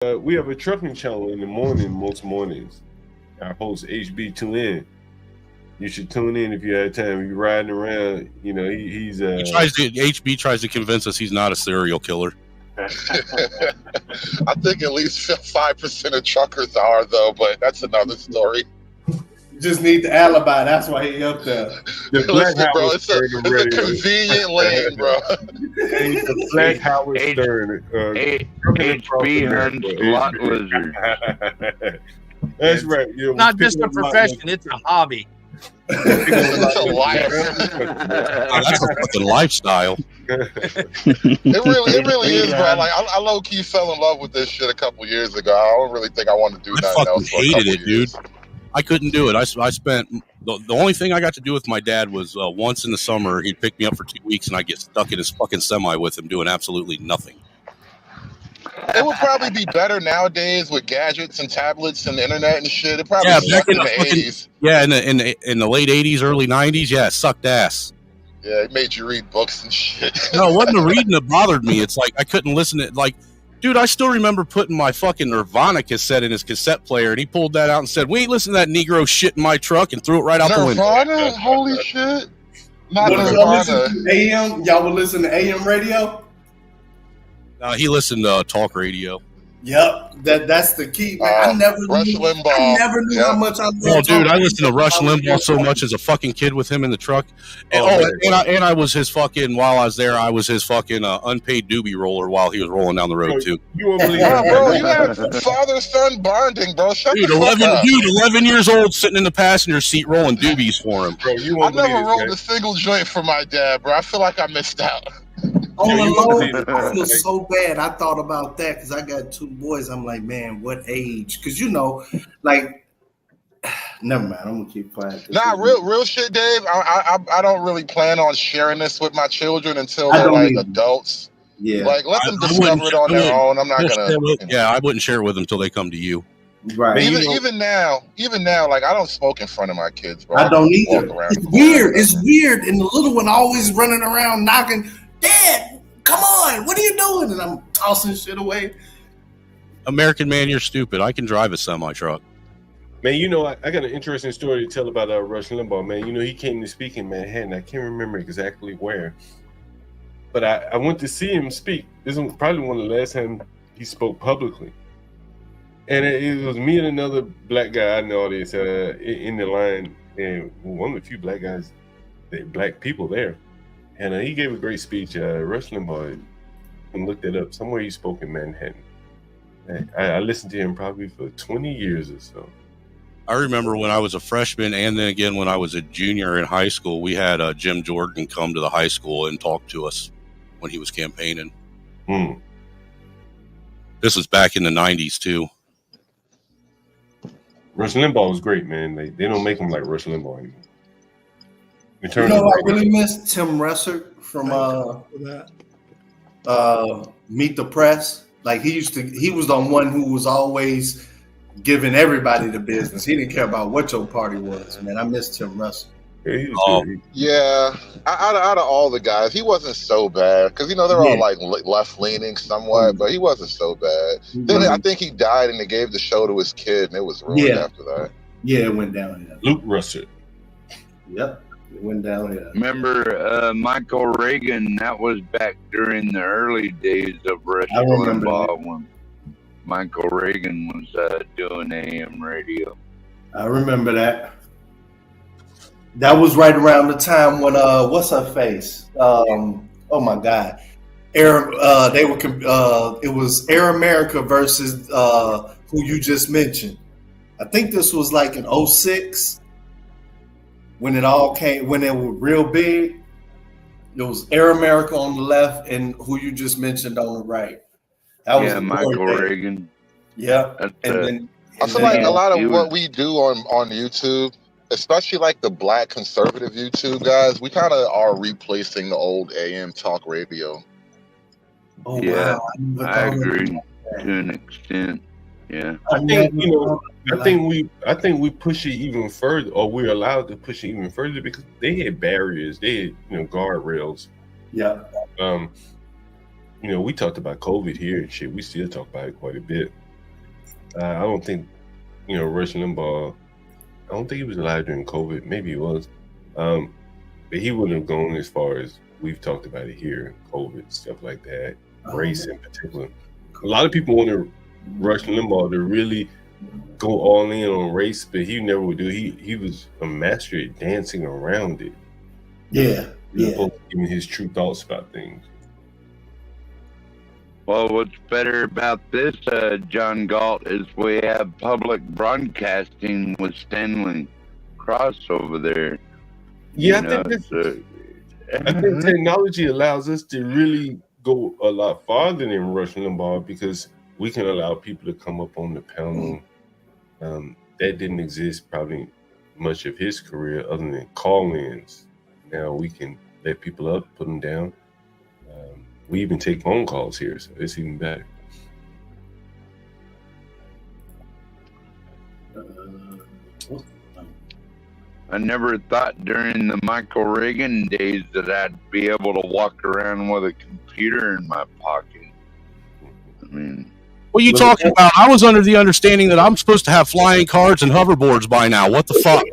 we have a trucking channel in the morning most mornings. Our host HB tune in. You should tune in if you have time. You're riding around, he's HB tries to convince us he's not a serial killer. I think at least 5% of truckers are, though, but that's another story. You just need the alibi. That's why he up there. Listen, bro, it's a convenient lane, bro. The Black Howard Stern. HB hunts lot lizards. That's right. Not just a profession; it's a hobby. It's a life. That's a fucking lifestyle. It really is, bro. Like I low key fell in love with this shit a couple years ago. I don't really think I want to do nothing else. I hated it, dude. I couldn't do it. I spent the only thing I got to do with my dad was once in the summer he'd pick me up for 2 weeks and I'd get stuck in his fucking semi with him doing absolutely nothing. It would probably be better nowadays with gadgets and tablets and the internet and shit. It probably back in the 80s. Yeah, in the late 80s, early 90s, yeah, it sucked ass. Yeah, it made you read books and shit. No, it wasn't the reading that bothered me. It's like I couldn't listen to like, dude, I still remember putting my fucking Nirvana cassette in his cassette player, and he pulled that out and said, "We ain't listening to that Negro shit in my truck," and threw it right out the window. Nirvana? Holy shit! Not Nirvana. AM? Y'all would listen to AM radio? He listened to talk radio. Yep, that's the key. Man, I never knew how much I loved. Oh, dude, I listened to Rush Limbaugh so much as a fucking kid with him in the truck. And I was his fucking, while I was there, I was his fucking unpaid doobie roller while he was rolling down the road too. You won't believe bro, you had father-son bonding, bro. Shut the fuck up. 11 years old, sitting in the passenger seat rolling doobies for him. Bro, I never rolled a single joint for my dad, bro. I feel like I missed out. All alone, I feel so bad. I thought about that because I got 2 boys. I'm like, man, what age? Because like, never mind. I'm gonna keep quiet. Nah, real shit, Dave. I don't really plan on sharing this with my children until they're like adults. Yeah, like let them discover it on their own. I'm not gonna. Yeah, I wouldn't share it with them until they come to you. Right. Even now, like I don't smoke in front of my kids, bro. I don't either. It's weird. It's weird, and the little one always running around knocking. Dad, come on! What are you doing? And I'm tossing shit away. American man, you're stupid. I can drive a semi truck. Man, I got an interesting story to tell about Rush Limbaugh, man. He came to speak in Manhattan. I can't remember exactly where. But I went to see him speak. This was probably one of the last time he spoke publicly. And it was me and another black guy I know this in the line. And one of the few black guys, black people there. And he gave a great speech. Rush Limbaugh, and looked it up. Somewhere he spoke in Manhattan. I listened to him probably for 20 years or so. I remember when I was a freshman, and then again when I was a junior in high school, we had Jim Jordan come to the high school and talk to us when he was campaigning. This was back in the 90s too. Rush Limbaugh was great, man. They don't make him like Rush Limbaugh anymore. I really miss Tim Russert from Meet the Press. Like he was the one who was always giving everybody the business. He didn't care about what your party was, man. I miss Tim Russert. Yeah, out of all the guys, he wasn't so bad because they're all like left leaning somewhat, but he wasn't so bad. Then I think he died and they gave the show to his kid, and it was ruined after that. Yeah, it went down. Luke Russert. Yep. It went down. Remember Michael Reagan? That was back during the early days of Rush Limbaugh when Michael Reagan was doing AM radio. I remember that. That was right around the time when what's her face? Oh my God, it was Air America versus who you just mentioned. I think this was like in 2006 when it all came, when it was real big. It was Air America on the left and who you just mentioned on the right. That was Michael Reagan. Yeah, I feel like a lot of what we do on YouTube, especially like the black conservative YouTube guys, we kind of are replacing the old AM talk radio. Oh, yeah, wow. I agree to an extent. Yeah, I think we push it even further, or we're allowed to push it even further because they had barriers, they had guardrails. Yeah. We talked about COVID here and shit. We still talk about it quite a bit. I don't think, Rush Limbaugh. I don't think he was alive during COVID. Maybe he was, but he wouldn't have gone as far as we've talked about it here. COVID stuff like that, race in particular. A lot of people want to Rush Limbaugh to really go all in on race, but he never would do. He was a master at dancing around it. Yeah. Giving his true thoughts about things. Well, what's better about this, John Galt, is we have public broadcasting with Stanley Cross over there. Yeah, I think technology allows us to really go a lot farther than Rush Limbaugh because we can allow people to come up on the panel. That didn't exist probably much of his career other than call-ins. Now we can let people up, put them down. We even take phone calls here, so it's even better. I never thought during the Michael Reagan days that I'd be able to walk around with a computer in my pocket. I mean, what are you talking about? I was under the understanding that I'm supposed to have flying cars and hoverboards by now. What the fuck?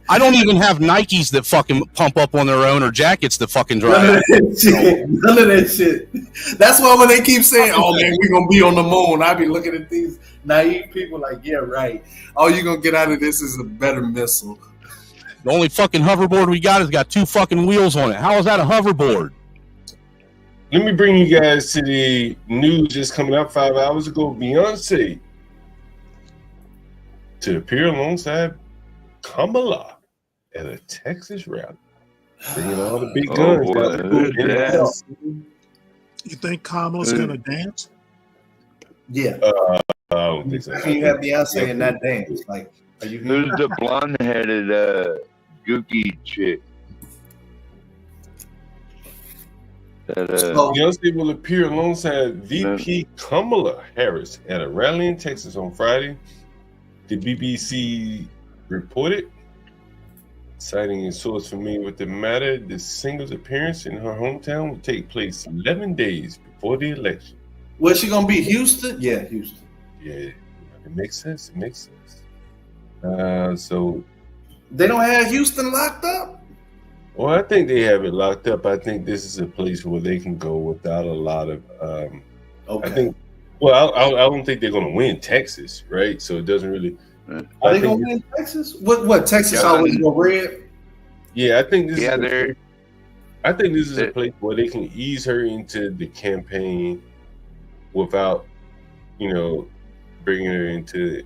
I don't even have Nikes that fucking pump up on their own or jackets that fucking drive. None of that shit. That's why when they keep saying, "Oh man, we're gonna be on the moon," I be looking at these naive people like, "Yeah, right. All you're gonna get out of this is a better missile." The only fucking hoverboard we got has got 2 fucking wheels on it. How is that a hoverboard? Let me bring you guys to the news just coming out 5 hours ago. Beyonce to appear alongside Kamala at a Texas rally, bringing all the big guns. You think Kamala's gonna dance? Yeah. I don't think so. You have Beyonce in that dance. Like, are you? Who's the blonde-headed gookie chick? Beyonce will appear alongside VP Kamala Harris at a rally in Texas on Friday. The BBC reported, citing a source familiar with the matter, the single's appearance in her hometown will take place 11 days before the election. Was she gonna be Houston? Yeah, Houston. Yeah, it makes sense. It makes sense. So they don't have Houston locked up? Well, I think they have it locked up. I think this is a place where they can go without a lot of. Okay. I think. Well, I don't think they're going to win Texas, right? So it doesn't really. Are they going to win Texas? What Texas always go red? Yeah, I think this. Yeah, I think this is a place where they can ease her into the campaign without, bringing her into,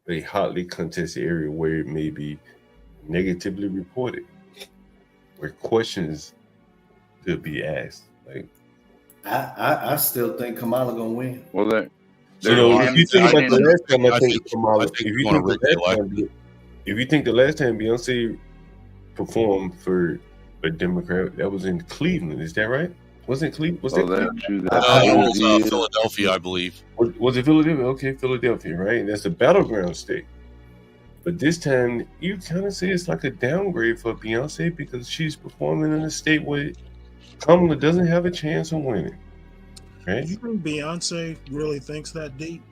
a hotly contested area where it may be negatively reported, where questions could be asked. Like, I still think Kamala gonna win. Well, if you think about the last time, I think Kamala. If you think the last time Beyonce performed for a Democrat, that was in Cleveland. Is that right? Wasn't Cleveland? Was that Cleveland? It was Philadelphia, I believe. Was it Philadelphia? Okay, Philadelphia, right? And that's a battleground state. But this time, you kind of say it's like a downgrade for Beyonce because she's performing in a state where Kamala doesn't have a chance of winning. Right? You think Beyonce really thinks that deep?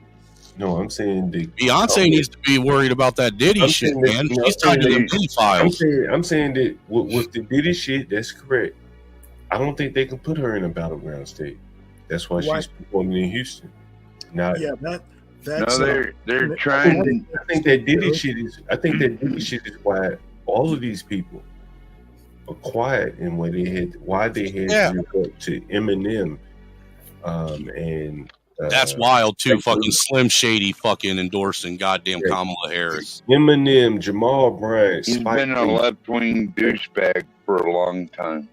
No, I'm saying Beyonce needs to be worried about that Diddy shit, man. She's tied to the Diddy files. I'm saying that with the Diddy shit, that's correct. I don't think they can put her in a battleground state. That's why she's performing in Houston. Now, that's they're trying. I think that Diddy shit is why all of these people are quiet and why they had to report to Eminem, and that's wild too. Fucking Slim Shady fucking endorsing goddamn Kamala Harris. Eminem, Jamal Bryant. He's been a left-wing douchebag for a long time.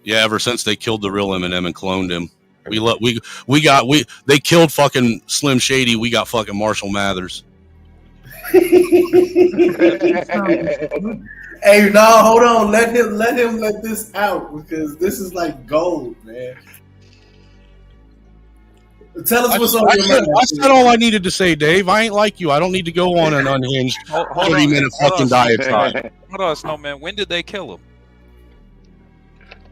Yeah, ever since they killed the real Eminem and cloned him. They killed fucking Slim Shady. We got fucking Marshall Mathers. Hey, no, hold on. Let him let this out because this is like gold, man. Tell us what's on your mind. I said all I needed to say, Dave. I ain't like you. I don't need to go on an unhinged 30-minute fucking diatribe. Hold on, Snowman. When did they kill him?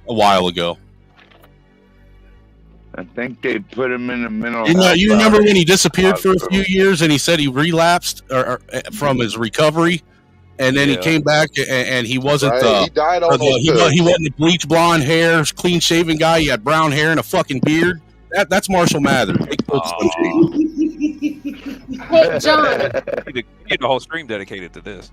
A while ago. I think they put him in the mental. You remember when he disappeared for a few years and he said he relapsed from his recovery, and then he came back and he wasn't. He died on he wasn't a bleach blonde hair, clean shaven guy. He had brown hair and a fucking beard. That's Marshall Mathers. Hey, John. You get a whole stream dedicated to this.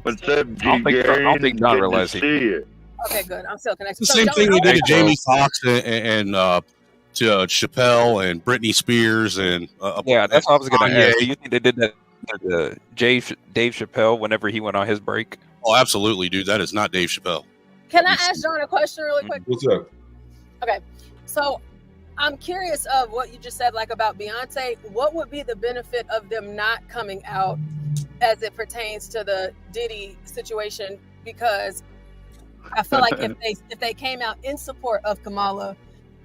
What's up, G? I don't think John realized it. Okay, good. I'm still connected. The same thing they did to Jamie Foxx and to Chappelle and Britney Spears and that's what I was going to ask. Do you think they did that to Dave Chappelle whenever he went on his break? Oh, absolutely, dude. That is not Dave Chappelle. Can I ask John a question really quick? What's up? Okay, so I'm curious of what you just said, like about Beyonce. What would be the benefit of them not coming out as it pertains to the Diddy situation? Because I feel like if they came out in support of Kamala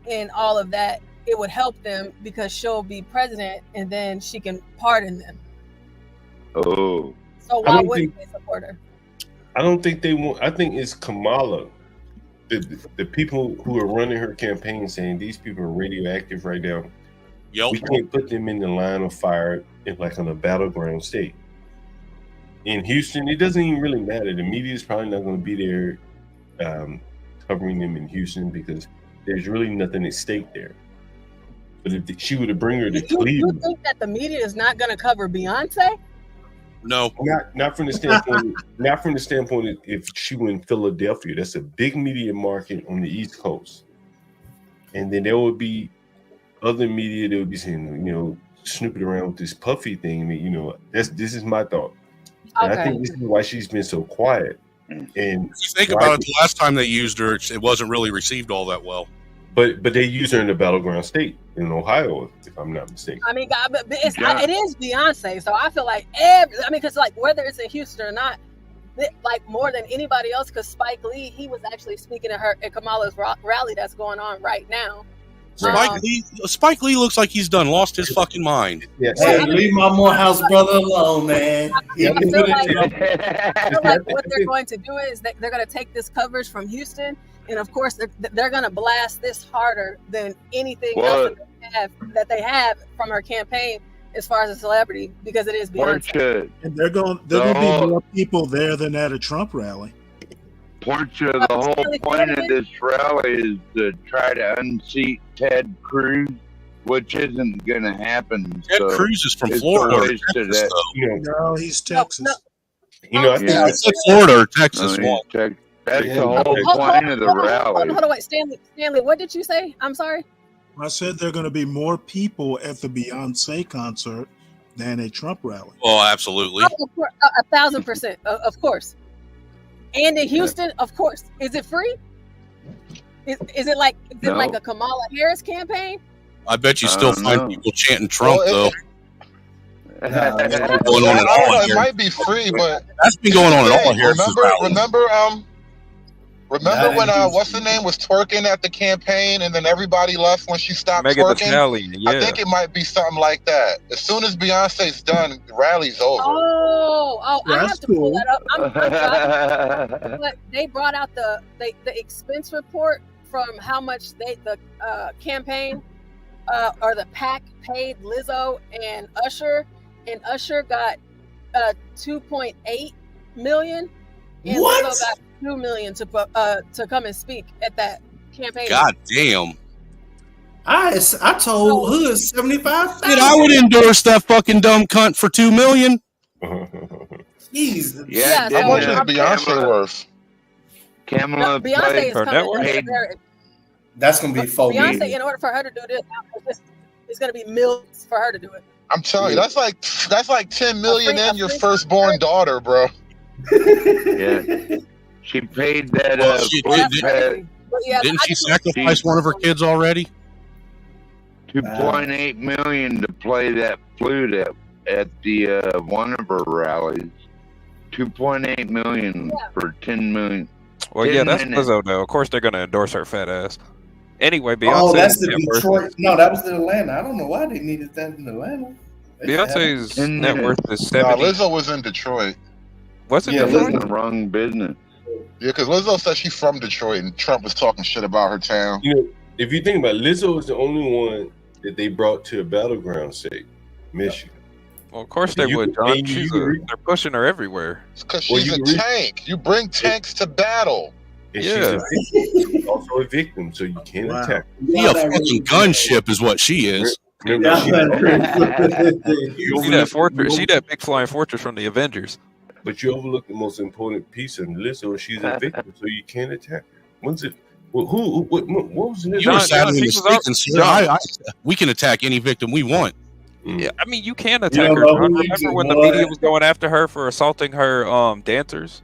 and all of that, it would help them because she'll be president and then she can pardon them. Oh. So why wouldn't they support her? I don't think they want. I think it's Kamala. The people who are running her campaign saying these people are radioactive right now. Yep. We can't put them in the line of fire in a battleground state. In Houston, it doesn't even really matter. The media is probably not going to be there covering them in Houston because there's really nothing at stake there. But if she were to bring her to Cleveland, you think that the media is not going to cover Beyonce? No, not from the standpoint. Not from the standpoint if she were in Philadelphia. That's a big media market on the East Coast, and then there would be other media that would be saying, snooping around with this Puffy thing. This is my thought. Okay. And I think this is why she's been so quiet. And if you think about it, the last time they used her, it wasn't really received all that well. But they use her in the battleground state in Ohio, if I'm not mistaken. I mean, God, but it is Beyonce, so I feel like because whether it's in Houston or not, like more than anybody else, because Spike Lee, he was actually speaking to her at Kamala's rally that's going on right now. Spike Lee looks like he's lost his fucking mind. Yeah, hey, leave my Morehouse brother alone, man. I feel like what they're going to do is they're going to take this coverage from Houston, and of course they're going to blast this harder than anything else that they have from her campaign as far as a celebrity, because it is Beyonce. And they're going to be more people there than at a Trump rally. Portia, the whole point of this rally is to try to unseat Ted Cruz, which isn't going to happen. Ted Cruz is from Florida. No, he's Texas. I think I said Florida or Texas. That's the whole point of the rally. Hold on, wait, Stanley, what did you say? I'm sorry. I said there are going to be more people at the Beyonce concert than a Trump rally. Oh, absolutely. 1,000%, of course. And in Houston, of course. Is it free? Is it like a Kamala Harris campaign? I bet you still find people chanting Trump though. It might be free, but that's been going on at all here. Remember when what's the name was twerking at the campaign and then everybody left when she stopped twerking? I think it might be something like that. As soon as Beyonce's done, the rally's over. Oh, I have to pull that up. But they brought out the expense report from how much the campaign or the PAC paid Lizzo and Usher got $2.8 million, and what? Lizzo got $2 million to come and speak at that campaign. God damn! I told Hood 75,000. Dude, I would endorse that fucking dumb cunt for $2 million. Jesus. Yeah. How much is Beyonce worth? Kamala Beyonce is coming. That's gonna be $4 million. Beyonce, in order for her to do this, it's gonna be millions for her to do it. I'm telling you, that's like $10 million and your firstborn daughter, bro. Yeah. She paid that. Didn't she sacrifice one of her kids already? $2.8 million to play that flute at the one of her rallies. $2.8 million for $10 million. Well, yeah, that's Lizzo though. Of course, they're gonna endorse her fat ass. Anyway, Beyonce. Oh, that's the Detroit. No, that was in Atlanta. I don't know why they needed that in Atlanta. Beyonce's net worth is 70. Lizzo was in Detroit. What's it? Yeah, Lizzo, the wrong business. Yeah, because Lizzo said she's from Detroit, and Trump was talking shit about her town. You know, if you think about it, Lizzo is the only one that they brought to a battleground state, Michigan. Well, of course they would, John. They're pushing her everywhere. It's because she's a tank. You bring tanks to battle. Yeah. She's also a victim, so you can't attack her. She a fucking gunship is what she is. She that big flying fortress from the Avengers. But you overlook the most important piece of Lizzo. She's a victim, so you can't attack her. When's it? Well, what was Lizzo? You were sadly mistaken, sir. We can attack any victim we want. Yeah, I mean, you can attack her. Remember when the media was going after her for assaulting her dancers?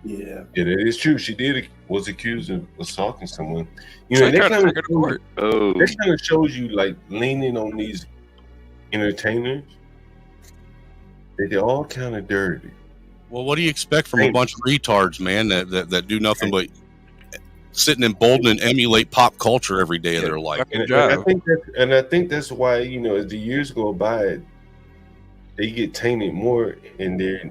Yeah, that is true. She was accused of assaulting someone. You know, that kind of shows you, like, leaning on these entertainers, that they're all kind of dirty. Well, what do you expect from a bunch of retards, man, that do nothing but sit and embolden and emulate pop culture every day of their life? And I think that's why, you know, as the years go by, they get tainted more and they're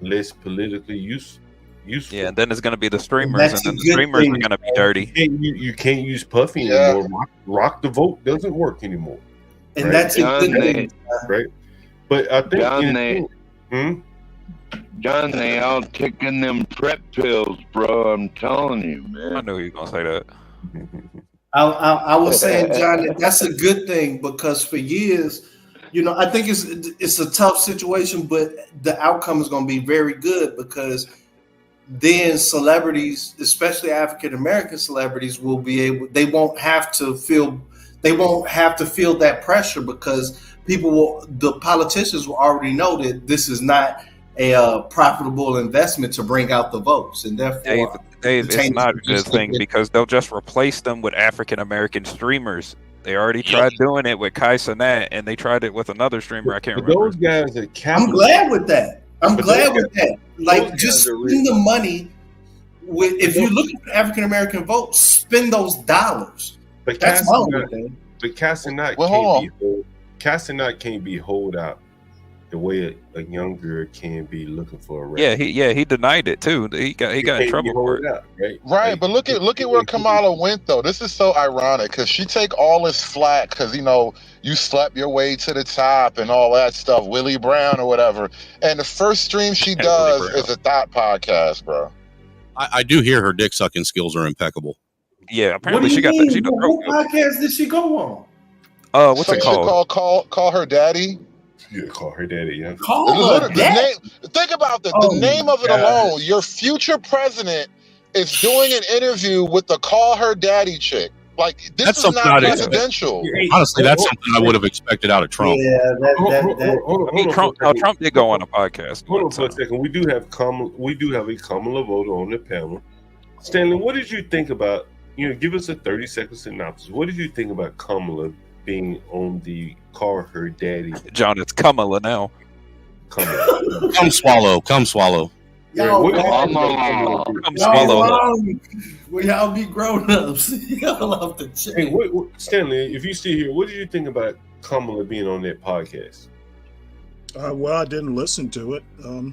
less politically useful. Yeah, and then it's going to be the streamers, and then the streamers are going to be dirty. You can't use Puffy anymore. Rock the Vote doesn't work anymore. And that's a good thing. Right? But I think... John, they all taking them prep pills, bro. I'm telling you, man. I knew you were gonna say that. I was saying, John, that's a good thing because for years, you know, I think it's a tough situation, but the outcome is going to be very good because then celebrities, especially African American celebrities, will be able. They won't have to feel that pressure because the politicians will already know that this is not a profitable investment to bring out the votes, and therefore Dave, it's not a good thing because they'll just replace them with African American streamers. They already tried doing it with Kai Cenat, and they tried it with another streamer. I can't remember. Those guys are I'm glad with that. Like, just spend the money. If you're looking for African American votes, spend those dollars. But that's my only thing. But Casanat can't be holed out the way a young girl can be looking for a rap. He denied it too. He got in trouble for it. Right, but look at where Kamala went though. This is so ironic because she take all this flack because, you know, you slept your way to the top and all that stuff, Willie Brown or whatever. And the first stream she does is a Thought podcast, bro. I do hear her dick sucking skills are impeccable. Yeah, apparently she got that. What podcast did she go on? What's it called? Call Her Daddy. Yeah, Call Her Daddy. Yeah. Think about the name of it alone. Your future president is doing an interview with the Call Her Daddy chick. Like, this is not presidential. Honestly, that's something I would have expected out of Trump. Yeah, Trump did go on a podcast. Hold on for a second. We do have a Kamala voter on the panel. Stanley, what did you think about? You know, give us a 30-second synopsis. What did you think about Kamala being on the Call Her Daddy? John, it's Kamala now. Kamala. Come swallow. Y'all, come swallow. Will y'all be grown-ups? Y'all off the chain. Hey, Stanley, if you see here, what did you think about Kamala being on that podcast? Well, I didn't listen to it.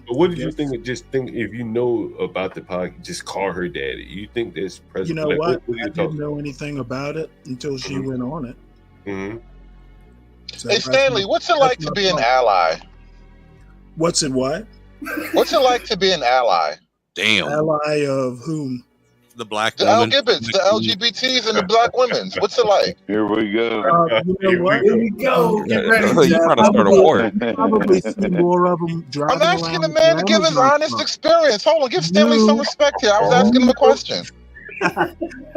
What did you think? If you know about the podcast, just Call Her Daddy. You think there's president? You know what? I didn't know anything about it until she went on it. Mm-hmm. So hey, Stanley, what's it like to be an ally? What's it what? What's it like to be an ally? Damn. Ally of whom? The black the women. LGBTs, the LGBTs, and the black women's. What's it like? Here we go. You know what? Here we go. Get ready. You're trying to start a war. Probably see more of them driving. I'm asking the man to give his honest experience. Hold on, give Stanley some respect here. I was asking him a question.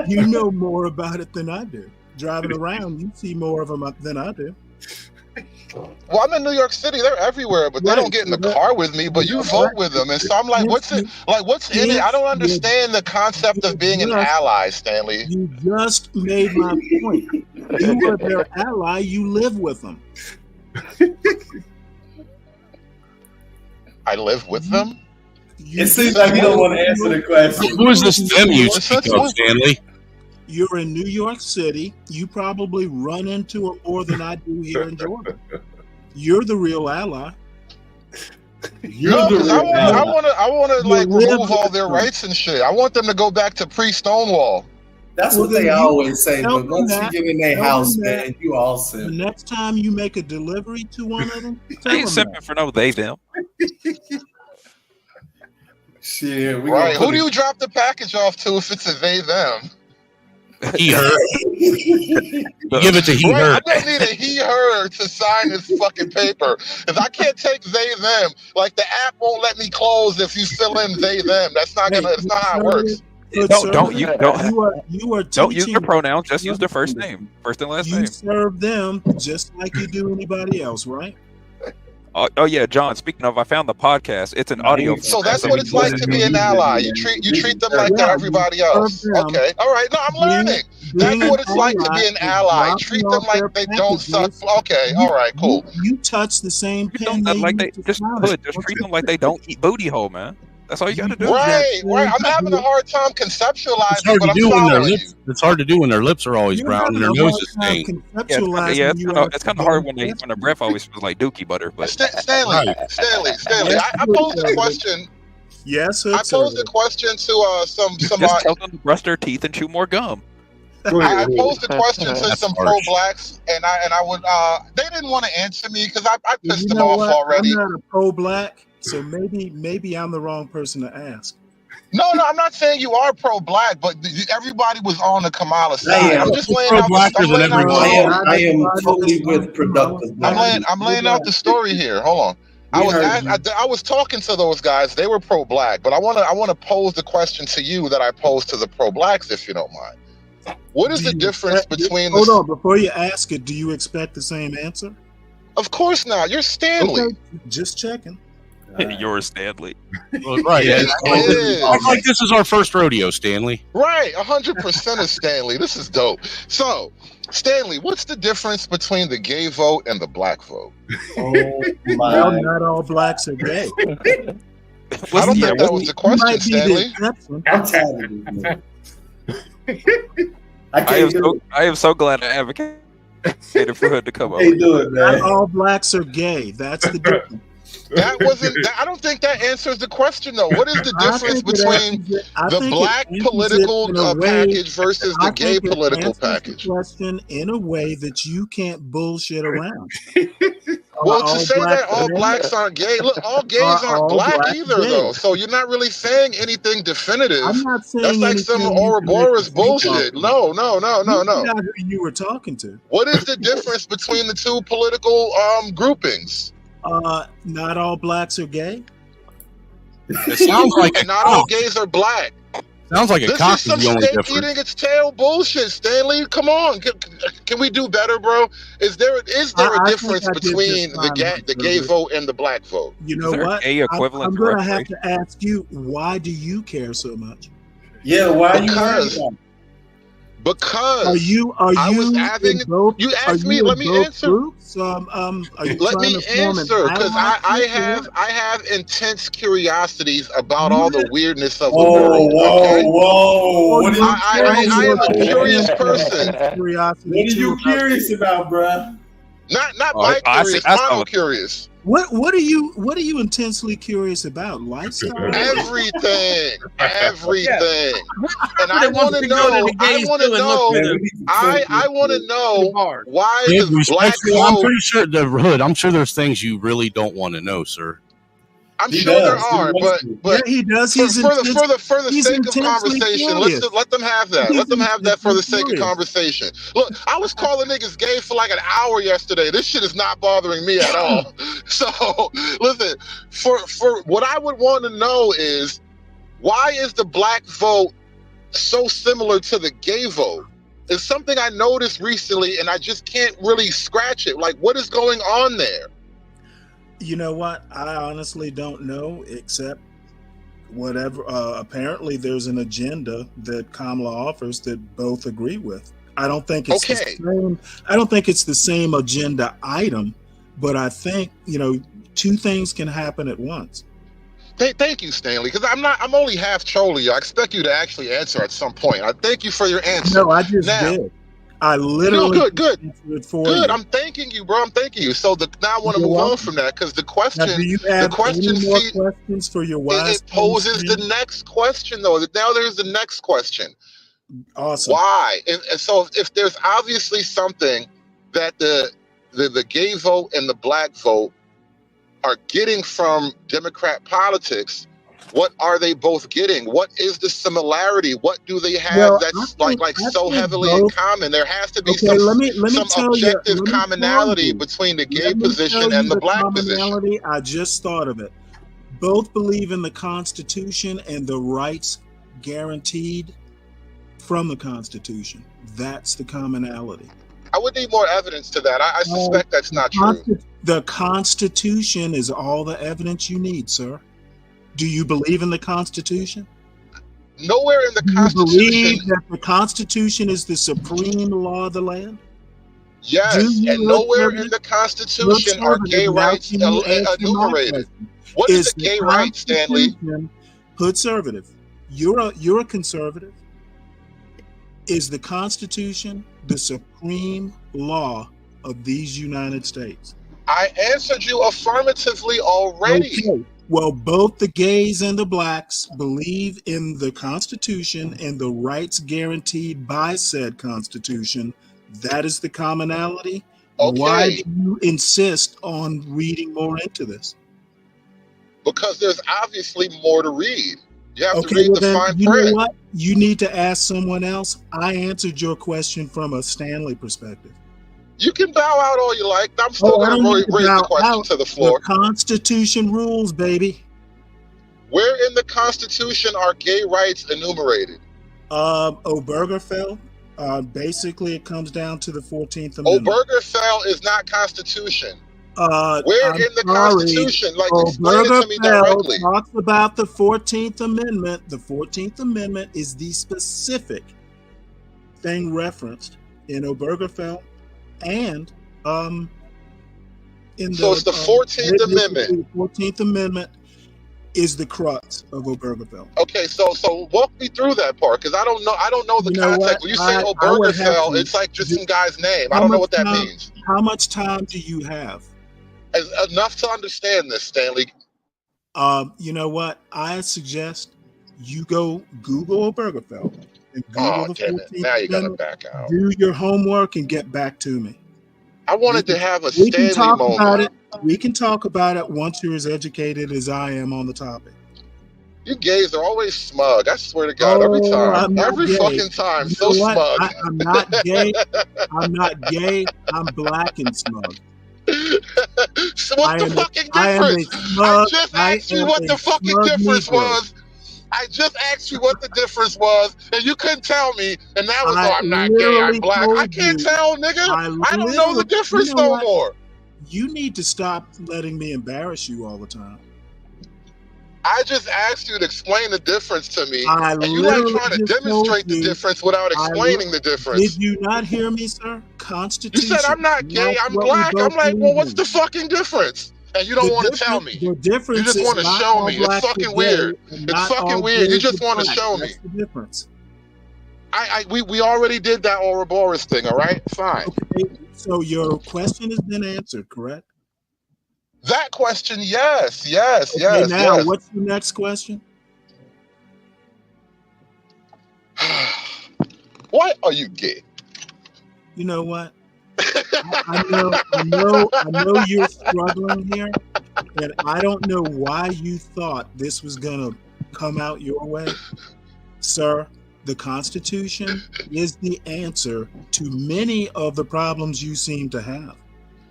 You know more about it than I do. Driving around, you see more of them than I do. Well, I'm in New York City. They're everywhere, but they don't get in the car with me. But you vote with them, and so I'm like, what's it like? What's in it? I don't understand the concept of being an ally, Stanley. You just made my point. You are their ally. You live with them. I live with them. It seems like you don't want to answer the question. Who is this them you speak of, Stanley? You're in New York City. You probably run into it more than I do here in Georgia. You're the real ally. No, because I want to like remove all their rights and shit. I want them to go back to pre-Stonewall. That's what they always say. But once you get in their house, man, you all simp. The next time you make a delivery to one of them, I ain't simping for no they them. Shit, right. Who do you drop the package off to if it's a they them? He her. Give it to he her. I don't need a he her to sign this fucking paper. If I can't take they them, like the app won't let me close if you fill in they them. That's not gonna. It's not how it works. Don't use teaching, their pronouns. Just use their first name, first and last name. You serve them just like you do anybody else, right? Oh yeah, John. Speaking of, I found the podcast. It's an audio. So that's what it's like to be an ally. You treat them like they're everybody else. Okay, all right. No, I'm learning. That's what it's like to be an ally. Treat them like they don't suck. Okay, all right, cool. You touch the same pen. Like they just treat them like they don't eat booty hole, man. That's all you got to do. Right. I'm having a hard time conceptualizing, but I'm following you. It's hard to do when their lips are always brown and their nose is stained. It's kind of hard when their breath always feels like dookie butter. But Stanley, I posed a question. Yes, I posed a question to some. Just tell them to brush their teeth and chew more gum. I posed a question to some pro-blacks, and I would. They didn't want to answer me because I pissed them off already. I'm not a pro-black. So maybe I'm the wrong person to ask. No, I'm not saying you are pro-black, but everybody was on the Kamala side. I'm just laying out I am totally with productive. I'm laying out the story here. Hold on. I was talking to those guys. They were pro-black, but I want to pose the question to you that I posed to the pro-blacks, if you don't mind. What is the difference between? Hold on, before you ask it, do you expect the same answer? Of course not. You're Stanley. Okay, just checking. You're Stanley. Well, right. Like this is our first rodeo, Stanley. Right. 100% of Stanley. This is dope. So, Stanley, what's the difference between the gay vote and the black vote? Oh, well, not all blacks are gay. I don't think that was the question, Stanley. I'm telling you. I am so glad I advocated for her to come over. Do it, man. Not all blacks are gay. That's the difference. I don't think that answers the question, though. What is the difference between the black political package versus the gay political package? The question in a way that you can't bullshit around. Well, to say that all blacks aren't gay, look, all gays aren't black either, though. So you're not really saying anything definitive. I'm not saying that's like some Ouroboros bullshit. No. Not who you were talking to. What is the difference between the two political groupings? Not all blacks are gay. It sounds like and not all gays are black. Sounds like this is some snake eating its tail bullshit, Stanley. Come on, can we do better, bro? Is there a difference between the gay vote and the black vote? You know what? I'm going to have to ask you, why do you care so much? Yeah, why are you caring? Because you asked me. Let me answer. Let me answer because I have intense curiosities about all the weirdness of the world. Whoa! I am a curious person. What are you curious about, bruh? Not Mike curious. I'm curious. What are you intensely curious about? Lifestyle? Everything. And I want to know. I want to know why the black vote. I'm pretty sure the hood. I'm sure there's things you really don't want to know, sir. I'm sure there are, but yeah, he does. For the sake of conversation, let them have that. Let them have that for the sake of conversation. Look, I was calling niggas gay for like an hour yesterday. This shit is not bothering me at all. So listen, for what I would want to know is why is the black vote so similar to the gay vote? It's something I noticed recently, and I just can't really scratch it. Like, what is going on there? You know what? I honestly don't know, except whatever. Apparently, there's an agenda that Kamala offers that both agree with. I don't think it's the same. I don't think it's the same agenda item, but I think two things can happen at once. Thank you, Stanley, because I'm only half trolling you. I expect you to actually answer at some point. I thank you for your answer. No, I just did. I literally good. You. I'm thanking you, bro. I'm thanking you. So now I want to move on from that because the question. Now, do you have any more questions for your wise? It poses the next question, though. Now there's the next question. Awesome. Why? And so if there's obviously something that the gay vote and the black vote are getting from Democrat politics, what are they both getting? What is the similarity? What do they have that's so heavily in common? There has to be some objective commonality between the gay position and the black position. I just thought of it. Both believe in the Constitution and the rights guaranteed from the Constitution. That's the commonality. I would need more evidence to that. I suspect that's not true. The Constitution is all the evidence you need, sir. Do you believe in the Constitution? Nowhere in the Constitution. Do you believe that the Constitution is the supreme law of the land? Yes, and nowhere in the Constitution are gay rights enumerated. What is the gay right, Stanley? Conservative. You're a conservative. Is the Constitution the supreme law of these United States? I answered you affirmatively already. Okay. Well, both the gays and the blacks believe in the Constitution and the rights guaranteed by said Constitution. That is the commonality. Okay. Why do you insist on reading more into this? Because there's obviously more to read. You have to read the fine print. You know what? You need to ask someone else. I answered your question from a Stanley perspective. You can bow out all you like. I'm still going to raise the question to the floor. The Constitution rules, baby. Where in the Constitution are gay rights enumerated? Obergefell. Basically, it comes down to the 14th Amendment. Obergefell is not Constitution. Where in the Constitution? Like, explain it to me directly. Talks about the 14th Amendment. The 14th Amendment is the specific thing referenced in Obergefell. And so it's the 14th Amendment. The 14th Amendment is the crux of Obergefell. Okay, so walk me through that part because I don't know the context. When you say Obergefell, it's like just some guy's name. I don't know what that means. How much time do you have? Enough to understand this, Stanley. You know what? I suggest you go Google Obergefell. Oh, damn it. Now you got to back out. Do your homework and get back to me. I wanted to have a Stanley moment. We can talk about it once you're as educated as I am on the topic. You gays are always smug. I swear to God, every time. Every fucking time. You so smug. I'm not gay. I'm not gay. I'm black and smug. So what's the fucking difference? I just asked you what the fucking difference was. I just asked you what the difference was, and you couldn't tell me, and that was, I'm not gay, I'm black. I can't tell, nigga. I don't know the difference no more. You need to stop letting me embarrass you all the time. I just asked you to explain the difference to me, and you like trying to demonstrate the difference without explaining the difference. Did you not hear me, sir? Constitution. You said I'm not gay, I'm black. I'm like, well, what's the fucking difference? And you don't want to tell me. You just want to show me. It's fucking weird. It's fucking weird. You just want to show me. That's the difference. We already did that Ouroboros thing, all right? Fine. Okay, so your question has been answered, correct? That question, yes. Now, what's the next question? Why are you gay? You know what? I know you're struggling here, and I don't know why you thought this was gonna come out your way, sir. The Constitution is the answer to many of the problems you seem to have.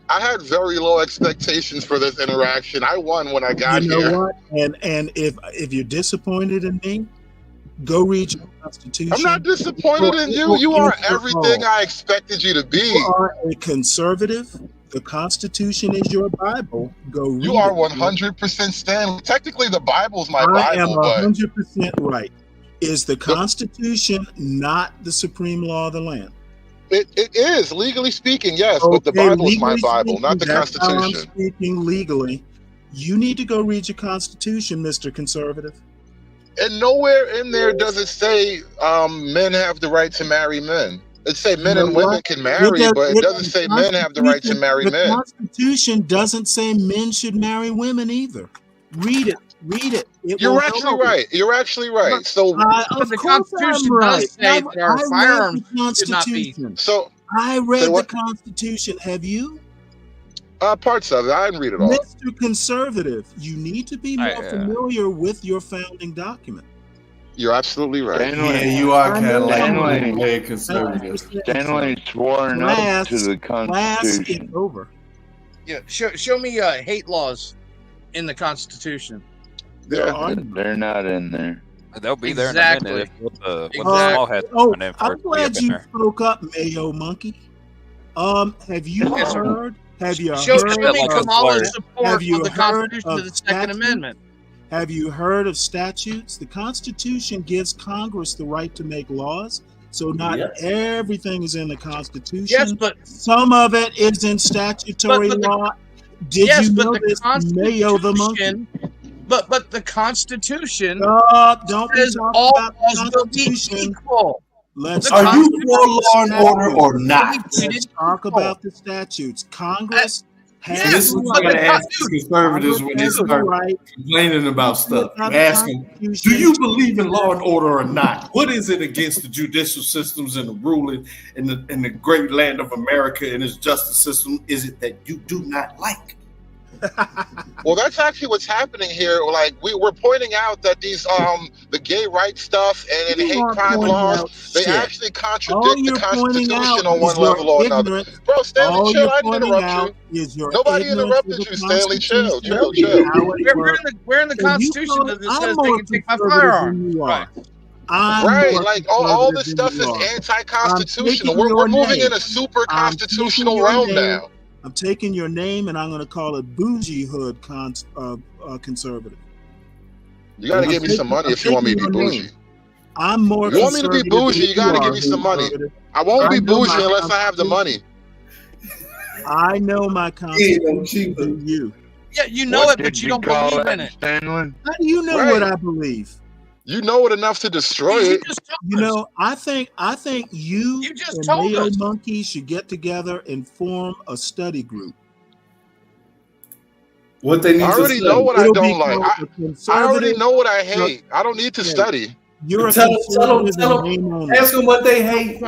I had very low expectations for this interaction. I won when I got here. You know what? And if you're disappointed in me, go read your Constitution. I'm not disappointed in you. You are everything I expected you to be. You are a conservative. The Constitution is your Bible. Go read it. You are 100% Stanley. Technically, the Bible's my Bible. I am 100% right. Is the Constitution not the supreme law of the land? It is, legally speaking, yes, but the Bible is my Bible, not the Constitution. I'm speaking legally. You need to go read your Constitution, Mr. Conservative. And nowhere in there does it say men have the right to marry men. It say men and women can marry, but it doesn't say men have the right to marry men. The Constitution doesn't say men should marry women either. Read it. You're actually right. You're actually right. So the Constitution does say that our firearms should not be. So I read the Constitution. Have you? Parts of it. I didn't read it all. Mr. Conservative, you need to be more familiar with your founding document. You're absolutely right. Yeah, you are kind of like conservative. Stanley swore an oath to the Constitution. It's over. Yeah, show me hate laws in the Constitution. They're not in there. They'll be there in a minute. I'm glad you spoke up, Mayo Monkey. Have you heard? Show me Kamala's support of the Constitution of the Second Amendment. Have you heard of statutes? The Constitution gives Congress the right to make laws, so not everything is in the Constitution. Yes, but some of it is in statutory law. Did you know this, Mayo the Monkey? But the Constitution don't says all laws will be equal. Are you for law and order or not? Let's talk about the statutes. Congress has. This is what I ask conservatives when they start complaining about stuff. I ask them, do you believe in law and order or not? What is it against the judicial systems and the ruling in the great land of America and its justice system? Is it that you do not like? Well, that's actually what's happening here. Like we're pointing out that these the gay rights stuff and the hate crime laws, they actually contradict the Constitution on one level or another. Bro, Stanley, chill. I didn't interrupt you. Nobody interrupted you, Stanley. Chill. Where in the Constitution does it says they can take my firearm? Right, like all this stuff is anti-constitutional. We're moving in a super constitutional realm now. I'm taking your name and I'm going to call it bougie hood conservative. You got to give me some money if you want me to be bougie. I'm more. You want me to be bougie? You got to give me some money. I won't be bougie unless I have the money. I know my Constitution than you. Yeah, you know it, but you don't believe in it. How do you know what I believe? You know it enough to destroy it. You know, I think you and Mayo Monkey should get together and form a study group. What they need I already know what I don't like. I already know what I hate. I don't need to study. You're a tell them, ask them what they hate.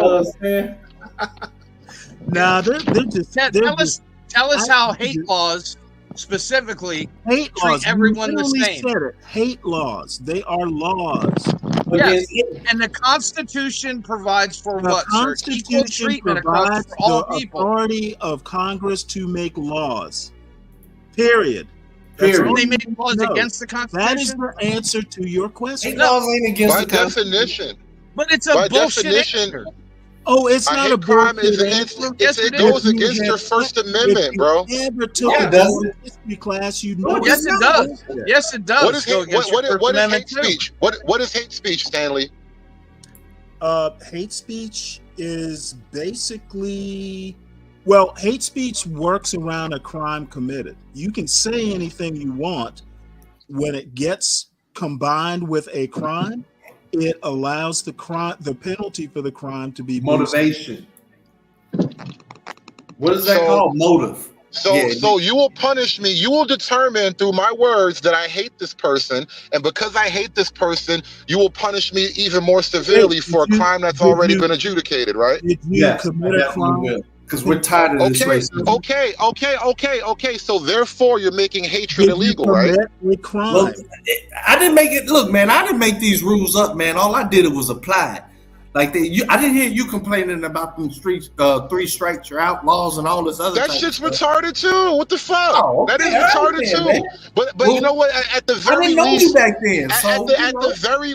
Nah, they're just. Tell us how hate laws. Specifically, hate laws. Everyone the same. Hate laws. They are laws. Yes, and the Constitution provides for what? Equal treatment across for all people. Authority of Congress to make laws. Period. They make laws against the Constitution. That is the answer to your question. Laws ain't against the definition. But it's a bullshit answer. Oh, it's not a crime. It goes against your First Amendment, bro. Ever took a history class, you know. Yes, it does. Yes, it does. What is hate speech? What is hate speech, Stanley? Hate speech is basically, well, hate speech works around a crime committed. You can say anything you want when it gets combined with a crime. It allows the penalty for the crime to be motivation. What is that called? Motive. So you will punish me. You will determine through my words that I hate this person, and because I hate this person, you will punish me even more severely for a crime that's already been adjudicated, right? Did you commit a crime? Because we're tired of this racism. Okay. So therefore, you're making hatred illegal, right? Crime. Look, I didn't make it. Look, man, I didn't make these rules up, man. All I did was apply it. Like I didn't hear you complaining about them streets, 3 strikes, you're out laws, and all this other. That shit's retarded too. What the fuck? Oh, okay. That is retarded too. Man. But you know what? At the very least, I didn't know you back then. At the very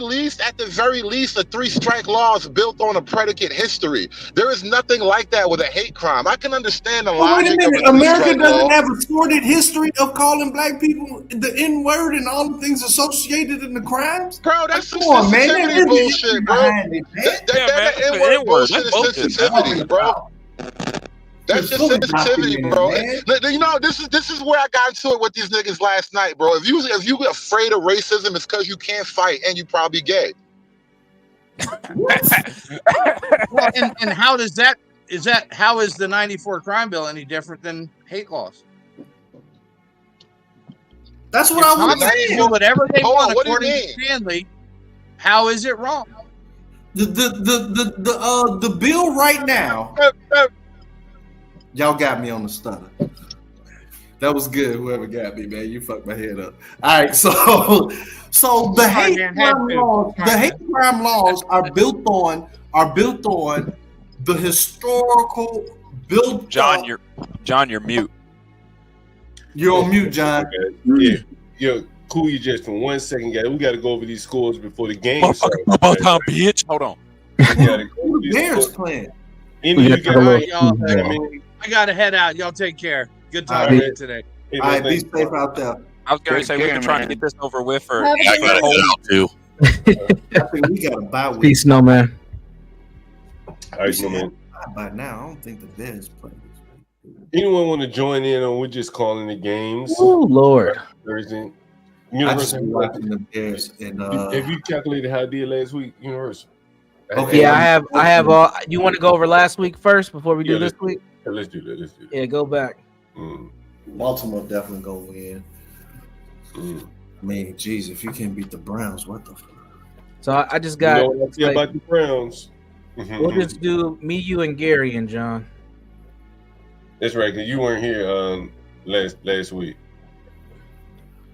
least, a 3-strike law is built on a predicate history. There is nothing like that with a hate crime. I can understand the logic. Wait a minute. America doesn't have a sordid history of calling black people the N-word and all the things associated in the crimes. Bro, that's some sensitivity bullshit, bro. That N-word bullshit is sensitivity, bro. That's just sensitivity, bro. You know, this is where I got into it with these niggas last night, bro. If you afraid of racism, it's because you can't fight and you probably gay. Well, and how does that? How is the '94 crime bill any different than hate laws? That's what I was saying. Do whatever they want according to Stanley. How is it wrong? The bill right now. Y'all got me on the stutter. That was good. Whoever got me, man, you fucked my head up. All right, so the hate crime laws are built on the historical build. John, you're mute. You're on mute, John. Yeah, yo, cool you just for 1 second, guys. We got to go over these scores before the game starts. Bitch, hold on. Who the Bears playing? I got to head out. Y'all take care. Good talking to you today. All right, be safe out there. I was going to say we can try to get this over with for. I got it too. I think we got a bye week. Peace, no man. All right, Snowman. By now, I don't think the Bears play. Anyone want to join in on we're just calling the games? Oh Lord! Thursday. I just been watching the Bears and have you calculated how I did last week, Universal? Okay, I have all. You want to go over last week first before we do this week? Let's do that. Yeah, go back. Baltimore definitely gonna win. I mean, geez, if you can't beat the Browns, what the fuck? So I just got. You know what I feel about the Browns? We'll just do me, you, and Gary and John. That's right, because you weren't here last week.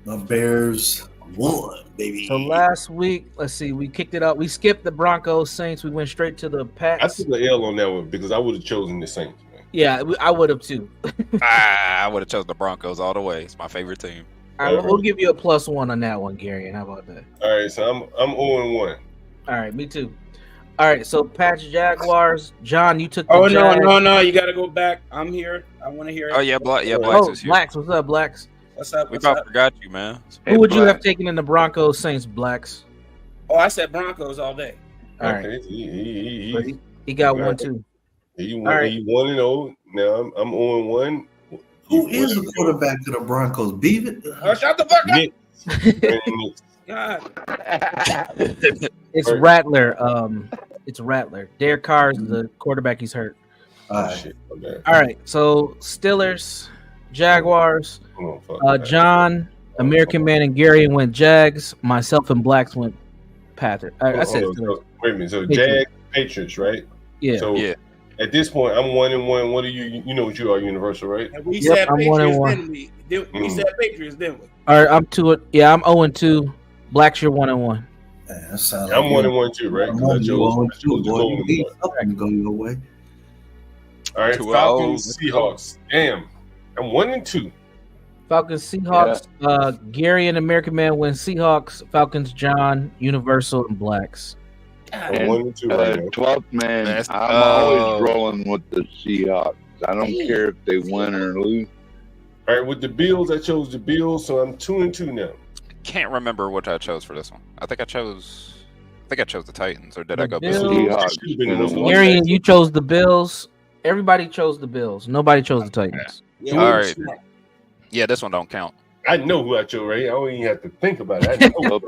The Bears won, baby. So last week, let's see, we kicked it up. We skipped the Broncos, Saints. We went straight to the Pats. I took the L on that one because I would have chosen the Saints. Man. Yeah, I would have too. I would have chosen the Broncos all the way. It's my favorite team. All right, we'll give you a +1 on that one, Gary. And how about that? All right, so I'm 0-1. All right, me too. All right, so Pats Jaguars. John, you took the no, you got to go back. I'm here. I want to hear it. Oh, yeah, Blacks is here. Blacks, what's up, Blacks? What's up? We about forgot you, man. Who would you have taken in the Broncos Saints, Blacks? Oh, I said Broncos all day. All right. He got 1 too. He 1-0. Now I'm 0-1. Who is the quarterback of the Broncos? Beavis? Shut the fuck up. God. It's Rattler. It's Rattler. Derek Carr is the quarterback. He's hurt. All right. So Steelers, Jaguars. John, American Man, and Gary went Jags. Myself and Blacks went Patrick. I said wait a minute. So Jags, Patriots, right? Yeah. So at this point, I'm 1-1. What are you? You know what you are, Universal, right? And we said I'm Patriots, 1-1. We said Patriots, didn't we? All right, I'm 2. Yeah, I'm 0-2. Blacks, you're 1-1. I'm 1-1 too, right? I'm 1-2. Go your way. All right, Falcons, Seahawks. Damn, I'm 1-2. Falcons, Seahawks. Gary and American Man win Seahawks. Falcons, John, Universal, and Blacks. 1-2 right now. 12th man. I'm always rolling with the Seahawks. I don't care if they win or lose. All right, with the Bills, I chose the Bills, so I'm 2-2 now. Can't remember what I chose for this one. I think I chose the Titans, or did I go Bills? Gary, you chose the Bills. Everybody chose the Bills. Nobody chose the Titans. Yeah. All right. Yeah, this one don't count. I know who I chose, right? I don't even have to think about it. I know.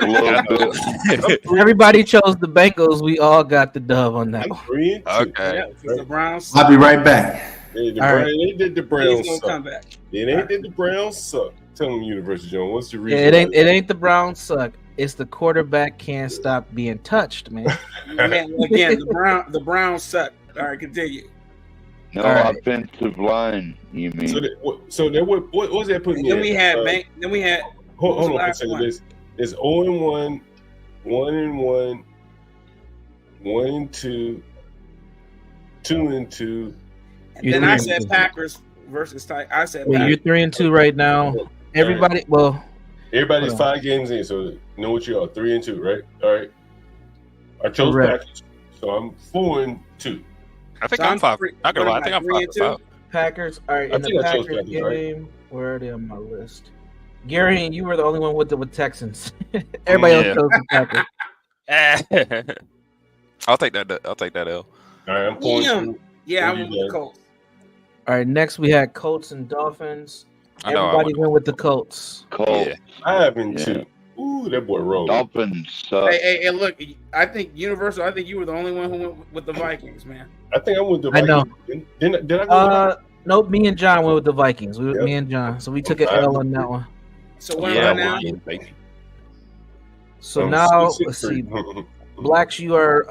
Everybody chose the Bengals. We all got the dub on that one. Okay. Yeah, the Browns. I'll be right back. They did the Browns suck. Come back. It ain't did the Browns suck. Tell them, University Jones, what's the reason? Yeah, it ain't the Browns suck. It's the quarterback can't stop being touched, man. Again, the Browns suck. All right, continue. No offensive line, you mean? So what was that putting? Then we had hold on for a second. It's 0-1, 1-1, 1-2, 2-2. And then I said Packers versus Titans. I said Packers. You're 3-2 right now. Everybody's 5 games in, so you know what you are. 3-2, right? All right. I chose Packers, so I'm 4-2. I think I'm 5. Not gonna lie, I think I'm 5-5. Packers. All right, in the Packers game, where are they on my list? Gary, you were the only one with Texans. Everybody else chose the Packers. I'll take that L. All right, I'm pulling. Yeah, I went with the Colts. All right, next we had Colts and Dolphins. Everybody went with the Colts. Colts. Yeah. I have been 2. Ooh, that boy rolled. Dolphins suck. Hey, look, I think Universal. I think you were the only one who went with the Vikings, man. I think I went with the I know. Vikings. Did I go? Nope. Me and John went with the Vikings. Me and John. So we took an L on that one. So what right now? So now let's see. Blacks, you are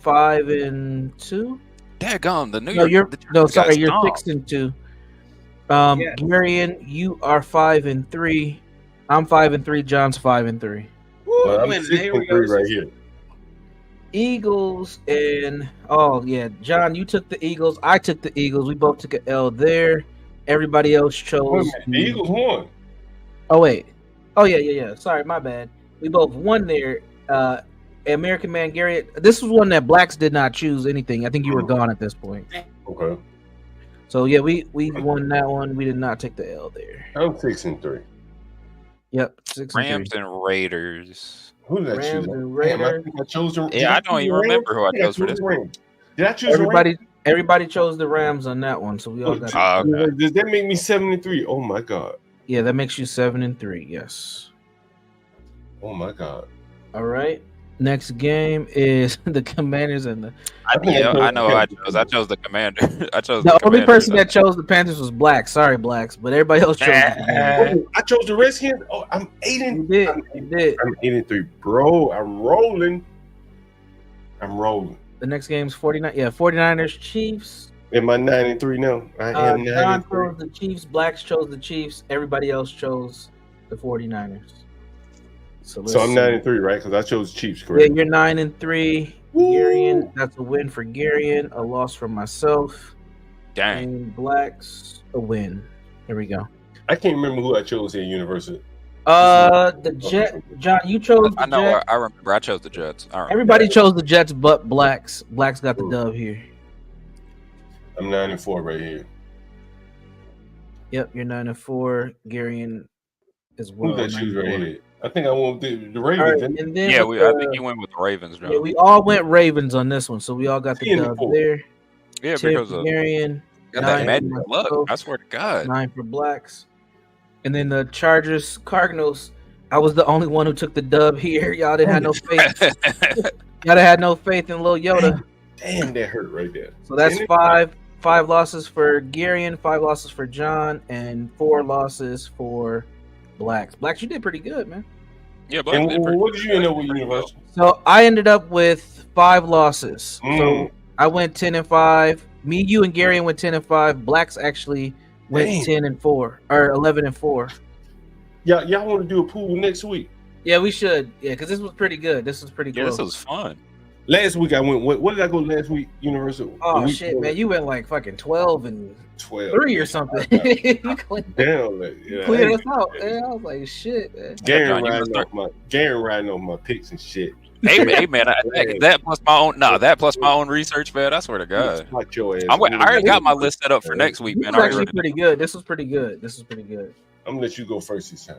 5-2. Daggone, the New No, York. you're 6-2. Garion, you are 5-3. I'm 5-3. John's 5-3. Well, I'm 6-3 right here. Eagles and John, you took the Eagles. I took the Eagles. We both took an L there. Everybody else chose. The Eagles won. Oh wait. Oh yeah. Sorry, my bad. We both won there. American Man Gary. This was one that Blacks did not choose anything. I think you were gone at this point. Okay. So yeah, we won that one. We did not take the L there. I'm 6-3. Yep, 6-3. Rams and Raiders. Who did I choose? Damn, I think I chose the. Yeah, I don't even remember who I chose for this. Did I choose Everybody chose the Rams on that one, so we all got. Okay. Does that make me 7-3? Oh my god. Yeah, that makes you 7-3. Yes. Oh my god. All right. Next game is the Commanders and the. I know. I chose the Commander. I chose the only person that chose the Panthers was Black. Sorry, Blacks, but everybody else chose. I chose the Redskins. Oh, I'm 8-3. You did. I'm 8-3, bro. I'm rolling. The next game's 49ers Chiefs. Am I 9-3 now? I am 9-3. John chose the Chiefs. Blacks chose the Chiefs. Everybody else chose the 49ers. So I'm 9-3, right? Because I chose Chiefs, correct? Yeah, you're 9-3. Garion, that's a win for Garion. A loss for myself. Dang. And Blacks, a win. Here we go. I can't remember who I chose here at University. The Jet. John, you chose the I know. Jets. I remember. I chose the Jets. All right. Everybody chose the Jets, but Blacks. Blacks got the dub here. I'm 9-4 right here. Yep, you're 9-4. Garion as well. Who did I choose right here? I think I went with the Ravens. Right, and then I think you went with the Ravens, John. Yeah, we all went Ravens on this one, so we all got the dub there. Yeah, because of Garion. Got that magic luck. I swear to God. 9 for Blacks. And then the Chargers, Cardinals. I was the only one who took the dub here. Y'all didn't have no faith. Y'all had no faith in Lil Yoda. Damn, that hurt right there. So that's 5 losses for Garion, 5 losses for John, and 4 losses for Blacks. Blacks, you did pretty good, man. Yeah, Blacks did pretty what did you end up with, Universal? So I ended up with 5 losses. So I went 10-5. Me, you, and Garion went 10-5. Blacks actually went 10-4 or 11-4. Y'all want to do a pool next week? Yeah, we should. Yeah, because this was pretty good. This was pretty close. This was fun. Last week I went. What did I go last week? Universal. Oh shit, man! You went like fucking 12-3 or something. Damn, cleared us out. Man. I was like, shit, man. Garen riding on my picks and shit. Hey man, that plus my own. That plus my own research, man. I swear to God. I already got my list set up for next week, man. This was actually pretty good. This was pretty good. I'm gonna let you go first this time.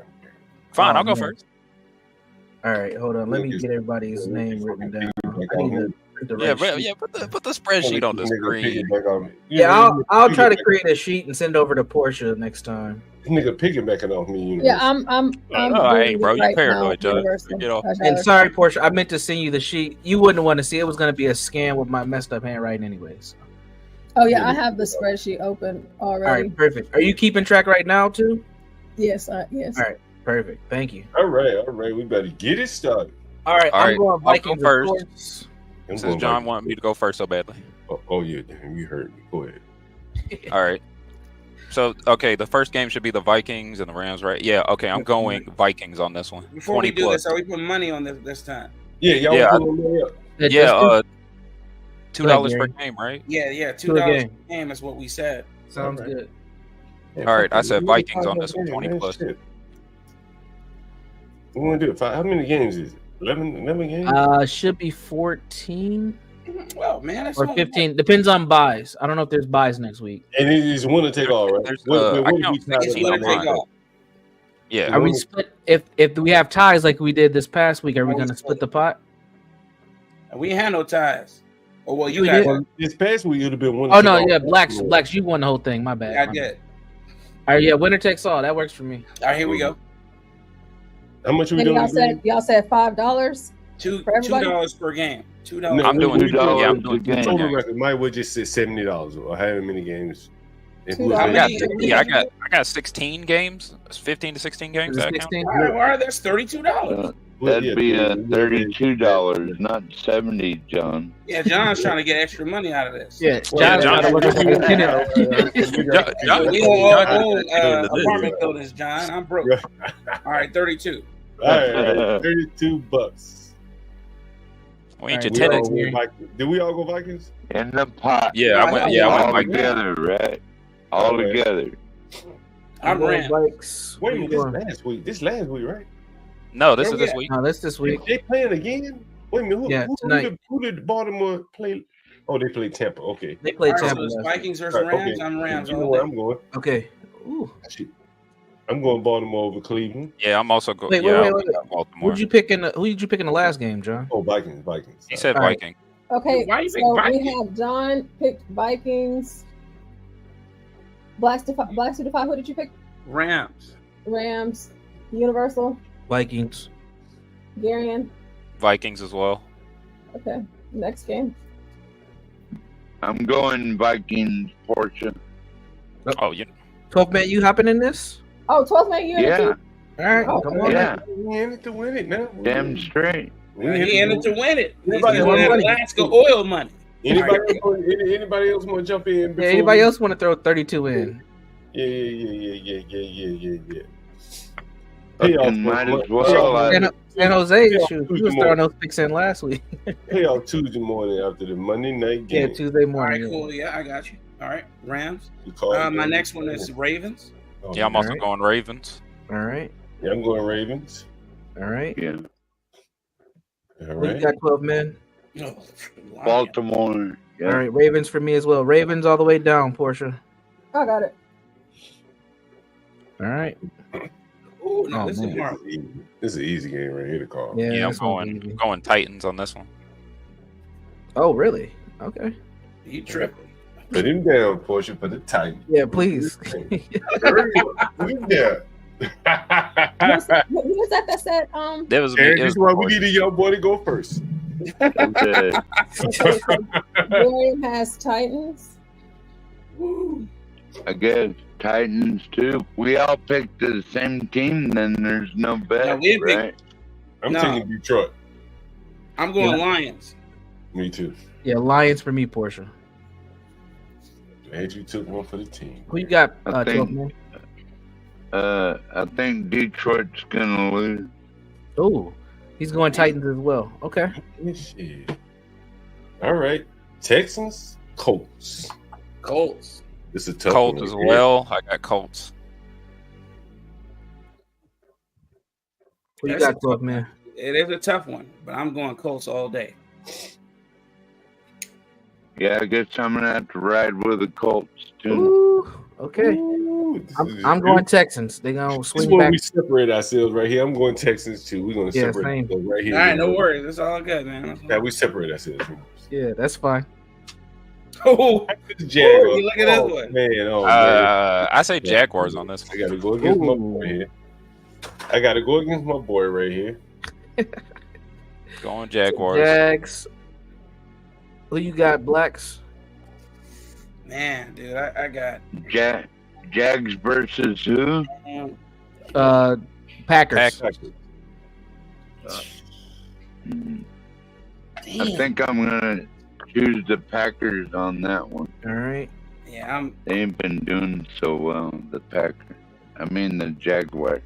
Fine, I'll go first. All right, hold on. Let me get everybody's name written down. Put the spreadsheet on the screen. Yeah, I'll try to create a sheet and send it over to Portia next time. This nigga piggybacking off me. Yeah, I'm hey, bro, you paranoid, John. And sorry, Portia, I meant to send you the sheet. You wouldn't want to see it. Was going to be a scan with my messed up handwriting, anyways. Oh yeah, I have the spreadsheet open already. All right, perfect. Are you keeping track right now too? Yes, yes. All right. Perfect. Thank you. All right. We better get it started. All right. I'm going Vikings first. Since John wanted me to go first so badly. Oh yeah, damn, you heard me. Go ahead. All right. So the first game should be the Vikings and the Rams, right? Yeah. Okay, I'm going Vikings on this one. Before we do this, are we putting money on this time? Yeah, y'all putting money up. Yeah. $2 per game, right? Yeah. $2 per game is what we said. Sounds good. All right, I said Vikings on this one, 20+. We want to do it. How many games is it? 11 games? Should be 14. Well, man, that's or 15. Depends on buys. I don't know if there's buys next week. And it is winner take all, right? Yeah. Are we split? If we have ties like we did this past week, are we going to split the pot? We ain't had no ties. Oh well, you got it. This past week it would have been one. Oh no, yeah, blacks. You won the whole thing. My bad. I did. All right, yeah, winner takes all. That works for me. All right, here we go. How much we And doing? y'all said $5. $2 per game. $2. No, I'm doing $2. Yeah, I'm doing the total record. Might would just say $70 or however many games. I got 16 games, 15 to 16 games. That count? All right, that's $32. That'd be $32, not 70, John. Yeah, John's trying to get extra money out of this. Yeah, John's trying to look at We don't own apartment buildings, John. I'm broke. All right, 32. All right, $32. We ain't your tenants. Did we all go Vikings? In the pot. Yeah, I went. Yeah, I went all together, right? All together. I'm Rams. Wait a minute, this last week, right? No, this is this week. No, this week. They playing again? Wait a minute, who did Baltimore play? Oh, they played Tampa. Okay. They played All right, Tampa. so it's Vikings versus Rams. I'm Rams. You know where I'm going. Okay. Ooh. I'm going Baltimore over Cleveland. Yeah, I'm also going. Wait. Baltimore. Who did you pick in the last game, John? Oh, Vikings. He said All right. Viking. Okay, Why you so pick Vikings? we have John picked Vikings. Blacks to five. Who did you pick? Rams. Rams. Universal. Vikings. Garion. Vikings as well. Okay. Next game. I'm going Vikings, Porsche. Oh, yeah. 12 man, you hopping in this? Oh, 12 man unit. Yeah. All right, come on. Yeah. We in it to win it now. Damn straight. He in it to win it. He's Anybody going want Alaska oil money. Anybody else want to jump in? Yeah, anybody else want to throw 32 in? Yeah. Might as well. San Jose, shoot, he was throwing those picks in last week. Payout Tuesday morning after the Monday night game. Yeah, Tuesday All morning. right, cool. Yeah, I got you. All right, Rams. My My next one is Ravens. Yeah, I'm also going Ravens. All right. Yeah, I'm going Ravens. All right. Yeah. All Who you right. got 12 men? No, Baltimore. Yeah. All right, Ravens for me as well. Ravens all the way down, Portia. I got it. All right. Ooh, no, Oh, this is man. hard. This is an easy game right here to call. Yeah, I'm this one's easy. going Titans on this one. Oh, really? Okay. You tripping? Put him down, Portia, for the Titans. Yeah, please. Put him down. Who was that said? There was Eric, this is why we need a young boy to go first. Okay. Garion has Titans. I guess Titans too. We all picked the same team, then there's no bet, No, we picked- right? I'm No. taking Detroit. I'm going Lions. Me too. Yeah, Lions for me, Portia. Glad you took one for the team. Who you got, I 12 think- men? I think Detroit's gonna lose. Oh, he's going Titans as well. Okay. Shit. All right. Texans, Colts. Colts. This is a tough Colts one as right here. well. I got Colts. Who you That's got, 12 men? It is a tough one, but I'm going Colts all day. Yeah, I guess I'm gonna have to ride with the Colts too. Ooh, okay. Ooh, I'm going Texans. They're going to This is swing where back. we separate ourselves right here. I'm going Texans too. We're going to Yeah, separate same. ourselves right here. All right, no worries. It's all good, man. Yeah, we separate ourselves. Yeah, that's fine. Oh, Jaguars. you look at this Oh, one. man. Oh, man. I say Jaguars on this I one. got to go against my boy here. I got to go against my boy right here. Going Jaguars. Jags. Who you got, Blacks? Man, dude, I got Jags versus who? Packers. I think I'm gonna choose the Packers on that one. All right. Yeah, They ain't been doing so well. The Packers. I mean the Jaguars.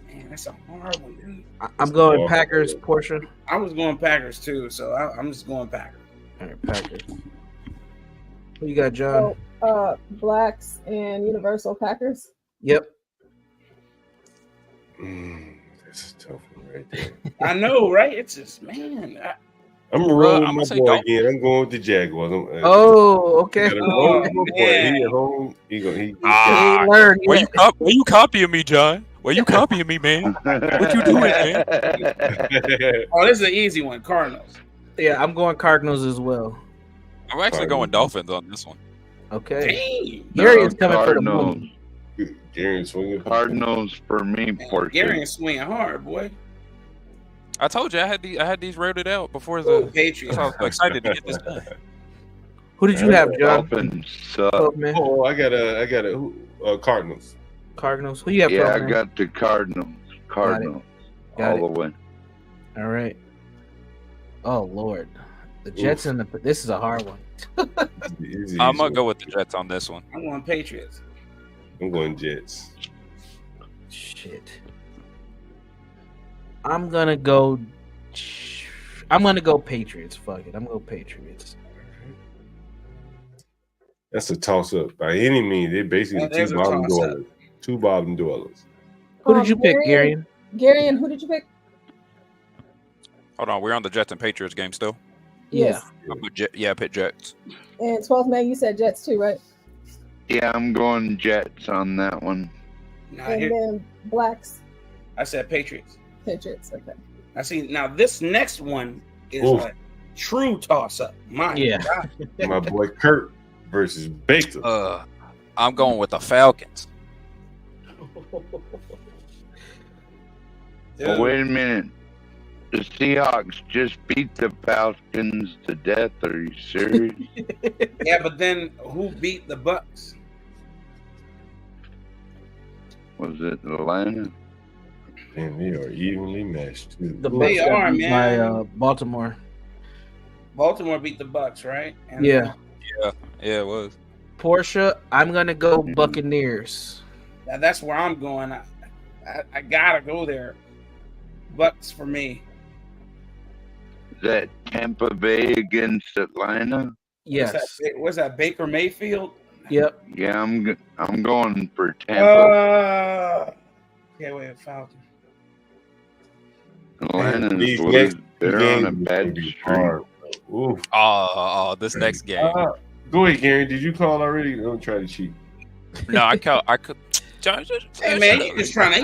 man, that's a hard one, dude. I'm going Packers, Portia. I was going Packers too, so I'm just going Packers. All right, Packers. Who you got, John? So, Blacks and Universal Packers. Yep. That's a tough one right there. I know, right? It's just, man. I'm rolling I'm my gonna say boy go. again. I'm going with the Jaguars. Oh, okay. Gotta roll with my boy. man. He at home. He Ah, Learn, where yeah. you copying me, John? Where you copying me, man? What you doing, man? Oh, this is an easy one. Cardinals. Yeah, I'm going Cardinals as well. I'm actually going Dolphins on this one. Okay. Dang. Gary is coming for the Cardinals. money. Gary swinging. Cardinals for me, Portia. Gary is swinging hard, boy. I told you I had these roaded out before the Patriots. I was excited to get this done. Who did you have, John? Oh, I got a Cardinals. Cardinals. Who you have? Yeah, I got the Cardinals. Cardinals. Got all it. the way. All right. Oh Lord, the Jets and the. This is a hard one. I'm gonna go with the Jets on this one. I'm going Patriots. I'm going Jets. Shit. I'm gonna go Patriots. Fuck it. I'm gonna go Patriots. That's a toss up by any means. They're basically two bottom dwellers. Two bottom dwellers. Who did you pick, Gary? Gary, and who did you pick? Hold on, we're on the Jets and Patriots game still. Yes. I picked Jets. And 12th May, you said Jets too, right? Yeah, I'm going Jets on that one. And then Blacks. I said Patriots. Patriots, okay. I see. Now this next one is Ooh. a true toss-up. My God. My boy Kurt versus Baker. I'm going with the Falcons. Well, wait a minute. The Seahawks just beat the Falcons to death. Are you serious? Yeah, but then who beat the Bucks? Was it Atlanta? And they are evenly matched too. The They Bucks got are, beat man. by Baltimore. Baltimore beat the Bucks, right? And Yeah. Yeah, it was. Portia, I'm gonna go Buccaneers. That's where I'm going. I gotta go there. Bucks for me. Is that Tampa Bay against Atlanta? Yes. What's that? Baker Mayfield? Yep. Yeah, I'm going for Tampa. Yeah, wait, Falcons. Atlanta's they're on a bad streak. Oh, this next game. Go ahead, Gary. Did you call already? Don't try to cheat. No, I could. John, Hey man, he's trying to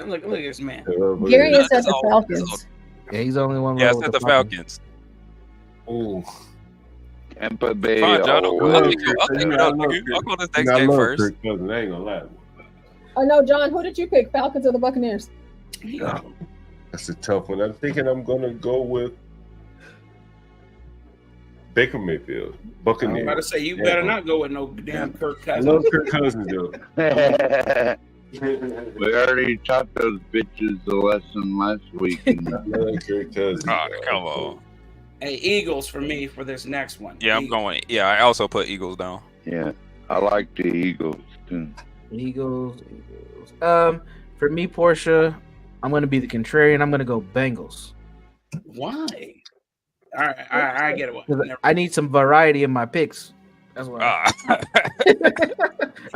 look at this man. Gary is at the Falcons. Yeah, he's the only one. Yeah, it's at the Falcons. Oh, Tampa Bay. Fine, John. I'll go this next game first. Kirk Cousins, I ain't gonna lie. Oh no, John, who did you pick? Falcons or the Buccaneers? That's a tough one. I'm thinking I'm gonna go with Baker Mayfield, Buccaneers. I'm about to say you better not go with no damn Kirk I Cousins. love Kirk Cousins though. We already taught those bitches the lesson last week. I love Kirk Cousins. Oh, come on. Hey, Eagles for me for this next one. Yeah, I'm going. Yeah, I also put Eagles down. Yeah, I like the Eagles too. Eagles. For me, Portia, I'm gonna be the contrarian. I'm gonna go Bengals. Why? All right, I get it. 'Cause I need some variety in my picks. That's why. I'm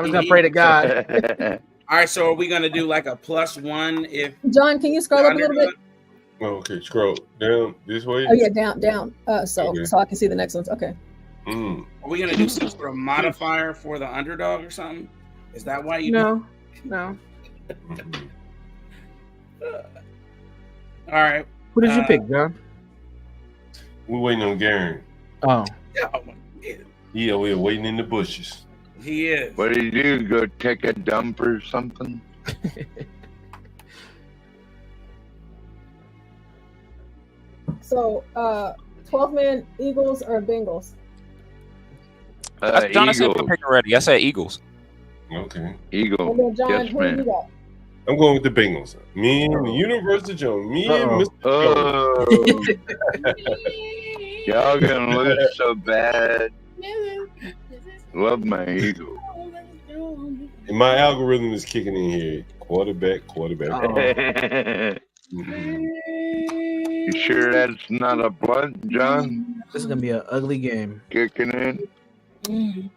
just gonna pray to God. All right, so are we gonna do like a +1 if John, can you scroll up a little bit? Okay, scroll down this way. Oh yeah, down. So Okay. I can see the next ones. Okay. Mm. Are we gonna do some sort of modifier for the underdog or something? Is that why you? No. All right. Who did you pick, John? We're waiting on Gary. Oh. Yeah, we're waiting in the bushes. He is. What did you do? Go take a dump or something? So 12-man Eagles or Bengals? John, I said Eagles. the pick already. I said Eagles. Okay. Eagles. And then John, Yes, who do you man. got? I'm going with the Bengals. Me and the Universal Jones. Me and Mr. Oh. Y'all gonna lose so bad. Love my Eagles. And my algorithm is kicking in here. Quarterback. You sure that's not a blunt, John? This is gonna be an ugly game. Kicking in.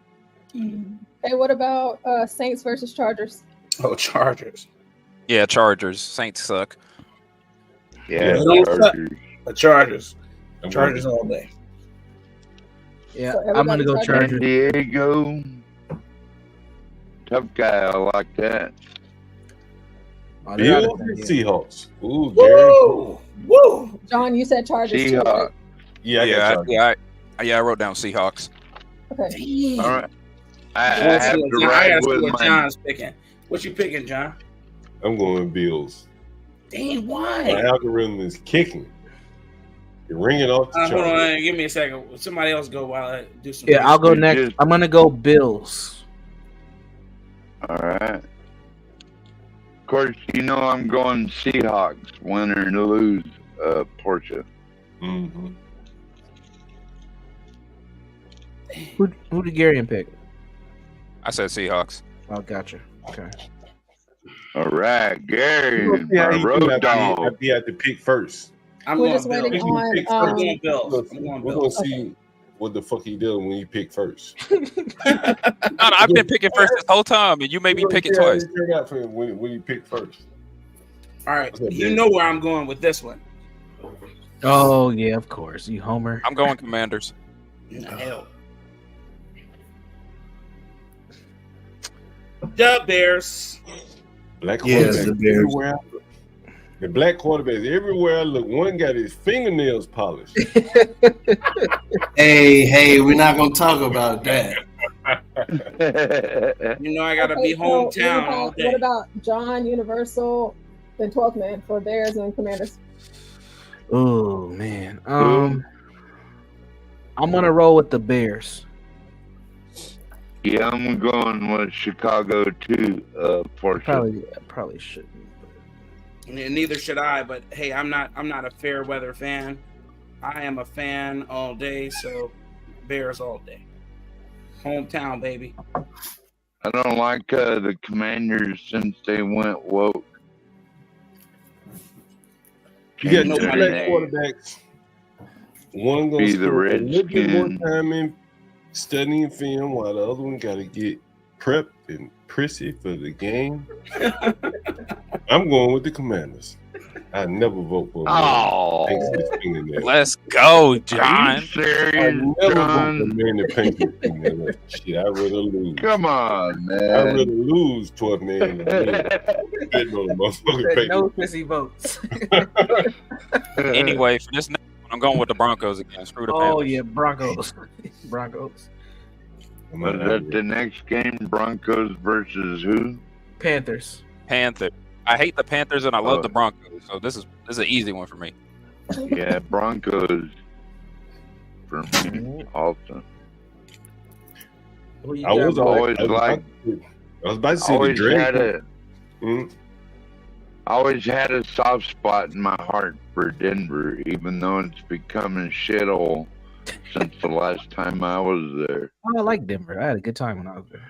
Hey, what about Saints versus Chargers? Oh, Chargers. Yeah, Chargers. Saints suck. Yeah, The Chargers. I'm Chargers going all day. Yeah, So I'm gonna go everybody San Chargers. Diego. Tough guy, I like that. Oh, they're out Bills of and there. Seahawks. Ooh, Gary. Woo! John, you said Chargers too, right? Seahawks. Yeah, I got Chargers. I wrote down Seahawks. Okay. All right. I Let's have see to what ride I gotta see with what my. John's picking. What you picking, John? I'm going Bills. Dang, why? My algorithm is kicking. You're ringing off the Hold chart. on, give me a second. Somebody else go while I do some. Yeah, I'll go next. I'm gonna go Bills. All right. Of course, you know I'm going Seahawks, win or lose, Porsche. Mm-hmm. Who did Gary pick? I said Seahawks. Oh, gotcha. Okay. All right, Gary, Yeah, my road dog. I'd be at the pick first. We're just waiting on. I'm going Bills. We're gonna see what the fuck he does when he pick first. No, I've been picking first this whole time, and you made me pick it twice. When he picked first. All right, you know where I'm going with this one. Oh yeah, of course. You homer. I'm going Commanders. Hell. The Bears. Black Yes, quarterbacks the Bears. everywhere I look. The black quarterbacks everywhere I look. One got his fingernails polished. Hey, we're not gonna talk about that. You know I gotta be hometown all day. What about John, Universal, and 12th man for Bears and Commanders? Oh man. I'm gonna roll with the Bears. Yeah, I'm going with Chicago too, Porsche. Probably shouldn't. And neither should I, but hey, I'm not a fair weather fan. I am a fan all day, so Bears all day. Hometown, baby. I don't like the Commanders since they went woke. You got two black quarterbacks. One gonna Be the spend a little bit more Redskin. time in studying film, while the other one got to get prepped and prissy for the game. I'm going with the Commanders. I never vote for them. Oh, let's go, John. Are you serious, I never John? vote for man that paints his fingernails. Shit, I'd rather lose. Come on, I'd man. rather lose 12 man than betting on the motherfucking paint. No pissy votes. Anyway, for this next one, I'm going with the Broncos again. Screw the Oh Panthers. yeah, Broncos. Broncos. Was that the next game? Broncos versus who? Panthers. Panther. I hate the Panthers and I love Oh. the Broncos, so this is an easy one for me. Yeah, Broncos for me also. Who you I got? was always I was about to say the always had Dragons. I always had a soft spot in my heart for Denver, even though it's become a shithole since the last time I was there. Oh, I like Denver. I had a good time when I was there.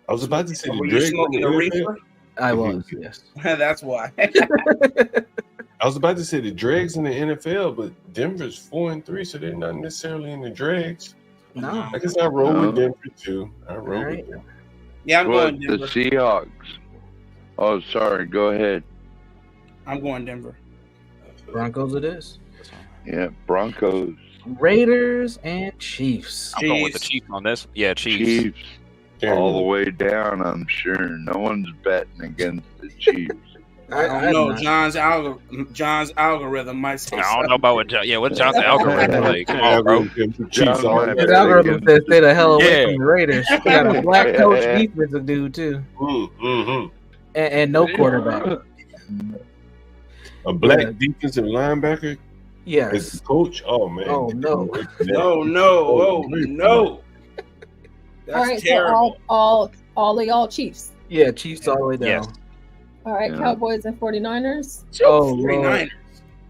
I was about to say the Were you Dragons. smoking a reefer? I was, yes. That's why. I was about to say the Dregs in the NFL, but Denver's 4-3, so they're not necessarily in the Dregs. No. I guess I roll No. with Denver too. I roll Alright. with Denver. Yeah, I'm What, going the Denver. Seahawks? Oh, sorry. Go ahead. I'm going Denver. Broncos it is. Yeah, Broncos. Raiders and Chiefs. I'm going with the Chiefs on this. Yeah, Chiefs. Chiefs. All the way down, I'm sure. No one's betting against the Chiefs. I don't know. John's algorithm might say I don't know about what what John's algorithm like. Come on, bro. Chiefs all His algorithm says stay the hell away Yeah. from the Raiders. They got a black coach defensive dude too, Mm-hmm. and no quarterback. A black Yeah. defensive linebacker as Yes. the coach. Oh man. Oh no. No. That's All right, terrible. so all Chiefs. Yeah, Chiefs all the way down. Yes. All right, Yeah. Cowboys and 49ers. Oh, 49ers.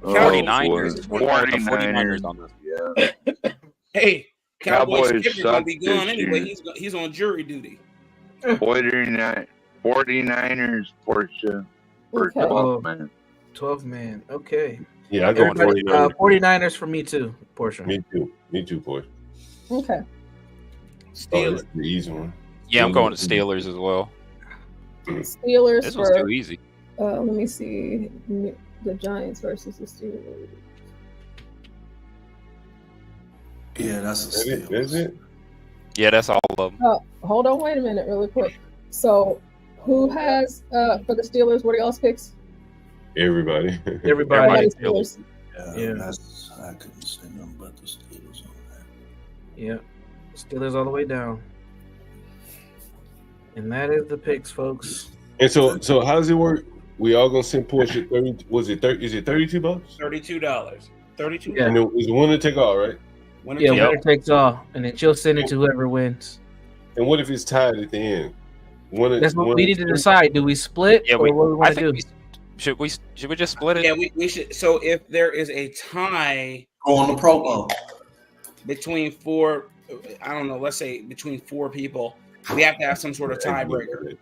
Oh, 49ers. boy. 49ers on this. Yeah. Hey, Cowboys Cowboys skipper gonna be suck gone this anyway. year. He's on jury duty. 49ers, Porsche, for Okay. 12, man. 12 man. Okay. Yeah, I go Everybody, 49ers. 49ers for me too. Portia. Me too, boy. Okay. Oh, that's the easy one. Yeah, I'm going to Steelers as well. Steelers This one's for. too easy. Let me see. The Giants versus the Steelers. Yeah, that's a That's it. steal. That's it. Yeah, that's all of them. Oh, hold on, wait a minute, really quick. So, who has for the Steelers? What are y'all's picks? Everybody. Everybody. Steelers. Yeah. That's, I couldn't say nothing but the Steelers on that. Yeah. Steelers all the way down. And that is the picks, folks. And so how does it work? We all gonna send Portia 30. Was it 30? Is it $32? $32. $32. Yeah. And it was winner take all, right? Winner takes all, and then she'll send it to whoever wins. And what if it's tied at the end? That's what we need to decide. Do we split? Yeah, or what we want to do? Should we just split it? Yeah, we should. So if there is a tie, go on the promo between four. I don't know. Let's say between four people, we have to have some sort of tiebreaker,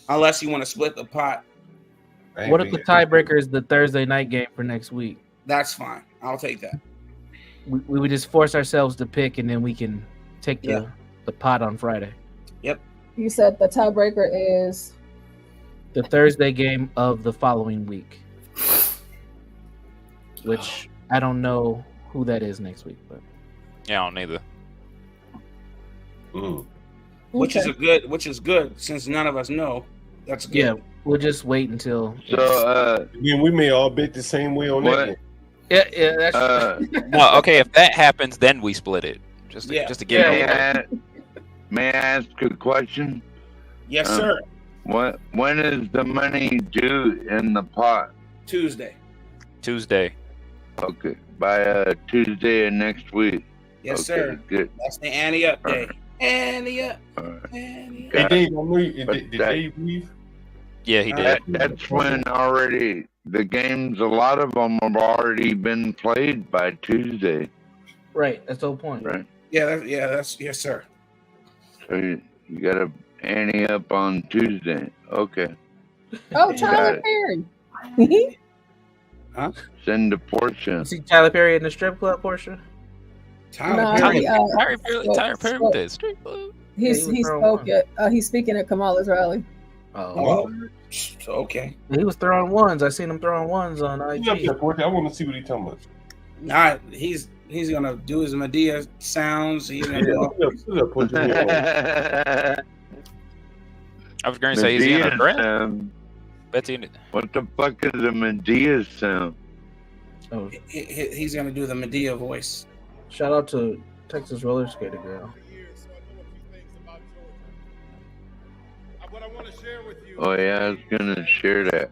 unless you want to split the pot. What if the tiebreaker is the Thursday night game for next week? That's fine. I'll take that. We would just force ourselves to pick, and then we can take the pot on Friday. Yep. You said the tiebreaker is the Thursday game of the following week, which I don't know who that is next week, but yeah, I don't either. Which is good since none of us know. That's good. Yeah, we'll just wait until. So we may all bet the same way on that. Yeah, that's no, okay. If that happens, then we split it. Just to get it. May I ask a question? Yes, sir. When is the money due in the pot? Tuesday. Okay, by Tuesday of next week. Yes, okay, sir. Good. That's the Annie up day. Annie up. Hey, Dave, did Dave leave? Yeah, he did. That's when already the games. A lot of them have already been played by Tuesday. Right. That's the whole point. Right. That's yes, sir. So you got to ante up on Tuesday. Okay. Oh, Tyler Perry. Huh? Send to Portia. See Tyler Perry in the strip club, Portia? Tyler Perry with that strip club. He's speaking at Kamala's rally. Oh, okay. He was throwing ones. I seen him throwing ones on IG. I want to see what he's talking about. Nah, he's gonna do his Medea sounds. He's gonna I was going to say, is he in a dress? Betsy, what the fuck is a Medea sound? Oh, he's gonna do the Medea voice. Shout out to Texas roller skater girl. Oh yeah, I was gonna share that.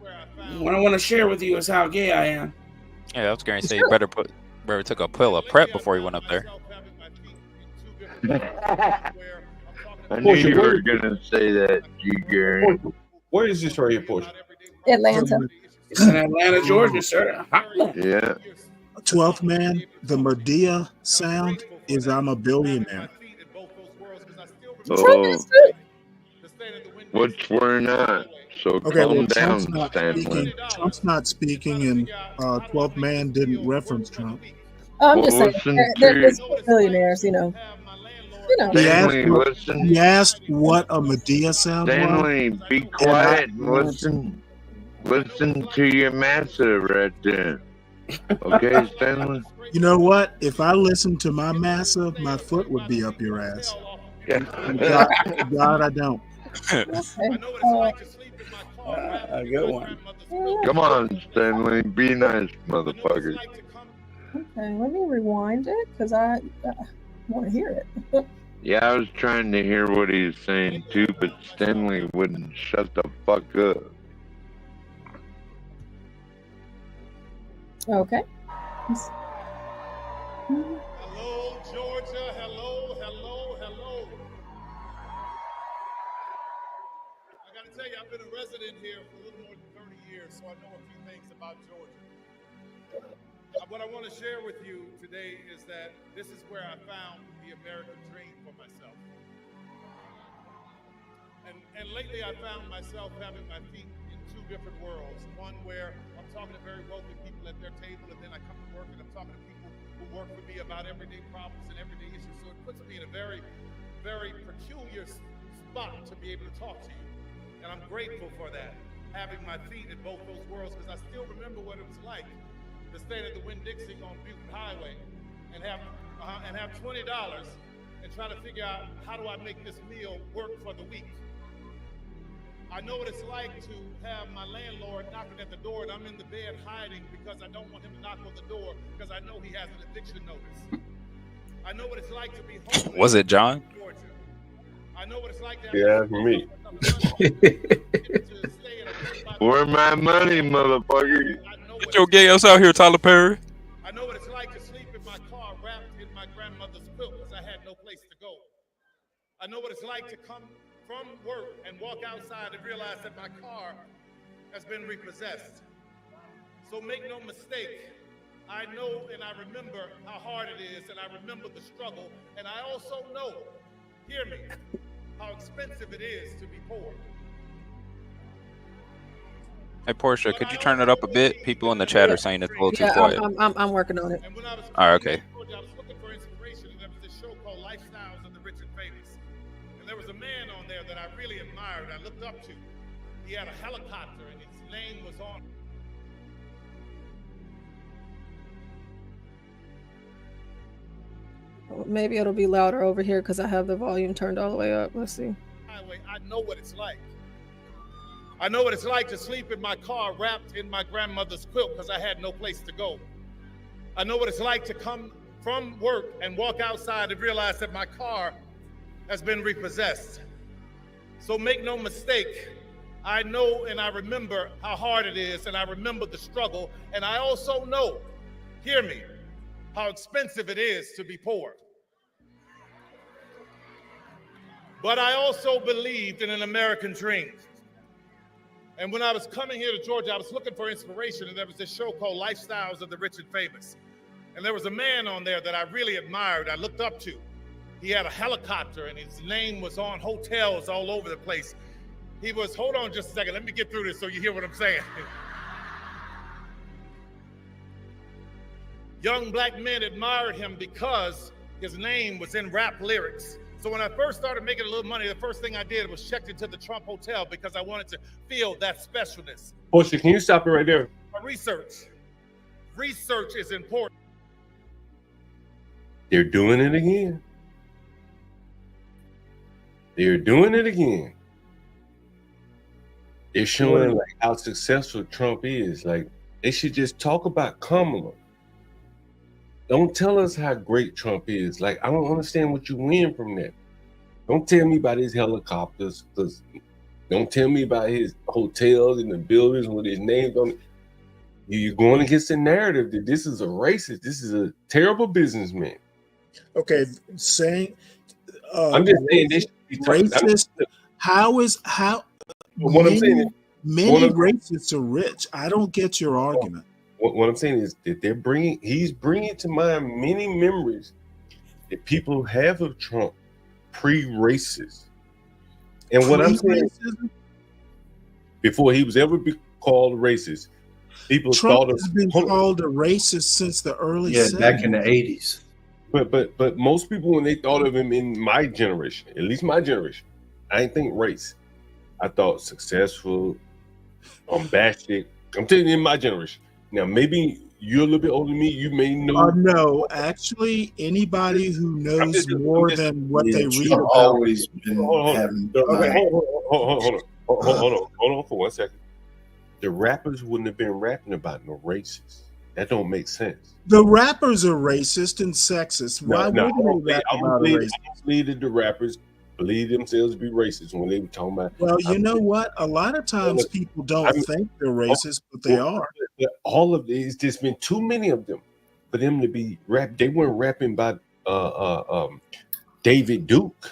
What I want to share with you is how gay I am. Yeah, I was going to say, you better took a pill of prep before you went up there. I knew you were gonna say that, G. Gary. Where is this right here, Portia? Atlanta. It's in Atlanta, Georgia, sir. Yeah. 12th man, the Medea sound is "I'm a Billionaire." Oh, which we're not. So Okay, calm well, down, Trump's not Stanley. speaking. Trump's not speaking, and 12th man didn't reference Trump. Oh, I'm just Well, saying, listen they're to- billionaires, you know. He asked what a Medea sound Stanley, was. be quiet and listen. Listen to your master right there. Okay, Stanley? You know what? If I listened to my massa, my foot would be up your ass. God, I don't. A good one. Come on, Stanley. Be nice, motherfucker. Okay, let me rewind it because I want to hear it. Yeah, I was trying to hear what he was saying too, but Stanley wouldn't shut the fuck up. Okay. Hello, Georgia. Hello. I got to tell you, I've been a resident here for a little more than 30 years, so I know a few things about Georgia. What I want to share with you today is that this is where I found the American dream for myself. And lately I found myself having my feet in two different worlds. One where I'm talking to very wealthy people at their table, and then I come to work and I'm talking to people who work for me about everyday problems and everyday issues. So it puts me in a very, very peculiar spot to be able to talk to you. And I'm grateful for that, having my feet in both those worlds, because I still remember what it was like to stand at the Winn-Dixie on Butte Highway and have $20 and try to figure out, how do I make this meal work for the week? I know what it's like to have my landlord knocking at the door and I'm in the bed hiding because I don't want him to knock on the door because I know he has an eviction notice. I know what it's like to be homeless. Was it John? I know what it's like to have Yeah, me. to stay at Where my money, motherfucker? Get your gay ass out here, Tyler Perry. I know what it's like to sleep in my car wrapped in my grandmother's quilt because I had no place to go. I know what it's like to come from work and walk outside and realize that my car has been repossessed. So make no mistake, I know and I remember how hard it is, and I remember the struggle, and I also know, hear me, how expensive it is to be poor. Hey, Portia, could you turn it up a bit? People in the chat are saying it's a little too Yeah, quiet. I'm working on it. All right, okay. I was looking for inspiration, and there was this show called Lifestyles of the Rich and Famous. And there was a man on there that I really admired, I looked up to. He had a helicopter, and his name was on. Maybe it'll be louder over here because I have the volume turned all the way up. Let's see. Highway, I know what it's like. I know what it's like to sleep in my car wrapped in my grandmother's quilt because I had no place to go. I know what it's like to come from work and walk outside and realize that my car has been repossessed. So make no mistake, I know and I remember how hard it is, and I remember the struggle, and I also know, hear me, how expensive it is to be poor. But I also believed in an American dream. And when I was coming here to Georgia, I was looking for inspiration, and there was this show called Lifestyles of the Rich and Famous. And there was a man on there that I really admired, I looked up to. He had a helicopter, and his name was on hotels all over the place. He was, hold on just a second, let me get through this so you hear what I'm saying. Young black men admired him because his name was in rap lyrics. So when I first started making a little money, the first thing I did was checked into the Trump Hotel because I wanted to feel that specialness. Portia, can you stop it right there? Research is important. They're doing it again. They're doing it again. They're showing like how successful Trump is. Like, they should just talk about Kamala. Don't tell us how great Trump is. Like, I don't understand what you win from that. Don't tell me about his helicopters. Don't tell me about his hotels and the buildings with his names on it. You're going against the narrative that this is a racist. This is a terrible businessman. Okay, saying I'm just saying this should be racist. What I'm saying is, many racists are rich. I don't get your argument. What I'm saying is that he's bringing to mind many memories that people have of Trump pre-racist. And what I'm saying is, before he was ever called racist, people Trump has been called a racist since the early 70s. Back in the 80s. But most people, when they thought of him in my generation, at least my generation, I didn't think race. I thought successful, bombastic. I'm telling you, in my generation. Now, maybe you're a little bit older than me. You may know. No, actually, anybody who knows more than what they read about. Always been having. Hold on for 1 second. The rappers wouldn't have been rapping about no racist. That don't make sense. The rappers are racist and sexist. Why wouldn't they rap about race? I don't believe that the rappers believe themselves to be racist when they were talking about. Well, you know what? A lot of times people don't think they're racist, but they are. All of these, there's been too many of them for them to be rap. They weren't rapping about David Duke.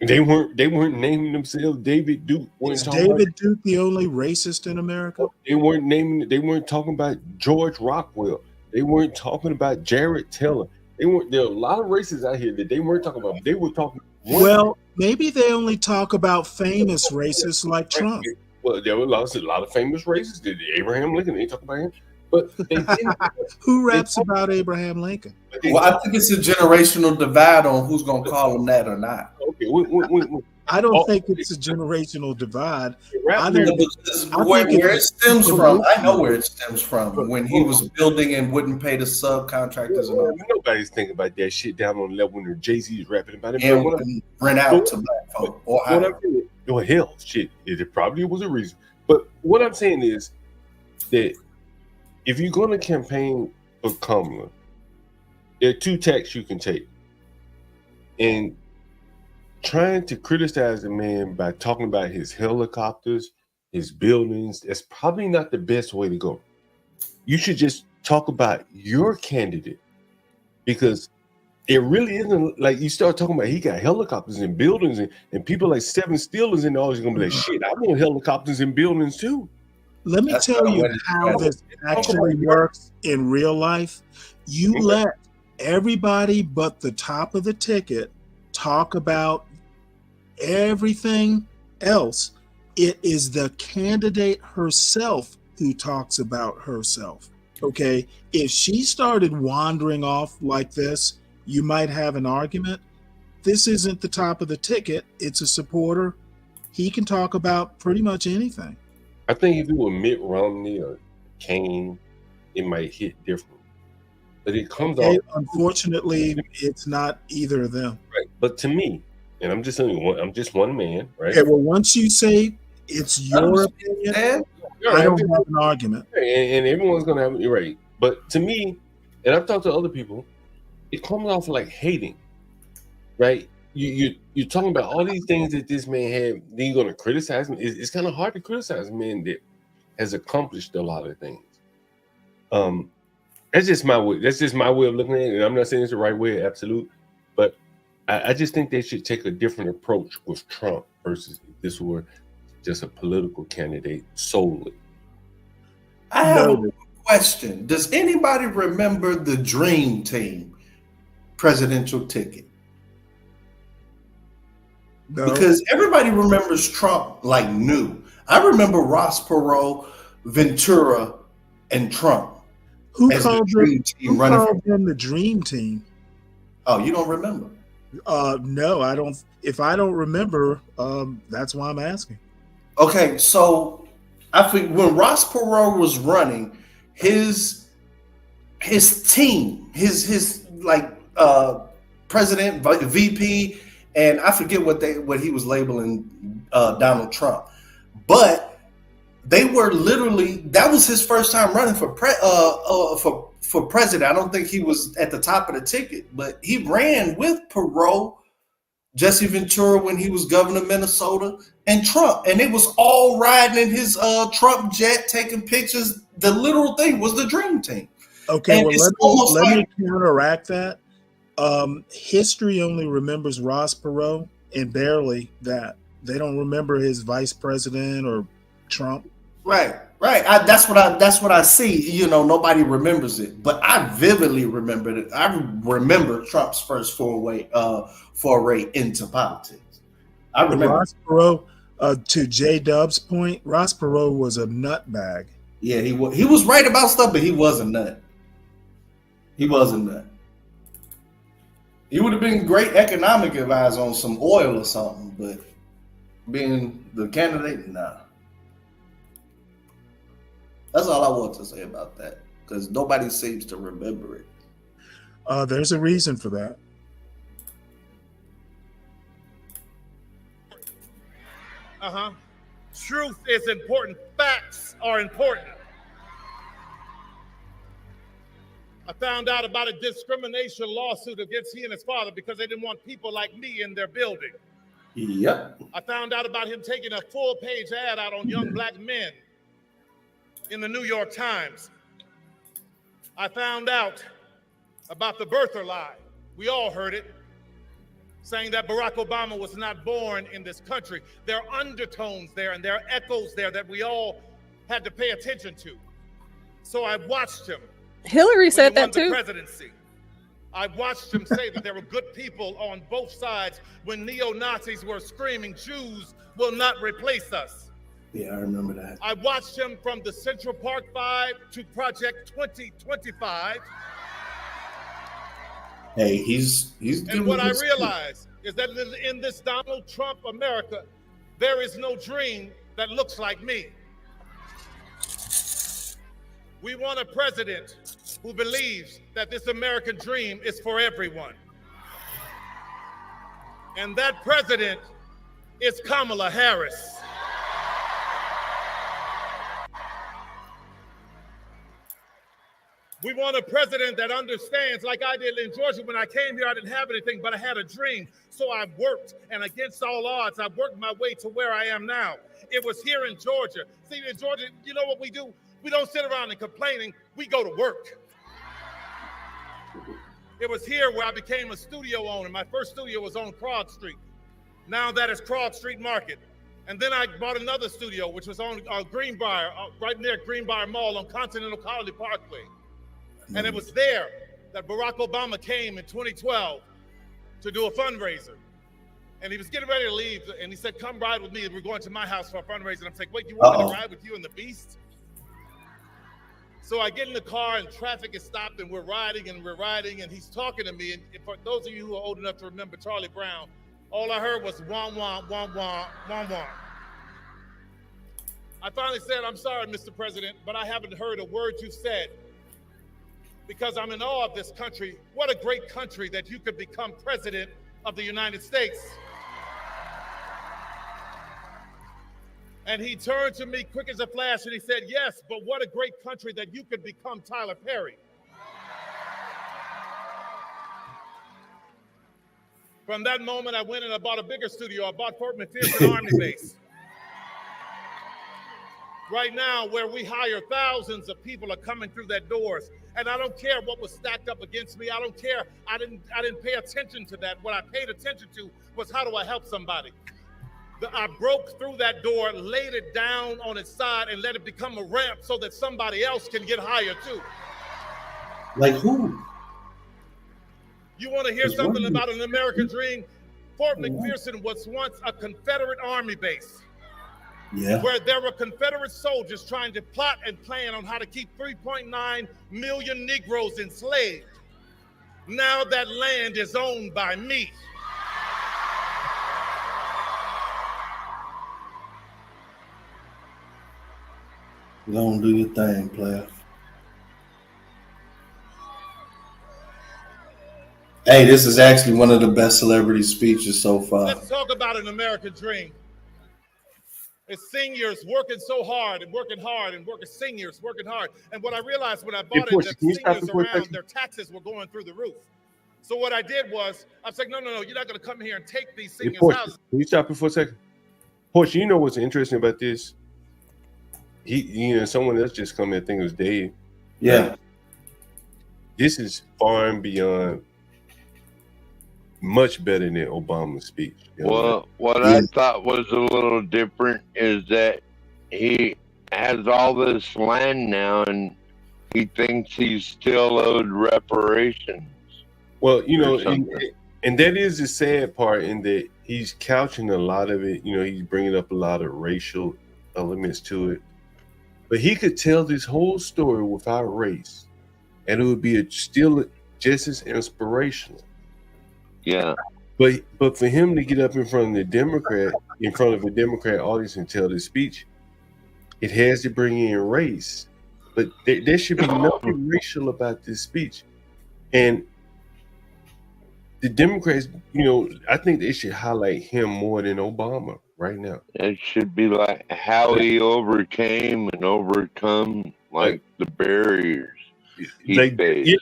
They weren't naming themselves David Duke. Is David Duke the only racist in America? They weren't talking about George Rockwell. They weren't talking about Jared Taylor. There are a lot of racists out here that they weren't talking about. They were talking. Well, maybe they only talk about famous racists like Trump. Well, there were a lot of famous racists. Did Abraham Lincoln? They talk about him. But they didn't. Who raps about Abraham Lincoln? Well, I think it's a generational divide on who's going to call him that or not. Okay, I don't think it's a generational divide. Where it stems from, I know where it stems from. When he was building and wouldn't pay the subcontractors. Nobody's thinking about that shit down on the level when Jay-Z's rapping about it. And rent out to black folk. Or hell, shit. It probably was a reason. But what I'm saying is that if you're going to campaign for Kamala, there are two tacks you can take. And trying to criticize the man by talking about his helicopters, his buildings. That's probably not the best way to go. You should just talk about your candidate, because it really isn't like you start talking about he got helicopters and buildings and people like Seven Steelers and all. You're gonna be like, shit, I want helicopters and buildings too. Let me tell you how this actually works in real life. You let everybody but the top of the ticket talk about everything else. It is the candidate herself who talks about herself. Okay, if she started wandering off like this, you might have an argument. This isn't the top of the ticket. It's a supporter. He can talk about pretty much anything. I think if it were Mitt Romney or Kane, it might hit different. But it comes off. Unfortunately, it's not either of them. Right. But to me, and I'm just telling you, I'm just one man, right? Okay, well, once you say it's your opinion, I don't have an argument. And everyone's going to have it right. But to me, and I've talked to other people, it comes off like hating, right? You're talking about all these things that this man had, then you're going to criticize him. It's kind of hard to criticize a man that has accomplished a lot of things. That's just my way. That's just my way of looking at it. And I'm not saying it's the right way, absolute, but I just think they should take a different approach with Trump versus if this were just a political candidate solely. I have a question. Does anybody remember the Dream Team presidential ticket? No. Because everybody remembers Trump like new. I remember Ross Perot, Ventura, and Trump. Who called them the Dream Team? Oh, you don't remember? No, I don't. If I don't remember, that's why I'm asking. Okay, so I think when Ross Perot was running, his team, his president, VP, and I forget what he was labeling Donald Trump, but they were literally, that was his first time running for president. I don't think he was at the top of the ticket, but he ran with Perot, Jesse Ventura when he was governor of Minnesota, and Trump, and it was all riding in his Trump jet, taking pictures. The literal thing was the Dream Team. Okay, and well, let me counteract that. History only remembers Ross Perot and barely that. They don't remember his vice president or Trump. Right. That's what I see. You know, nobody remembers it, but I vividly remembered it. I remember Trump's first foray into politics. I remember Ross Perot. To J Dub's point, Ross Perot was a nutbag. Yeah, he was right about stuff, but he was a nut. He was a nut. He would have been great economic advisor on some oil or something, but being the candidate, nah. That's all I want to say about that, because nobody seems to remember it. There's a reason for that. Truth is important. Facts are important. I found out about a discrimination lawsuit against he and his father because they didn't want people like me in their building. Yep. I found out about him taking a full-page ad out on young black men in the New York Times. I found out about the birther lie. We all heard it, saying that Barack Obama was not born in this country. There are undertones there and there are echoes there that we all had to pay attention to. So I watched him. Hillary said that too. Presidency. I watched him say that there were good people on both sides when neo-Nazis were screaming, Jews will not replace us. Yeah, I remember that. I watched him from the Central Park 5 to Project 2025. Hey, he's and what I realized is that in this Donald Trump America, there is no dream that looks like me. We want a president who believes that this American dream is for everyone. And that president is Kamala Harris. We want a president that understands, like I did in Georgia. When I came here, I didn't have anything, but I had a dream. So I worked, and against all odds, I worked my way to where I am now. It was here in Georgia. See, in Georgia, you know what we do? We don't sit around and complaining. We go to work. It was here where I became a studio owner. My first studio was on Krog Street. Now that is Krog Street Market. And then I bought another studio, which was on Greenbrier, right near Greenbrier Mall on Continental Colony Parkway. And it was there that Barack Obama came in 2012 to do a fundraiser. And he was getting ready to leave, and he said, come ride with me. We're going to my house for a fundraiser. And I'm like, wait, you want me to ride with you and the Beast? So I get in the car, and traffic is stopped, and we're riding, and he's talking to me. And for those of you who are old enough to remember Charlie Brown, all I heard was wah, wah, wah, wah, wah, wah. I finally said, I'm sorry, Mr. President, but I haven't heard a word you said, because I'm in awe of this country. What a great country that you could become president of the United States. And he turned to me quick as a flash and he said, yes, but what a great country that you could become Tyler Perry. From that moment, I went and I bought a bigger studio. I bought Fort McPherson Army Base. Right now, where we hire thousands of people are coming through that doors. And I don't care what was stacked up against me. I don't care. I didn't pay attention to that. What I paid attention to was, how do I help somebody? I broke through that door, laid it down on its side, and let it become a ramp so that somebody else can get higher too. Like who? You want to hear something about an American dream? Fort McPherson was once a Confederate Army base. Yeah. Where there were Confederate soldiers trying to plot and plan on how to keep 3.9 million Negroes enslaved. Now that land is owned by me. Go on, do your thing, player. Hey, this is actually one of the best celebrity speeches so far. Let's talk about an American dream. It's seniors working so hard and working hard and seniors working hard. And what I realized when I bought it, that seniors around, their taxes were going through the roof. So what I did was, I was like, no, you're not going to come here and take these seniors' houses. Can you stop it for a second? Portia, you know what's interesting about this? Someone else just come in, I think it was Dave. Yeah. This is far and beyond much better than Obama's speech. Well, what I thought was a little different is that he has all this land now and he thinks he's still owed reparations. Well, and that is the sad part, in that he's couching a lot of it. He's bringing up a lot of racial elements to it. But he could tell this whole story without race, and it would be still just as inspirational. Yeah. But for him to get up in front of a Democrat audience and tell this speech, it has to bring in race. But there should be nothing racial about this speech. And the Democrats, I think they should highlight him more than Obama right now. It should be like how he overcame and overcome the barriers he faced. Yeah,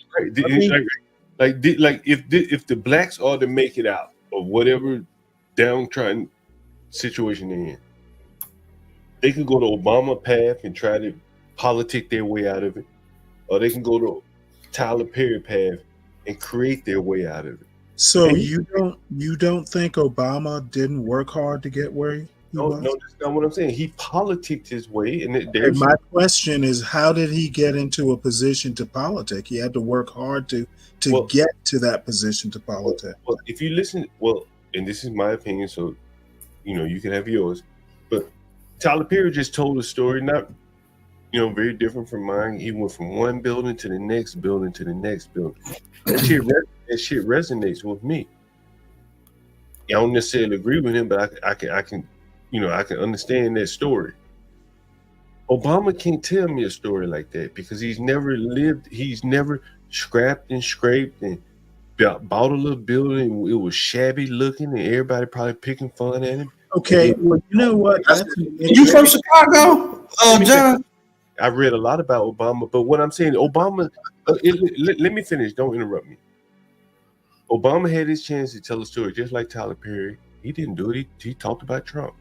right. If the blacks are to make it out of whatever downtrodden situation they're in, they can go to Obama path and try to politic their way out of it, or they can go to Tyler Perry path and create their way out of it. So you don't think Obama didn't work hard to get where he was? No, that's not what I'm saying. He politicked his way, and my question is, how did he get into a position to politic? He had to work hard to get to that position to politic. Well, if you listen, and this is my opinion, so you can have yours. But Tyler Perry just told a story, not very different from mine. He went from one building to the next building to the next building. That shit resonates with me. I don't necessarily agree with him, but I can understand that story. Obama can't tell me a story like that because he's never scrapped and scraped and bought a little building. It was shabby looking and everybody probably picking fun at him. Okay, well, you know what? You from Chicago, John? I read a lot about Obama, but what I'm saying, Obama. Let me finish. Don't interrupt me. Obama had his chance to tell a story, just like Tyler Perry. He didn't do it. He talked about Trump.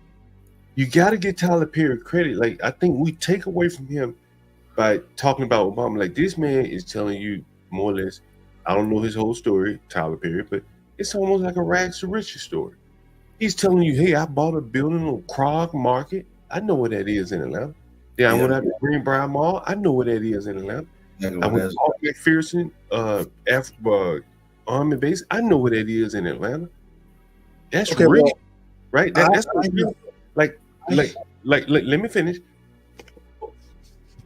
You got to give Tyler Perry credit. Like, I think we take away from him by talking about Obama. Like, this man is telling you more or less. I don't know his whole story, Tyler Perry, but it's almost like a rags to riches story. He's telling you, hey, I bought a building on Krog Market. I know where that is in Atlanta. I went out to Greenbrier Mall. I know where that is in Atlanta. I went to Paul McPherson Army Base. I know where that is in Atlanta. That's real, right? That's real. Like, let me finish.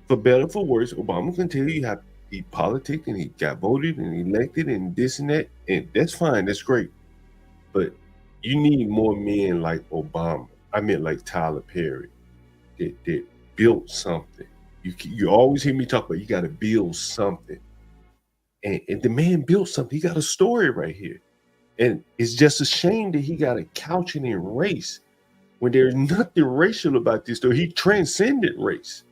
For better or for worse, Obama can tell you how he politicked and he got voted and elected and this and that, and that's fine. That's great. But you need more men like Obama. I mean, like Tyler Perry, that built something. You always hear me talk about you got to build something. And the man built something. He got a story right here. And it's just a shame that he got to couch it in race when there's nothing racial about this story. He transcended race.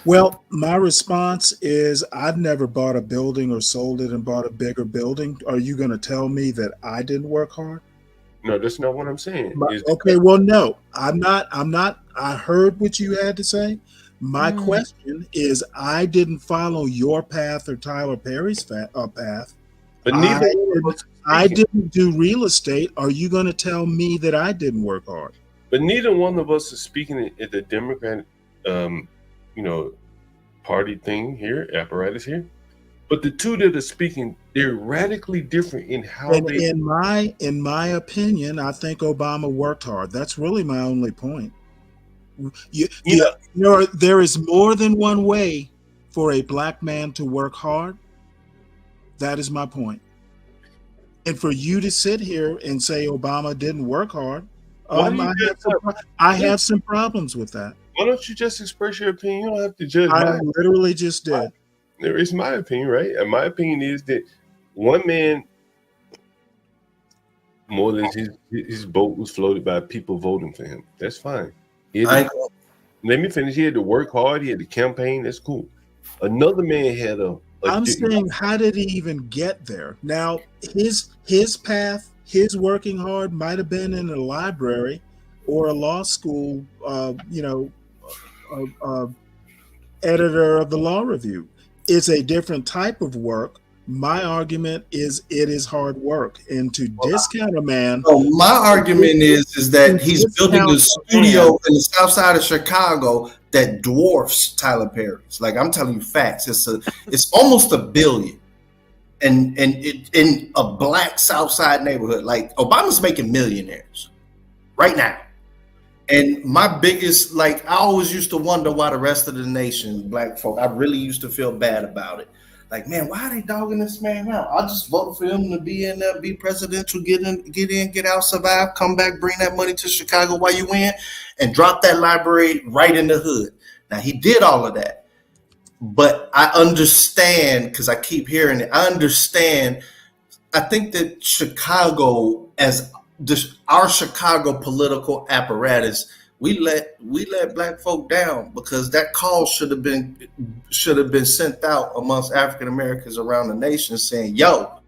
Well, my response is I've never bought a building or sold it and bought a bigger building. Are you going to tell me that I didn't work hard? No, that's not what I'm saying. Okay, well, no, I'm not. I heard what you had to say. My question is, I didn't follow your path or Tyler Perry's path. But I didn't do real estate. Are you going to tell me that I didn't work hard? But neither one of us is speaking at the Democratic, party thing here, apparatus here. But the two that are speaking, they're radically different in how they. In my opinion, I think Obama worked hard. That's really my only point. There is more than one way for a black man to work hard. That is my point. And for you to sit here and say Obama didn't work hard, I have some problems with that. Why don't you just express your opinion? You don't have to judge. I literally just did. There is my opinion, right? And my opinion is that one man, more than his vote was floated by people voting for him. That's fine. Let me finish. He had to work hard. He had to campaign. That's cool. Another man had I'm saying, how did he even get there? Now, his path, his working hard might have been in a library or a law school, editor of the Law Review. It's a different type of work. My argument is it is hard work, and to discount a man. So my argument is that he's building a studio in the south side of Chicago that dwarfs Tyler Perry's. Like, I'm telling you facts. It's almost $1 billion, and in a black South Side neighborhood. Like, Obama's making millionaires right now. And my biggest, I always used to wonder why the rest of the nation, black folk, I really used to feel bad about it. Like, man, why are they dogging this man out? I just voted for him to be in there, be presidential, get in, get out, survive, come back, bring that money to Chicago while you win, and drop that library right in the hood. Now, he did all of that. But I understand, because I keep hearing it, I understand. I think that Chicago, as our Chicago political apparatus, we let black folk down, because that call should have been sent out amongst African Americans around the nation saying, yo,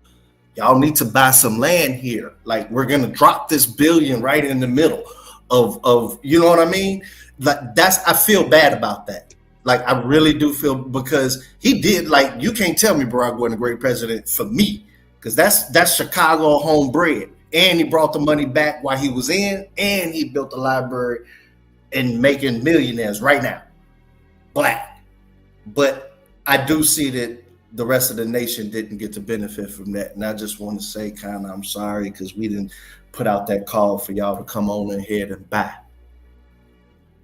y'all need to buy some land here. Like, we're gonna drop this $1 billion right in the middle of you know what I mean? Like, I feel bad about that. Like, I really do feel, because he did, you can't tell me Barack wasn't a great president for me, because that's Chicago homebred. And he brought the money back while he was in, and he built a library and making millionaires right now, black. But I do see that the rest of the nation didn't get to benefit from that. And I just want to say I'm sorry, because we didn't put out that call for y'all to come on ahead and buy.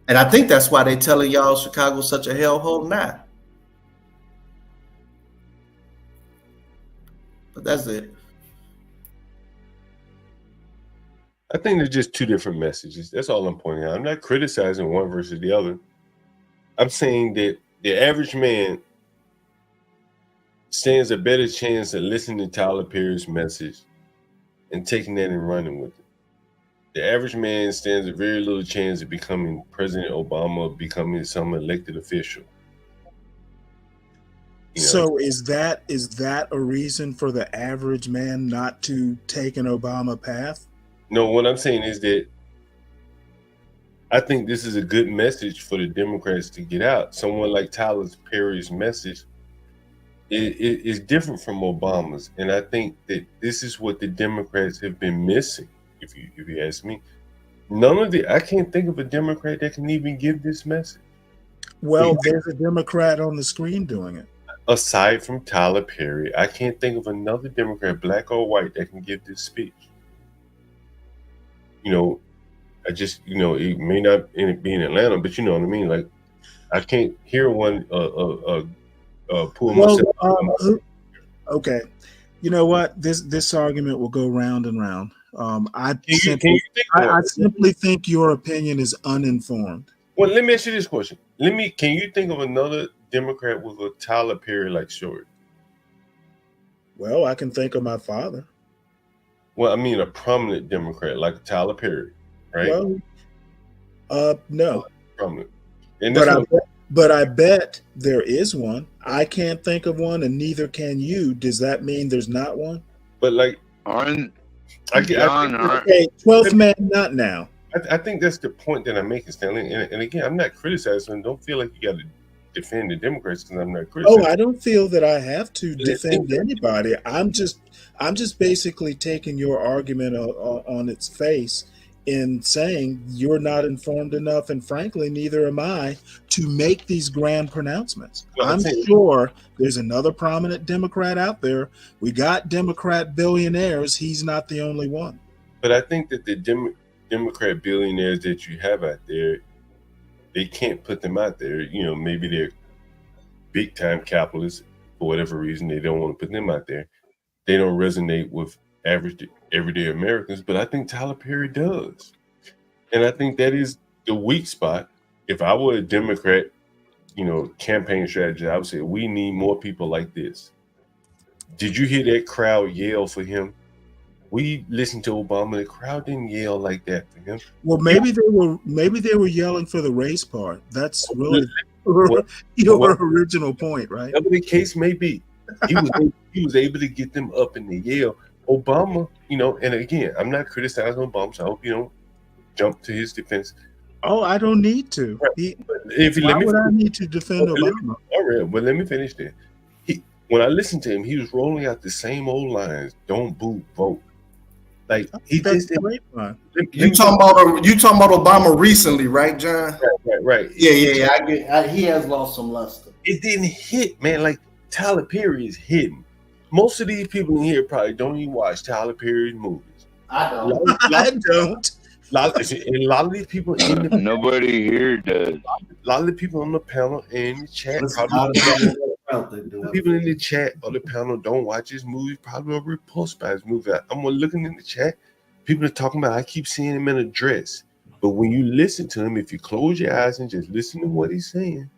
And I think that's why they telling y'all Chicago's such a hellhole now. But that's it. I think they're just two different messages. That's all I'm pointing out. I'm not criticizing one versus the other. I'm saying that the average man stands a better chance of listening to Tyler Perry's message and taking that and running with it. the average man stands a very little chance of becoming President Obama, becoming some elected official. So is that a reason for the average man not to take an Obama path? No, what I'm saying is that I think this is a good message for the Democrats to get out. Someone like Tyler Perry's message is different from Obama's, and I think that this is what the Democrats have been missing. If you ask me, I can't think of a Democrat that can even give this message. Well, there's a Democrat on the screen doing it. Aside from Tyler Perry, I can't think of another Democrat, black or white, that can give this speech. I just, it may not be in Atlanta, but you know what I mean? Like, I can't hear one pull myself. Okay. You know what? This argument will go round and round. I simply think your opinion is uninformed. Well, let me ask you this question. Can you think of another Democrat with a Tyler Perry like story? Well, I can think of my father. Well, I mean a prominent Democrat like Tyler Perry, right? Well, no. Prominent. But I bet there is one. I can't think of one, and neither can you. Does that mean there's not one? But like, okay, 12th man, not now. I think that's the point that I'm making, Stanley. And again, I'm not criticizing. Don't feel like you got to defend the Democrats because I'm not criticizing. Oh, I don't feel that I have to defend anybody. I'm just basically taking your argument on its face in saying you're not informed enough, and frankly, neither am I, to make these grand pronouncements. Well, I'm sure there's another prominent Democrat out there. We got Democrat billionaires. He's not the only one. But I think that the Democrat billionaires that you have out there, they can't put them out there. Maybe they're big time capitalists for whatever reason. They don't want to put them out there. They don't resonate with average everyday Americans, but I think Tyler Perry does. And I think that is the weak spot. If I were a Democrat, campaign strategy, I would say we need more people like this. Did you hear that crowd yell for him? We listened to Obama. The crowd didn't yell like that for him. Well, maybe they were yelling for the race part. That's really your original point, right? Whatever the case may be, he was able to get them up in the yell. Obama, and again, I'm not criticizing Obama, so I hope you don't jump to his defense. Oh, I don't need to. Why would I need to defend Obama? All right, but let me finish there. When I listened to him, he was rolling out the same old lines: "Don't boo, vote." Like he just great line. You talking about Obama recently, right, John? Right. Yeah. He has lost some luster. It didn't hit, man. Like Tyler Perry is hidden. Most of these people in here probably don't even watch Tyler Perry's movies. I don't. And a lot of these people in the nobody here does. A lot of the people on the panel and the chat, people in the chat or the panel don't watch his movies. Probably are repulsed by his movie. I'm looking in the chat. People are talking about. I keep seeing him in a dress, but when you listen to him, if you close your eyes and just listen to what he's saying,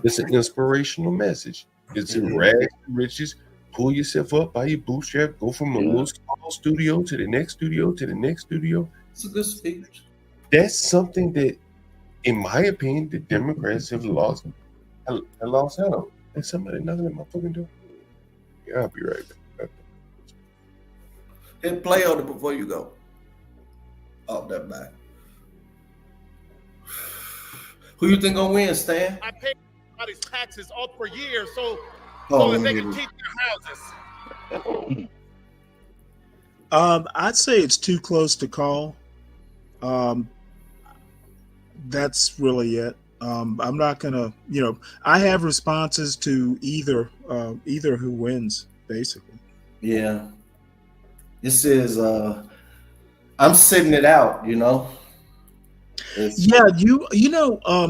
it's an inspirational message. It's in rags to riches. Pull yourself up by your bootstrap. Go from a little small studio to the next studio to the next studio. It's a good speech. That's something that, in my opinion, the Democrats have lost out on. And somebody knocking at my fucking door. Yeah, I'll be right back. Hit play on it before you go. Oh, that back. Who you think gonna win, Stan? I pay everybody's taxes all for years, so that they can keep their houses. I'd say it's too close to call. That's really it. I'm not gonna, I have responses to either who wins, basically. Yeah. This is I'm sitting it out, Yeah,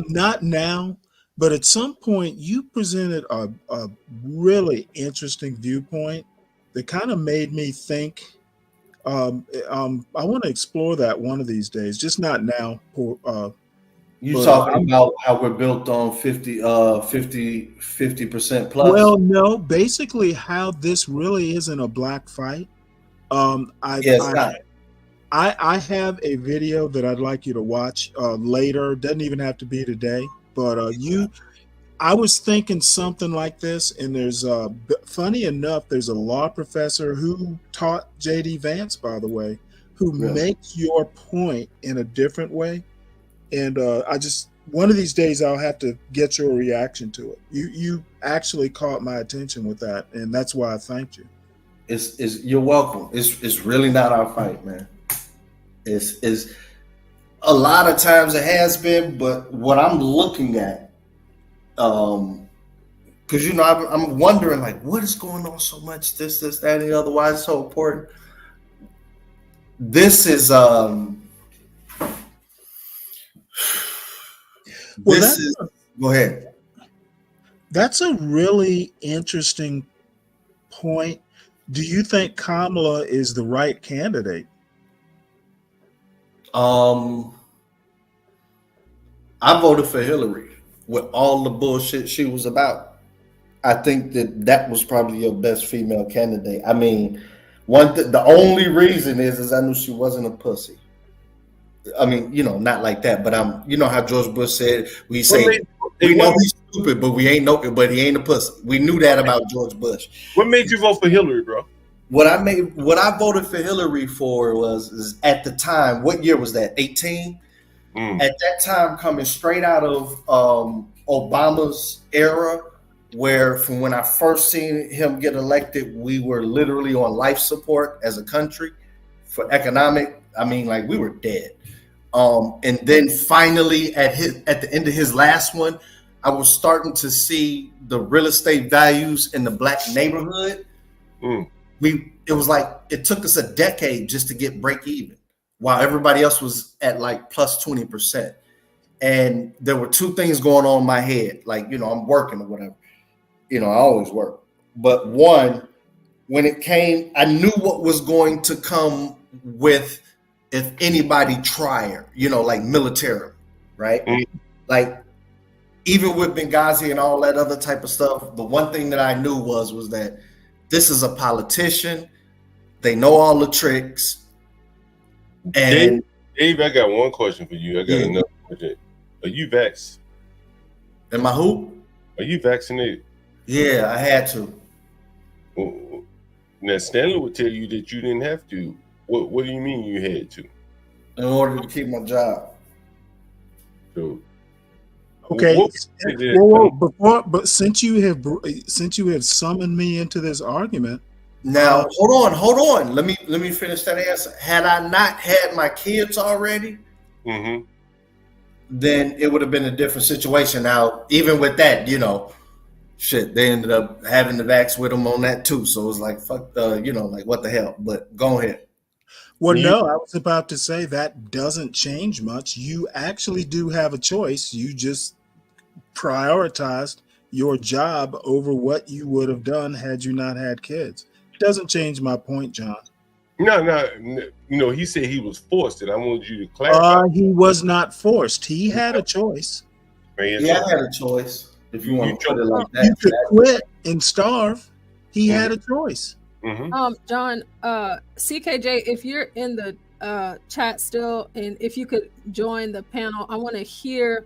not now, but at some point you presented a really interesting viewpoint that kind of made me think. I want to explore that one of these days, just not now. You talking about how we're built on 50% plus? Well, no, basically how this really isn't a black fight. I have a video that I'd like you to watch later. Doesn't even have to be today, but I was thinking something like this, and there's funny enough, there's a law professor who taught J.D. Vance, by the way, who makes your point in a different way. And one of these days I'll have to get your reaction to it. You actually caught my attention with that, and that's why I thanked you. You're welcome. It's really not our fight, man. It's a lot of times it has been, but what I'm looking at, because I'm wondering like what is going on so much, this, that, and the other, why it's so important. This is go ahead. That's a really interesting point. Do you think Kamala is the right candidate? I voted for Hillary with all the bullshit she was about. I think that was probably your best female candidate. I mean, the only reason is I knew she wasn't a pussy. I mean, not like that, but you know how George Bush said, we know he's stupid, but he ain't a pussy. We knew that about George Bush. What made you vote for Hillary, bro? What I voted for Hillary for was at the time, what year was that? 18? At that time, coming straight out of Obama's era, where from when I first seen him get elected, we were literally on life support as a country for economic. I mean, like we were dead. And then finally at the end of his last one, I was starting to see the real estate values in the Black neighborhood. It was like it took us a decade just to get break even, while everybody else was at like plus 20%. And there were two things going on in my head. Like, I'm working or whatever. I always work. But one, when it came, I knew what was going to come with if anybody tried, like military, right? Like even with Benghazi and all that other type of stuff, the one thing that I knew was that this is a politician. They know all the tricks. And Dave, I got one question for you. I got another question. Are you vaxxed? Am I who? Are you vaccinated? Yeah, I had to. Now Stanley would tell you that you didn't have to. What do you mean you had to? In order to keep my job. So, okay. But since you have summoned me into this argument. Now hold on. Let me finish that answer. Had I not had my kids already, then it would have been a different situation. Now, even with that, they ended up having the vax with them on that too. So it was like, fuck like what the hell? But go ahead. Well, no, I was about to say that doesn't change much. You actually do have a choice. You just prioritized your job over what you would have done had you not had kids. Doesn't change my point, John. No. He said he was forced, and I wanted you to clarify. He was not forced. He had a choice. Yeah, I had a choice. If you want to put it like that, you could quit and starve. He had a choice. John, CKJ, if you're in the chat still, and if you could join the panel, I want to hear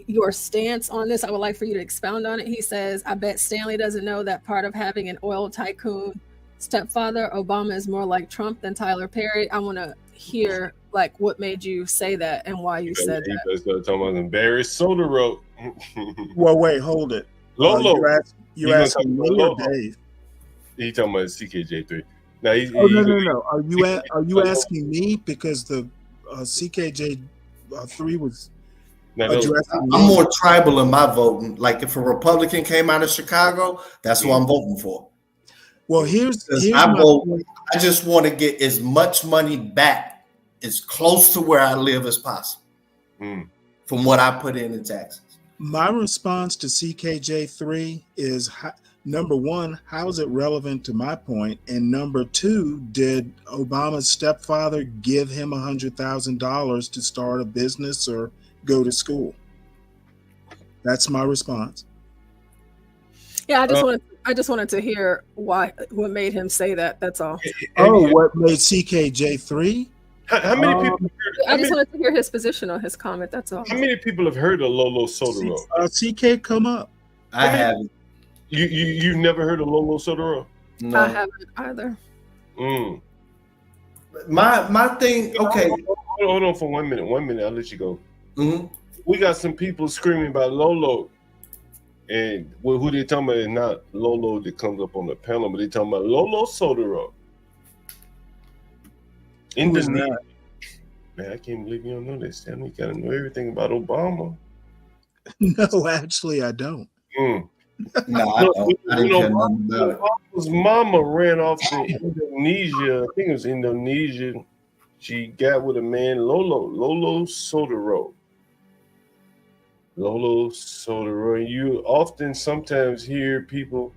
your stance on this. I would like for you to expound on it. He says, I bet Stanley doesn't know that part of having an oil tycoon stepfather, Obama is more like Trump than Tyler Perry. I want to hear like what made you say that and why you said that. Started talking about Barry Soda wrote. Well, wait, hold it. Lolo. You asking me or Dave? He talking about CKJ3. Now no. Are you asking me because the CKJ3 was? I'm more tribal in my voting. Like if a Republican came out of Chicago, that's who I'm voting for. Well, here's I just want to get as much money back as close to where I live as possible from what I put in taxes. My response to CKJ3 is, number one, how is it relevant to my point? And number two, did Obama's stepfather give him $100,000 to start a business or go to school? That's my response. Yeah, I I just wanted to hear what made him say that. That's all. Oh, what made CKJ3? How many people? I just wanted to hear his position on his comment. That's all. How many people have heard of Lolo Sodaro? CK, come up. I haven't. You've never heard of Lolo Sodaro? No. I haven't either. My thing. Okay. Hold on for 1 minute. 1 minute. I'll let you go. Mm-hmm. We got some people screaming about Lolo, and who they talking about is not Lolo that comes up on the panel, but they talking about Lolo Sodaro. Indonesia. Man, I can't believe you don't know this. Sam, you gotta know everything about Obama. No, actually, I don't. No, I don't. I didn't care nothing about it. Obama's mama ran off to Indonesia. I think it was Indonesia. She got with a man, Lolo Sodaro. Lolo Sodaro. You often sometimes hear people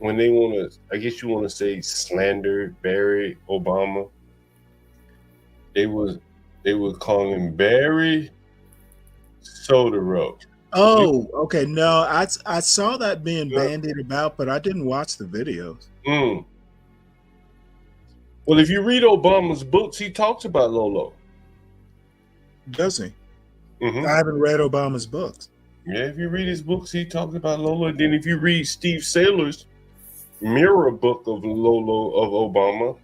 when they want to, I guess you want to say, slander Barry Obama. They would call him Barry Sodaro. Oh, okay. No, I saw that being bandied about, but I didn't watch the videos. Well, if you read Obama's books, he talks about Lolo. Does he? I haven't read Obama's books. Yeah, if you read his books, he talks about Lolo. And then if you read Steve Saylor's mirror book of Lolo of Obama,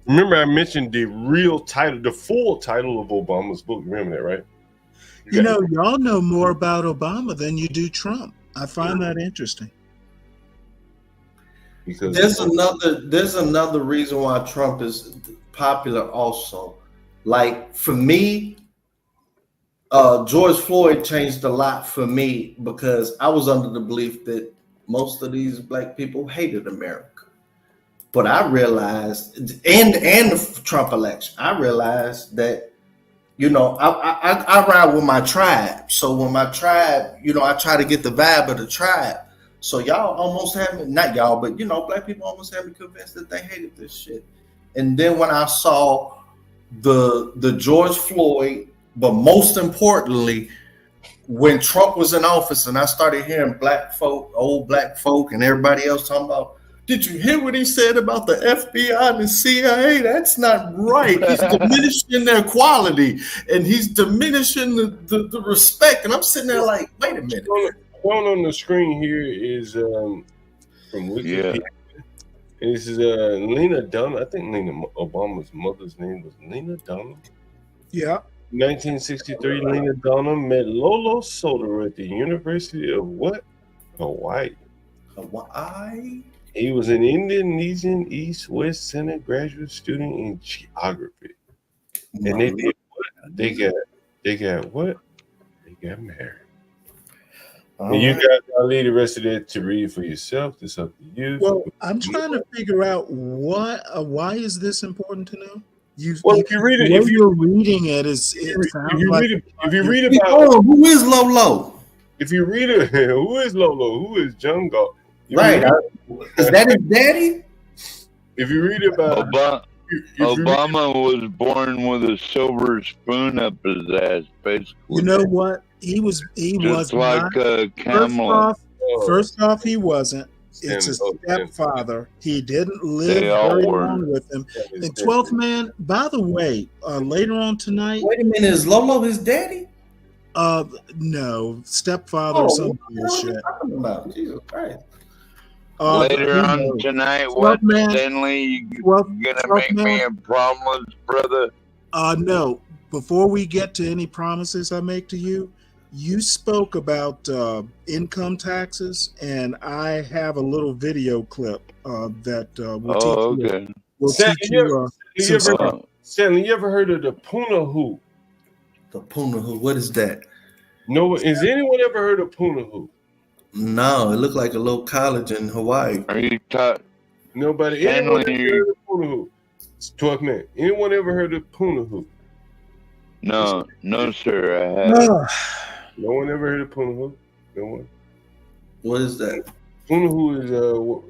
remember I mentioned the real title, the full title of Obama's book. Remember that, right? You know, y'all know more about Obama than you do Trump. I find that interesting. Because there's another reason why Trump is popular also. Like for me, George Floyd changed a lot for me because I was under the belief that most of these black people hated America. But I realized, and the Trump election, I realized that, you know, I ride with my tribe. So when my tribe, you know, I try to get the vibe of the tribe. So y'all almost had me, not y'all, but, you know, black people almost had me convinced that they hated this shit. And then when I saw the George Floyd, but most importantly, when Trump was in office and I started hearing black folk, old black folk and everybody else talking about, did you hear what he said about the FBI and the CIA? That's not right. He's diminishing their quality and he's diminishing the respect. And I'm sitting there like, wait a minute. Shown on the screen here is from Wikipedia. And this is Lena Dunham. I think Lena Obama's mother's name was Lena Dunham. Yeah. 1963, Lena Dunham met Lolo Sodaro at the University of what? Hawaii. Hawaii? He was an Indonesian East-West Center graduate student in geography. And they did what? They got what? They got married. And you guys, I'll leave the rest of that to read for yourself. It's up to you. Well, I'm trying to figure out what. Why is this important to know? If you read it, if you're reading it, if you read about who is Lolo? If you read it, who is Lolo? Who is Jungle? Right? Is that his daddy? If you read about Obama was born with a silver spoon up his ass, basically. You know what? He was like a camel. First off, he wasn't. It's a stepfather. He didn't live very long with him. And 12th man, by the way, later on tonight. Wait a minute, is Lolo his daddy? No, stepfather or some bullshit. Jesus Christ. Later on tonight, what, Stanley? You gonna make me a promise, brother? No. Before we get to any promises I make to you, you spoke about income taxes, and I have a little video clip that will teach you. Stanley, you ever heard of the Punahou? The Punahou, what is that? No, is anyone ever heard of Punahou? No, it looked like a little college in Hawaii. Are you taught? Nobody. Anyone ever heard of Punahou? 12 man. Anyone ever heard of Punahou? No, sir. I haven't. No one ever heard of Punahou? No one. What is that? Punahou is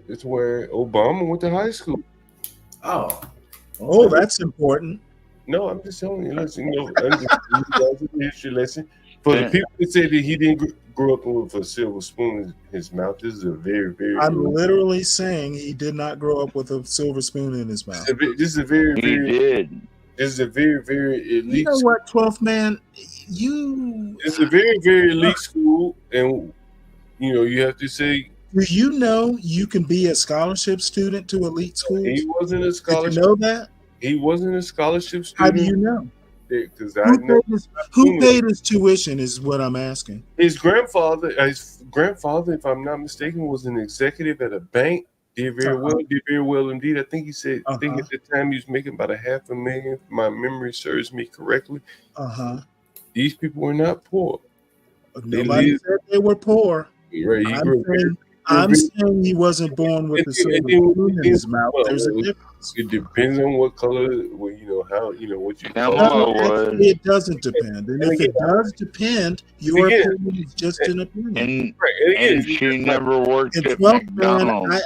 it's where Obama went to high school. Oh, that's important. No, I'm just telling you. Listen, you know, a history lesson. For the people that say that he didn't grow up with a silver spoon in his mouth, this is a very, very. I'm literally saying he did not grow up with a silver spoon in his mouth. This is a very, very. He did. This is a very, very elite. You know what, 12th man? It's a very, very elite school, and you have to say. Do you know you can be a scholarship student to elite schools? He wasn't a scholarship. Did you know that? He wasn't a scholarship student. How do you know? Because who paid his tuition is what I'm asking. His grandfather, if I'm not mistaken, was an executive at a bank. Did very well indeed. I think he said. I think at the time he was making about $500,000. If my memory serves me correctly. These people were not poor. Nobody said they were poor. Right. I'm saying he wasn't born with a silver spoon in his mouth. There's a difference. It depends on what color, what you actually, it doesn't depend. And if it does depend, your opinion is just an opinion. And she never worked at 12th man, McDonald's.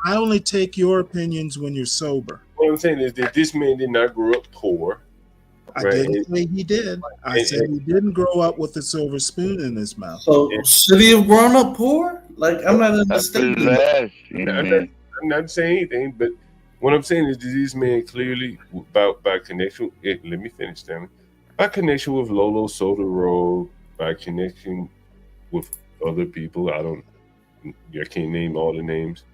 I only take your opinions when you're sober. What I'm saying is that this man did not grow up poor. I didn't say he did. I said he didn't grow up with a silver spoon in his mouth. So should he have grown up poor? Like, I'm not understanding. I'm not saying anything, but what I'm saying is this man clearly, by connection, let me finish, Stanley. By connection with Lolo Soderbergh, by connection with other people, I can't name all the names.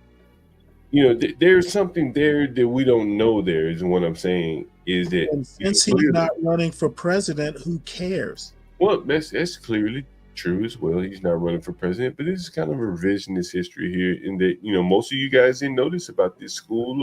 There's something there that we don't know. There is what I'm saying is that, and since he's not running for president, who cares? Well, that's clearly true as well. He's not running for president, but this is kind of revisionist history here. In that, most of you guys didn't notice about this school.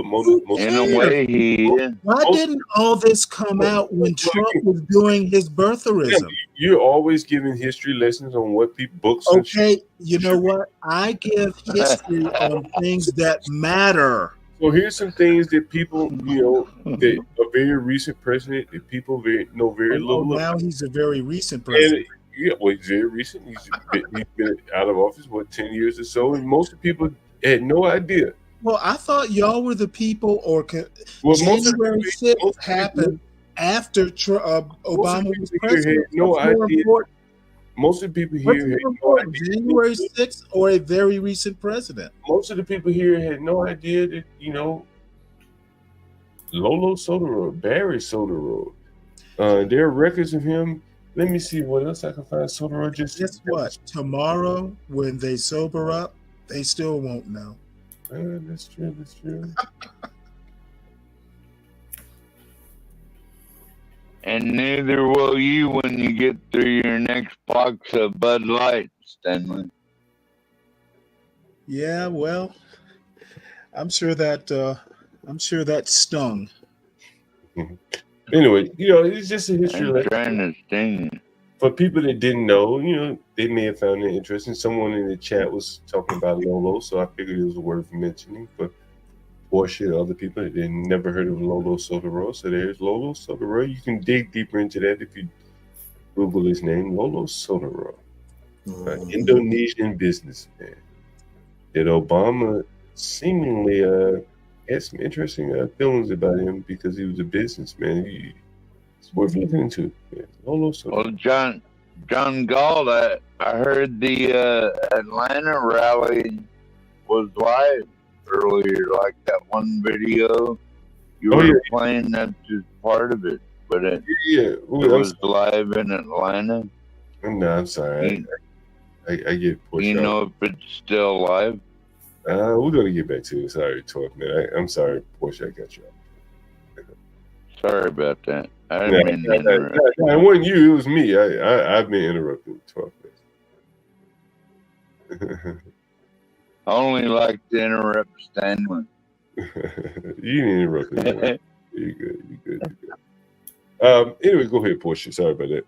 In a way, why didn't all this come out when Trump was doing his birtherism? You're always giving history lessons on what books. Okay, you know what? I give history on things that matter. So here's some things that people, that a very recent president that people know very little. Now he's a very recent president. He's very recent. He's been out of office, 10 years or so, and most of the people had no idea. Well, I thought y'all were the people, January 6th happened after Obama was president. No idea. Most of the people here had no idea. January 6th or a very recent president. Most of the people here had no idea that, Lolo Soderbergh, Barry Soderbergh, there are records of him. Let me see what else I can find. Soderbergh just. Guess what? Tomorrow, when they sober up, they still won't know. That's true. That's true. And neither will you when you get through your next box of Bud Light, Stanley. Yeah, well, I'm sure that stung. Anyway, it's just a history lesson. Trying to sting. For people that didn't know, they may have found it interesting. Someone in the chat was talking about Lolo, so I figured it was worth mentioning. But Portia, other people that never heard of Lolo Soderbergh, so there's Lolo Soderbergh. You can dig deeper into that if you Google his name, Lolo Soderbergh, Indonesian businessman. That Obama seemingly had some interesting feelings about him because he was a businessman. It's worth looking into. Yeah. Lolo Soderbergh. Well, John Galt, I heard the Atlanta rally was live earlier, like that one video you were playing. That's just part of it, but it was live in Atlanta. No, I'm sorry. I get pushed. You know if it's still live? We're gonna get back to it. Sorry, 12 man. I'm sorry, Portia. I got you off. Sorry about that. I didn't mean to interrupt. It wasn't you. It was me. I've been interrupting 12 minutes. I only like to interrupt Stanley. You didn't interrupt me. You're good. Anyway, go ahead, Portia. Sorry about that.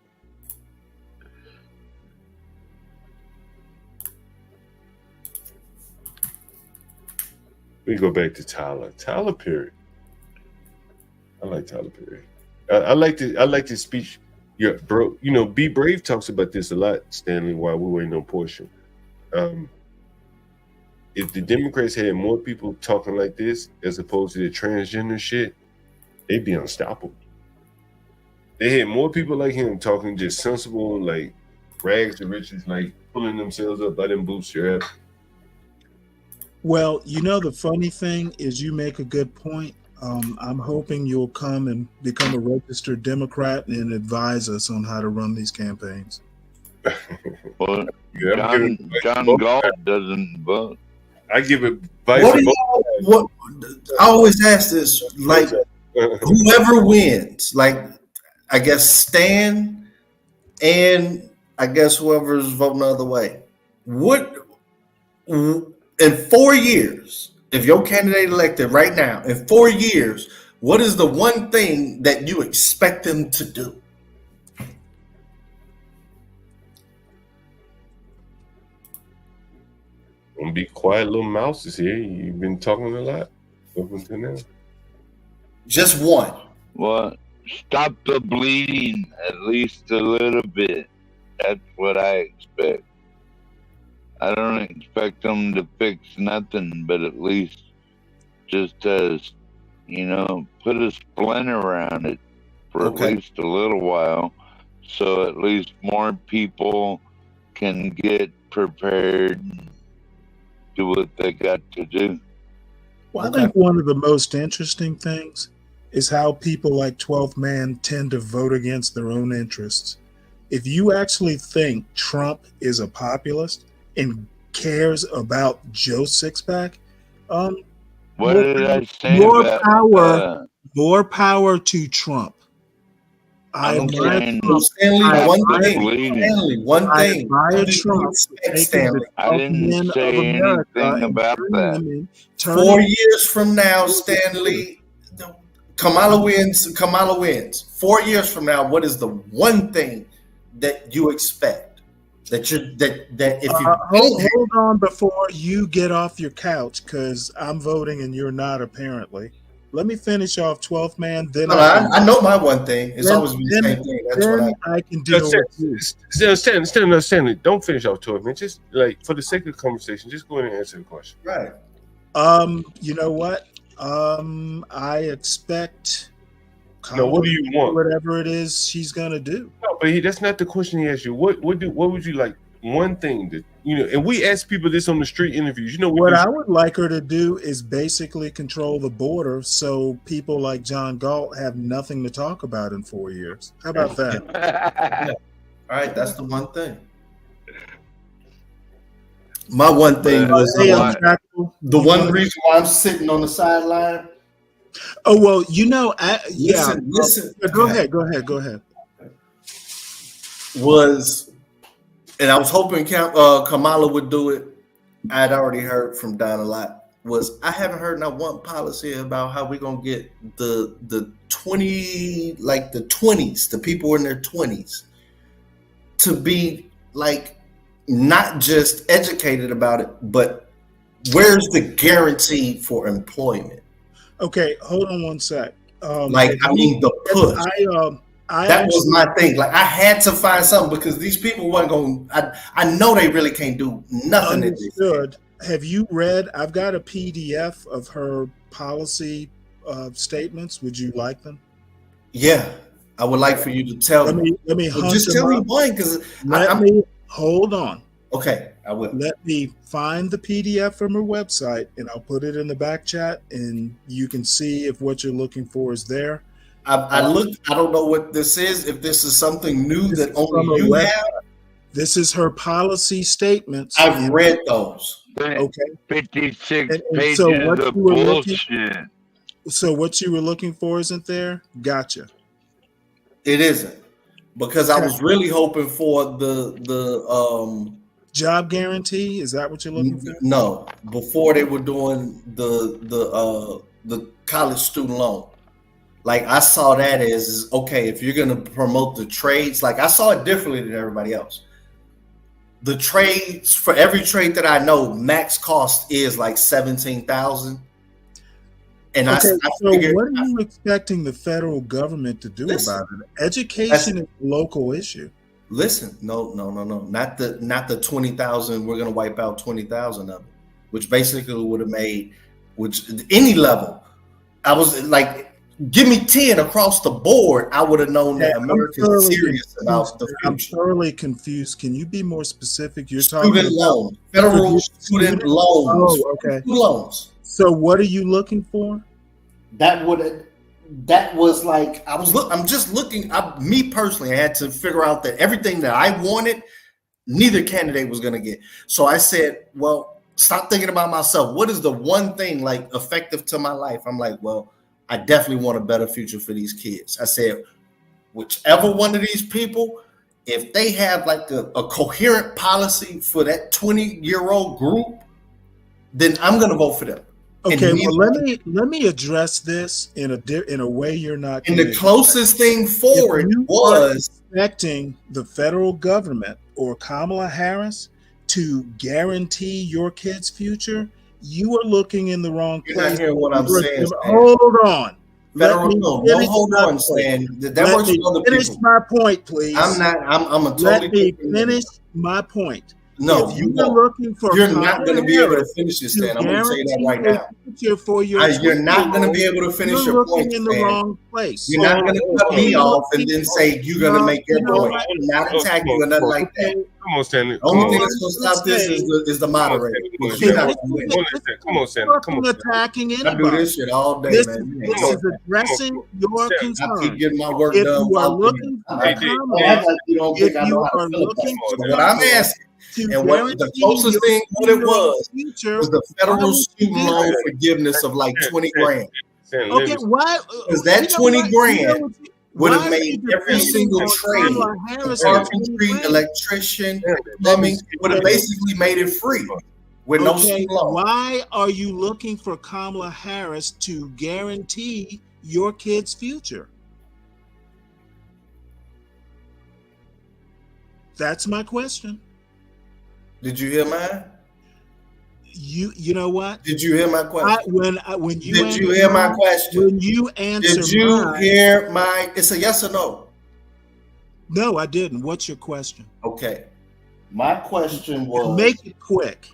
We go back to Tyler. Tyler Perry. I like Tyler Perry. I like this speech. Yeah, bro. Be Brave talks about this a lot, Stanley, while we're waiting on Portia. If the Democrats had more people talking like this as opposed to the transgender shit, they'd be unstoppable. They had more people like him talking just sensible, like rags to riches, like pulling themselves up by them bootstraps. Well, the funny thing is you make a good point. I'm hoping you'll come and become a registered Democrat and advise us on how to run these campaigns. Well, John Galt doesn't vote. I give advice. What I always ask this, like, whoever wins, like, I guess Stan and I guess whoever's voting the other way. What in 4 years, if your candidate elected right now, in 4 years, what is the one thing that you expect them to do? Don't be quiet, little mouses here. You've been talking a lot up until now. Just one. Well, stop the bleeding at least a little bit. That's what I expect. I don't expect them to fix nothing, but at least just as, put a splint around it for at least a little while, so at least more people can get prepared and do what they got to do. Well, I think one of the most interesting things is how people like 12th Man tend to vote against their own interests. If you actually think Trump is a populist and cares about Joe Sixpack, what did I say more about power, more power to Trump. Stanley, I didn't say anything about that. 4 years from now, Stanley, Kamala wins. 4 years from now, what is the one thing that you expect that if you hold on before you get off your couch, because I'm voting and you're not, apparently. Let me finish off 12th Man. Then I know my one thing. It's always been the same thing. That's what I can deal with. Stanley, don't finish off 12 Man. Just like for the sake of the conversation, just go ahead and answer the question. Right. You know what? I expect. No, what do you want? Whatever it is she's gonna do. No, but that's not the question he asked you. What would you like? One thing that and we ask people this on the street interviews. What I would like her to do is basically control the border, so people like John Galt have nothing to talk about in 4 years. How about that? Yeah. All right, that's the one thing. My one thing was the one reason why I'm sitting on the sideline. Oh well, listen. Go ahead. And I was hoping Kamala would do it. I had already heard from Don a lot. I haven't heard not one policy about how we're gonna get the 20s, the people in their 20s, to be like not just educated about it, but where's the guarantee for employment? Okay, hold on one sec. The push. That was my thing. Like, I had to find something because these people weren't going. I know they really can't do nothing. Understood. Have you read? I've got a PDF of her policy statements. Would you like them? Yeah, I would like for you to tell me. Let me just tell me one, because hold on. Okay, I will. Let me find the PDF from her website, and I'll put it in the back chat, and you can see if what you're looking for is there. I looked. I don't know what this is. If this is something new that only you have. This is her policy statements. I've read those. Okay. 56 pages of bullshit. So what you were looking for isn't there? Gotcha. It isn't, because I was really hoping for the job guarantee. Is that what you're looking for? No, before they were doing the college student loan. Like, I saw that as, okay, if you're going to promote the trades, like, I saw it differently than everybody else. The trades, for every trade that I know, max cost is like $17,000. And so what are you expecting the federal government to do about it? Education is a local issue. Listen, no, not the 20,000. We're going to wipe out 20,000 of it, which basically would have made, any level. I was like, give me 10 across the board, I would have known that America is serious about the future. I'm thoroughly confused. Can you be more specific? You're student talking loan, federal student loans. Oh, okay. Student loans. So what are you looking for? That was like I'm just looking. Me personally, I had to figure out that everything that I wanted, neither candidate was going to get. So I said, well, stop thinking about myself. What is the one thing like effective to my life? I'm like, well, I definitely want a better future for these kids. I said, whichever one of these people, if they have like a coherent policy for that 20-year-old group, then I'm going to vote for them. Okay, well, let me address this in a way you're not. And the closest thing forward was expecting the federal government or Kamala Harris to guarantee your kid's future. You are looking in the wrong place. You're not hearing what I'm saying. Hold on. Hold on, Stan. That works for other people. Finish my point, please. I'm a totally. Let me finish my point. No, you're looking for. You're not going to be able to finish this, Stan. I'm going to say that right now. You're not going to be able to finish your point, in the wrong place. You're not going to cut me off and then say you're going to make your point. I'm not attacking you or nothing like that. Come on, Stanley. The only thing that's going to stop this is the moderator. Come on, Stanley. Come on. Attacking anybody. I do this shit all day, man. This is addressing your concern. I keep getting my work if done. You are looking for what I'm asking. And what the closest thing what it was the federal student loan forgiveness of like 20 grand. Okay, why? Because that 20 grand would have made every single trade, carpentry, electrician, plumbing, would have basically made it free with no student loan. Why are you looking for Kamala Harris to guarantee your kid's future? That's my question. Did you hear mine? You know what? Did you hear my question? When you did you hear my question? When you answer, did you hear my? It's a yes or no. No, I didn't. What's your question? Okay, my question was. Make it quick.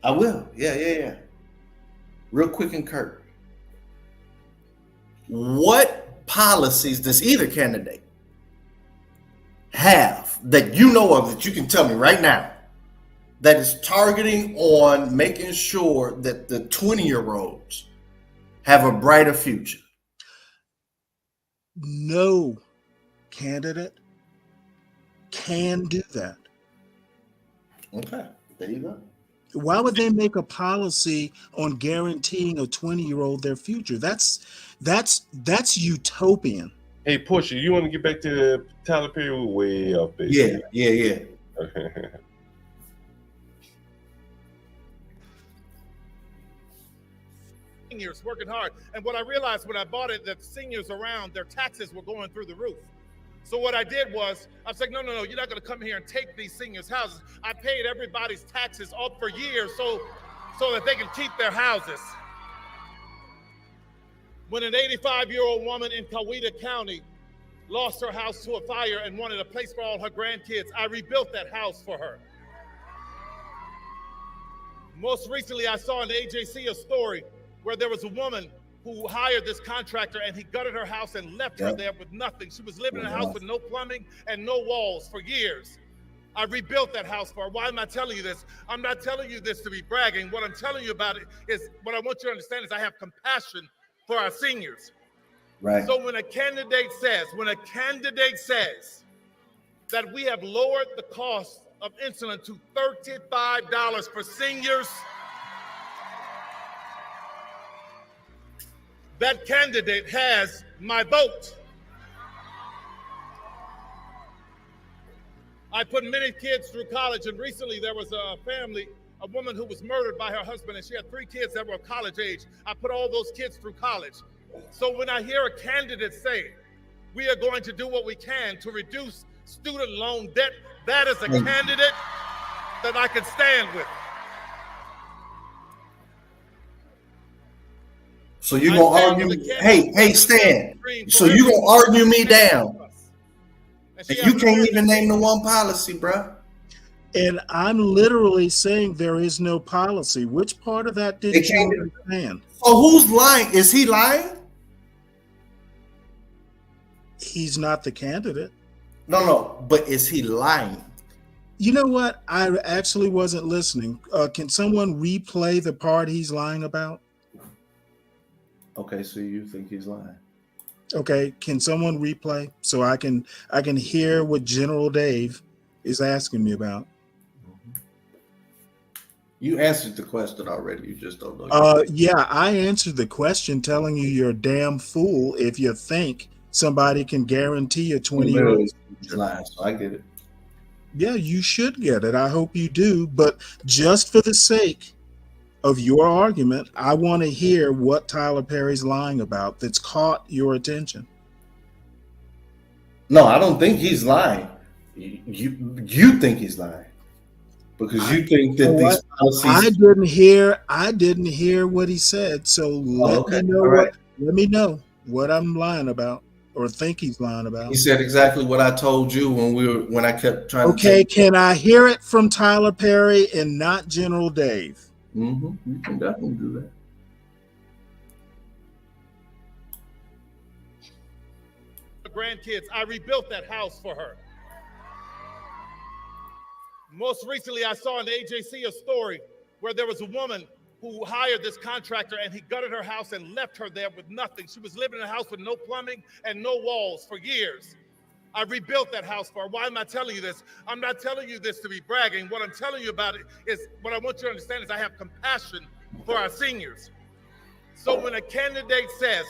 I will. Yeah. Real quick and curt. What policies does either candidate have that you know of that you can tell me right now that is targeting on making sure that the 20-year-olds have a brighter future? No candidate can do that. Okay, there you go. Why would they make a policy on guaranteeing a 20-year-old their future? That's utopian. Hey, Portia, you want to get back to Tyler Perry? We're way off base. Yeah. Seniors working hard, and what I realized when I bought it, that seniors around, their taxes were going through the roof. So what I did was, I was like, no, you're not going to come here and take these seniors' houses. I paid everybody's taxes up for years so that they can keep their houses. When an 85-year-old woman in Coweta County lost her house to a fire and wanted a place for all her grandkids, I rebuilt that house for her. Most recently, I saw in the AJC a story where there was a woman who hired this contractor and he gutted her house and left her there with nothing. She was living in a house with no plumbing and no walls for years. I rebuilt that house for her. Why am I telling you this? I'm not telling you this to be bragging. What I'm telling you about it is, what I want you to understand is I have compassion for our seniors. Right. So when a candidate says that we have lowered the cost of insulin to $35 for seniors, that candidate has my vote. I put many kids through college, and recently there was a woman who was murdered by her husband, and she had 3 kids that were college age. I put all those kids through college. So when I hear a candidate say, we are going to do what we can to reduce student loan debt, that is a candidate that I can stand with. So you're gonna argue? Hey, Stan. So you gonna argue me down? And you can't even name the one policy, bro. And I'm literally saying there is no policy. Which part of that did you understand? So who's lying? Is he lying? He's not the candidate. No, but is he lying? You know what? I actually wasn't listening. Can someone replay the part he's lying about? Okay, so you think he's lying? Okay, can someone replay so I can hear what General Dave is asking me about? You answered the question already. You just don't know. Yeah, I answered the question telling you you're a damn fool if you think somebody can guarantee a 20-year-old. Lying, so I get it. Yeah, you should get it. I hope you do. But just for the sake of your argument, I want to hear what Tyler Perry's lying about that's caught your attention. No, I don't think he's lying. You think he's lying because you think that these policies. I didn't hear what he said. So let me know what I'm lying about or think he's lying about. He said exactly what I told you when I kept trying. Okay, can I hear it from Tyler Perry and not General Dave? You can definitely do that. Grandkids, I rebuilt that house for her. Most recently, I saw in the AJC a story where there was a woman who hired this contractor and he gutted her house and left her there with nothing. She was living in a house with no plumbing and no walls for years. I rebuilt that house for her. Why am I telling you this? I'm not telling you this to be bragging. What I'm telling you about it is, what I want you to understand is I have compassion for our seniors. So when a candidate says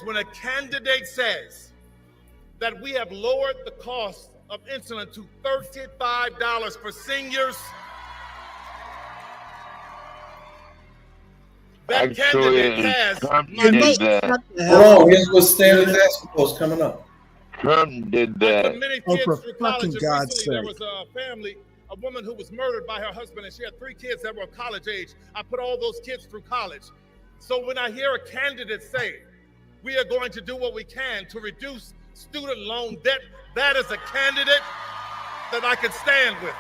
that we have lowered the cost of insulin to $35 for seniors, that candidate has my vote. Hold on, here's what Stanley's asking for is coming up. Trump did that. Many kids through college. Recently, there was a family, a woman who was murdered by her husband, and she had 3 kids that were college age. I put all those kids through college. So when I hear a candidate say, we are going to do what we can to reduce student loan debt, that is a candidate that I can stand with.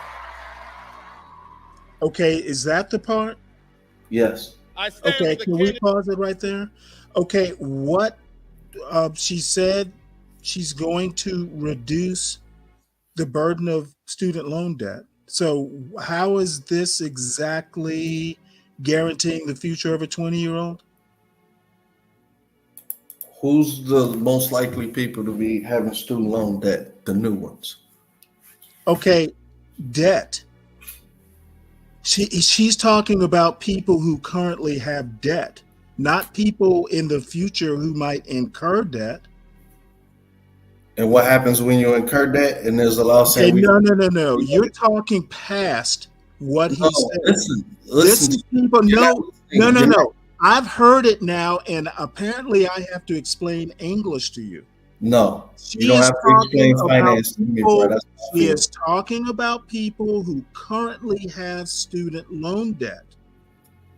Okay, is that the part? Yes. Okay, can we pause it right there? Okay, what she said, she's going to reduce the burden of student loan debt. So how is this exactly guaranteeing the future of a 20-year-old? Who's the most likely people to be having student loan debt? The new ones. Okay, debt. She's talking about people who currently have debt, not people in the future who might incur debt. And what happens when you incur debt and there's a law saying no. You're talking past what he said. Listen. People, no. I've heard it now, and apparently I have to explain English to you. No, you don't have to explain finance to me, bro. She is talking about people who currently have student loan debt,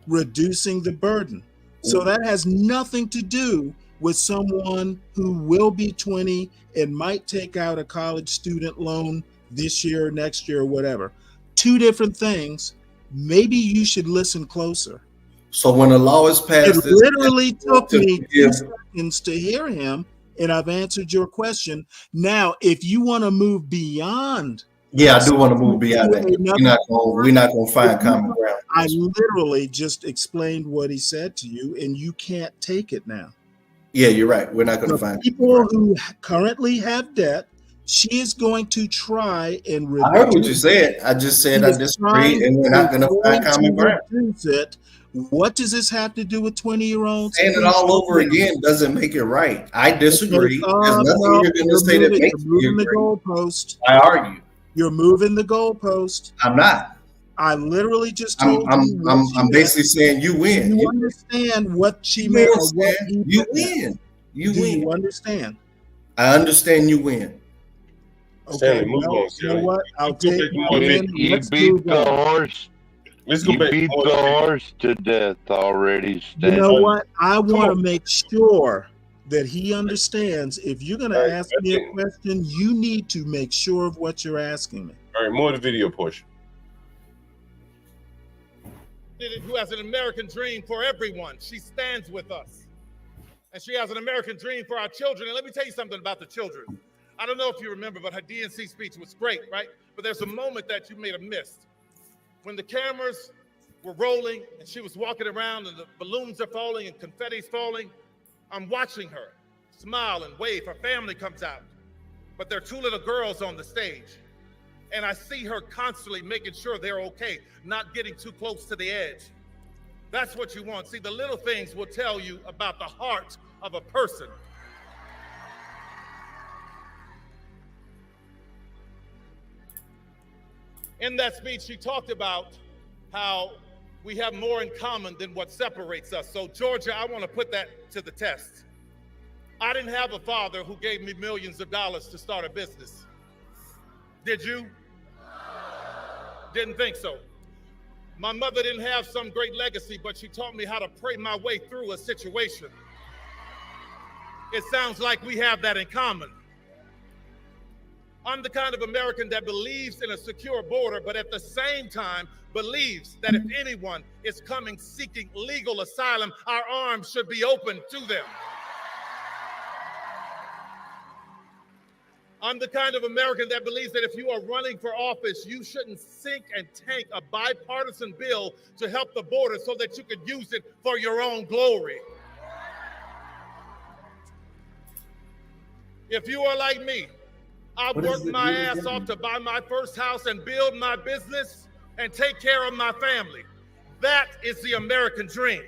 reducing the burden. So that has nothing to do with someone who will be 20 and might take out a college student loan this year, next year, or whatever. 2 different things. Maybe you should listen closer. So when the law is passed, it literally took me 2 seconds to hear him, and I've answered your question. Now, if you want to move beyond, I do want to move beyond that. We're not going to find common ground. I literally just explained what he said to you, and you can't take it now. Yeah, you're right. We're not going to find people who currently have debt. She is going to try and reduce. I heard what you said. I just said I disagree, and we're not going to find common ground. What does this have to do with 20-year-olds? Saying it all over again doesn't make it right. I disagree. There's nothing you're going to say that makes me agree. The goalpost. I argue. You're moving the goalpost. I'm not. I literally just told you. I'm basically saying you win. You understand what she meant? You win. You win. You understand? I understand you win. Okay, you know what? I'll take you beat the horse. You beat the horse to death already, Stan. You know what? I want to make sure that he understands. If you're going to ask me a question, you need to make sure of what you're asking me. All right, more of the video portion. Who has an American dream for everyone. She stands with us. And she has an American dream for our children. And let me tell you something about the children. I don't know if you remember, but her DNC speech was great, right? But there's a moment that you may have missed. When the cameras were rolling and she was walking around and the balloons are falling and confetti's falling, I'm watching her smile and wave. Her family comes out, but there are two little girls on the stage. And I see her constantly making sure they're okay, not getting too close to the edge. That's what you want. See, the little things will tell you about the heart of a person. In that speech, she talked about how we have more in common than what separates us. So, Georgia, I want to put that to the test. I didn't have a father who gave me millions of dollars to start a business. Did you? Didn't think so. My mother didn't have some great legacy, but she taught me how to pray my way through a situation. It sounds like we have that in common. I'm the kind of American that believes in a secure border, but at the same time believes that if anyone is coming seeking legal asylum, our arms should be open to them. I'm the kind of American that believes that if you are running for office, you shouldn't sink and tank a bipartisan bill to help the border so that you could use it for your own glory. If you are like me, I worked my ass off to buy my first house and build my business and take care of my family. That is the American dream.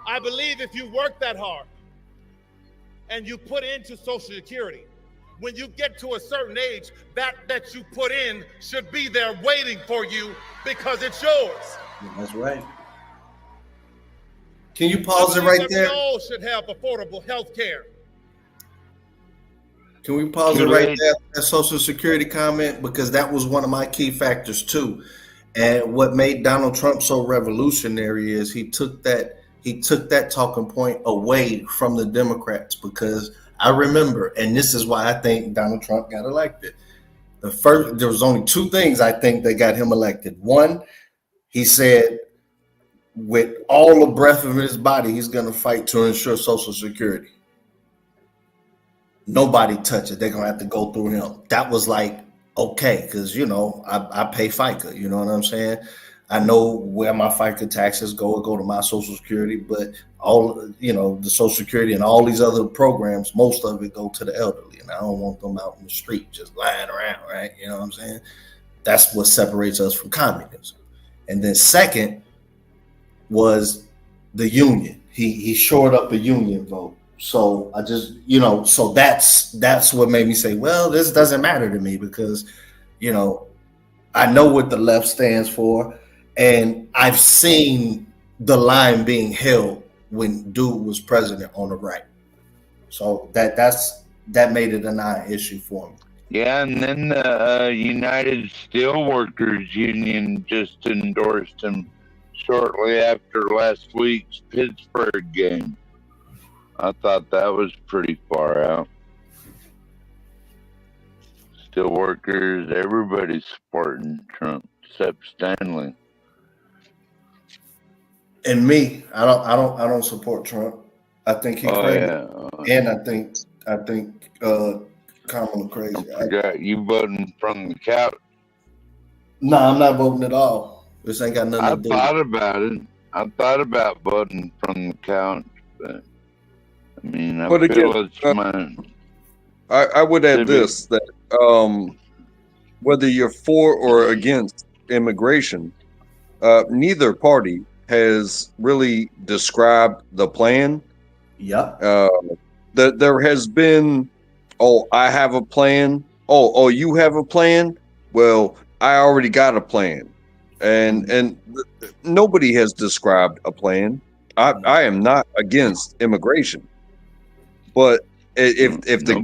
I believe if you work that hard and you put into Social Security, when you get to a certain age, that you put in should be there waiting for you because it's yours. That's right. Can you pause it right there? We all should have affordable health care. Can we pause it right there, that Social Security comment? Because that was one of my key factors too. And what made Donald Trump so revolutionary is he took that talking point away from the Democrats, because I remember, and this is why I think Donald Trump got elected. There was only two things I think that got him elected. One, he said with all the breath of his body, he's going to fight to ensure Social Security. Nobody touch it. They're going to have to go through him. That was like, okay, because, I pay FICA, you know what I'm saying? I know where my FICA taxes go to my Social Security, but all, the Social Security and all these other programs, most of it go to the elderly, and I don't want them out in the street just lying around, right? You know what I'm saying? That's what separates us from communism. And then second was the union. He shored up the union vote. So I just, so that's what made me say, well, this doesn't matter to me because, I know what the left stands for. And I've seen the line being held when dude was president on the right. So that made it a non-issue for me. Yeah, and then the United Steelworkers Union just endorsed him shortly after last week's Pittsburgh game. I thought that was pretty far out. Steelworkers, everybody's supporting Trump except Stanley. And me, I don't support Trump. I think he's crazy, and I think Kamala crazy. I forgot you voting from the couch. No, I'm not voting at all. This ain't got nothing to do. I thought about it. I thought about voting from the couch, but I mean, I feel it's mine. I would add this, that whether you're for or against immigration, neither party has really described the plan. Yeah. That there has been, I have a plan. Oh, you have a plan? Well, I already got a plan. And nobody has described a plan. I am not against immigration. But if the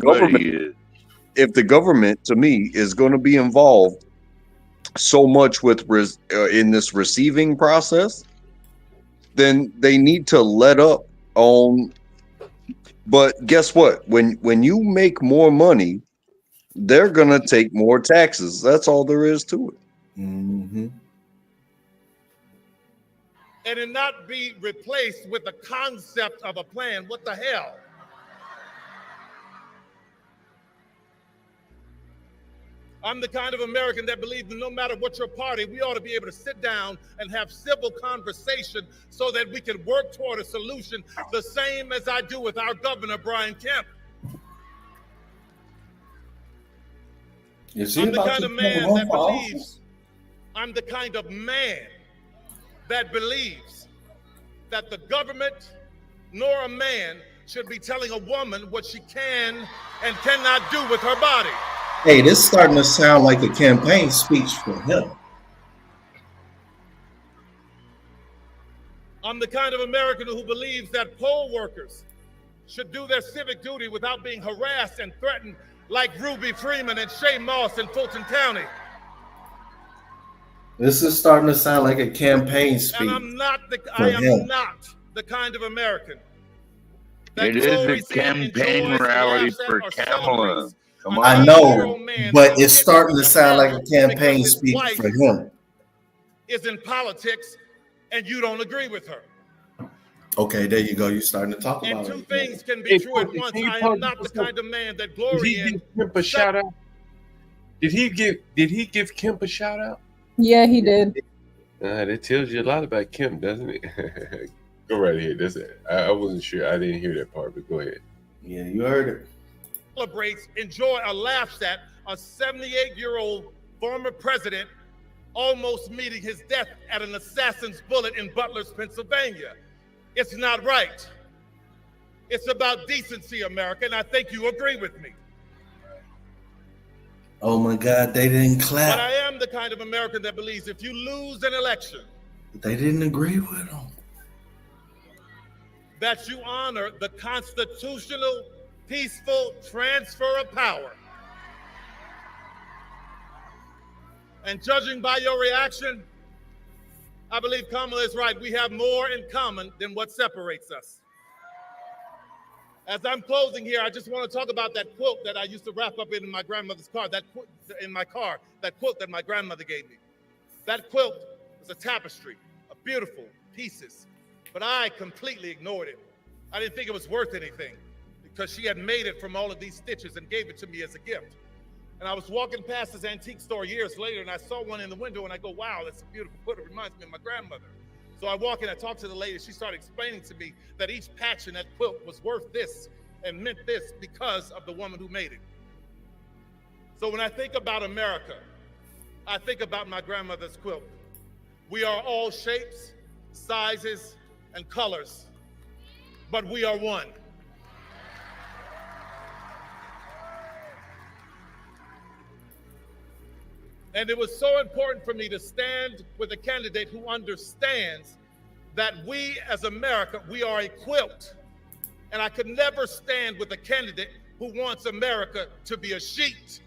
government to me is going to be involved so much with in this receiving process, then they need to let up on. But guess what? When you make more money, they're gonna take more taxes. That's all there is to it. Mm-hmm. And it not be replaced with the concept of a plan. What the hell? I'm the kind of American that believes that no matter what your party, we ought to be able to sit down and have civil conversation so that we can work toward a solution, the same as I do with our governor, Brian Kemp. I'm the kind of man that believes, I'm the kind of man that believes that the government nor a man should be telling a woman what she can and cannot do with her body. Hey, this is starting to sound like a campaign speech for him. I'm the kind of American who believes that poll workers should do their civic duty without being harassed and threatened like Ruby Freeman and Shay Moss in Fulton County. This is starting to sound like a campaign speech. And I am not the kind of American. It is a campaign rally for Kamala. I know, but it's starting to sound like a campaign speech for him. Is in politics, and you don't agree with her. Okay, there you go. You're starting to talk And about two it. things can be true at once. I am not the kind of man that glory in. Did he give Kemp a shout out? Did he give Kemp a shout out? Yeah, he did. That tells you a lot about Kemp, doesn't it? Go right ahead. That's it. I wasn't sure. I didn't hear that part, but go ahead. Yeah, you heard it. Celebrates, enjoy, or laughs at a 78-year-old former president almost meeting his death at an assassin's bullet in Butler's, Pennsylvania. It's not right. It's about decency, America, and I think you agree with me. Oh my God, they didn't clap. But I am the kind of American that believes if you lose an election, They didn't agree with him. that you honor the constitutional, peaceful transfer of power. And judging by your reaction, I believe Kamala is right. We have more in common than what separates us. As I'm closing here, I just want to talk about that quilt that I used to wrap up in my grandmother's car, that quilt that my grandmother gave me. That quilt was a tapestry of beautiful pieces, but I completely ignored it. I didn't think it was worth anything because she had made it from all of these stitches and gave it to me as a gift. And I was walking past this antique store years later and I saw one in the window and I go, wow, that's a beautiful quilt. It reminds me of my grandmother. So I walk in, I talk to the lady. She started explaining to me that each patch in that quilt was worth this and meant this because of the woman who made it. So when I think about America, I think about my grandmother's quilt. We are all shapes, sizes, and colors, but we are one. And it was so important for me to stand with a candidate who understands that we as America, we are a quilt. And I could never stand with a candidate who wants America to be a sheet.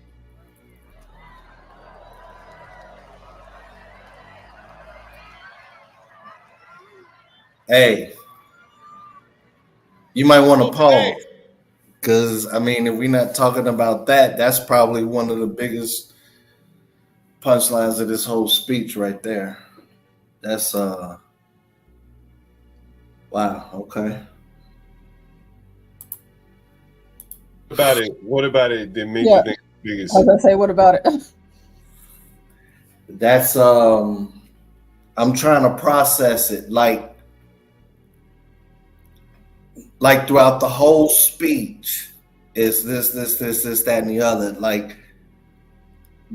Hey, you might want to pause because, I mean, if we're not talking about that, that's probably one of the biggest punchlines of this whole speech right there. That's wow, okay. What about it that made Yeah. you think the biggest? I was gonna say, what about it? That's I'm trying to process it like throughout the whole speech is this, that, and the other. Like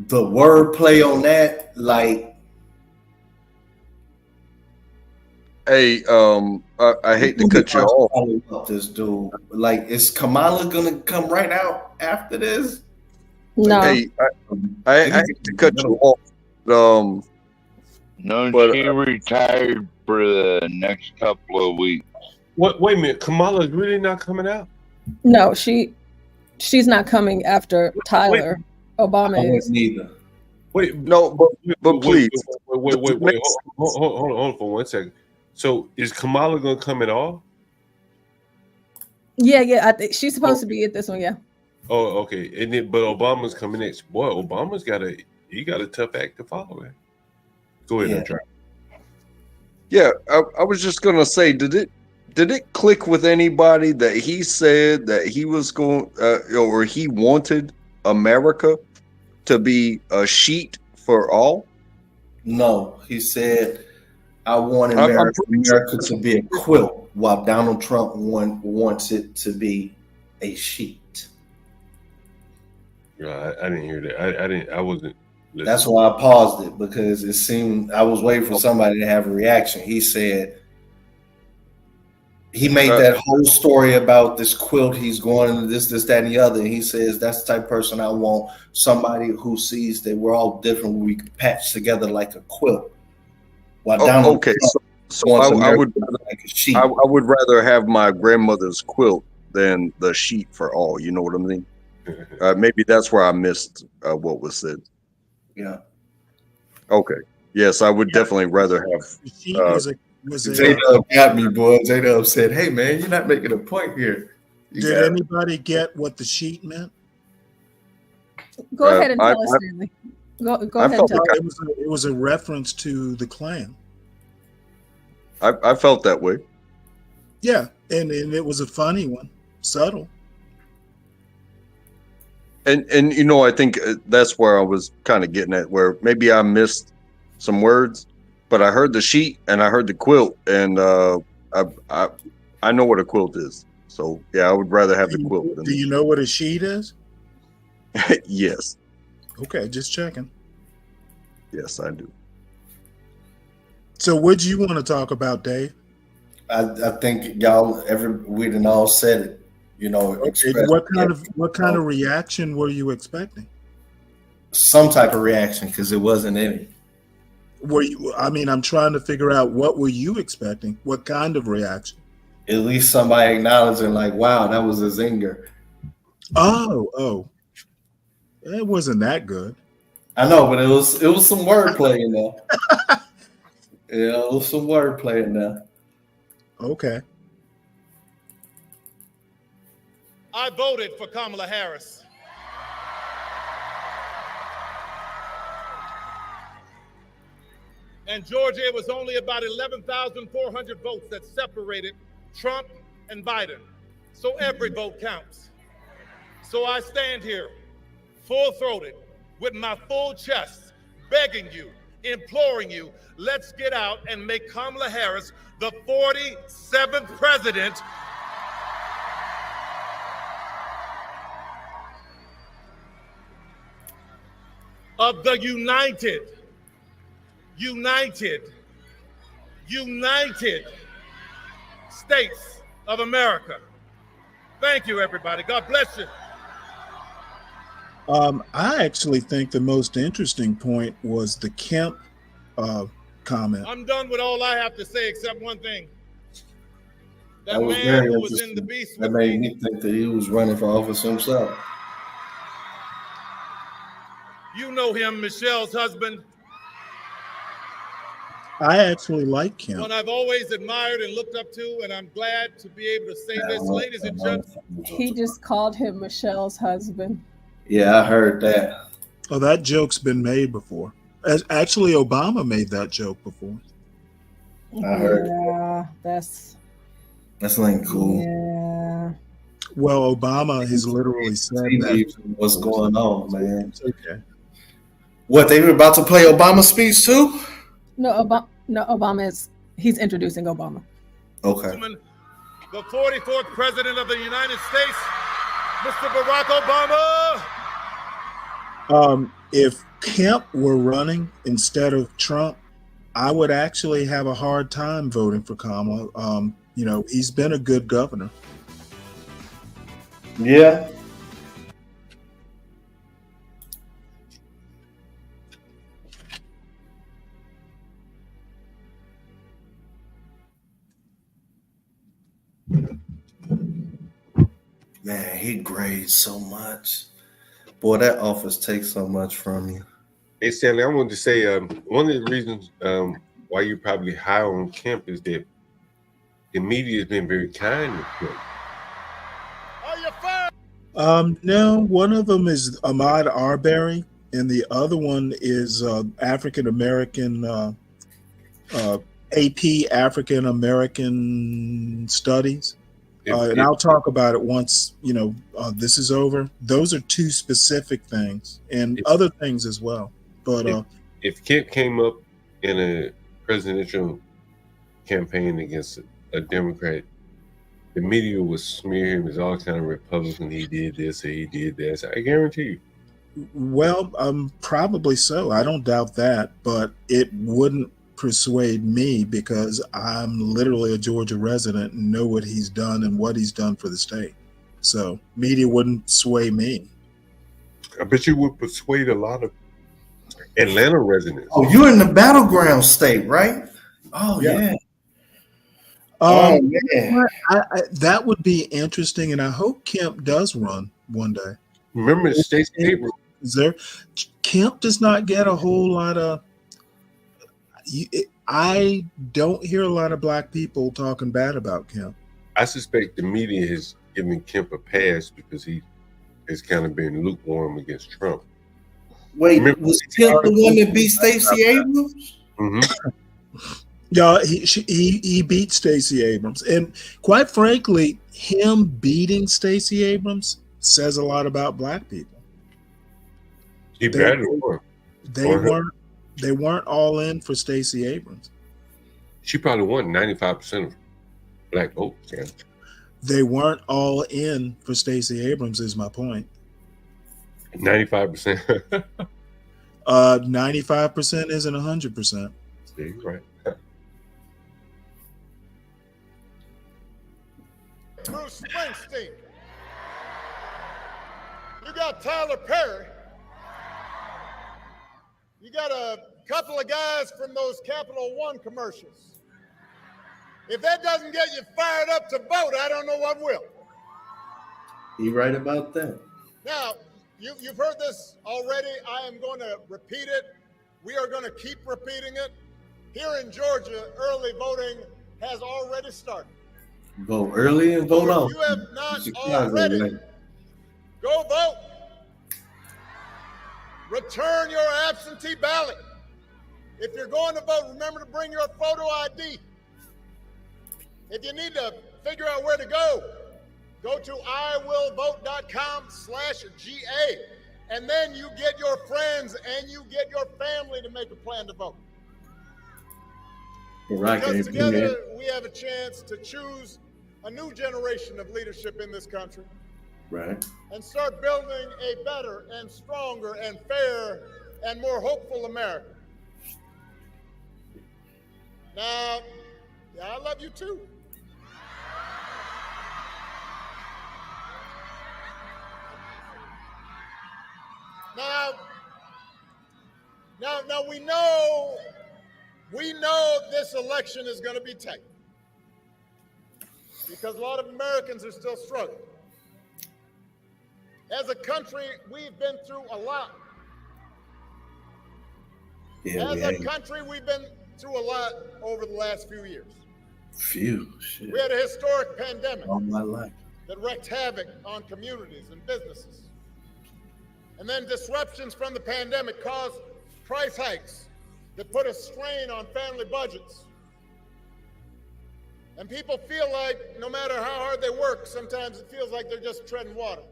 the wordplay on that, like Hey, I hate to cut you off. This dude, like, is Kamala gonna come right out after this? No. Hey, I hate to cut you off. No, but, she retired for the next couple of weeks. What? Wait a minute. Kamala's really not coming out? No, she's not coming after Tyler. Obama is. Neither. Wait, no, but please. Wait. Hold on for 1 second. So is Kamala gonna come at all? Yeah. I think she's supposed to be at this one. Yeah. Oh, okay. And then, but Obama's coming next. Boy, Obama's got a tough act to follow. It. Go ahead and try. Yeah, I was just gonna say, did it click with anybody that he said that he was going or he wanted America to be a sheet for all? No, he said, I want America to be a quilt, while Donald Trump wants it to be a sheet. Yeah, I didn't hear that. I wasn't listening. That's why I paused it, because it seemed I was waiting for somebody to have a reaction. He said he made that whole story about this quilt. He's going into this, that, and the other. And he says that's the type of person I want. Somebody who sees that we're all different. We can patch together like a quilt. While Donald Trump so I would rather have my grandmother's quilt than the sheet for all. You know what I mean? Maybe that's where I missed what was said. Yeah. Okay. Yes, I would definitely rather have. J-Dub got me, boy. J-Dub said, "Hey, man, you're not making a point here." Did anybody get what the sheet meant? Go ahead and tell us, Stanley. Go ahead and tell us. It was a reference to the Klan. I felt that way. Yeah, and it was a funny one, subtle. And you know, I think that's where I was kind of getting at, where maybe I missed some words, but I heard the sheet and I heard the quilt, and I know what a quilt is. So yeah, I would rather have the quilt. Do you know what a sheet is? Yes. Okay, just checking. Yes, I do. So what do you want to talk about, Dave? I think we done all said it. You know, okay, what kind of reaction were you expecting? Some type of reaction, because it wasn't any. I'm trying to figure out, what were you expecting? What kind of reaction? At least somebody acknowledging, like, wow, that was a zinger. Oh. It wasn't that good. I know, but it was some wordplay in there. Yeah, it was some wordplay in there. Okay. I voted for Kamala Harris. And Georgia, it was only about 11,400 votes that separated Trump and Biden. So every vote counts. So I stand here full-throated with my full chest, begging you, imploring you, let's get out and make Kamala Harris the 47th president of the United States of America. Thank you, everybody. God bless you. I actually think the most interesting point was the Kemp comment. I'm done with all I have to say except one thing. That was man who was in the beast that made me think that he was running for office himself. You know him, Michelle's husband. I actually like Kemp. One I've always admired and looked up to, and I'm glad to be able to say this, ladies and gentlemen. He just called him Michelle's husband. Yeah, I heard that. Oh, that joke's been made before. Actually, Obama made that joke before. I heard. Yeah, that's not cool. Yeah. Well, Obama has literally said that. What's going on, man? Okay. What, they were about to play Obama's speech too? No, Obama he's introducing Obama. Okay. The 44th president of the United States, Mr. Barack Obama. If Kemp were running instead of Trump, I would actually have a hard time voting for Kamala. He's been a good governor. Yeah. Man, he grades so much. Boy, that office takes so much from you. Hey, Stanley, I wanted to say one of the reasons why you're probably high on Kemp is that the media has been very kind to Kemp. No, one of them is Ahmaud Arbery, and the other one is African American AP African American Studies. And I'll talk about it once this is over. Those are two specific things, and other things as well. But if Kemp came up in a presidential campaign against a Democrat, the media would smear him as all kind of Republican. He did this or he did that. I guarantee you. Well, probably so. I don't doubt that, but it wouldn't persuade me because I'm literally a Georgia resident and know what he's done and what he's done for the state. So media wouldn't sway me. I bet you would persuade a lot of Atlanta residents. Oh, you're in the battleground state, right? Oh, yeah. Man. That would be interesting, and I hope Kemp does run one day. Remember Stacey Abrams? Kemp does not get a whole lot of. I don't hear a lot of black people talking bad about Kemp. I suspect the media has given Kemp a pass because he has kind of been lukewarm against Trump. Wait, was Kemp the one that beat Stacey Abrams? Mm-hmm. Yeah, he beat Stacey Abrams, and quite frankly, him beating Stacey Abrams says a lot about black people. He battled her. They weren't all in for Stacey Abrams. She probably won 95% of black votes. Yeah. They weren't all in for Stacey Abrams, is my point. 95%. 95% isn't 100%. See, right. Bruce Springsteen. You got Tyler Perry. You got a couple of guys from those Capital One commercials. If that doesn't get you fired up to vote, I don't know what will. You right about that. Now, you've heard this already. I am going to repeat it. We are going to keep repeating it. Here in Georgia, early voting has already started. Vote early and vote on. If you have not already, go vote. Return your absentee ballot. If you're going to vote, remember to bring your photo ID. If you need to figure out where to go to iwillvote.com/GA, and then you get your friends and you get your family to make a plan to vote. Because together we have a chance to choose a new generation of leadership in this country. Right. And start building a better and stronger and fair and more hopeful America. Now, I love you too. Now we know this election is going to be tight because a lot of Americans are still struggling. As a country, we've been through a lot. As a country, we've been through a lot over the last few years. Shit. We had a historic pandemic all my life that wreaked havoc on communities and businesses. And then disruptions from the pandemic caused price hikes that put a strain on family budgets. And people feel like no matter how hard they work, sometimes it feels like they're just treading water.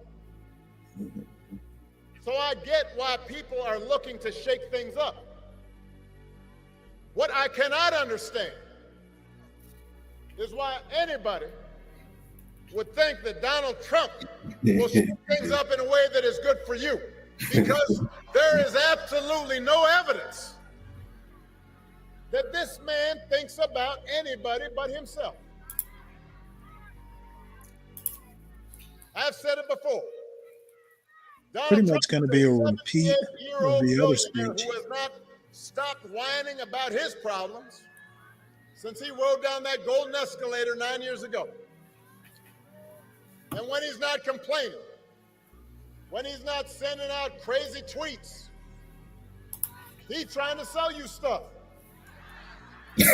So I get why people are looking to shake things up. What I cannot understand is why anybody would think that Donald Trump will shake things up in a way that is good for you, because there is absolutely no evidence that this man thinks about anybody but himself. I've said it before. Pretty much going to be a repeat of the other speech. Who has not stopped whining about his problems since he rode down that golden escalator 9 years ago. And when he's not complaining, when he's not sending out crazy tweets, he's trying to sell you stuff. He's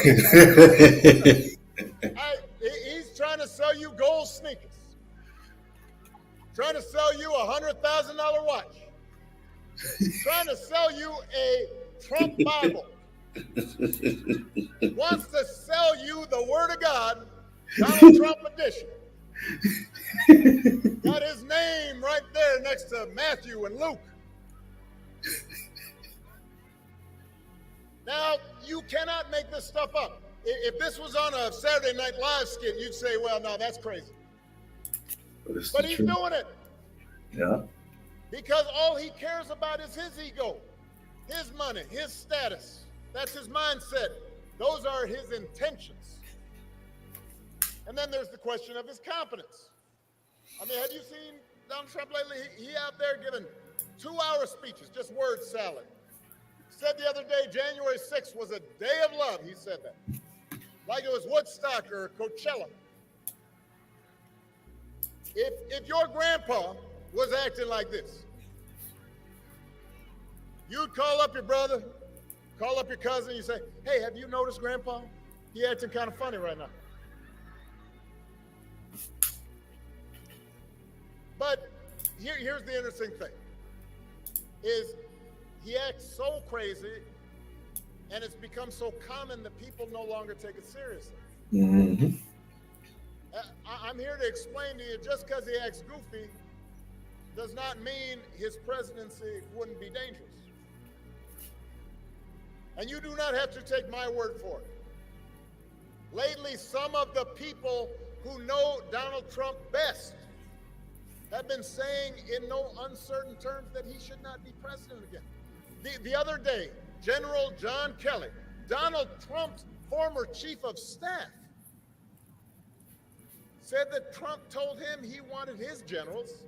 trying to sell you gold sneakers. Trying to sell you a $100,000 watch. Trying to sell you a Trump Bible. Wants to sell you the Word of God, Donald Trump edition. Got his name right there next to Matthew and Luke. Now, you cannot make this stuff up. If this was on a Saturday Night Live skit, you'd say, well, no, that's crazy. But he's doing it. Yeah. Because all he cares about is his ego, his money, his status. That's his mindset. Those are his intentions. And then there's the question of his competence. I mean, have you seen Donald Trump lately? He out there giving 2-hour speeches, just word salad. Said the other day, January 6th was a day of love. He said that. Like it was Woodstock or Coachella. If your grandpa was acting like this, you'd call up your brother, call up your cousin, you say, hey, have you noticed Grandpa? He acting kind of funny right now. But here's the interesting thing, is he acts so crazy and it's become so common that people no longer take it seriously. Mm-hmm. I'm here to explain to you, just because he acts goofy does not mean his presidency wouldn't be dangerous. And you do not have to take my word for it. Lately, some of the people who know Donald Trump best have been saying in no uncertain terms that he should not be president again. The other day, General John Kelly, Donald Trump's former chief of staff, said that Trump told him he wanted his generals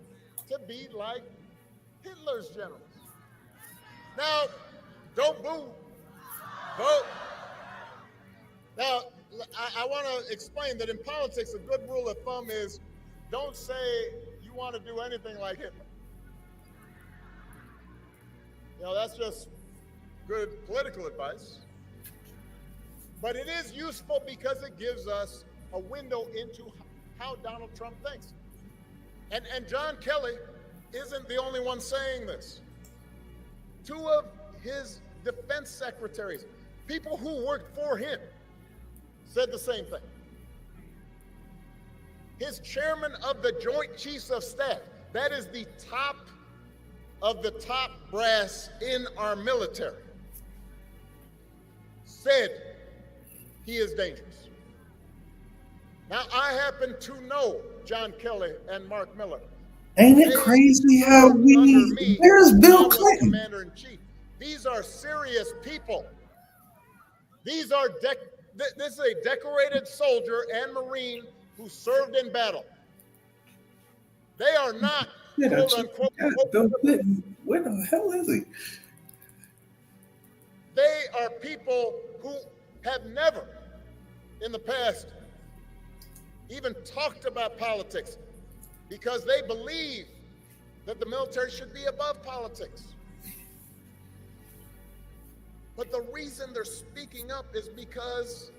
to be like Hitler's generals. Now, don't boo. Vote. Now, I want to explain that in politics, a good rule of thumb is don't say you want to do anything like Hitler. You know, that's just good political advice. But it is useful because it gives us a window into how Donald Trump thinks. And John Kelly isn't the only one saying this. 2 of his defense secretaries, people who worked for him, said the same thing. His chairman of the Joint Chiefs of Staff, that is the top of the top brass in our military, said he is dangerous. Now, I happen to know John Kelly and Mark Miller. Ain't it crazy how there's Bill Clinton. Commander-in-Chief. These are serious people. These are this is a decorated soldier and Marine who served in battle. They are not quote unquote. Bill Clinton. Where the hell is he? They are people who have never in the past even talked about politics because they believe that the military should be above politics. But the reason they're speaking up is because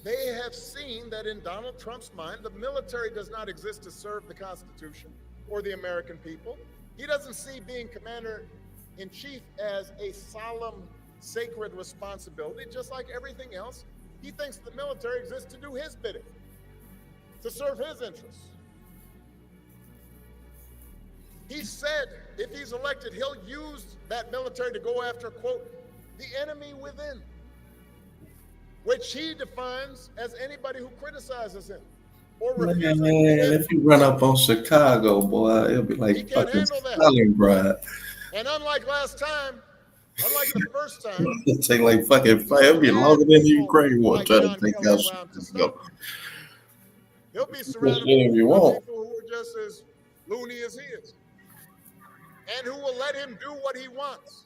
they have seen that in Donald Trump's mind, the military does not exist to serve the Constitution or the American people. He doesn't see being commander-in-chief as a solemn, sacred responsibility, just like everything else. He thinks the military exists to do his bidding, to serve his interests. He said if he's elected, he'll use that military to go after, quote, the enemy within, which he defines as anybody who criticizes him or refuses. Man, if you run up on Chicago, boy, it'll be like fucking Stalingrad. And unlike last time, unlike the first time, it'll take like fucking fire. It'll be longer than the Ukraine war trying to take out Chicago. He'll be surrounded by people who are just as loony as he is, and who will let him do what he wants.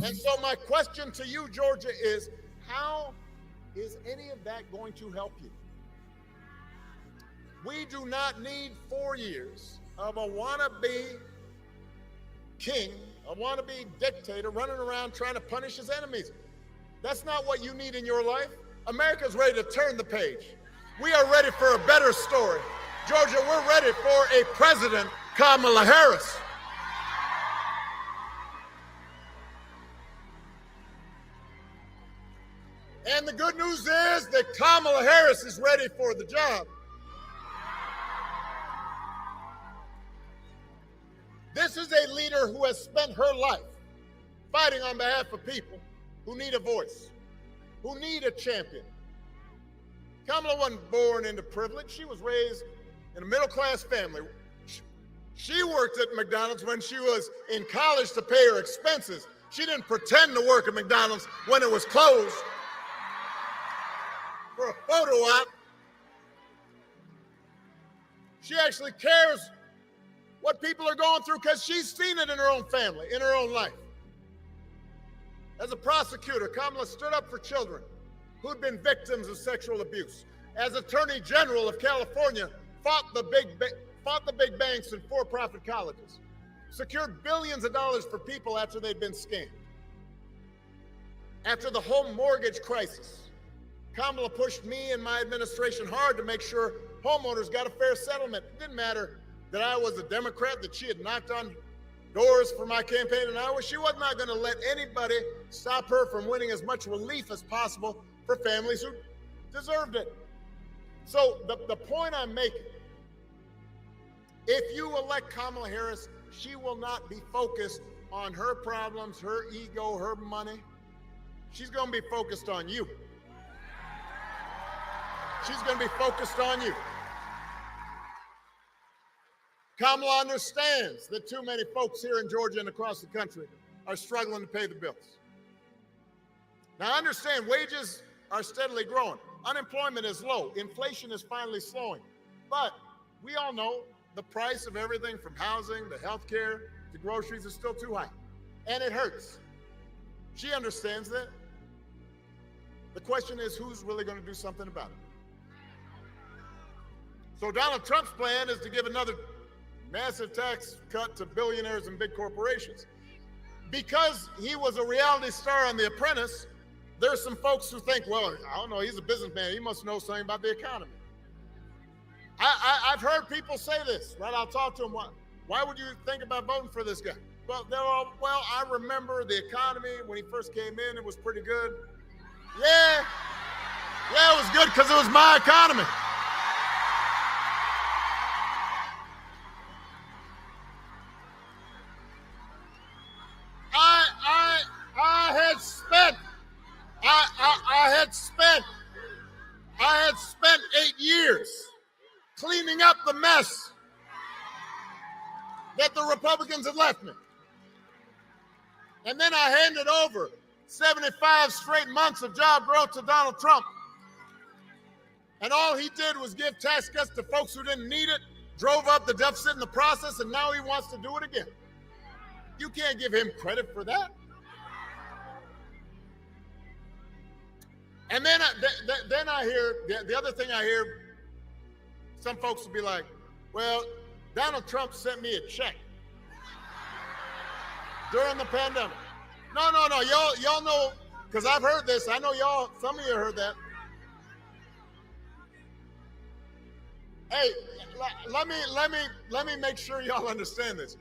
And so my question to you, Georgia, is how is any of that going to help you? We do not need 4 years of a wannabe king, a wannabe dictator running around trying to punish his enemies. That's not what you need in your life. America's ready to turn the page. We are ready for a better story. Georgia, we're ready for a president, Kamala Harris. And the good news is that Kamala Harris is ready for the job. leader who has spent her life fighting on behalf of people who need a voice, who need a champion. Kamala wasn't born into privilege. She was raised in a middle-class family. She worked at McDonald's when she was in college to pay her expenses. She didn't pretend to work at McDonald's when it was closed for a photo op. She actually cares what people are going through because she's seen it in her own family, in her own life. As a prosecutor, Kamala stood up for children who'd been victims of sexual abuse. As Attorney General of California, fought the big banks and for-profit colleges, secured billions of dollars for people after they'd been scammed. After the home mortgage crisis, Kamala pushed me and my administration hard to make sure homeowners got a fair settlement. It didn't matter that I was a Democrat, that she had knocked on doors for my campaign in Iowa. She was not going to let anybody stop her from winning as much relief as possible for families who deserved it. So the point I'm making, if you elect Kamala Harris, she will not be focused on her problems, her ego, her money. She's going to be focused on you. She's going to be focused on you. Kamala understands that too many folks here in Georgia and across the country are struggling to pay the bills. Now, understand, wages are steadily growing. Unemployment is low. Inflation is finally slowing. But we all know the price of everything from housing to healthcare to groceries is still too high. And it hurts. She understands that. The question is, who's really going to do something about it? So Donald Trump's plan is to give another massive tax cut to billionaires and big corporations. Because he was a reality star on The Apprentice, there's some folks who think, well, I don't know, he's a businessman. He must know something about the economy. I've heard people say this, right? I'll talk to them. Why would you think about voting for this guy? Well, I remember the economy when he first came in, it was pretty good. Yeah, it was good because it was my economy. I had spent 8 years cleaning up the mess that the Republicans had left me. And then I handed over 75 straight months of job growth to Donald Trump. And all he did was give tax cuts to folks who didn't need it, drove up the deficit in the process, and now he wants to do it again. You can't give him credit for that. And then I hear, the other thing I hear, some folks will be like, well, Donald Trump sent me a check during the pandemic. No, y'all know, because I've heard this. I know y'all, some of you heard that. Hey, let me make sure y'all understand this.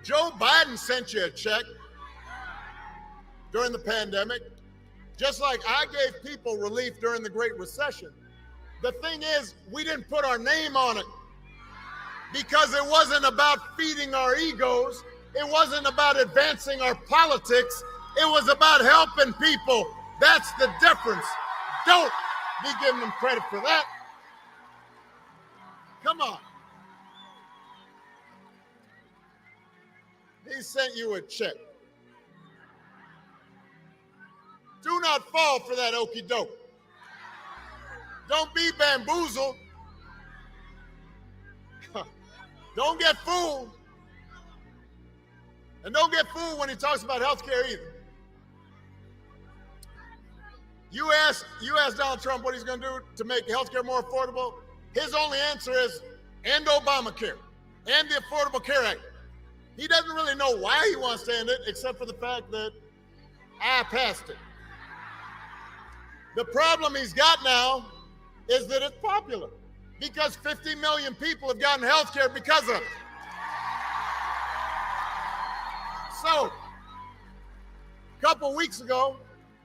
Joe Biden sent you a check during the pandemic, just like I gave people relief during the Great Recession. The thing is, we didn't put our name on it because it wasn't about feeding our egos. It wasn't about advancing our politics. It was about helping people. That's the difference. Don't be giving them credit for that. Come on. He sent you a check. Do not fall for that okie doke. Don't be bamboozled. Don't get fooled. And don't get fooled when he talks about health care either. You ask Donald Trump what he's going to do to make health care more affordable. His only answer is, end Obamacare, and the Affordable Care Act. He doesn't really know why he wants to end it, except for the fact that I passed it. The problem he's got now is that it's popular because 50 million people have gotten health care because of it. So, a couple weeks ago,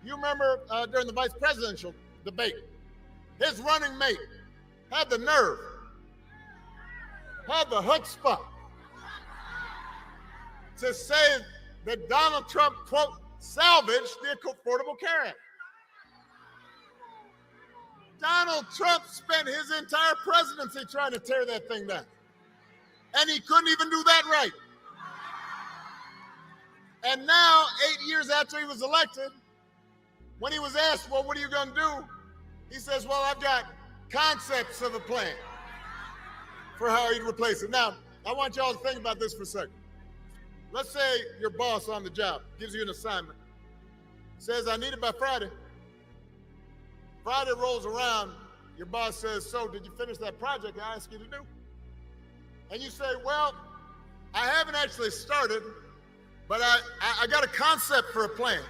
you remember during the vice presidential debate, his running mate had the nerve, had the chutzpah to say that Donald Trump, quote, salvaged the Affordable Care Act. Donald Trump spent his entire presidency trying to tear that thing down. And he couldn't even do that right. And now, 8 years after he was elected, when he was asked, well, what are you going to do? He says, well, I've got concepts of a plan for how he'd replace it. Now, I want y'all to think about this for a second. Let's say your boss on the job gives you an assignment, says, I need it by Friday. Friday rolls around, your boss says, so did you finish that project I asked you to do? And you say, well, I haven't actually started, but I got a concept for a plan.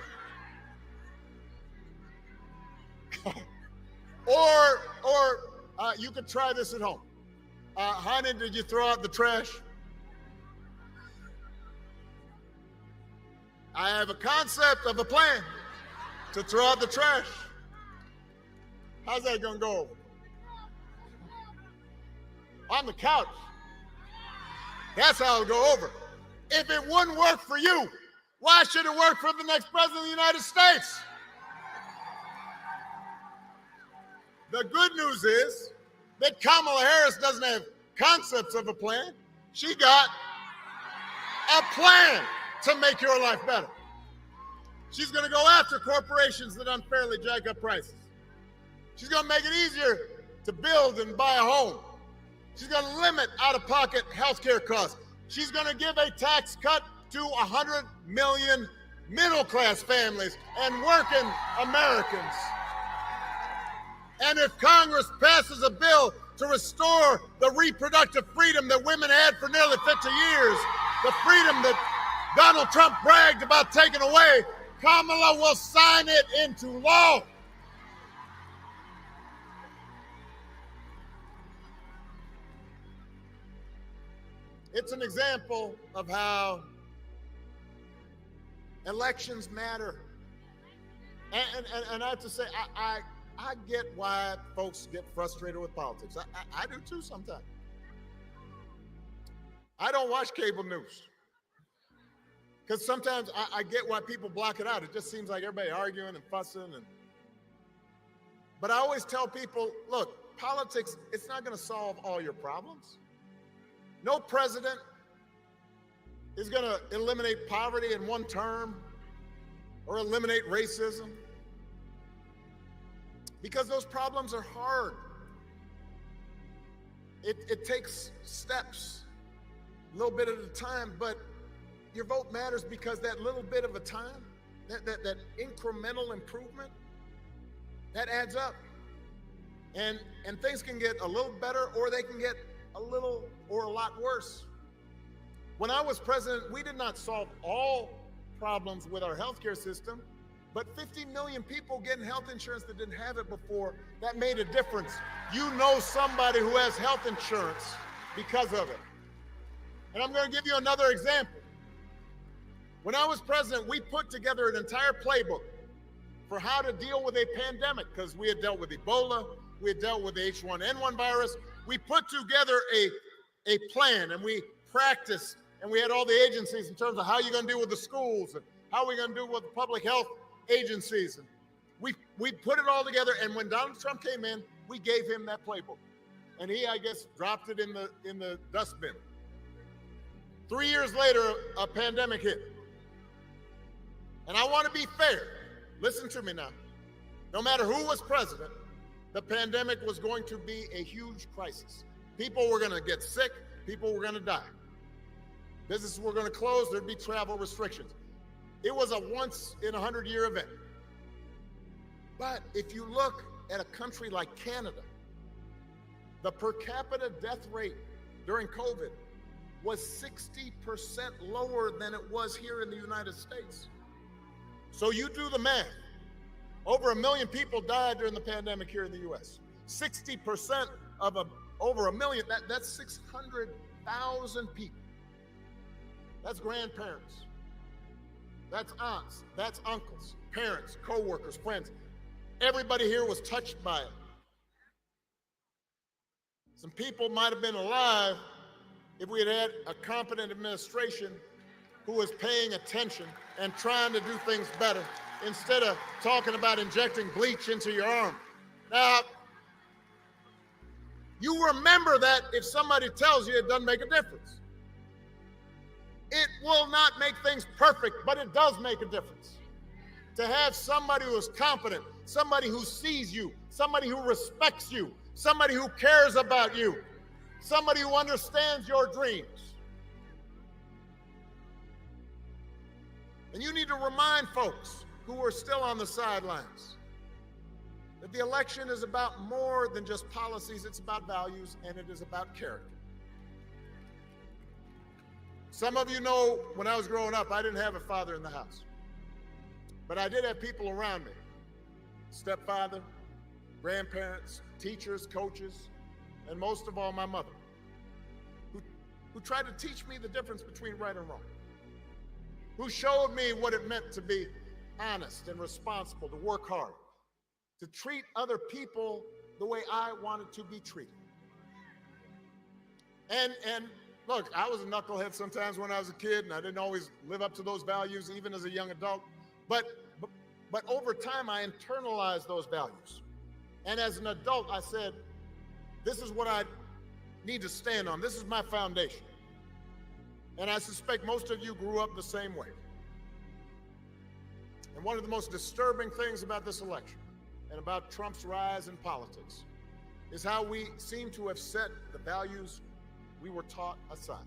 or you could try this at home. Honey, did you throw out the trash? I have a concept of a plan to throw out the trash. How's that gonna go over? On the couch. That's how it'll go over. If it wouldn't work for you, why should it work for the next president of the United States? The good news is that Kamala Harris doesn't have concepts of a plan. She got a plan to make your life better. She's going to go after corporations that unfairly jack up prices. She's going to make it easier to build and buy a home. She's going to limit out-of-pocket health care costs. She's going to give a tax cut to 100 million middle-class families and working Americans. And if Congress passes a bill to restore the reproductive freedom that women had for nearly 50 years, the freedom that Donald Trump bragged about taking away, Kamala will sign it into law. It's an example of how elections matter. And I have to say, I get why folks get frustrated with politics. I do too sometimes. I don't watch cable news because sometimes I get why people block it out. It just seems like everybody arguing and fussing. But I always tell people, look, politics, it's not going to solve all your problems. No president is going to eliminate poverty in one term or eliminate racism, because those problems are hard. It takes steps, a little bit at a time, but your vote matters because that little bit of a time, that incremental improvement, that adds up. And things can get a little better, or they can get a little or a lot worse. When I was president, we did not solve all problems with our healthcare system, but 50 million people getting health insurance that didn't have it before, that made a difference. You know somebody who has health insurance because of it. And I'm going to give you another example. When I was president, we put together an entire playbook for how to deal with a pandemic, because we had dealt with Ebola, we had dealt with the H1N1 virus. We put together a plan, and we practiced, and we had all the agencies in terms of how you're going to deal with the schools and how we're going to do with the public health agencies. And we put it all together, and when Donald Trump came in, we gave him that playbook. And he, I guess, dropped it in the dustbin. 3 years later, a pandemic hit. And I want to be fair. Listen to me now. No matter who was president, the pandemic was going to be a huge crisis. People were going to get sick. People were going to die. Businesses were going to close. There'd be travel restrictions. It was a once in 100-year event. But if you look at a country like Canada, the per capita death rate during COVID was 60% lower than it was here in the United States. So you do the math. Over 1 million people died during the pandemic here in the U.S. 60% of over 1 million, that's 600,000 people. That's grandparents. That's aunts. That's uncles, parents, co-workers, friends. Everybody here was touched by it. Some people might have been alive if we had had a competent administration who is paying attention and trying to do things better instead of talking about injecting bleach into your arm. Now, you remember that if somebody tells you, it doesn't make a difference. It will not make things perfect, but it does make a difference. To have somebody who is competent, somebody who sees you, somebody who respects you, somebody who cares about you, somebody who understands your dreams. And you need to remind folks who are still on the sidelines that the election is about more than just policies. It's about values, and it is about character. Some of you know, when I was growing up, I didn't have a father in the house, but I did have people around me: stepfather, grandparents, teachers, coaches, and most of all, my mother, who tried to teach me the difference between right and wrong, who showed me what it meant to be honest and responsible, to work hard, to treat other people the way I wanted to be treated. And look, I was a knucklehead sometimes when I was a kid, and I didn't always live up to those values, even as a young adult. But over time, I internalized those values. And as an adult, I said, this is what I need to stand on. This is my foundation. And I suspect most of you grew up the same way. And one of the most disturbing things about this election and about Trump's rise in politics is how we seem to have set the values we were taught aside.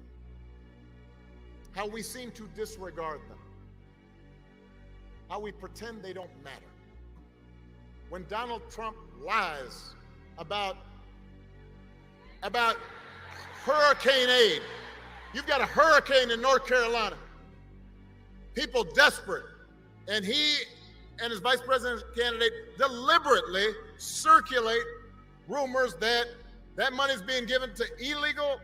How we seem to disregard them. How we pretend they don't matter. When Donald Trump lies about hurricane aid, you've got a hurricane in North Carolina, people desperate, and he and his vice president candidate deliberately circulate rumors that that money is being given to illegal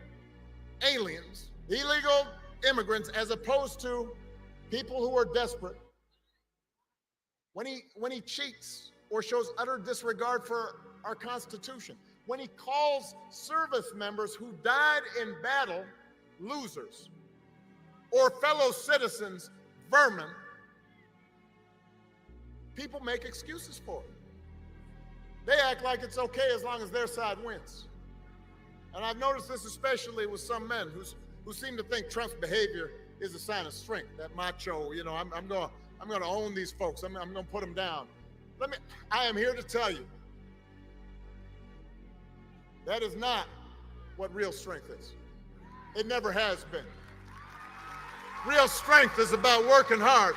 aliens, illegal immigrants, as opposed to people who are desperate. When he cheats or shows utter disregard for our Constitution, when he calls service members who died in battle losers, or fellow citizens vermin, people make excuses for it. They act like it's okay as long as their side wins. And I've noticed this especially with some men who seem to think Trump's behavior is a sign of strength. That macho, you know, I'm going to own these folks. I'm going to put them down. I am here to tell you, that is not what real strength is. It never has been. Real strength is about working hard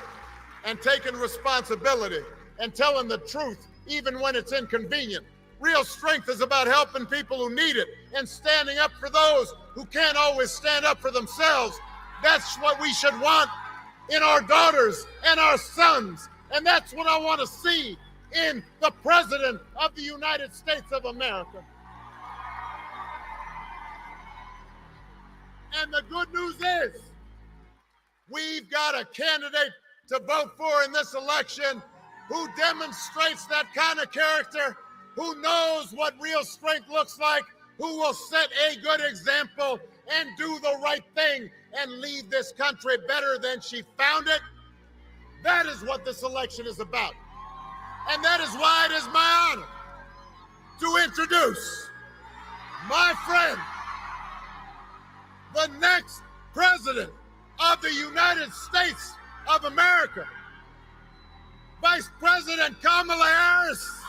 and taking responsibility and telling the truth even when it's inconvenient. Real strength is about helping people who need it and standing up for those who can't always stand up for themselves. That's what we should want in our daughters and our sons. And that's what I want to see in the President of the United States of America. And the good news is, we've got a candidate to vote for in this election who demonstrates that kind of character, who knows what real strength looks like, who will set a good example and do the right thing and leave this country better than she found it. That is what this election is about. And that is why it is my honor to introduce my friend, the next President of the United States of America, Vice President Kamala Harris.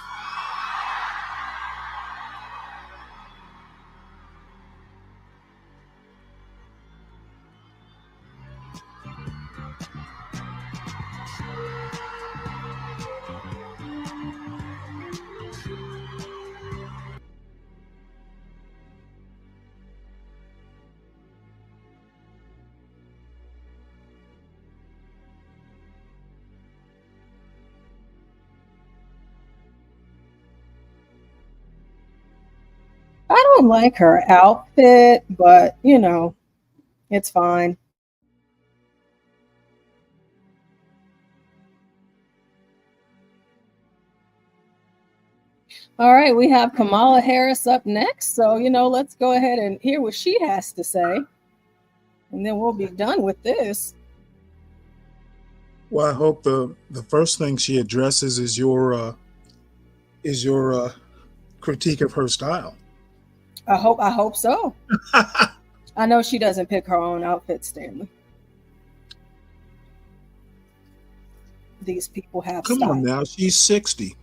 I don't like her outfit, but you know, it's fine. All right, we have Kamala Harris up next. So, you know, let's go ahead and hear what she has to say. And then we'll be done with this. Well, I hope the first thing she addresses is your critique of her style. I hope so. I know she doesn't pick her own outfits, Stanley. These people have Come style. on now, she's 60.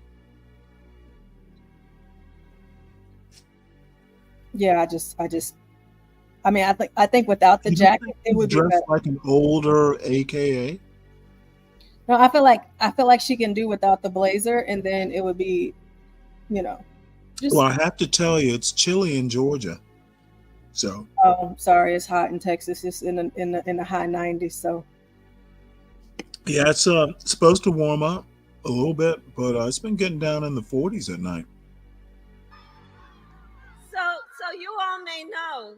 Yeah, I mean, I think without the jacket, it would be dressed better. like an older AKA. No, I feel like she can do without the blazer, and then it would be, just. Well, I have to tell you, it's chilly in Georgia, so. Oh, sorry, it's hot in Texas. It's in the high 90s. So. Yeah, it's supposed to warm up a little bit, but it's been getting down in the 40s at night. So you all may know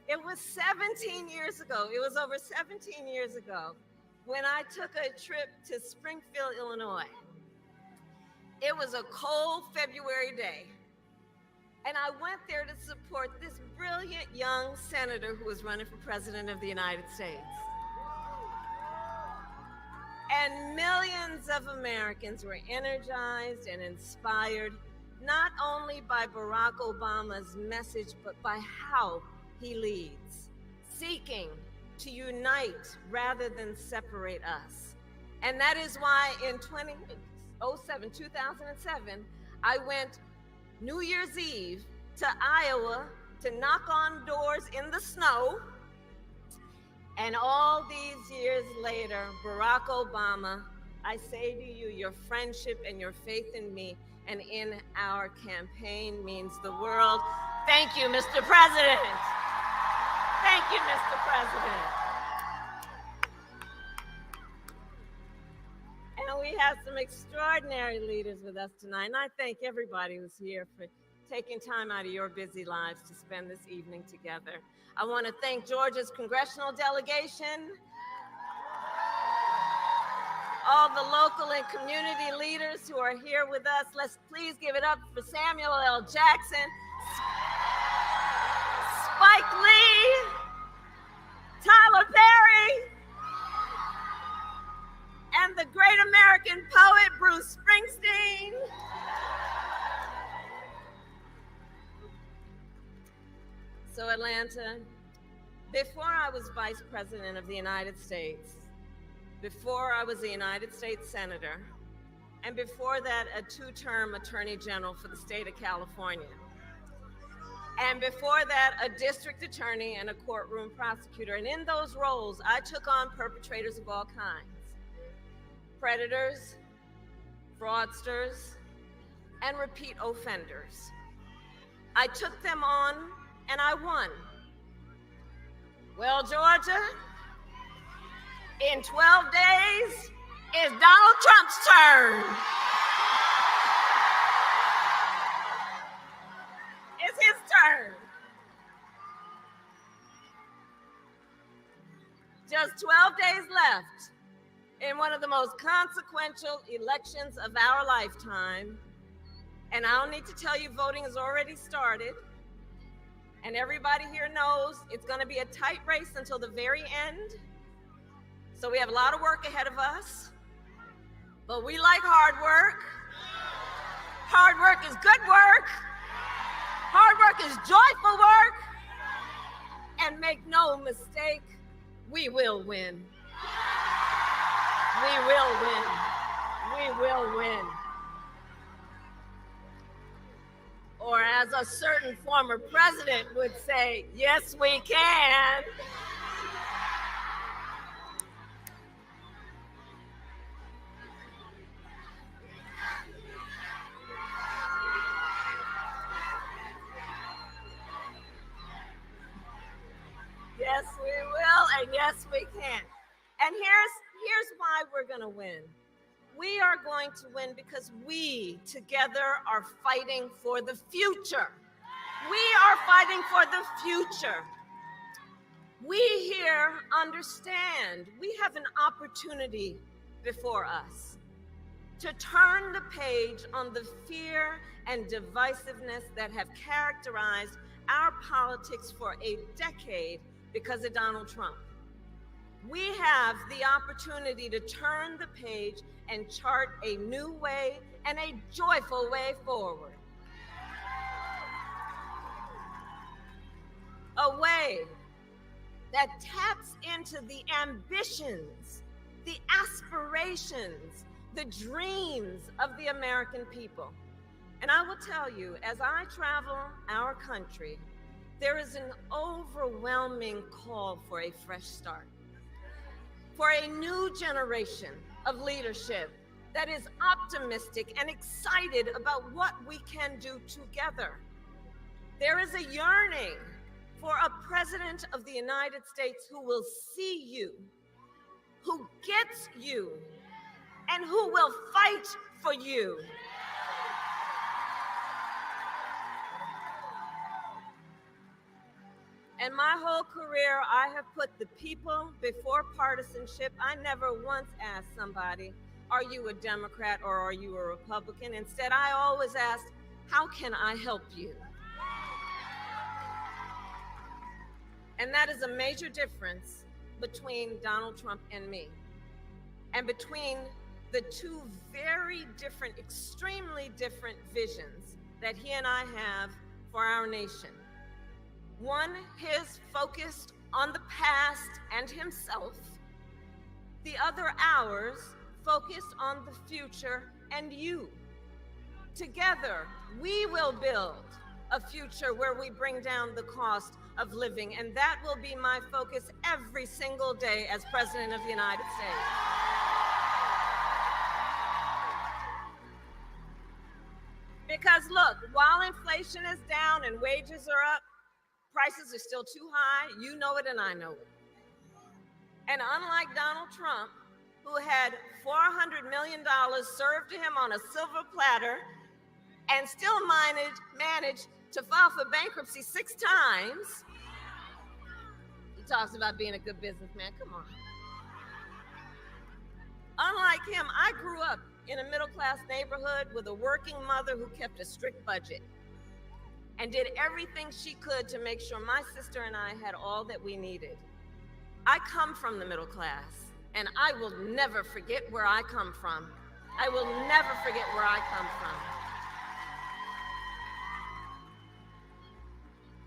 it was 17 years ago. It was over 17 years ago when I took a trip to Springfield, Illinois. It was a cold February day. And I went there to support this brilliant young senator who was running for president of the United States. And millions of Americans were energized and inspired, not only by Barack Obama's message, but by how he leads, seeking to unite rather than separate us. And that is why in 2007, I went New Year's Eve to Iowa to knock on doors in the snow. And all these years later, Barack Obama, I say to you, your friendship and your faith in me and in our campaign means the world. Thank you, Mr. President. Thank you, Mr. President. And we have some extraordinary leaders with us tonight. And I thank everybody who's here for taking time out of your busy lives to spend this evening together. I want to thank Georgia's congressional delegation, all the local and community leaders who are here with us. Let's please give it up for Samuel L. Jackson, Spike Lee, Tyler Perry, and the great American poet, Bruce Springsteen. So Atlanta, before I was Vice President of the United States, before I was a United States Senator, and before that, a two-term Attorney General for the state of California, and before that, a district attorney and a courtroom prosecutor. And in those roles, I took on perpetrators of all kinds, predators, fraudsters, and repeat offenders. I took them on and I won. Well, Georgia, in 12 days, it's Donald Trump's turn. It's his turn. Just 12 days left in one of the most consequential elections of our lifetime. And I don't need to tell you, voting has already started. And everybody here knows it's going to be a tight race until the very end. So we have a lot of work ahead of us. But we like hard work. Hard work is good work. Hard work is joyful work. And make no mistake, we will win. We will win. We will win. Or as a certain former president would say, yes, we can. Yes, we will, and yes, we can. And here's why we're going to win. We are going to win because we together are fighting for the future. We are fighting for the future. We here understand we have an opportunity before us to turn the page on the fear and divisiveness that have characterized our politics for a decade because of Donald Trump. We have the opportunity to turn the page and chart a new way and a joyful way forward. A way that taps into the ambitions, the aspirations, the dreams of the American people. And I will tell you, as I travel our country, there is an overwhelming call for a fresh start, for a new generation of leadership that is optimistic and excited about what we can do together. There is a yearning for a president of the United States who will see you, who gets you, and who will fight for you. In my whole career, I have put the people before partisanship. I never once asked somebody, are you a Democrat or are you a Republican? Instead, I always asked, how can I help you? And that is a major difference between Donald Trump and me, and between the two very different, extremely different visions that he and I have for our nation. One, his focused on the past and himself. The other, ours, focused on the future and you. Together, we will build a future where we bring down the cost of living, and that will be my focus every single day as President of the United States. Because look, while inflation is down and wages are up, prices are still too high. You know it and I know it. And unlike Donald Trump, who had $400 million served to him on a silver platter and still managed to file for bankruptcy 6 times, he talks about being a good businessman. Come on. Unlike him, I grew up in a middle-class neighborhood with a working mother who kept a strict budget and did everything she could to make sure my sister and I had all that we needed. I come from the middle class, and I will never forget where I come from. I will never forget where I come from.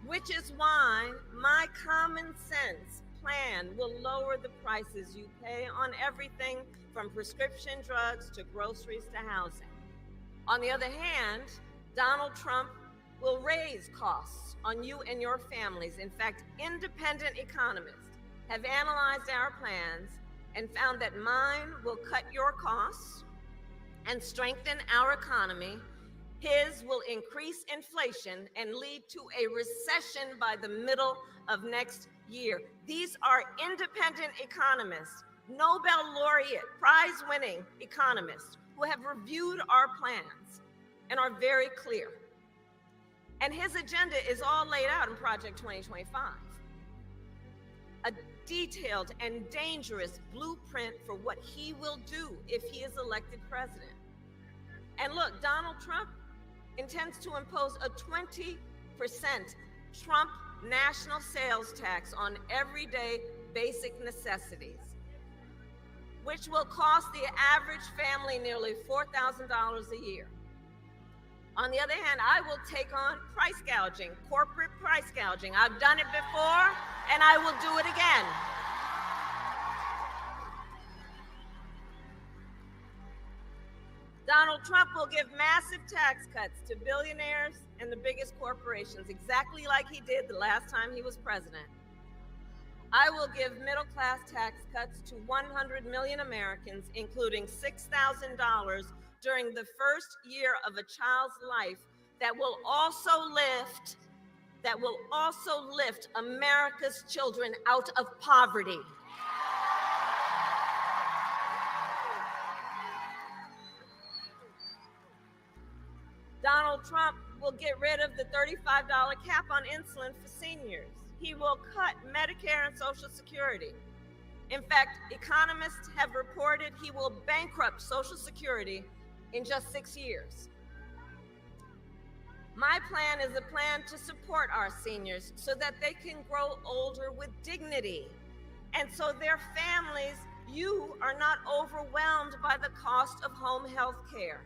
Which is why my common sense plan will lower the prices you pay on everything from prescription drugs to groceries to housing. On the other hand, Donald Trump will raise costs on you and your families. In fact, independent economists have analyzed our plans and found that mine will cut your costs and strengthen our economy. His will increase inflation and lead to a recession by the middle of next year. These are independent economists, Nobel laureate, prize-winning economists who have reviewed our plans and are very clear. And his agenda is all laid out in Project 2025. A detailed and dangerous blueprint for what he will do if he is elected president. And look, Donald Trump intends to impose a 20% Trump national sales tax on everyday basic necessities, which will cost the average family nearly $4,000 a year. On the other hand, I will take on price gouging, corporate price gouging. I've done it before, and I will do it again. Donald Trump will give massive tax cuts to billionaires and the biggest corporations, exactly like he did the last time he was president. I will give middle-class tax cuts to 100 million Americans, including $6,000 during the first year of a child's life, that will also lift America's children out of poverty. Donald Trump will get rid of the $35 cap on insulin for seniors. He will cut Medicare and Social Security. In fact, economists have reported he will bankrupt Social Security in just 6 years. My plan is a plan to support our seniors so that they can grow older with dignity And so their families, you are not overwhelmed by the cost of home health care.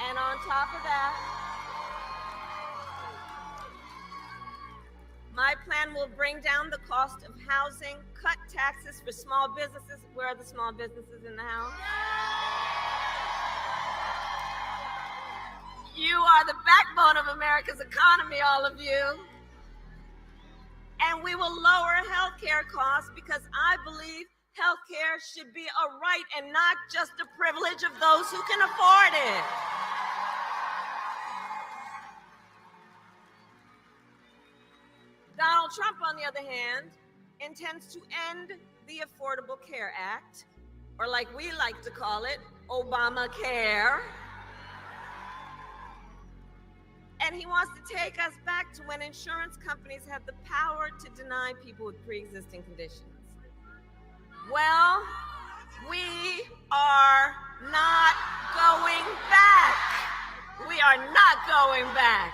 And on top of that, my plan will bring down the cost of housing, cut taxes for small businesses. Where are the small businesses in the house? You are the backbone of America's economy, all of you. And we will lower healthcare costs because I believe healthcare should be a right and not just a privilege of those who can afford it. Donald Trump, on the other hand, intends to end the Affordable Care Act, or like we like to call it, Obamacare. And he wants to take us back to when insurance companies had the power to deny people with pre-existing conditions. Well, we are not going back. We are not going back.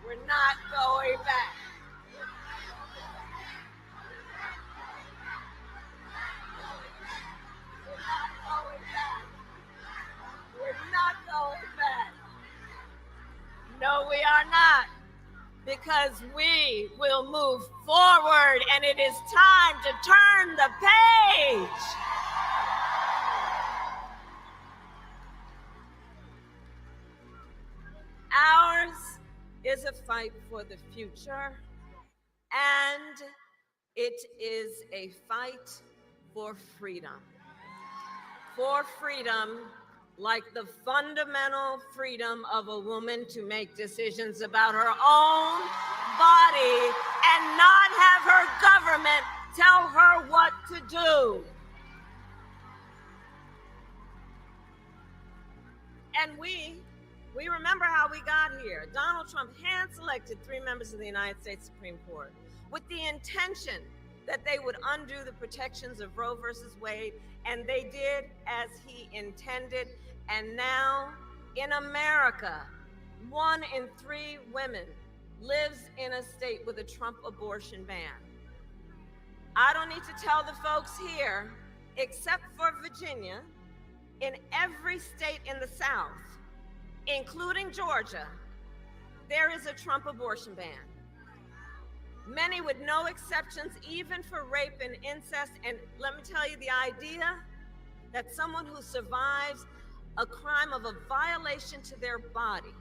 We're not going back. We're not going back. No, we are not. Because we will move forward, and it is time to turn the page. Ours is a fight for the future, and it is a fight for freedom. For freedom, like the fundamental freedom of a woman to make decisions about her own body and not have her government tell her what to do. And we remember how we got here. Donald Trump hand-selected 3 members of the United States Supreme Court with the intention that they would undo the protections of Roe versus Wade, and they did as he intended. And now in America, 1 in 3 women lives in a state with a Trump abortion ban. I don't need to tell the folks here, except for Virginia, in every state in the South, including Georgia, there is a Trump abortion ban. Many with no exceptions, even for rape and incest. And let me tell you, the idea that someone who survives a crime of a violation to their body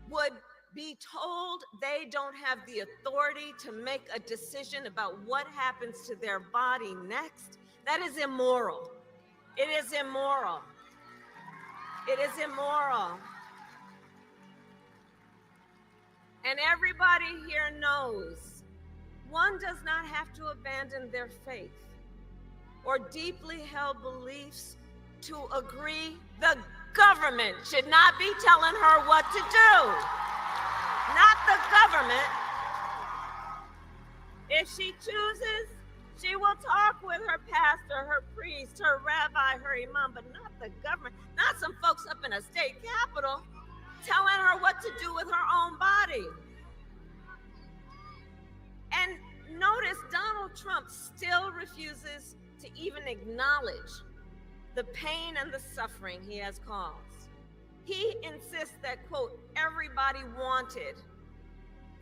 would be told they don't have the authority to make a decision about what happens to their body next, that is immoral. It is immoral. It is immoral. And everybody here knows one does not have to abandon their faith or deeply held beliefs to agree the government should not be telling her what to do. Not the government. If she chooses, she will talk with her pastor, her priest, her rabbi, her imam, but not the government, not some folks up in a state capitol telling her what to do with her own body. And notice Donald Trump still refuses to even acknowledge the pain and the suffering he has caused. He insists that, quote, everybody wanted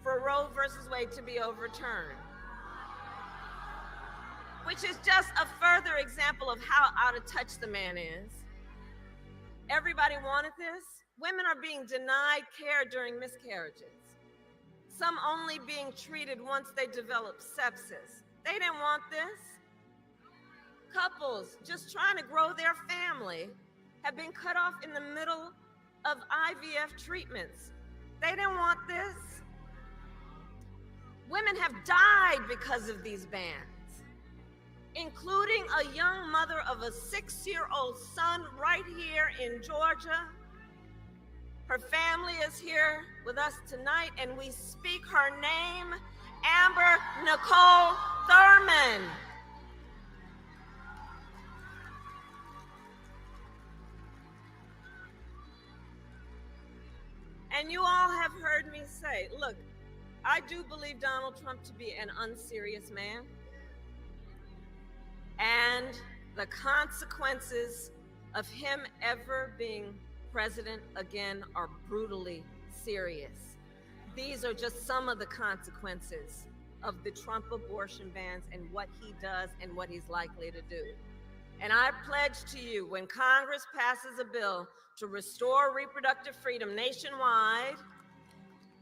for Roe versus Wade to be overturned, which is just a further example of how out of touch the man is. Everybody wanted this. Women are being denied care during miscarriages. Some only being treated once they develop sepsis. They didn't want this. Couples just trying to grow their family have been cut off in the middle of IVF treatments. They didn't want this. Women have died because of these bans, including a young mother of a 6-year-old son right here in Georgia. Her family is here with us tonight, and we speak her name, Amber Nicole Thurman. And you all have heard me say, look, I do believe Donald Trump to be an unserious man. And the consequences of him ever being president again are brutally serious. These are just some of the consequences of the Trump abortion bans and what he does and what he's likely to do. And I pledge to you, when Congress passes a bill to restore reproductive freedom nationwide,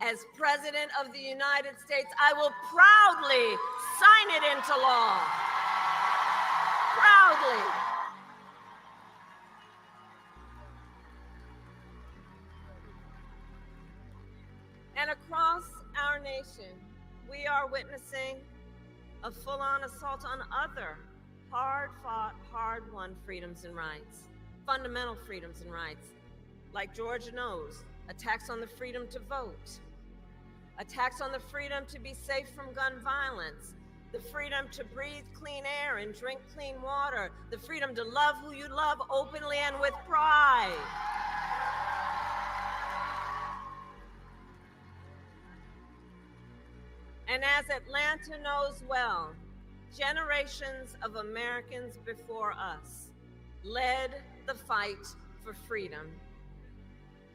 as President of the United States, I will proudly sign it into law. Proudly. And across our nation, we are witnessing a full-on assault on other hard-fought, hard-won freedoms and rights, fundamental freedoms and rights, like Georgia knows, attacks on the freedom to vote, attacks on the freedom to be safe from gun violence, the freedom to breathe clean air and drink clean water, the freedom to love who you love openly and with pride. And as Atlanta knows well, generations of Americans before us led the fight for freedom.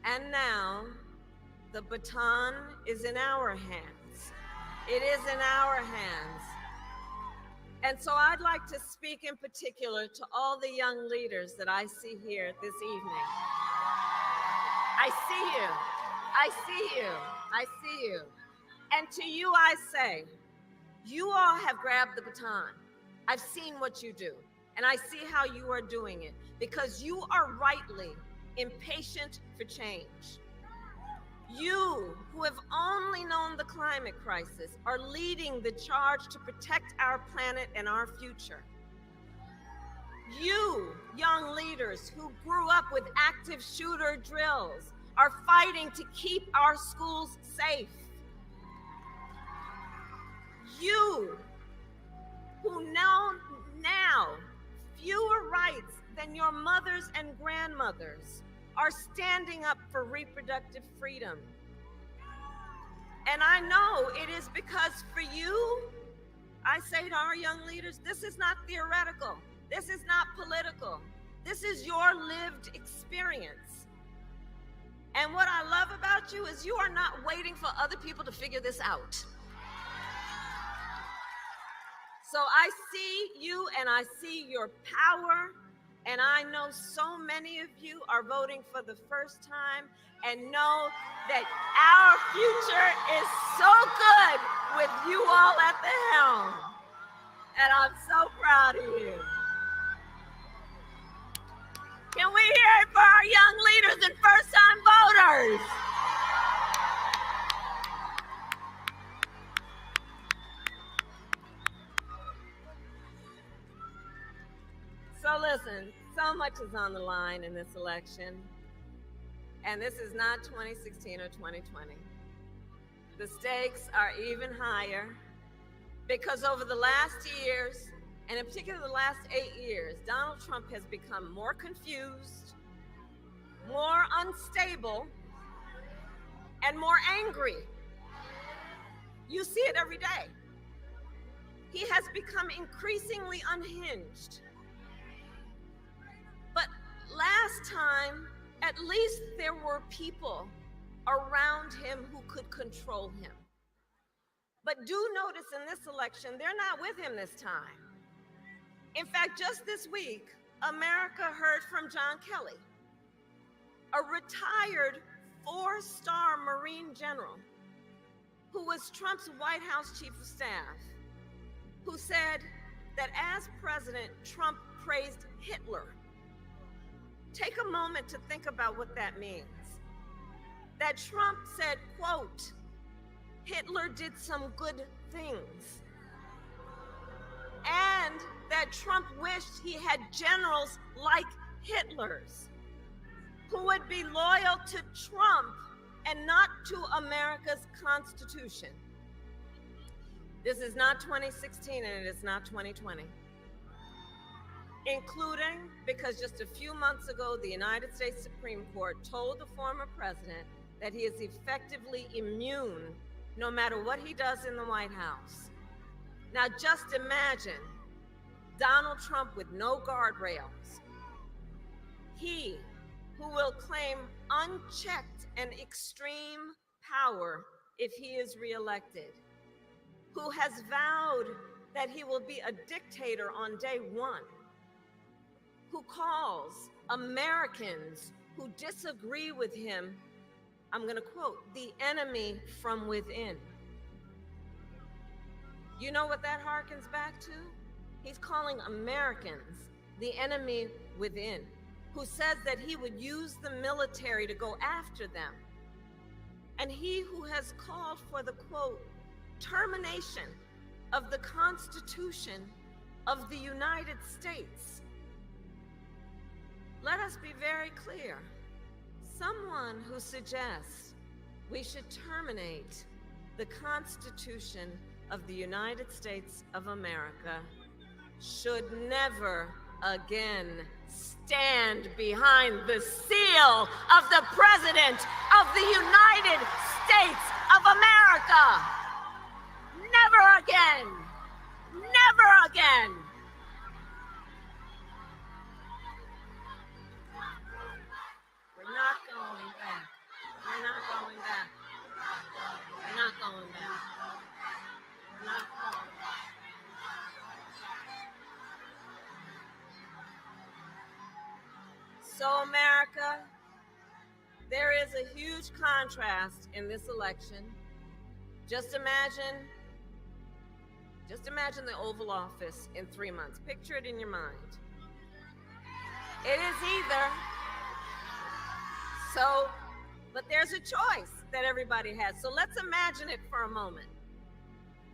And now the baton is in our hands. It is in our hands. And so I'd like to speak in particular to all the young leaders that I see here this evening. I see you. I see you. I see you. And to you I say, you all have grabbed the baton. I've seen what you do, and I see how you are doing it, because you are rightly impatient for change. You, who have only known the climate crisis, are leading the charge to protect our planet and our future. You, young leaders who grew up with active shooter drills, are fighting to keep our schools safe. You, who know now fewer rights than your mothers and grandmothers, are standing up for reproductive freedom. And I know it is because for you, I say to our young leaders, this is not theoretical. This is not political. This is your lived experience. And what I love about you is you are not waiting for other people to figure this out. So I see you and I see your power, and I know so many of you are voting for the first time and know that our future is so good with you all at the helm. And I'm so proud of you. Can we hear it for our young leaders and first-time voters? So listen, so much is on the line in this election, and this is not 2016 or 2020. The stakes are even higher because over the last years, and in particular the last 8 years, Donald Trump has become more confused, more unstable, and more angry. You see it every day. He has become increasingly unhinged. But last time, at least there were people around him who could control him. But do notice in this election, they're not with him this time. In fact, just this week, America heard from John Kelly, a retired 4-star Marine general who was Trump's White House chief of staff, who said that as president, Trump praised Hitler. Take a moment to think about what that means. That Trump said, quote, Hitler did some good things. And that Trump wished he had generals like Hitler's, who would be loyal to Trump and not to America's Constitution. This is not 2016 and it is not 2020. Including because just a few months ago, the United States Supreme Court told the former president that he is effectively immune no matter what he does in the White House. Now just imagine Donald Trump with no guardrails. He who will claim unchecked and extreme power if he is reelected, who has vowed that he will be a dictator on day one, who calls Americans who disagree with him, I'm going to quote, the enemy from within. You know what that harkens back to? He's calling Americans the enemy within, who says that he would use the military to go after them. And he who has called for the, quote, termination of the Constitution of the United States. Let us be very clear. Someone who suggests we should terminate the Constitution of the United States of America should never again stand behind the seal of the President of the United States of America. Never again. Never again. We're not going back. We're not going back. We're not going back. We're not going back. So, America, there is a huge contrast in this election. Just imagine the Oval Office in 3 months. Picture it in your mind. It is either, but there's a choice that everybody has. So let's imagine it for a moment.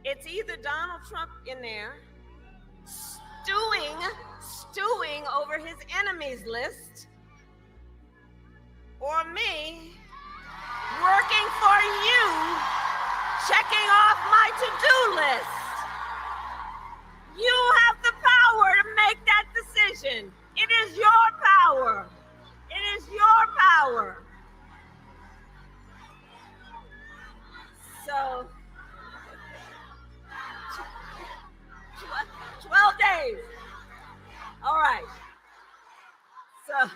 It's either Donald Trump in there stewing over his enemies list, or me working for you, checking off my to-do list. You have the power to make that decision. It is your power. It is your power. So, 12 days. All right. So,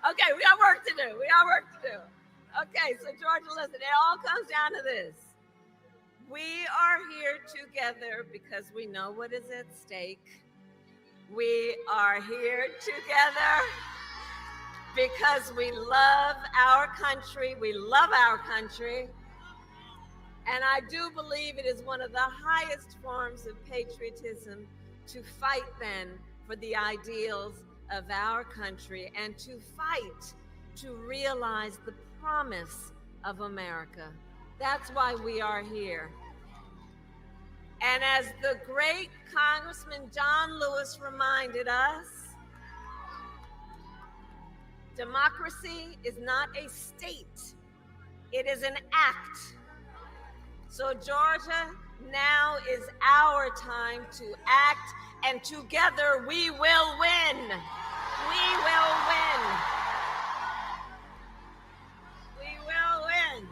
okay, we got work to do. Okay, so Georgia, listen, it all comes down to this. We are here together because we know what is at stake. We are here together because we love our country. We love our country. And I do believe it is one of the highest forms of patriotism to fight then for the ideals of our country and to fight to realize the promise of America. That's why we are here. And as the great Congressman John Lewis reminded us, democracy is not a state, it is an act. So Georgia, now is our time to act, and together we will win. We will win. We will win.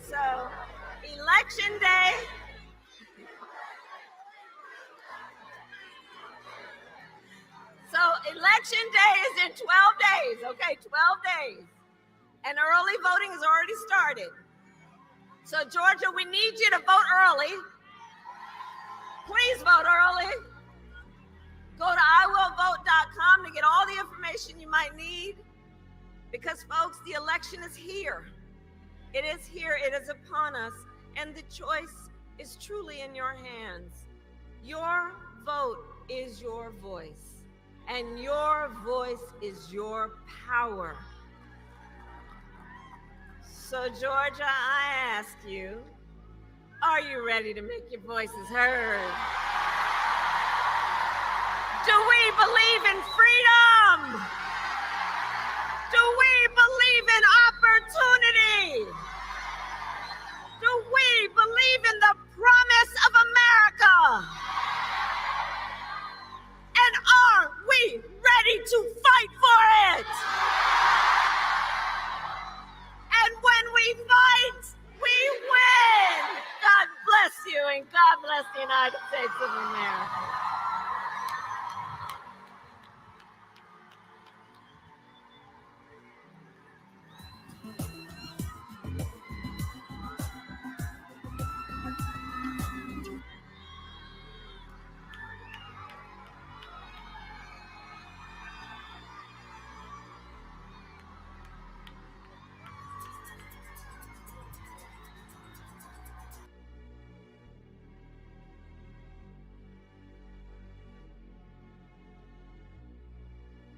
So, Election Day. Election Day is in 12 days, okay, 12 days. And early voting has already started. So Georgia, we need you to vote early. Please vote early. Go to iwillvote.com to get all the information you might need. Because folks, the election is here. It is here, it is upon us, and the choice is truly in your hands. Your vote is your voice, and your voice is your power. So Georgia, I ask you, are you ready to make your voices heard? Do we believe in freedom? Do we believe in opportunity? Do we believe in the promise of America? And are we ready to fight for it? And when bless the United States of America.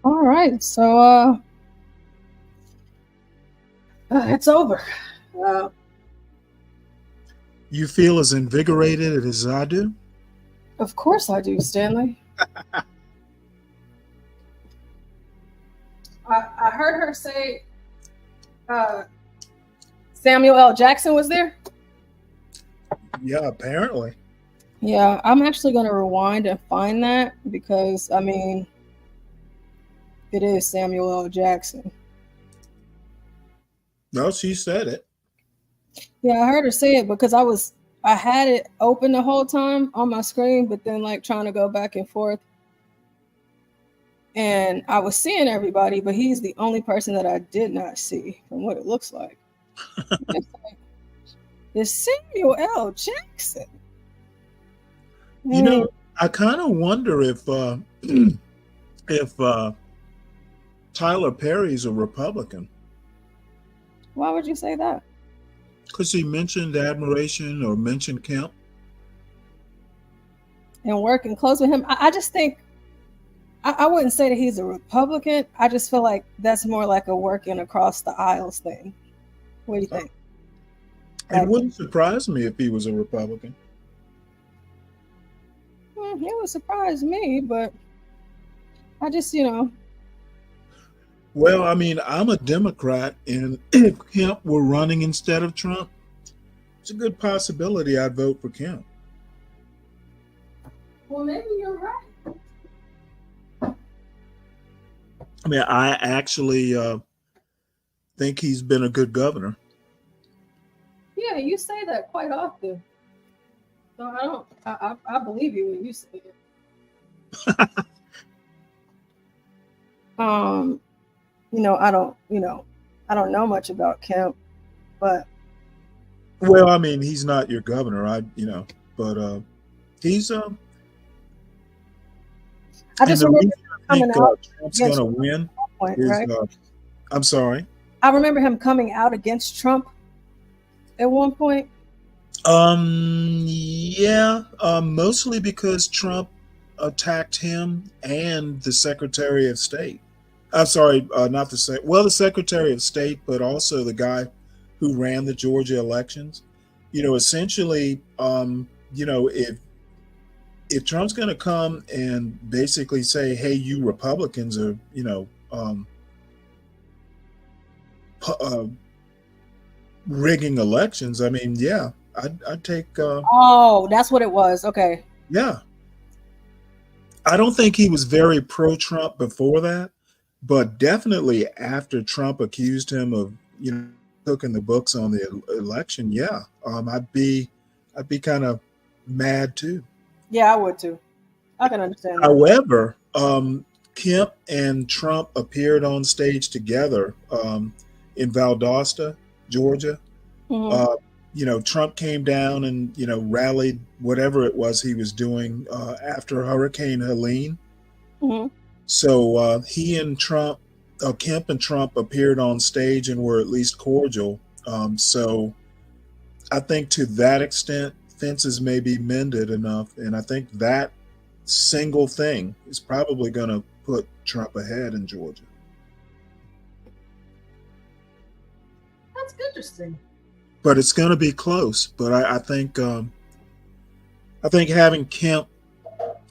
All right, so it's over. You feel as invigorated as I do? Of course I do, Stanley. I heard her say Samuel L. Jackson was there. Yeah, apparently. Yeah, I'm actually going to rewind and find that because, I mean, it is Samuel L. Jackson. No, she said it. Yeah, I heard her say it because I had it open the whole time on my screen, but then like trying to go back and forth. And I was seeing everybody, but he's the only person that I did not see from what it looks like. It's Samuel L. Jackson. You know, I kind of wonder if Tyler Perry's a Republican. Why would you say that? Because he mentioned admiration or mentioned Kemp. And working close with him. I just think, I wouldn't say that he's a Republican. I just feel like that's more like a working across the aisles thing. What do you think? It wouldn't surprise me if he was a Republican. It would surprise me, but I just, Well, I mean, I'm a Democrat, and if Kemp were running instead of Trump, it's a good possibility I'd vote for Kemp. Well, maybe you're right. I mean, I actually think he's been a good governor. Yeah, you say that quite often. So I believe you when you say it. I don't know much about Kemp, but well, I mean, he's not your governor, but he's I just remember coming out. Trump's going to win. Right? I'm sorry. I remember him coming out against Trump at one point. Mostly because Trump attacked him and the Secretary of State. I'm sorry, not the Secretary of State, but also the guy who ran the Georgia elections. Essentially, if Trump's going to come and basically say, "Hey, you Republicans are, rigging elections," I mean, yeah, I'd take. Oh, that's what it was. Okay. Yeah. I don't think he was very pro-Trump before that, but definitely after Trump accused him of, cooking the books on the election, yeah, I'd be kind of mad too. Yeah, I would too. I can understand that. However, Kemp and Trump appeared on stage together in Valdosta, Georgia. Mm-hmm. Trump came down and, rallied whatever it was he was doing after Hurricane Helene. Mm-hmm. So he and Kemp and Trump appeared on stage and were at least cordial. So I think to that extent, fences may be mended enough. And I think that single thing is probably going to put Trump ahead in Georgia. That's interesting. But it's going to be close. But I think having Kemp,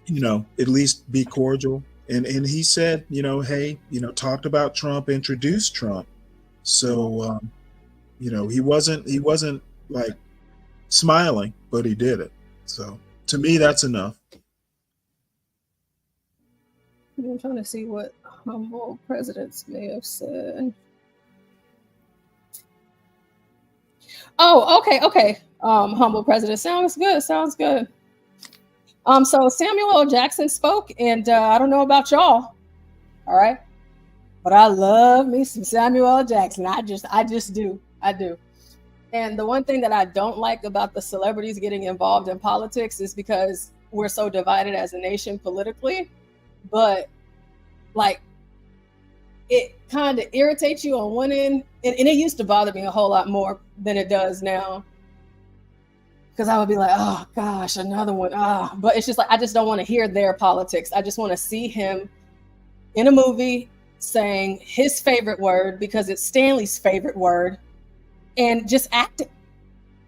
at least be cordial. And he said, hey, talked about Trump, introduced Trump. So, he wasn't like smiling, but he did it. So to me, that's enough. I'm trying to see what humble presidents may have said. Oh, okay. Humble president sounds good. So Samuel L. Jackson spoke, and I don't know about y'all, all right, but I love me some Samuel L. Jackson. I just do. I do. And the one thing that I don't like about the celebrities getting involved in politics is because we're so divided as a nation politically, but like it kind of irritates you on one end, and it used to bother me a whole lot more than it does now. Because I would be like, oh gosh, another one. But it's just like, I just don't want to hear their politics. I just want to see him in a movie saying his favorite word because it's Stanley's favorite word and just acting.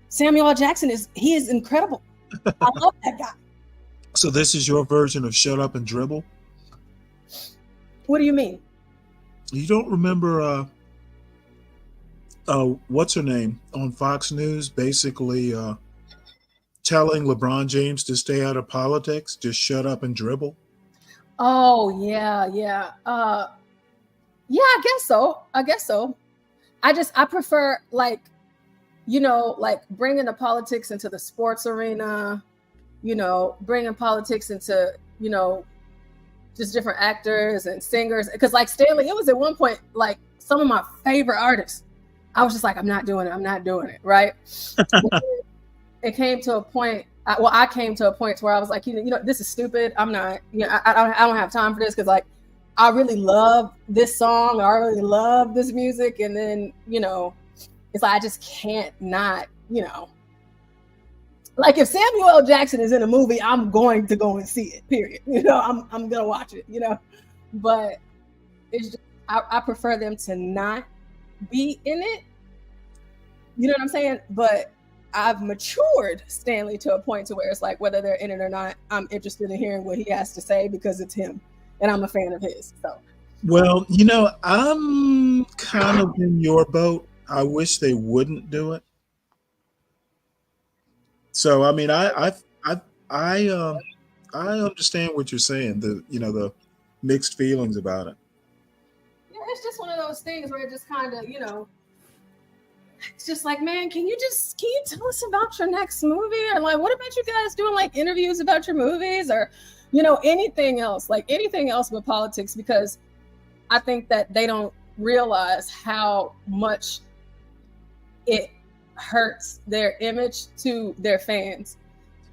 Samuel L. Jackson is incredible. I love that guy. So this is your version of Shut Up and Dribble? What do you mean? You don't remember what's her name on Fox News basically telling LeBron James to stay out of politics, just shut up and dribble? Oh, yeah. Yeah, I guess so. I prefer, like, like bringing the politics into the sports arena, bringing politics into, just different actors and singers. Because like Stanley, it was at one point, like some of my favorite artists, I was just like, I'm not doing it, right? It came to a point, I came to a point where I was like, this is stupid. I'm not, I don't have time for this because like, I really love this song. I really love this music. And then, it's like, I just can't not, like if Samuel L. Jackson is in a movie, I'm going to go and see it, period. I'm going to watch it, but it's just, I prefer them to not be in it. You know what I'm saying? But I've matured Stanley to a point to where it's like, whether they're in it or not, I'm interested in hearing what he has to say because it's him and I'm a fan of his. So, well, I'm kind of in your boat. I wish they wouldn't do it. So, I mean, I understand what you're saying. The mixed feelings about it. Yeah, it's just one of those things where it just kind of, it's just like, man, can you tell us about your next movie? Or like, what about you guys doing like interviews about your movies or, anything else but politics? Because I think that they don't realize how much it hurts their image to their fans.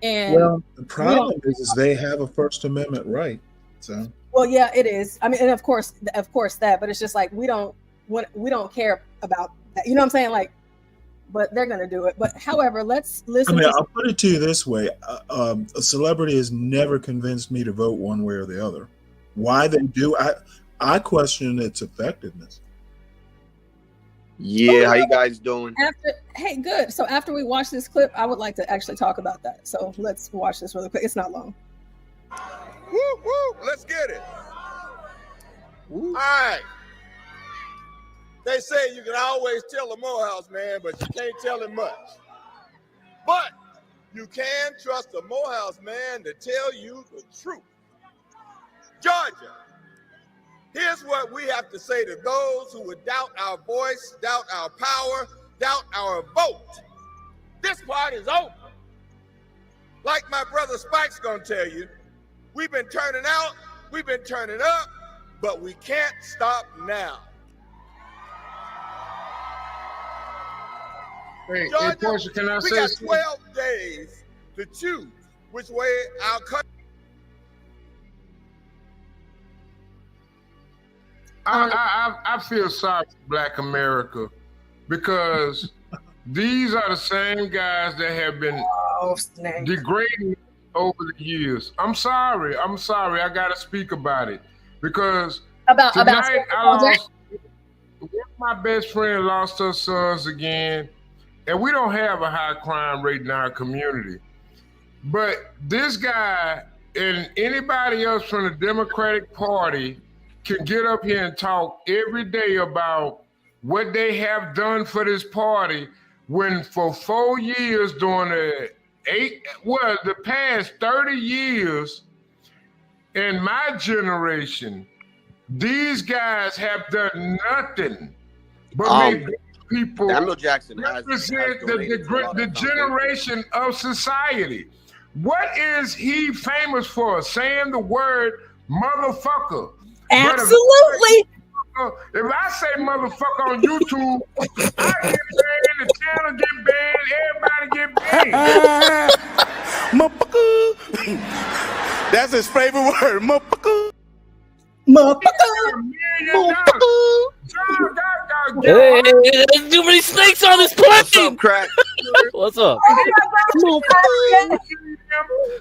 And well, the problem is they have a First Amendment right. So well, yeah, it is. I mean, and of course that, but it's just like we don't care about that. You know what I'm saying? Like, but they're gonna do it. But however, let's listen. I mean, I'll put it to you this way: a celebrity has never convinced me to vote one way or the other. Why they do? I question its effectiveness. Yeah, how you guys doing? Hey, good. So after we watch this clip, I would like to actually talk about that. So let's watch this really quick. It's not long. Woo, woo, let's get it. All right. They say you can always tell a Morehouse man, but you can't tell him much. But you can trust a Morehouse man to tell you the truth. Georgia, here's what we have to say to those who would doubt our voice, doubt our power, doubt our vote. This part is over. Like my brother Spike's gonna tell you, we've been turning out, we've been turning up, but we can't stop now. Hey, Georgia, Portia, can I we say got something? 12 days to choose which way our country. I feel sorry for Black America because these are the same guys that have been degrading over the years. I'm sorry. I got to speak about it because tonight I lost. One of my best friend lost her sons again, and we don't have a high crime rate in our community. But this guy and anybody else from the Democratic Party can get up here and talk every day about what they have done for this party when for 4 years during the past 30 years in my generation, these guys have done nothing but make people Samuel Jackson has represent the generation of society. What is he famous for? Saying the word motherfucker. Absolutely. If I say motherfucker on YouTube, I get banned, the channel get banned, everybody get banned. Motherfucker. That's his favorite word, motherfucker. Hey, there's too many snakes on this plane. What's up, crack? What's up?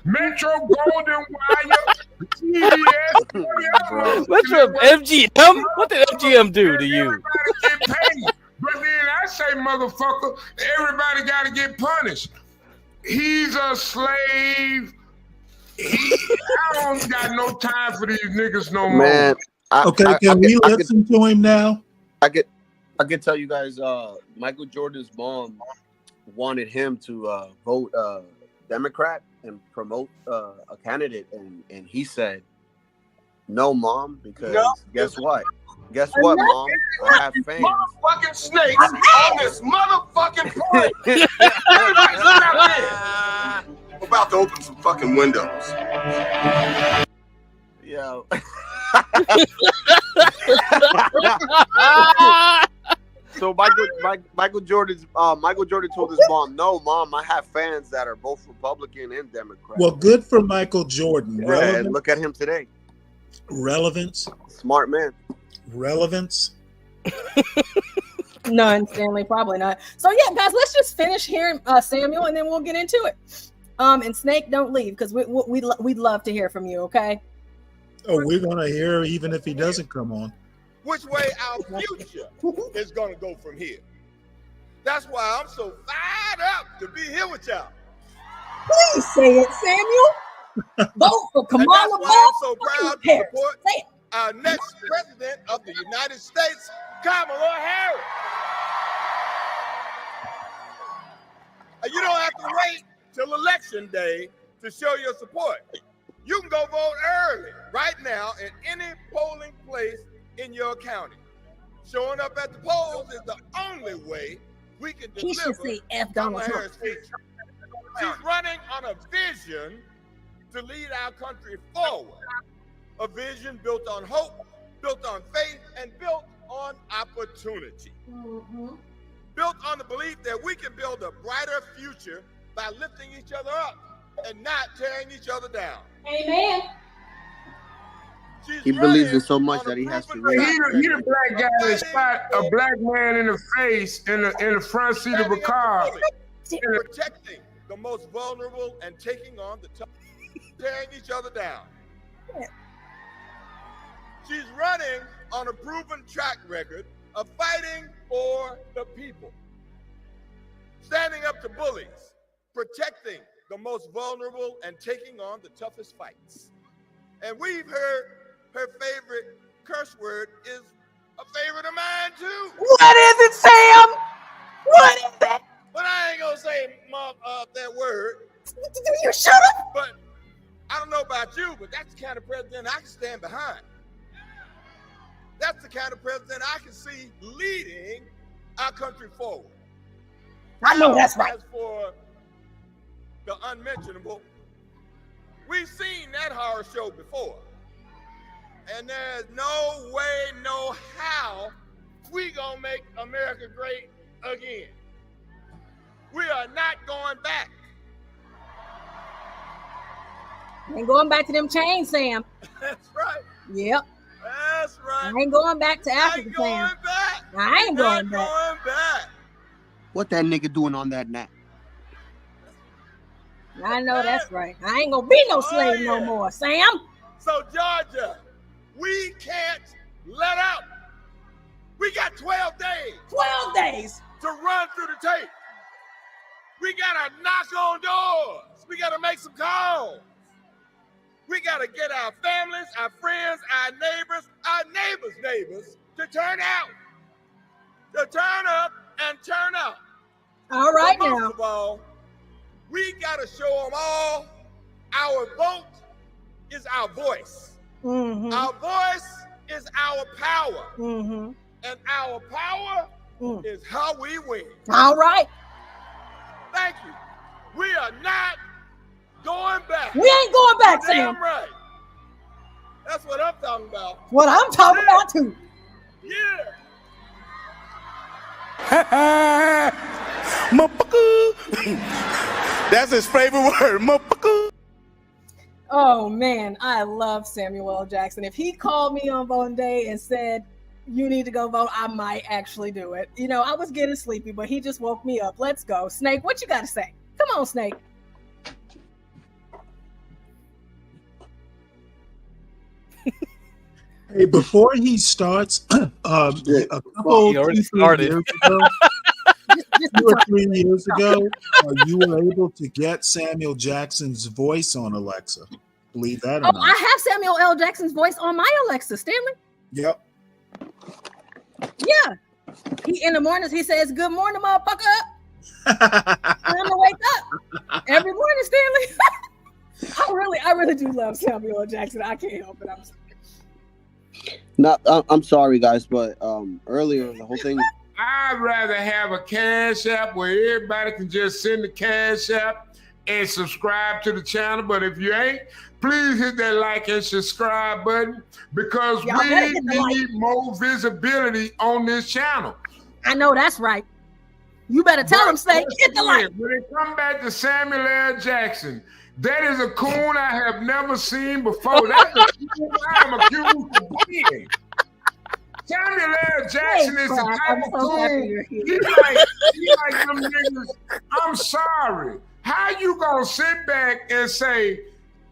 Metro Golden Wire, TBS. Metro MGM? What did MGM do to you? Get paid. But then I say, motherfucker, everybody got to get punished. He's a slave. I don't got no time for these niggas no more. Man, Can we listen to him now? I could tell you guys, Michael Jordan's mom wanted him to vote Democrat and promote a candidate, and he said, "No, Mom, because guess what? Guess what, Mom? I have fans. Motherfucking snakes on this motherfucking plane. Everybody look out there. I'm about to open some fucking windows. Yo." So Michael Jordan told his mom, "No, Mom, I have fans that are both Republican and Democrat." Well, good for Michael Jordan. Yeah, and look at him today. Relevance. Smart man. Relevance. None, Stanley, probably not. So yeah, guys, let's just finish hearing Samuel, and then we'll get into it. And Snake, don't leave because we'd love to hear from you. Okay. Oh, we're gonna hear even if he doesn't come on. Which way our future is going to go from here. That's why I'm so fired up to be here with y'all. Please say it, Samuel. Vote for Kamala. And that's why I'm so proud to support our next president of the United States, Kamala Harris. You don't have to wait till election day to show your support. You can go vote early right now in any polling place in your county. Showing up at the polls is the only way we can He should deliver say F Donald Kamala Trump. Harris' future. She's running on a vision to lead our country forward. A vision built on hope, built on faith, and built on opportunity. Built on the belief that we can build a brighter future by lifting each other up and not tearing each other down. Amen. He believes in so much that he has to raise. He the black guy that shot a black man in the face in the front seat of a car. Protecting the most vulnerable and taking on the tough, tearing each other down. She's running on a proven track record of fighting for the people, standing up to bullies, protecting the most vulnerable, and taking on the toughest fights. And we've heard her favorite curse word is a favorite of mine too. What is it, Sam? What is it? But I ain't gonna say that word. You shut up. But I don't know about you, but that's the kind of president I can stand behind. That's the kind of president I can see leading our country forward. I know that's right. As for the unmentionable, we've seen that horror show before. And there's no way, no how we gonna make America great again. We are not going back. Ain't going back to them chains, Sam. That's right. Yep. That's right. I ain't going back to Africa, Sam. I ain't going back. Going back. What that nigga doing on that nap? I know that's right. I ain't gonna be no slave no more, Sam. So Georgia, we can't let up. We got 12 days. 12 days to run through the tape. We gotta knock on doors. We gotta make some calls. We gotta get our families, our friends, our neighbors' neighbors to turn out. To turn up and turn out. All right but most now. Of all, we gotta show them all our vote is our voice. Mm-hmm. Our voice is our power. Mm-hmm. And our power is how we win. All right. Thank you. We are not going back. We ain't going back, You're Sam. damn right. That's what I'm talking about. What I'm talking about too. Yeah. Motherfucker. That's his favorite word, motherfucker. Oh man, I love Samuel L. Jackson. If he called me on voting day and said, "You need to go vote," I might actually do it. You know, I was getting sleepy, but he just woke me up. Let's go. Snake, what you got to say? Come on, Snake. Hey, before he starts, a couple, He already 2 started. years ago, 2 or 3 years ago, you were able to get Samuel Jackson's voice on Alexa. Believe that or Oh, not? I have Samuel L. Jackson's voice on my Alexa, Stanley. Yep. Yeah. He in the mornings he says, "Good morning, motherfucker." Time to wake up every morning, Stanley. I really do love Samuel L. Jackson. I can't help it. I'm sorry. I'm sorry, guys, but earlier the whole thing. I'd rather have a Cash App where everybody can just send the Cash App and subscribe to the channel. But if you ain't, please hit that like and subscribe button because Y'all better we hit the like. need more visibility on this channel. I know that's right. You better tell him, Snake, hit the like. When it come back to Samuel L. Jackson, that is a coon I have never seen before. That's a coon I'm accused of being. Samuel L. Jackson is the type of coon. He like them niggas. I'm sorry. How you gonna sit back and say,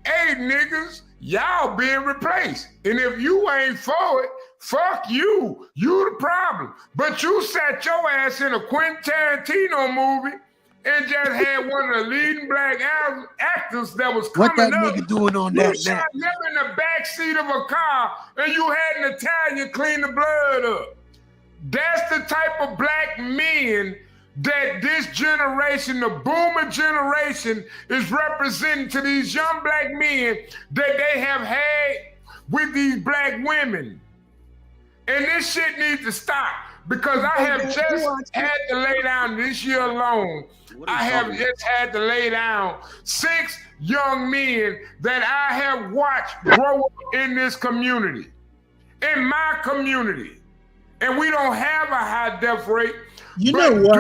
"Hey niggas, y'all being replaced," and if you ain't for it, fuck you. You the problem. But you sat your ass in a Quentin Tarantino movie and just had one of the leading black actors that was coming What that up. nigga doing on You that shot net? him in the back seat of a car and you had an Italian clean the blood up. That's the type of black men that this generation, the boomer generation, is representing to these young black men that they have had with these black women. And this shit needs to stop because I have just had to lay down this year alone. I have just had to lay down 6 young men that I have watched grow up in this community, in my community. And we don't have a high death rate. You know what?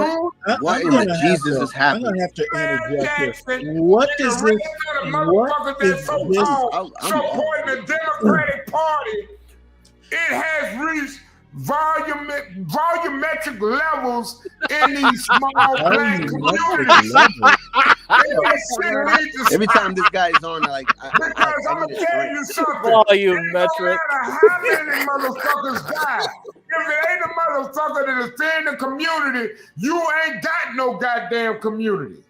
What in the Jesus is I'm happening? gonna have to interject here. What is this? What is this? Supporting the Democratic Party, it has reached volumetric levels in these small black communities. Every time this guy is on, like, Because I'm gonna tell you something. Volumetric. No matter how many motherfuckers die, if it ain't a motherfucker that is in the community, you ain't got no goddamn community.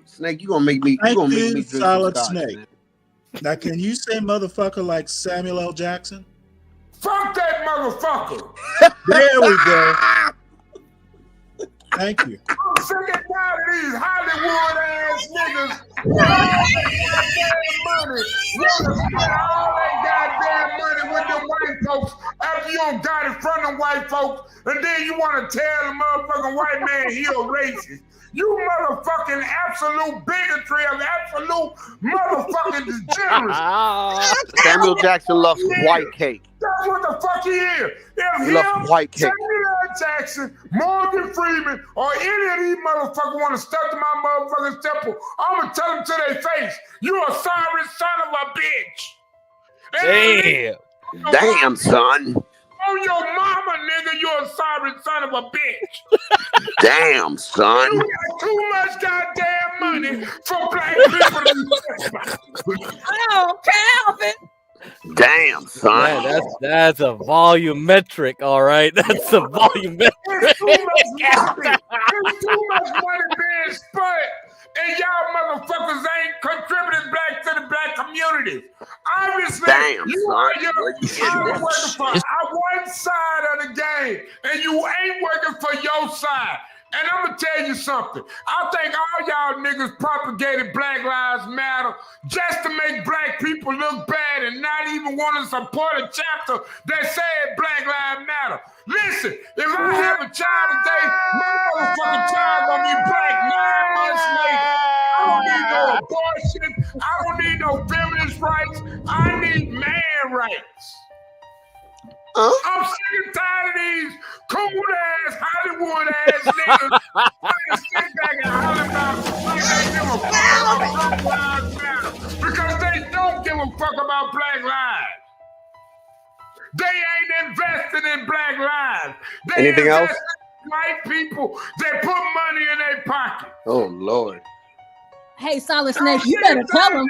Snake, you gonna make me? You gonna make me drink some Solid scotch, Snake. man. Now, can you say motherfucker like Samuel L. Jackson? Fuck that motherfucker. There we go. Thank you. I'm sick and tired of these Hollywood ass niggas. Money. Want to spend all that goddamn money with them white folks after you don't got it from them white folks, and then you want to tell the motherfucking white man he a racist. You motherfucking absolute bigotry of absolute motherfucking degeneracy. Samuel Jackson loves white cake. That's what the fuck he is. If He loves white cake. Samuel L. Jackson, Morgan Freeman, or any of these motherfuckers want to step to my motherfucking temple, I'm going to tell them to their face, you a sorry son of a bitch. Damn. Damn, son. On your mama, nigga, you a sorry son of a bitch. Damn, son. You got too much goddamn money for black people. Oh, Calvin. Damn, son. Man, that's a volumetric, all right. That's a volumetric. There's too much money being spent, and y'all motherfuckers ain't contributing back to the black community. Obviously, Damn, you son. are Where you getting I'm that working for shit? one side of the game, and you ain't working for your side. And I'm gonna tell you something. I think all y'all niggas propagated Black Lives Matter just to make black people look bad and not even want to support a chapter that said Black Lives Matter. Listen, if I have a child today, my motherfucking child gonna be black 9 months later. I don't need no abortion. I don't need no feminist rights. I need man rights. I'm sick and tired of these cool-ass, Hollywood-ass niggas trying to sit back and holler about like they give a fuck about Black Lives Matter. Because they don't give a fuck about Black lives. They ain't invested in Black lives. They Anything else? in white people that put money in their pocket. Oh Lord. Hey, Solid Snake, you better tell them.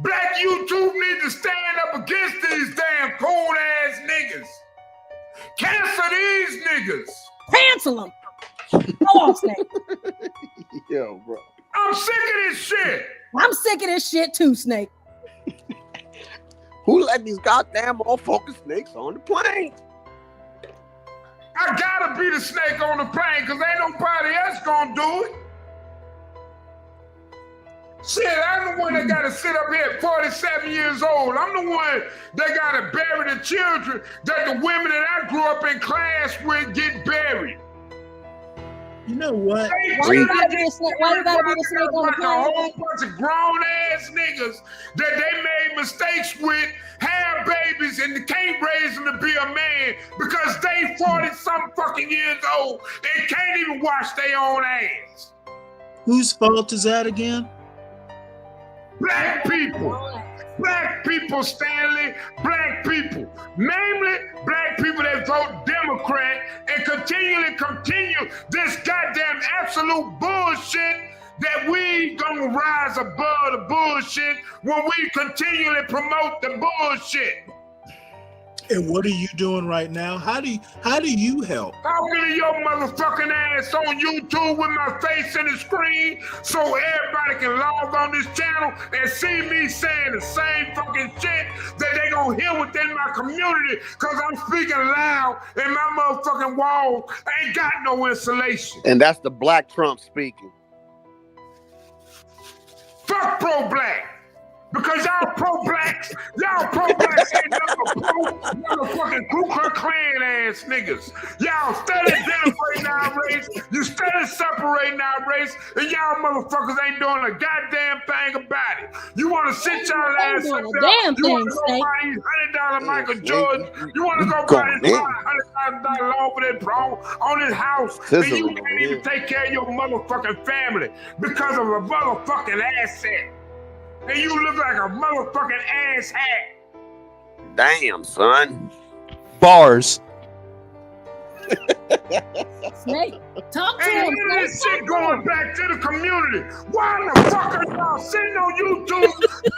Black YouTube need to stand up against these damn cold ass niggas. Cancel these niggas. Cancel them. Go on, Snake. Yo, bro. I'm sick of this shit. I'm sick of this shit too, Snake. Who let these goddamn motherfucking snakes on the plane? I gotta be the snake on the plane because ain't nobody else gonna do it. Shit, I'm the one that gotta sit up here at 47 years old. I'm the one that gotta bury the children that the women that I grew up in class with get buried. You know what? Why you gotta be the snake on the plane? A whole bunch of grown ass niggas that they made mistakes with, have babies, and can't raise them to be a man because they 40-some fucking years old and can't even wash their own ass. Whose fault is that again? Black people. Black people, Stanley. Black people. Namely, black people that vote Democrat and continue this goddamn absolute bullshit that we gonna rise above the bullshit when we continually promote the bullshit. And what are you doing right now? How do you help? Talking to your motherfucking ass on YouTube with my face in the screen so everybody can log on this channel and see me saying the same fucking shit that they gonna hear within my community because I'm speaking loud and my motherfucking walls ain't got no insulation. And that's the Black Trump speaking. Fuck pro-black. Because y'all pro-blacks ain't never motherfucking Ku Klux Klan ass niggas. Y'all steady denigrating our race, you steady separating our race, and y'all motherfuckers ain't doing a goddamn thing about it. You want to sit y'all ass up there, you want to go buy these $100 Michael Jordan, you want to go buy this $100,000 over that bro on his house, and you can't even take care of your motherfucking family because of a motherfucking asset. And you look like a motherfucking ass hat. Damn, son. Bars. Snake, talk to and him. This shit going back to the community. Why the fuck are y'all sitting on YouTube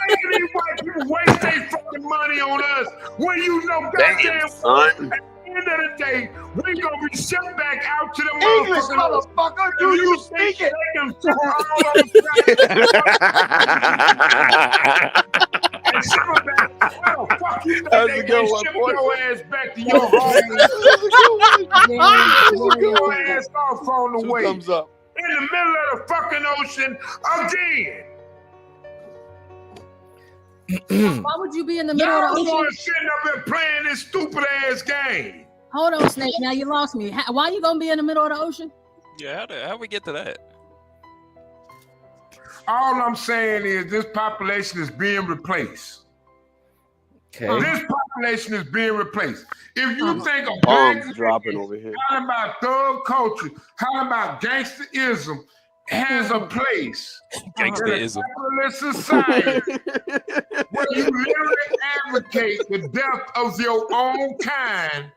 making these white people waste their fucking money on us when you know goddamn son. At the end of the day, we gonna be shipped back out to the English, motherfucker. Do you speak it? And ship them back. How the fuck you think they gonna ship your ass back to your home? Your ass off on the way. Thumbs up. In the middle of the fucking ocean again. Why would you be in the middle of the Y'all ocean? sitting up and playing this stupid ass game. Hold on, Snake. Now you lost me. Why you gonna be in the middle of the ocean? Yeah, how we get to that? All I'm saying is this population is being replaced. Okay. This population is being replaced. If you think of Bombs black dropping over here. how about thug culture, how about gangsterism has a place in a Gangsterism. capitalist society where you literally advocate the death of your own kind.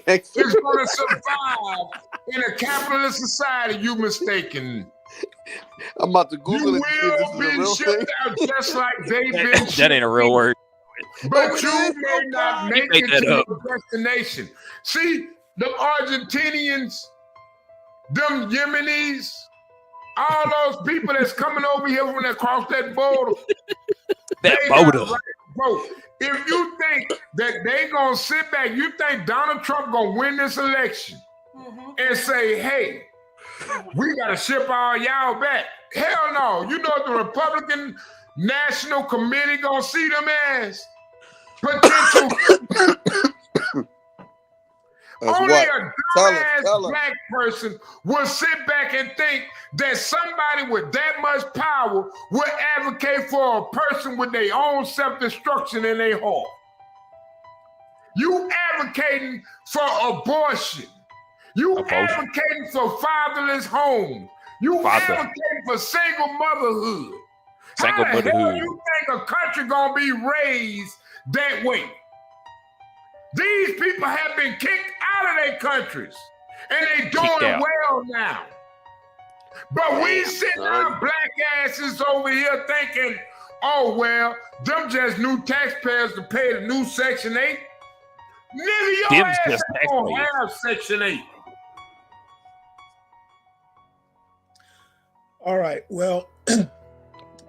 It's going to survive in a capitalist society. You mistaken. I'm about to Google You it. will be shipped out just like they've been shipped. That ain't a real word. But you may not make made it that to up. your destination. See, them Argentinians, them Yemenis, all those people that's coming over here when they cross that border. That they got border. right vote. If you think that they gonna sit back, you think Donald Trump gonna win this election and say, hey, we gotta ship all y'all back. Hell no. You know what the Republican National Committee gonna see them as? Potential Only what? a Tell dumbass us. black person will sit back and think that somebody with that much power will advocate for a person with their own self-destruction in their heart. You advocating for abortion. You advocating for fatherless homes. You advocating for single motherhood. Single How the hell motherhood. you think a country gonna be raised that way? These people have been kicked out of their countries, and they doing out. well now. But we sitting our black asses over here thinking, oh well, them just new taxpayers to pay the new Section 8. Nigga, your Them's ass just ain't gonna taxpayers. have Section 8. All right. Well,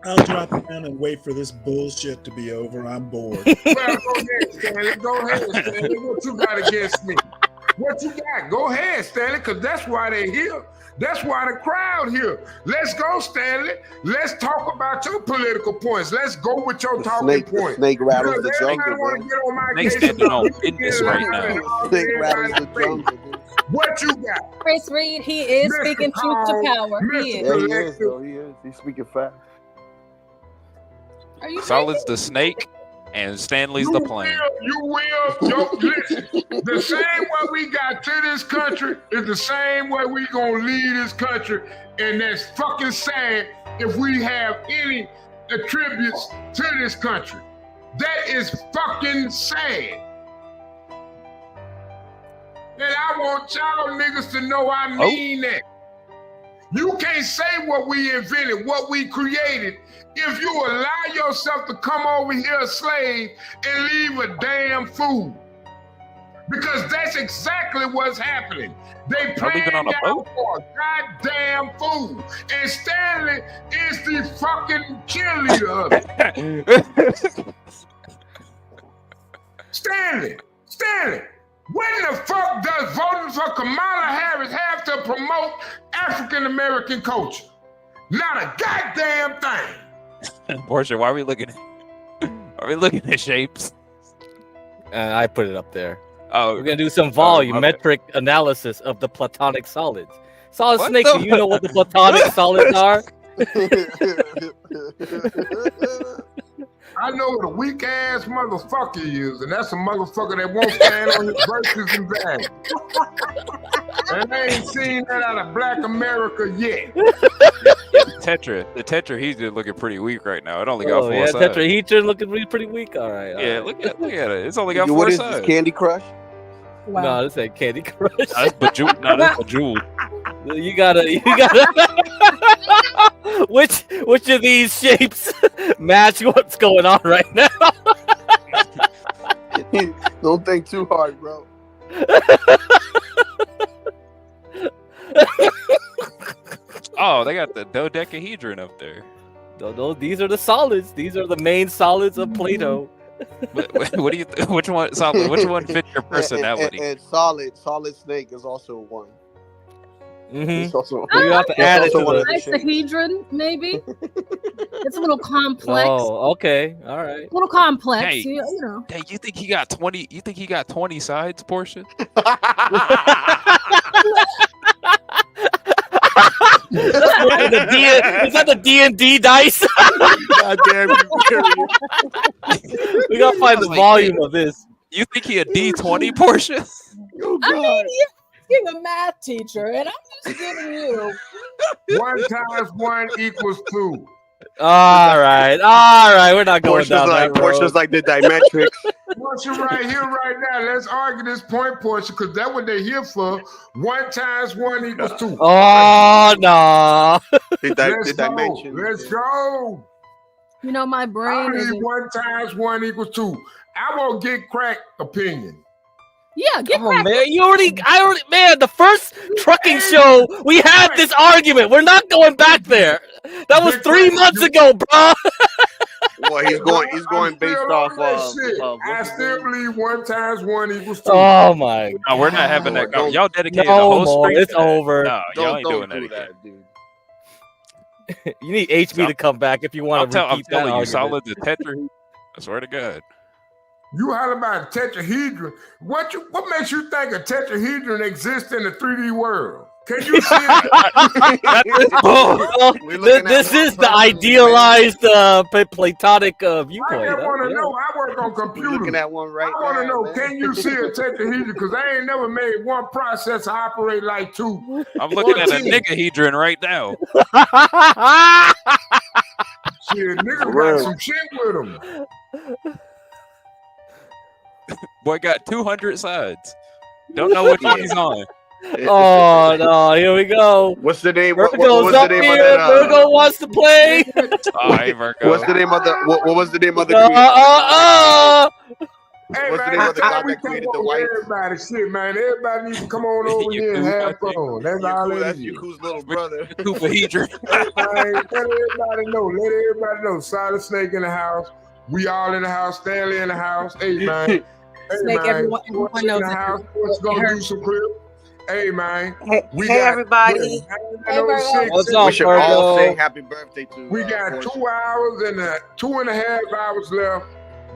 I'll drop down and wait for this bullshit to be over. I'm bored. Well, go ahead, Stanley. Go ahead, Stanley. What you got against me? What you got? Go ahead, Stanley, because that's why they're here. That's why the crowd here. Let's go, Stanley. Let's talk about your political points. Let's go with your talking points. Snake rattles the Because jungle, everybody wanna bro. get on my Snake's case standing about on you business getting right out now. and all Snake that rattles the everybody's jungle, dude. What you got? Chris Reed, he is Mr. speaking truth to Calm, power. He Mr. is. Yeah, he is, though. He is. He's speaking fast. Are you Solid's the snake, and Stanley's the plane. You will. Yo, listen, the same way we got to this country is the same way we gonna leave this country, and that's fucking sad if we have any attributes to this country. That is fucking sad. And I want y'all niggas to know I mean that. You can't say what we invented, what we created, if you allow yourself to come over here a slave and leave a damn fool. Because that's exactly what's happening. They leaving on planned a out for a goddamn fool. And Stanley is the fucking cheerleader of it. Stanley, when the fuck does voting for Kamala Harris have to promote African American culture? Not a goddamn thing. Portia, why are we looking? Are we looking at shapes? I put it up there. Oh, we're gonna do some okay. volumetric analysis of the platonic solids. Solid What Snake, the- do you know what the platonic solids are? I know what a weak ass motherfucker is, and that's a motherfucker that won't stand on his virtues and values. And I ain't seen that out of Black America yet. The tetrahedron looking pretty weak right now. It only got four sides. Tetrahedron looking pretty weak. All right. all Yeah, right. look at it. It's only got What four is sides. this, Candy Crush? Wow. No, this ain't Candy Crush. That's Bejeweled. No, that's Bejeweled. You gotta. Which of these shapes match what's going on right now? Don't think too hard, bro. Oh, they got the dodecahedron up there. No, these are the solids. These are the main solids of Plato. What do you? Which one? Solid. Which one fits your personality? And Solid Snake is also one. It's also, You have to add it to one the. of the shapes. Icehedron, maybe. It's a little complex. Oh, okay, all right. A little complex, Hey, you know. Hey, you think he got 20? You think he got 20 sides, Portia? Is that the D&D dice? God damn you. We gotta find the volume of this. You think he a D20, Portia? I mean, you're asking a math teacher, and I'm just giving you. 1 times 1 equals 2. All right. We're not going down that road. Portia's like the dimetrics. Portia right here, right now. Let's argue this point, Portia, because that's what they're here for. 1 times 1 equals 2. Oh no! Let's go. Let's go. You know, my I brain is. need 1 times 1 equals 2. I won't get crack opinion. Yeah, get Oh back. man, man, the first trucking show we had this argument. We're not going back there. That was 3 months ago, bro. Well, he's going based off I still believe 1 times 1 equals 2. Oh my! No, we're not having that. Don't- Y'all dedicated No the whole more. stream. It's to that. over. No, y'all ain't doing Don't that do again. that, dude. You need HB to come back if you want to I'm repeat that telling you, argument. Solid the tetra. I swear to God. You holler about a tetrahedron. What makes you think a tetrahedron exists in the 3D world? Can you see it? This is the idealized Platonic viewpoint. I want to know. I work on computers. Looking at one right I want to now, know, man. can you see a tetrahedron? Because I ain't never made one processor operate like two. I'm looking at a nigahedron right now. Shit, niggas got some shit with them. Boy got 200 sides. Don't know which one he's on. Oh no! Here we go. What's the name? Virgo's up here. Virgo wants to play. Virgo. What's the name of the? What was the name of the? Hey, What's man, the name of the how god we that come created up the with white? everybody shit, man. Everybody needs to come on over here and have fun. That's all it That's is. Yaku's little brother. Yakufahedron. Hey, man, let everybody know. Let everybody know. Solid Snake in the house. We all in the house. Stanley in the house. Hey, man. Hey, Snake, man. everyone What's knows in the it. house? What's gonna do some clip? Hey, man. Hey, everybody. What's up, We should all Virgo? sing happy birthday to. We got 2 hours and 2.5 hours left.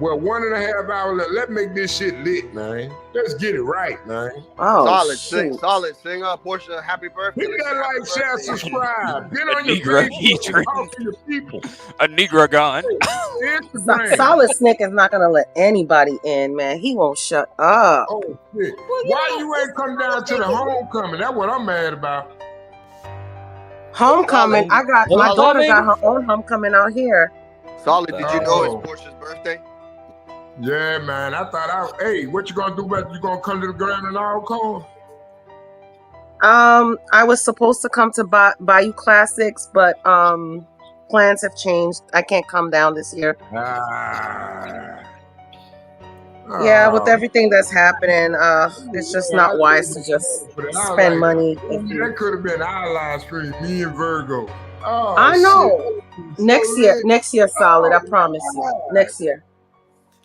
Well, 1.5 hours left. Let's make this shit lit, man. Let's get it right, man. Oh, solid, shoot. sing up, Portia, happy birthday. Hit that like, share, subscribe. Get on your Negro Facebook. Talk to your people. A Negro gone. Instagram. Solid Snake is not gonna let anybody in, man. He won't shut up. Oh shit! Why you ain't come down to the homecoming? That's what I'm mad about. Homecoming. I got my daughter got her own homecoming out here. Solid, did you know it's Portia's birthday? Yeah, man. I thought, hey, what you gonna do about it? You gonna come to the ground and all call? I was supposed to come to Bayou Classics, but plans have changed. I can't come down this year. Yeah, with everything that's happening, it's just not wise to just spend money. That could have been our live stream, me and Virgo. Oh, I know. Shit. Next year, Solid. I promise you. Next year.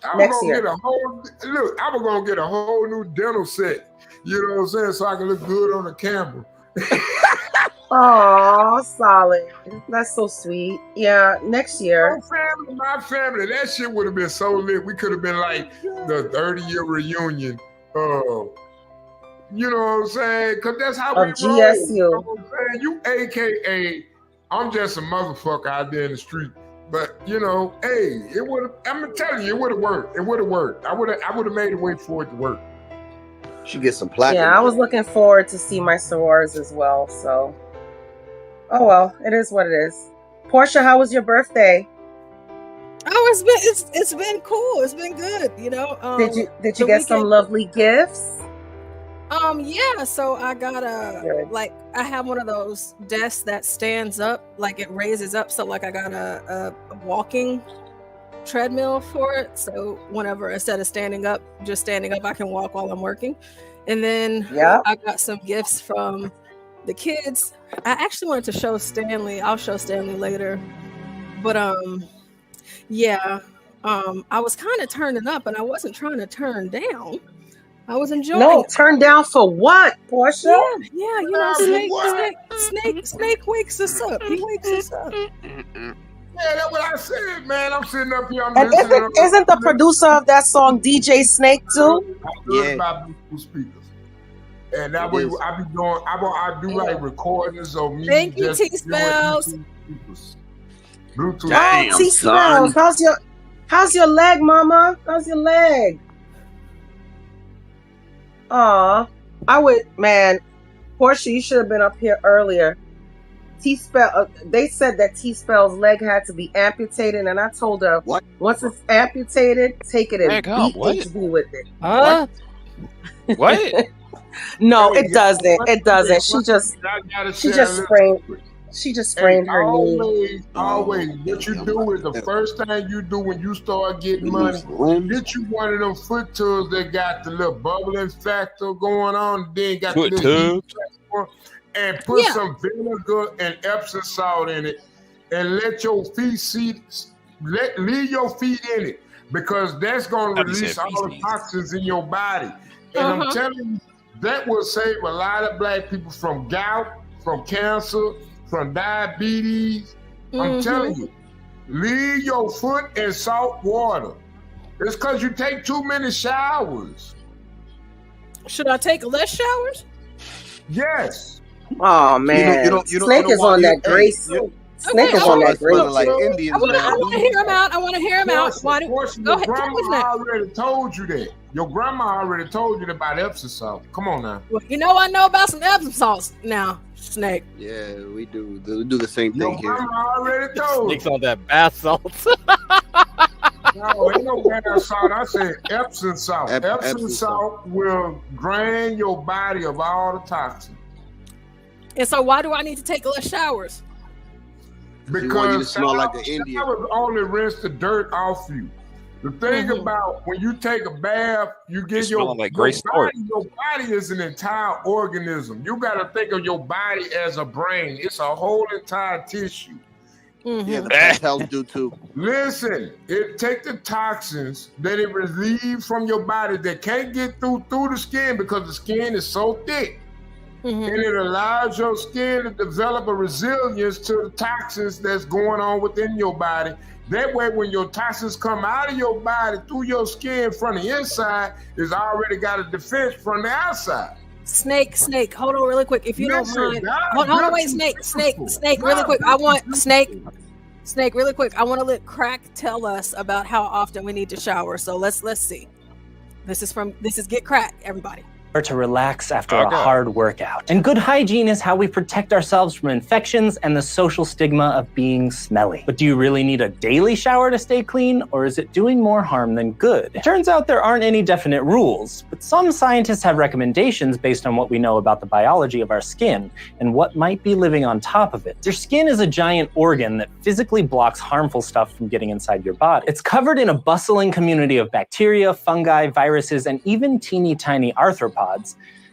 I'm Next gonna year. get a whole look. I'm gonna get a whole new dental set. You know what I'm saying? So I can look good on the camera. Oh, Solid. That's so sweet. Yeah, next year. My family, that shit would have been so lit. We could have been like the 30-year reunion. You know what I'm saying? Because that's how we Of roll. GSU. You know what I'm saying? You AKA, I'm just a motherfucker out there in the street. But you know, hey, it would have. I'm telling you, it would have worked. It would have worked. I would have made a way for it to work. Should get some platinum. Yeah, I was looking forward to see my sorors as well. So, oh well, it is what it is. Portia, how was your birthday? Oh, it's been cool. It's been good. You know. Did you the get some weekend- lovely gifts? Yeah, so I got I have one of those desks that stands up, like it raises up. So like I got a walking treadmill for it. So whenever instead of standing up, I can walk while I'm working. And then I got some gifts from the kids. I actually wanted to show Stanley. I'll show Stanley later. But I was kind of turning up and I wasn't trying to turn down. I was enjoying No, it. turn down for what, Portia? Yeah, you know, Snake wakes us up. He wakes us up. Yeah, that's what I said, man. I'm sitting up here. I'm And listening. isn't the producer of that song DJ Snake too? Yeah. About Bluetooth speakers. And that way I be doing. I do like recordings of me. Thank you, just T-Spells. doing Bluetooth. Oh, T-Spells, how's your leg, Mama? How's your leg? Aw, Portia, you should have been up here earlier. They said that T-Spell's leg had to be amputated, and I told her, once it's amputated, take it and BHB with it. Huh? What? No, it doesn't. It doesn't. She just sprained her knee. Always, what you do is the first thing you do when you start getting money, get you one of them foot tubs that got the little bubbling factor going on, then got Foot the little tub? and put some vinegar and Epsom salt in it, and let your feet leave your feet in it, because that's gonna release all the toxins in your body. And I'm telling you, that will save a lot of black people from gout, from cancer, from diabetes. I'm telling you, leave your foot in salt water It's because you take too many showers. Should I take less showers? Yes. Oh man, Snake is on that grace. Snake is on that grace. Like Indians. I want to hear him out. I want to hear him out. Why do, go ahead. Grandma already told you that. Your grandma already told you about Epsom salt. Come on now. Well, you know I know about some Epsom salts now, Snake. Yeah, we do. We do the same thing here. Your grandma already told. Snake's on that bath salts. No, ain't no bath salt. I said Epsom salt. Epsom salt will drain your body of all the toxins. And so, why do I need to take less showers? Because want you to smell like an Indian. Showers only rinse the dirt off you. The thing about when you take a bath, you get your like Gray Sport. Your body is an entire organism. You got to think of your body as a brain. It's a whole entire tissue. Yeah, the hotels do too. Listen, it take the toxins that it relieves from your body that can't get through the skin because the skin is so thick. And it allows your skin to develop a resilience to the toxins that's going on within your body. That way, when your toxins come out of your body through your skin from the inside, it's already got a defense from the outside. Snake, hold on really quick. If you don't mind. Hold on, wait, Snake, really quick. I want Snake, really quick. I want to let Crack tell us about how often we need to shower. So let's see. This is Get Crack, everybody. To relax after a hard workout. And good hygiene is how we protect ourselves from infections and the social stigma of being smelly. But do you really need a daily shower to stay clean, or is it doing more harm than good? It turns out there aren't any definite rules, but some scientists have recommendations based on what we know about the biology of our skin and what might be living on top of it. Your skin is a giant organ that physically blocks harmful stuff from getting inside your body. It's covered in a bustling community of bacteria, fungi, viruses, and even teeny tiny arthropods.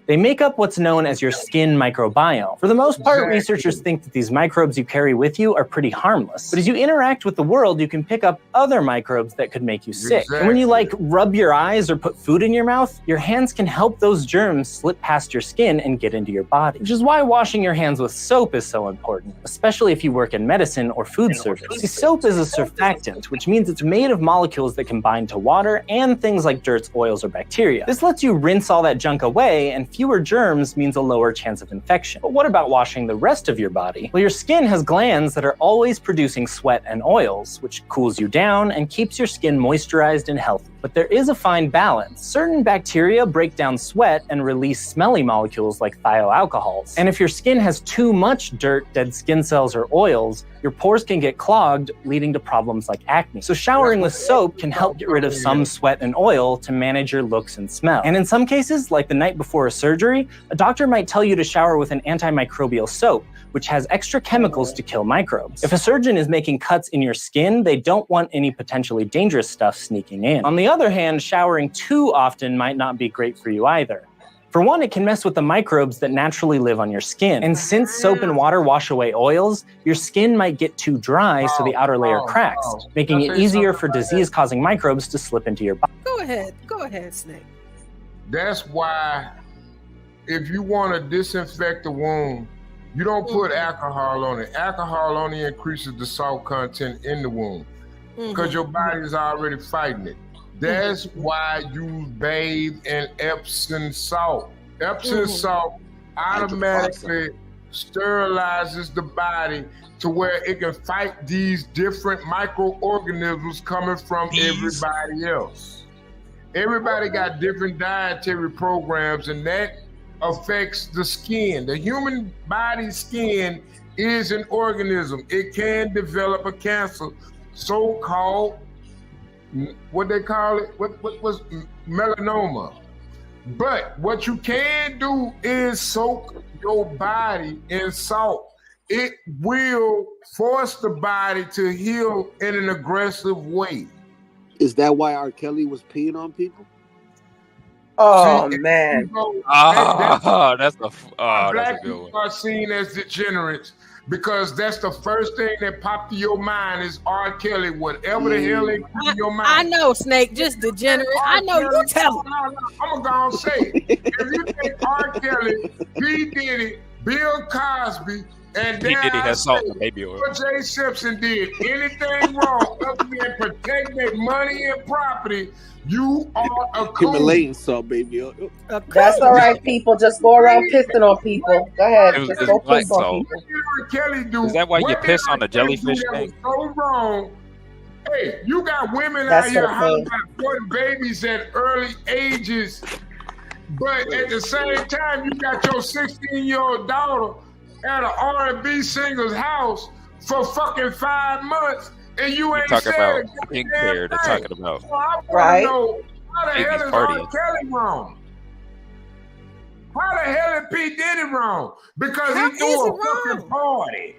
They make up what's known as your skin microbiome. For the most part, researchers think that these microbes you carry with you are pretty harmless. But as you interact with the world, you can pick up other microbes that could make you sick. And when you rub your eyes or put food in your mouth, your hands can help those germs slip past your skin and get into your body. Which is why washing your hands with soap is so important, especially if you work in medicine or food service. See, soap is a surfactant, which means it's made of molecules that can bind to water and things like dirt, oils, or bacteria. This lets you rinse all that junk away, and fewer germs means a lower chance of infection. But what about washing the rest of your body? Well, your skin has glands that are always producing sweat and oils, which cools you down and keeps your skin moisturized and healthy. But there is a fine balance. Certain bacteria break down sweat and release smelly molecules like thioalcohols. And if your skin has too much dirt, dead skin cells, or oils, your pores can get clogged, leading to problems like acne. So showering with soap can help get rid of some sweat and oil to manage your looks and smell. And in some cases, like the night before a surgery, a doctor might tell you to shower with an antimicrobial soap, which has extra chemicals to kill microbes. If a surgeon is making cuts in your skin, they don't want any potentially dangerous stuff sneaking in. On the other hand, showering too often might not be great for you either. For one, it can mess with the microbes that naturally live on your skin. And since soap and water wash away oils, your skin might get too dry so the outer layer cracks, making it easier for disease-causing microbes to slip into your body. Go ahead, Snake. That's why if you want to disinfect the wound, you don't put alcohol on it. Alcohol only increases the salt content in the wound because your body is already fighting it. That's why you bathe in Epsom salt. Epsom salt automatically sterilizes the body to where it can fight these different microorganisms coming from everybody else. Everybody got different dietary programs, and that affects the skin. The human body skin is an organism. It can develop a cancer, so-called, what they call it, what was melanoma. But what you can do is soak your body in salt. It will force the body to heal in an aggressive way. Is that why R. Kelly was peeing on people? Oh man! That's a black good people are seen as degenerates because that's the first thing that popped to your mind is R. Kelly. Whatever the hell they put in your mind. I know, Snake, just degenerate. I know you tell him. I'm gonna say, if you think R. Kelly, P. Diddy, Bill Cosby and P. Diddy has salt in the baby oil. O.J. Simpson did anything wrong other than protect their money and property, you are a Accumulating salt, baby. That's all right, people. Just go around pissing on people. Go ahead. Just go piss on people. Kelly do? Is that why you piss on the jellyfish thing? So wrong. Hey, you got women That's out here okay. having babies at early ages, but at the same time, you got your 16-year-old daughter at an R&B singer's house for fucking 5 months, and you ain't Talk about said a pink damn hair. They're thing. talking about. So I want Right. to know, how the Baby's hell is partying. R. Kelly wrong? How the hell is P. Diddy wrong? Because How he is threw it a fucking party.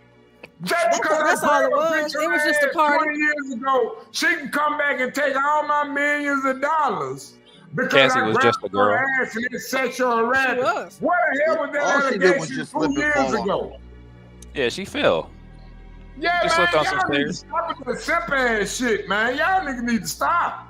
Just because That's I all it grabbed a was. picture It was of just a her party. 20 years ago, she can come back and take all my millions of dollars. Because Cassie I was grabbed just a girl. her ass and it's sexual harassment. was. What the hell was All that she did was allegation just 2 slip and years fall on ago? Yeah, she fell. Yeah, She man, slipped on some y'all need to stairs. stop with the simp ass shit, man. Y'all niggas need to stop.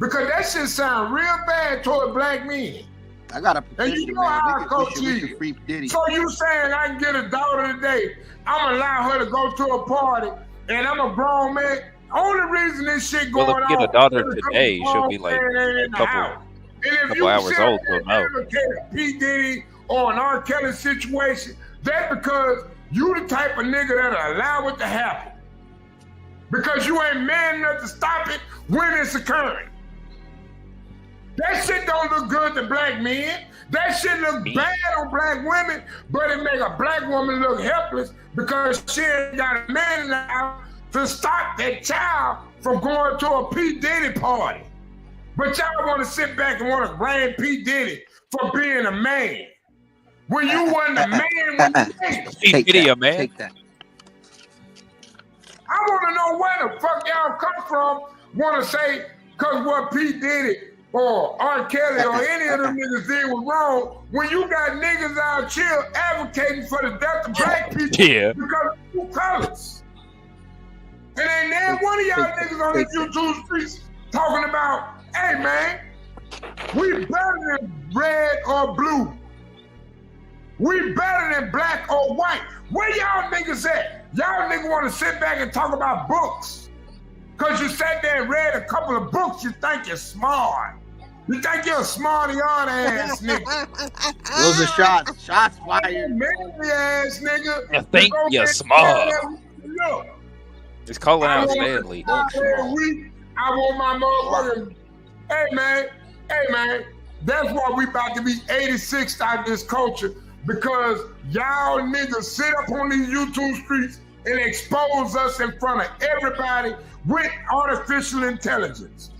Because that shit sound real bad toward black men. I got a And you petition, know man. how We I coach should you. free Diddy. So you saying I can get a daughter today, I'm gonna allow her to go to a party, and I'm a grown man. Only reason this shit going Well, if you get a on daughter is because today, the she'll be grown like man ain't in a the couple house. And if couple you hours sit old, there so no. and advocate P. Diddy or an R. Kelly situation, that's because you the type of nigga that'll allow it to happen. Because you ain't man enough to stop it when it's occurring. That shit don't look good to black men. That shit look bad on black women, but it make a black woman look helpless because she ain't got a man in the house to stop that child from going to a P. Diddy party. But y'all want to sit back and want to blame P. Diddy for being a man. When you wasn't a man when you made it. P. Diddy a man? Take that. I want to know where the fuck y'all come from. Want to say because what P. Diddy or R. Kelly or any of them niggas did was wrong when you got niggas out here advocating for the death of black people Yeah. because of two colors. And ain't there one of y'all niggas on these YouTube streets talking about, hey man, we better than red or blue. We better than black or white. Where y'all niggas at? Y'all niggas want to sit back and talk about books. Because you sat there and read a couple of books, you think you're smart. You think you're a smarty yard ass nigga. Those are shots. Shots fired. Manly ass nigga. You think go you're back smart. and look. It's calling I out want Stanley. every week, I want my motherfucking, hey man, that's why we about to be 86 out of this culture because y'all niggas sit up on these YouTube streets and expose us in front of everybody with artificial intelligence.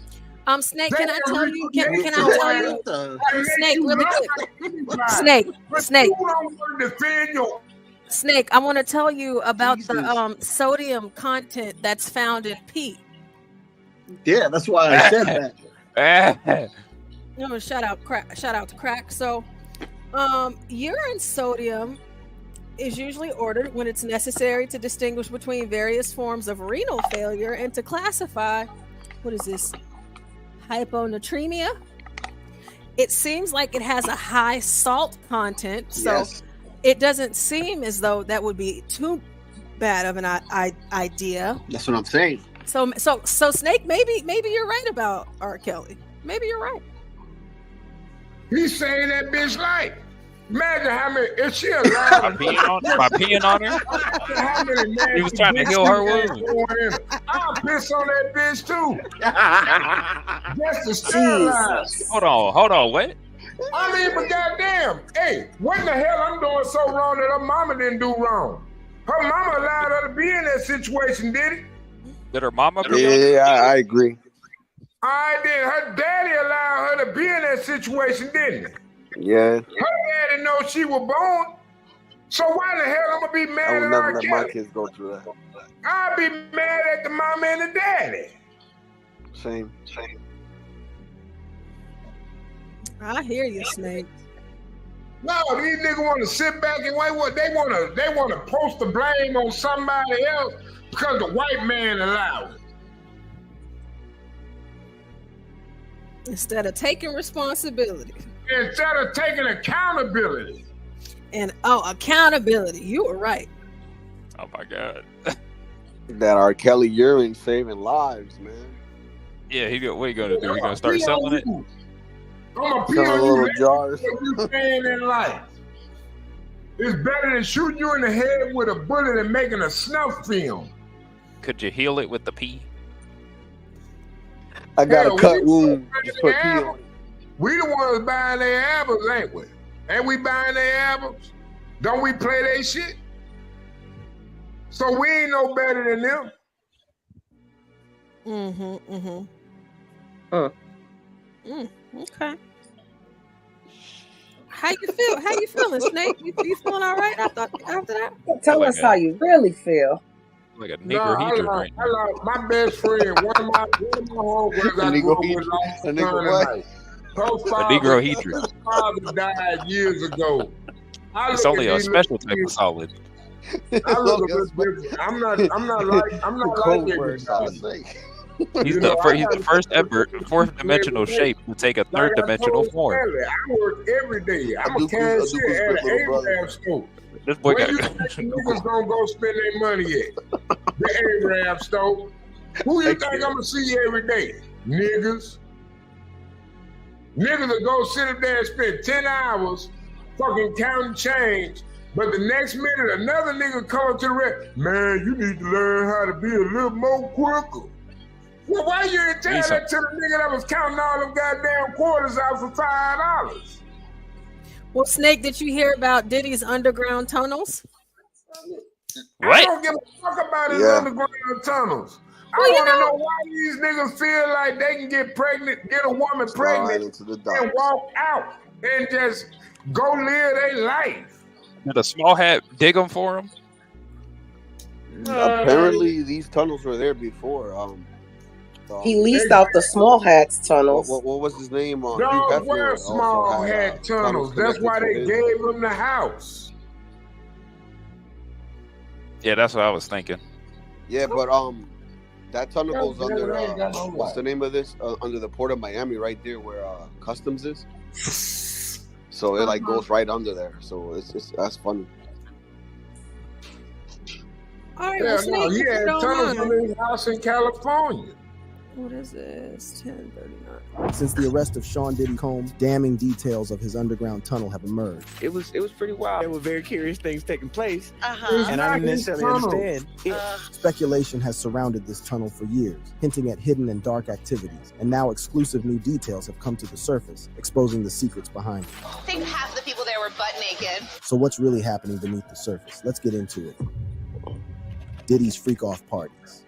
Snake, can I tell you? Can I tell you? Snake, really quick. Snake. You don't want to defend your. Snake, I want to tell you about the sodium content that's found in pee. Yeah, that's why I said that. No, shout out to Crack. So, urine sodium is usually ordered when it's necessary to distinguish between various forms of renal failure and to classify, what is this, hyponatremia? It seems like it has a high salt content, so it doesn't seem as though that would be too bad of an idea. That's what I'm saying. So Snake, maybe you're right about R. Kelly. Maybe you're right. He's saying that bitch like. Imagine how many, if she allowed By peeing on her? He was trying to heal her wound. I'll piss on that bitch too. Just to sterilize. Hold on, what? I mean, but goddamn, hey, what in the hell I'm doing so wrong that her mama didn't do wrong? Her mama allowed her to be in that situation, did it? Did her mama? Yeah, I agree. All right, then her daddy allowed her to be in that situation, didn't he? Yeah. Her daddy know she was born. So why the hell I'm gonna be I mad would at never R. let Kelly? my kids go through that. I'll be mad at the mama and the daddy. Same. I hear you, Snake. No, these niggas want to sit back and wait. What they want to post the blame on somebody else because the white man allowed it. Instead of taking responsibility. Instead of taking accountability. And accountability. You were right. Oh my God. That R. Kelly urine saving lives, man. Yeah, what are you gonna do? He gonna start selling it? I'm gonna pee Selling on little you. jars. What you saying in life? It's better than shooting you in the head with a bullet and making a snuff film. Could you heal it with the pee? I got Hell, a cut we wound. the Just put pee album. on it. We the ones buying their albums, ain't we? Ain't we buying their albums? Don't we play their shit? So we ain't no better than them. Okay. How you feel? How you feeling, Snake? You feeling all right after that? Tell us how you really feel. Like a No, I like my best friend, one of my homeboys I grew up with lost his son tonight. Negro heater. His father died years ago. It's only a special type of solid. I look a bit different. I'm not like everybody. He's the first ever fourth dimensional shape to take a third dimensional form. I work every day. I'm a cashier at an Arab store. This boy Where got you think niggas gonna go spend their money at? The Arab store. Who you think I'm gonna see every day? Niggas. Niggas will go sit up there and spend 10 hours fucking counting change, but the next minute another nigga come up to the red. Man, you need to learn how to be a little more quicker. Well, why you didn't tell that to the nigga that was counting all them goddamn quarters out for $5? Well, Snake, did you hear about Diddy's underground tunnels? I don't give a fuck about his underground tunnels. I want to know why these niggas feel like they can get pregnant, get a woman pregnant, and walk out and just go live their life. Did a small hat dig them for him? Apparently, these tunnels were there before. He leased out the Small Hats tunnels. What was his name? Don't wear small hat tunnels. That's why they gave him the house. Yeah, that's what I was thinking. Yeah, but that tunnel goes under. What's the name of this? Under the port of Miami, right there where customs is. So it like goes right under there. So that's funny. All right, Yeah, no, he had tunnels in his house in California. What is this? 1039. Since the arrest of Sean Diddy Combs, damning details of his underground tunnel have emerged. It was pretty wild. There were very curious things taking place, Uh-huh. and I didn't necessarily understand. Speculation has surrounded this tunnel for years, hinting at hidden and dark activities, and now exclusive new details have come to the surface, exposing the secrets behind it. I think half the people there were butt naked. So what's really happening beneath the surface? Let's get into it. Diddy's freak-off parties.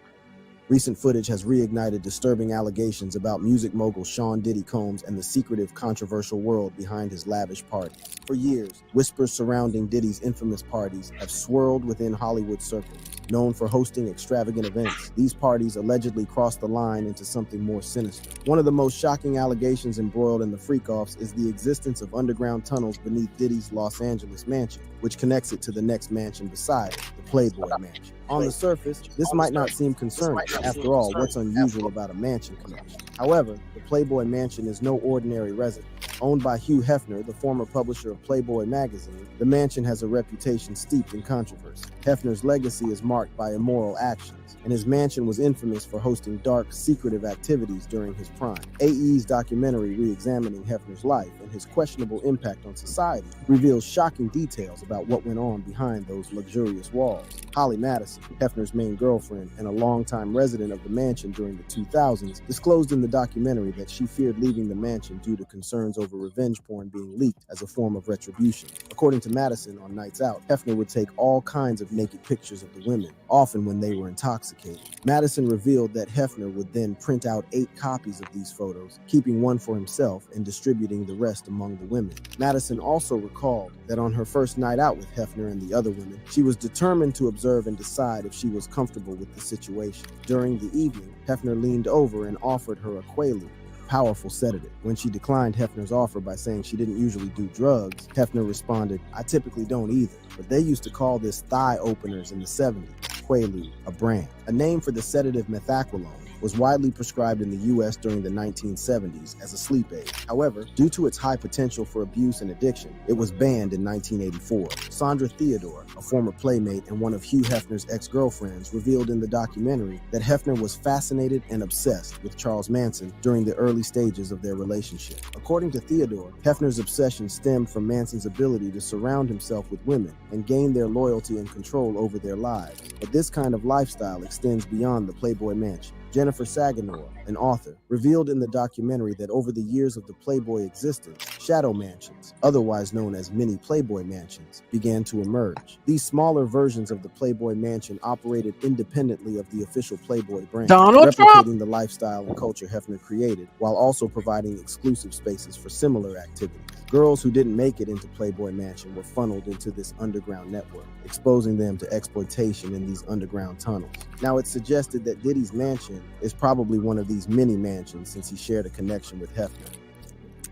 Recent footage has reignited disturbing allegations about music mogul Sean Diddy Combs and the secretive, controversial world behind his lavish parties. For years, whispers surrounding Diddy's infamous parties have swirled within Hollywood circles. Known for hosting extravagant events, these parties allegedly crossed the line into something more sinister. One of the most shocking allegations embroiled in the freak-offs is the existence of underground tunnels beneath Diddy's Los Angeles mansion, which connects it to the next mansion beside it, the Playboy Mansion. On the surface, this might not seem concerning. After all, what's unusual about a mansion connection? However, the Playboy Mansion is no ordinary residence. Owned by Hugh Hefner, the former publisher of Playboy magazine, the mansion has a reputation steeped in controversy. Hefner's legacy is marked by immoral actions, and his mansion was infamous for hosting dark, secretive activities during his prime. AE's documentary re-examining Hefner's life and his questionable impact on society reveals shocking details about what went on behind those luxurious walls. Holly Madison, Hefner's main girlfriend and a longtime resident of the mansion during the 2000s, disclosed in the documentary that she feared leaving the mansion due to concerns over revenge porn being leaked as a form of retribution. According to Madison, on nights out, Hefner would take all kinds of naked pictures of the women, often when they were intoxicated. Madison revealed that Hefner would then print out 8 copies of these photos, keeping one for himself and distributing the rest among the women. Madison also recalled that on her first night out with Hefner and the other women, she was determined to observe and decide if she was comfortable with the situation. During the evening, Hefner leaned over and offered her a Quaalude, powerful sedative. When she declined Hefner's offer by saying she didn't usually do drugs, Hefner responded, "I typically don't either, but they used to call this thigh openers in the 70s. Quaalude, a brand. A name for the sedative methaqualone, was widely prescribed in the U.S. during the 1970s as a sleep aid. However, due to its high potential for abuse and addiction, it was banned in 1984. Sandra Theodore, a former playmate and one of Hugh Hefner's ex-girlfriends, revealed in the documentary that Hefner was fascinated and obsessed with Charles Manson during the early stages of their relationship. According to Theodore, Hefner's obsession stemmed from Manson's ability to surround himself with women and gain their loyalty and control over their lives. But this kind of lifestyle extends beyond the Playboy Mansion. Jennifer Saganor, an author, revealed in the documentary that over the years of the Playboy existence, shadow mansions, otherwise known as mini Playboy mansions, began to emerge. These smaller versions of the Playboy Mansion operated independently of the official Playboy brand, replicating the lifestyle and culture Hefner created, while also providing exclusive spaces for similar activities. Girls who didn't make it into Playboy Mansion were funneled into this underground network, exposing them to exploitation in these underground tunnels. Now, it's suggested that Diddy's mansion is probably one of these mini mansions since he shared a connection with Hefner.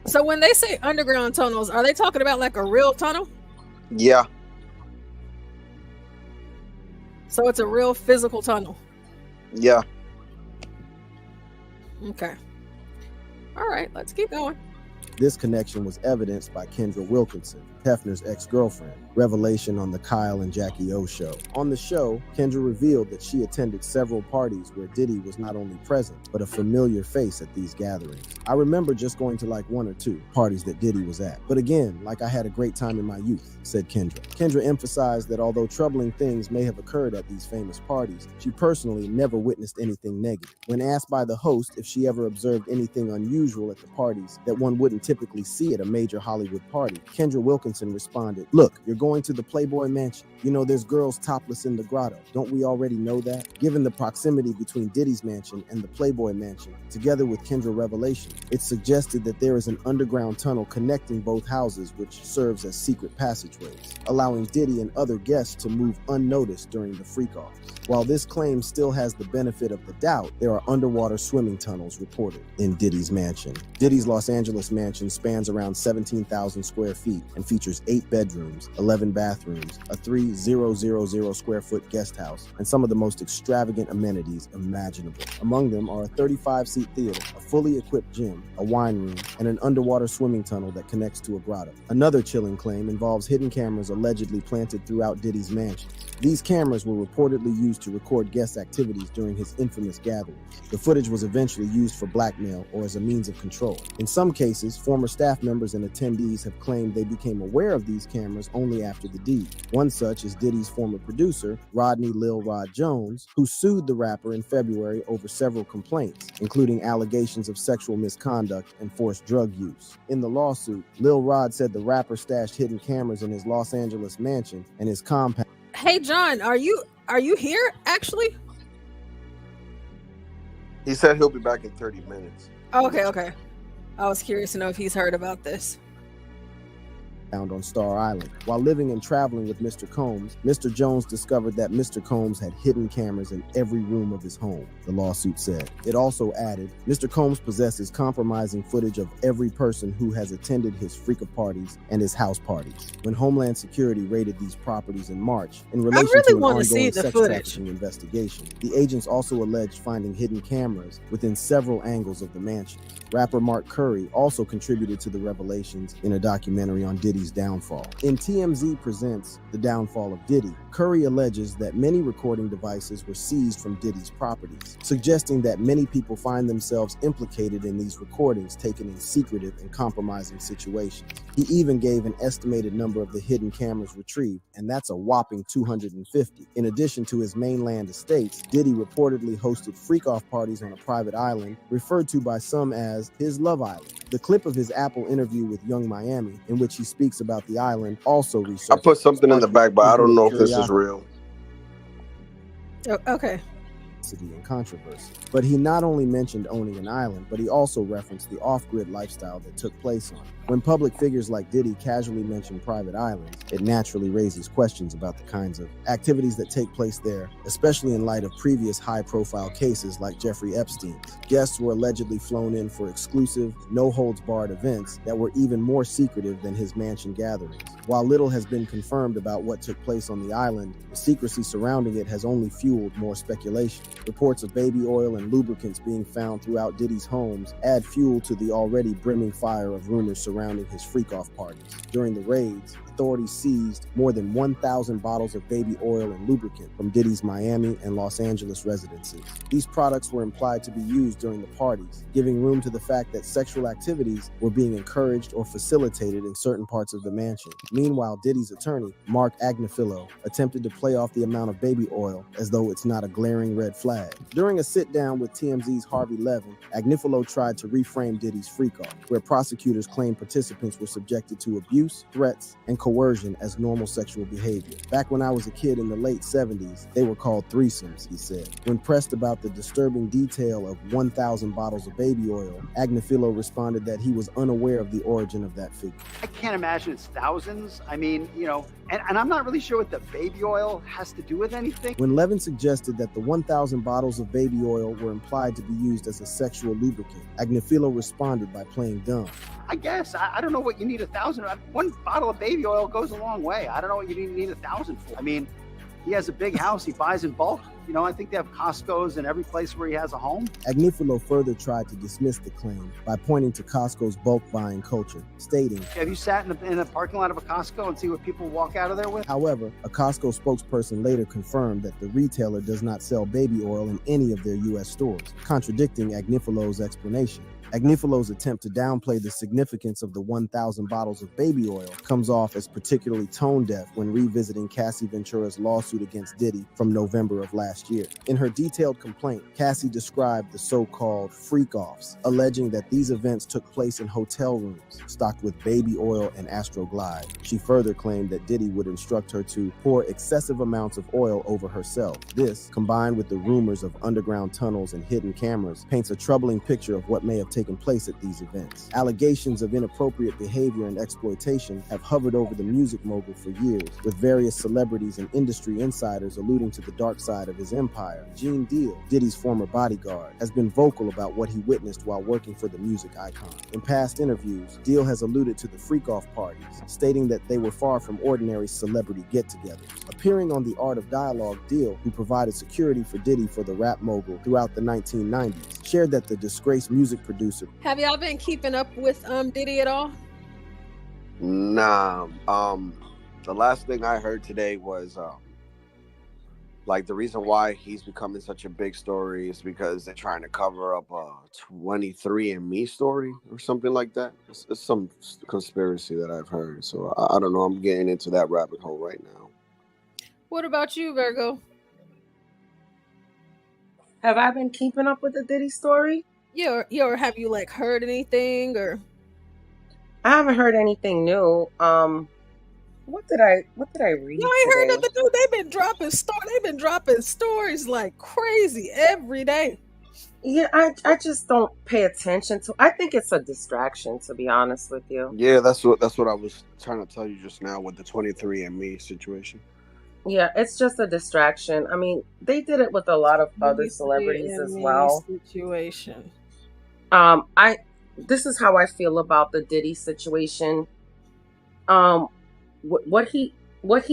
So when they say underground tunnels, are they talking about like a real tunnel? Yeah. So it's a real physical tunnel. Yeah. Okay. All right, let's keep going. This connection was evidenced by Kendra Wilkinson, Hefner's ex-girlfriend, revelation on the Kyle and Jackie O show. On the show, Kendra revealed that she attended several parties where Diddy was not only present, but a familiar face at these gatherings. I remember just going to like one or two parties that Diddy was at. But again, like I had a great time in my youth, said Kendra. Kendra emphasized that although troubling things may have occurred at these famous parties, she personally never witnessed anything negative. When asked by the host if she ever observed anything unusual at the parties that one wouldn't typically see at a major Hollywood party, Kendra Wilkinson responded, "Look, you're going to the Playboy Mansion. You know there's girls topless in the grotto. Don't we already know that?" Given the proximity between Diddy's mansion and the Playboy Mansion, together with Kendra revelation, it suggested that there is an underground tunnel connecting both houses which serves as secret passageways, allowing Diddy and other guests to move unnoticed during the freak-offs. While this claim still has the benefit of the doubt, there are underwater swimming tunnels reported in Diddy's mansion. Diddy's Los Angeles mansion spans around 17,000 square feet and features 8 bedrooms, 11 bathrooms, a 3,000 square foot guest house, and some of the most extravagant amenities imaginable. Among them are a 35-seat theater, a fully equipped gym, a wine room, and an underwater swimming tunnel that connects to a grotto. Another chilling claim involves hidden cameras allegedly planted throughout Diddy's mansion. These cameras were reportedly used to record guest activities during his infamous gatherings. The footage was eventually used for blackmail or as a means of control. In some cases, former staff members and attendees have claimed they became aware of these cameras only after the deed. One such is Diddy's former producer, Rodney Lil Rod Jones, who sued the rapper in February over several complaints, including allegations of sexual misconduct and forced drug use. In the lawsuit, Lil Rod said the rapper stashed hidden cameras in his Los Angeles mansion and his compound. Hey John, are you here actually? He said he'll be back in 30 minutes. Okay. I was curious to know if he's heard about this. Found on Star Island. While living and traveling with Mr. Combs, Mr. Jones discovered that Mr. Combs had hidden cameras in every room of his home, the lawsuit said. It also added, Mr. Combs possesses compromising footage of every person who has attended his freak of parties and his house parties. When Homeland Security raided these properties in March, in relation to an ongoing sex trafficking investigation, the agents also alleged finding hidden cameras within several angles of the mansion. Rapper Mark Curry also contributed to the revelations in a documentary on Diddy's downfall. In TMZ Presents The Downfall of Diddy, Curry alleges that many recording devices were seized from Diddy's properties, suggesting that many people find themselves implicated in these recordings taken in secretive and compromising situations. He even gave an estimated number of the hidden cameras retrieved, and that's a whopping 250. In addition to his mainland estates, Diddy reportedly hosted freak-off parties on a private island, referred to by some as his Love Island. The clip of his Apple interview with Young Miami, in which he speaks about the island, also resurfaced. I put something in the back, but I don't know if this is real. Okay. And controversy. But he not only mentioned owning an island, but he also referenced the off-grid lifestyle that took place on it. When public figures like Diddy casually mention private islands, it naturally raises questions about the kinds of activities that take place there, especially in light of previous high-profile cases like Jeffrey Epstein's. Guests were allegedly flown in for exclusive, no-holds-barred events that were even more secretive than his mansion gatherings. While little has been confirmed about what took place on the island, the secrecy surrounding it has only fueled more speculation. Reports of baby oil and lubricants being found throughout Diddy's homes add fuel to the already brimming fire of rumors surrounding his freak-off parties. During the raids, authorities seized more than 1,000 bottles of baby oil and lubricant from Diddy's Miami and Los Angeles residences. These products were implied to be used during the parties, giving room to the fact that sexual activities were being encouraged or facilitated in certain parts of the mansion. Meanwhile, Diddy's attorney, Mark Agnifilo, attempted to play off the amount of baby oil as though it's not a glaring red flag. During a sit-down with TMZ's Harvey Levin, Agnifilo tried to reframe Diddy's freak-off, where prosecutors claimed participants were subjected to abuse, threats, and coercion as normal sexual behavior. Back when I was a kid in the late 70s, they were called threesomes, he said. When pressed about the disturbing detail of 1,000 bottles of baby oil, Agnifilo responded that he was unaware of the origin of that figure. I can't imagine it's thousands. I mean, you know, and I'm not really sure what the baby oil has to do with anything. When Levin suggested that the 1,000 bottles of baby oil were implied to be used as a sexual lubricant, Agnifilo responded by playing dumb. I guess. I don't know what you need 1,000. One bottle of baby oil goes a long way. I don't know what you need 1,000 for. I mean, he has a big house. He buys in bulk. You know, I think they have Costco's in every place where he has a home. Agnifilo further tried to dismiss the claim by pointing to Costco's bulk buying culture, stating, Have you sat in a parking lot of a Costco and see what people walk out of there with? However, a Costco spokesperson later confirmed that the retailer does not sell baby oil in any of their U.S. stores, contradicting Agnifilo's explanation. Agnifilo's attempt to downplay the significance of the 1,000 bottles of baby oil comes off as particularly tone-deaf when revisiting Cassie Ventura's lawsuit against Diddy from November of last year. In her detailed complaint, Cassie described the so-called freak-offs, alleging that these events took place in hotel rooms stocked with baby oil and Astroglide. She further claimed that Diddy would instruct her to pour excessive amounts of oil over herself. This, combined with the rumors of underground tunnels and hidden cameras, paints a troubling picture of what may have taken place at these events. Allegations of inappropriate behavior and exploitation have hovered over the music mogul for years, with various celebrities and industry insiders alluding to the dark side of his empire. Gene Deal, Diddy's former bodyguard, has been vocal about what he witnessed while working for the music icon. In past interviews, Deal has alluded to the freak-off parties, stating that they were far from ordinary celebrity get-togethers. Appearing on The Art of Dialogue, Deal, who provided security for Diddy for the rap mogul throughout the 1990s, shared that the disgraced music producer. Have y'all been keeping up with Diddy at all? Nah. The last thing I heard today was like the reason why he's becoming such a big story is because they're trying to cover up a 23andMe story or something like that. It's some conspiracy that I've heard. So I don't know. I'm getting into that rabbit hole right now. What about you, Virgo? Have I been keeping up with the Diddy story? Yeah, or have you like heard anything or? I haven't heard anything new. What did I read? You ain't heard nothing new. They've been dropping stories like crazy every day. Yeah, I just don't pay attention to. I think it's a distraction, to be honest with you. Yeah, that's what I was trying to tell you just now with the 23andMe situation. Yeah, it's just a distraction. I mean, they did it with a lot of other celebrities as well. Situation. This is how I feel about the Diddy situation. What he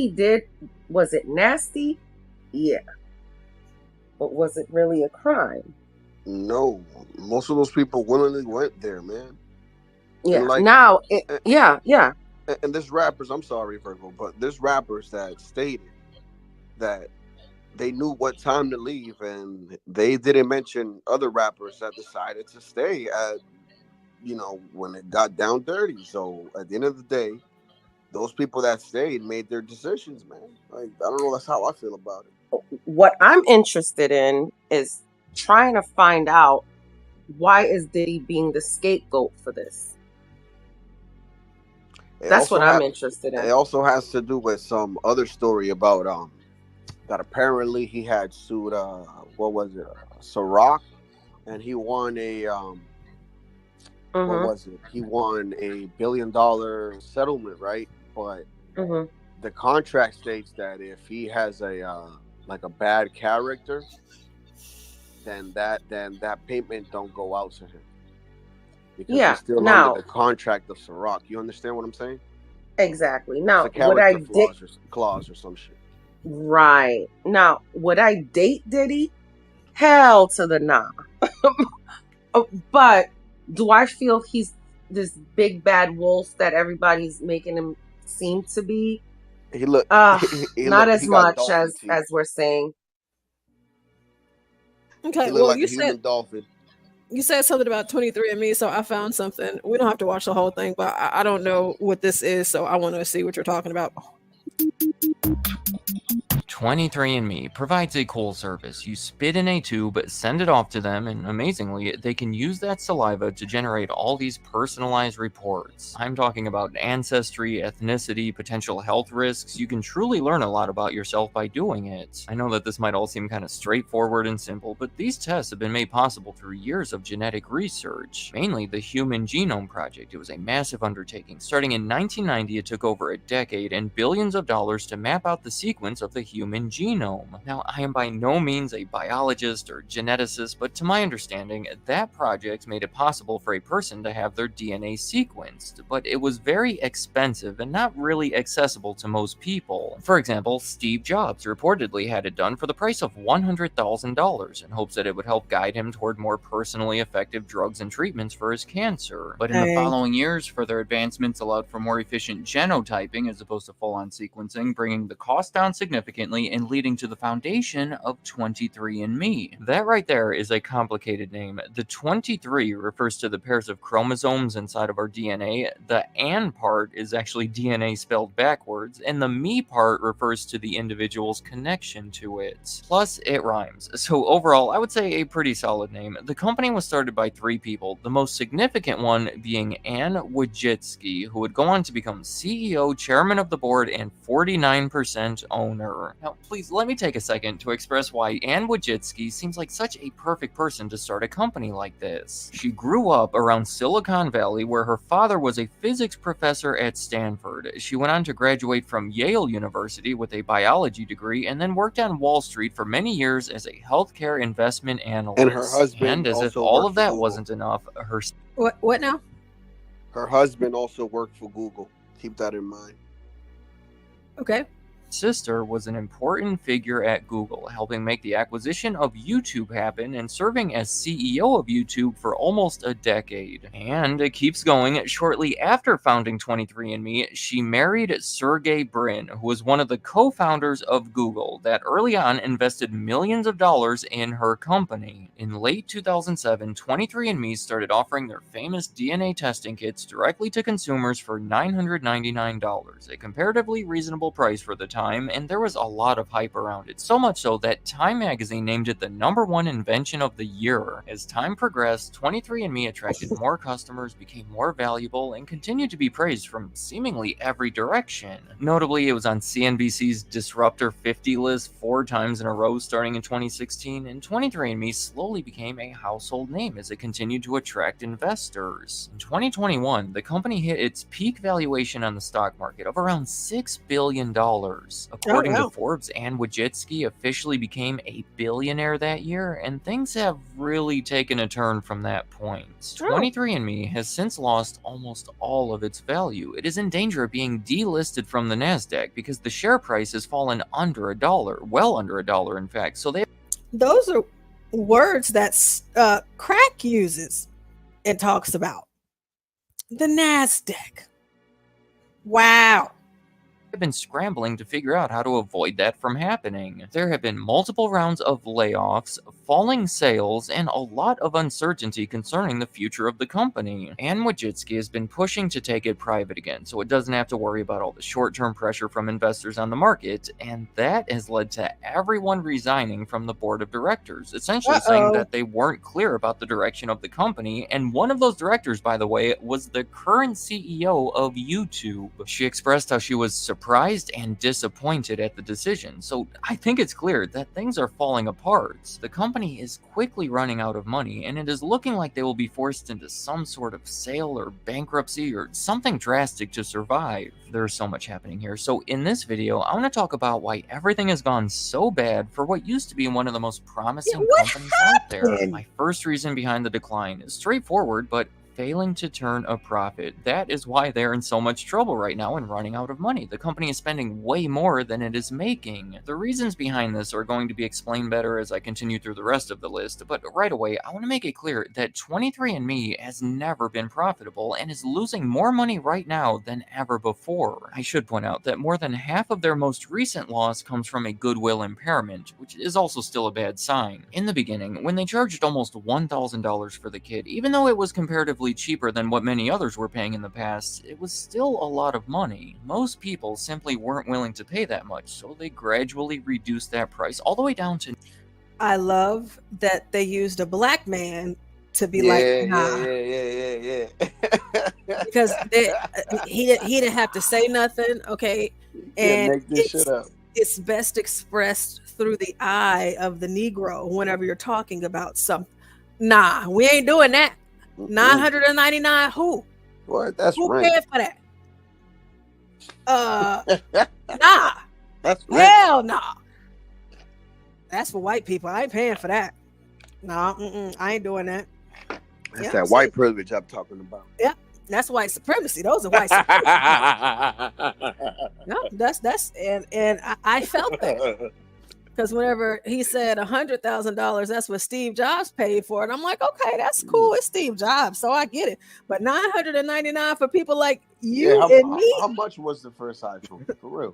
did, was it nasty? Yeah. But was it really a crime? No, most of those people willingly went there, man. Yeah. And yeah. And there's rappers, I'm sorry, Virgo, but there's rappers that stated that they knew what time to leave, and they didn't mention other rappers that decided to stay at, when it got down dirty. So at the end of the day, those people that stayed made their decisions, man. Like, I don't know, that's how I feel about it. What I'm interested in is trying to find out, why is Diddy being the scapegoat for this? That's what I'm interested in. It also has to do with some other story about that apparently he had sued Ciroc, and he won a what was it? He won $1 billion settlement, right? But the contract states that if he has a bad character, then that payment don't go out to him. Because he's still under the contract of Ciroc. You understand what I'm saying? Exactly. Now, would I clause or some shit? Right. Now, would I date Diddy? Hell to the nah. But do I feel he's this big bad wolf that everybody's making him seem to be? He look not as much as we're saying. Okay, He look well, like you a human said dolphin. you said something about 23andMe, so I found something. We don't have to watch the whole thing, but I don't know what this is, so I want to see what you're talking about. 23andMe provides a cool service. You spit in a tube, send it off to them, and amazingly, they can use that saliva to generate all these personalized reports. I'm talking about ancestry, ethnicity, potential health risks. You can truly learn a lot about yourself by doing it. I know that this might all seem kind of straightforward and simple, but these tests have been made possible through years of genetic research, mainly the Human Genome Project. It was a massive undertaking. Starting in 1990, it took over a decade and billions of dollars to map out the sequence of the human genome. Now, I am by no means a biologist or geneticist, but to my understanding, that project made it possible for a person to have their DNA sequenced, but it was very expensive and not really accessible to most people. For example, Steve Jobs reportedly had it done for the price of $100,000 in hopes that it would help guide him toward more personally effective drugs and treatments for his cancer. But in the following years, further advancements allowed for more efficient genotyping as opposed to full-on sequencing, bringing the cost down significantly and leading to the foundation of 23andMe. That right there is a complicated name. The 23 refers to the pairs of chromosomes inside of our DNA. The "and" part is actually DNA spelled backwards, and the "me" part refers to the individual's connection to it. Plus, it rhymes. So overall, I would say a pretty solid name. The company was started by 3 people, the most significant one being Anne Wojcicki, who would go on to become CEO, chairman of the board, and 49% owner. Now, please let me take a second to express why Anne Wojcicki seems like such a perfect person to start a company like this. She grew up around Silicon Valley, where her father was a physics professor at Stanford. She went on to graduate from Yale University with a biology degree and then worked on Wall Street for many years as a healthcare investment analyst. And her husband And as if also all worked of that for Google. wasn't enough, her What now? Her husband also worked for Google. Keep that in mind. Okay. sister was an important figure at Google, helping make the acquisition of YouTube happen and serving as CEO of YouTube for almost a decade. And it keeps going. Shortly after founding 23andMe, she married Sergey Brin, who was one of the co-founders of Google that early on invested millions of dollars in her company. In late 2007, 23andMe started offering their famous DNA testing kits directly to consumers for $999, a comparatively reasonable price for the time, and there was a lot of hype around it, so much so that Time magazine named it the #1 invention of the year. As time progressed, 23andMe attracted more customers, became more valuable, and continued to be praised from seemingly every direction. Notably, it was on CNBC's Disruptor 50 list 4 times in a row starting in 2016, and 23andMe slowly became a household name as it continued to attract investors. In 2021, the company hit its peak valuation on the stock market of around $6 billion. According to Forbes, Anne Wojcicki officially became a billionaire that year, and things have really taken a turn from that point. 23andMe has since lost almost all of its value. It is in danger of being delisted from the NASDAQ because the share price has fallen under $1, well under $1 in fact. So those are words that Crack uses and talks about. The NASDAQ. Wow. have been scrambling to figure out how to avoid that from happening. There have been multiple rounds of layoffs, falling sales, and a lot of uncertainty concerning the future of the company. Anne Wojcicki has been pushing to take it private again, so it doesn't have to worry about all the short-term pressure from investors on the market, and that has led to everyone resigning from the board of directors, essentially saying that they weren't clear about the direction of the company, and one of those directors, by the way, was the current CEO of YouTube. She expressed how she was surprised and disappointed at the decision, so I think it's clear that things are falling apart. The company is quickly running out of money, and it is looking like they will be forced into some sort of sale or bankruptcy or something drastic to survive. There's so much happening here. So in this video, I want to talk about why everything has gone so bad for what used to be one of the most promising companies out there. My first reason behind the decline is straightforward, but failing to turn a profit. That is why they're in so much trouble right now and running out of money. The company is spending way more than it is making. The reasons behind this are going to be explained better as I continue through the rest of the list, but right away, I want to make it clear that 23andMe has never been profitable and is losing more money right now than ever before. I should point out that more than half of their most recent loss comes from a goodwill impairment, which is also still a bad sign. In the beginning, when they charged almost $1,000 for the kit, even though it was comparatively cheaper than what many others were paying in the past, it was still a lot of money. Most people simply weren't willing to pay that much, so they gradually reduced that price all the way down to... I love that they used a black man to be nah. Yeah. Because he didn't have to say nothing, okay? And make this shit up. It's best expressed through the eye of the Negro whenever you're talking about something. Nah, we ain't doing that. $999. Who? What? That's who right. paid for that? Nah. That's right. Hell nah. That's for white people. I ain't paying for that. Nah, I ain't doing that. That's that white privilege I'm talking about. Yep, that's white supremacy. Those are white supremacy. No, that's and I felt that. Because whenever he said $100,000, that's what Steve Jobs paid for. And I'm like, okay, that's cool. It's Steve Jobs, so I get it. But $999 for people like you and me. How much was the first iPhone, for real?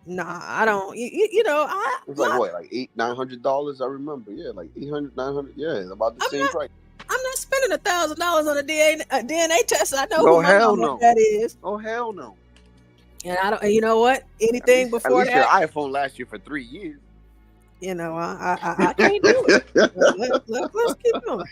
Nah, I don't. You know, it was like what, like $900? I remember. Yeah, like 800, 900. Yeah, about the same price. I'm not spending $1,000 on a DNA test. I know No, who my hell mama no. that is. Oh hell no. And I don't. You know what? Anything before At least that, your iPhone lasts you for 3 years. you know, I can't do it. Let's keep going.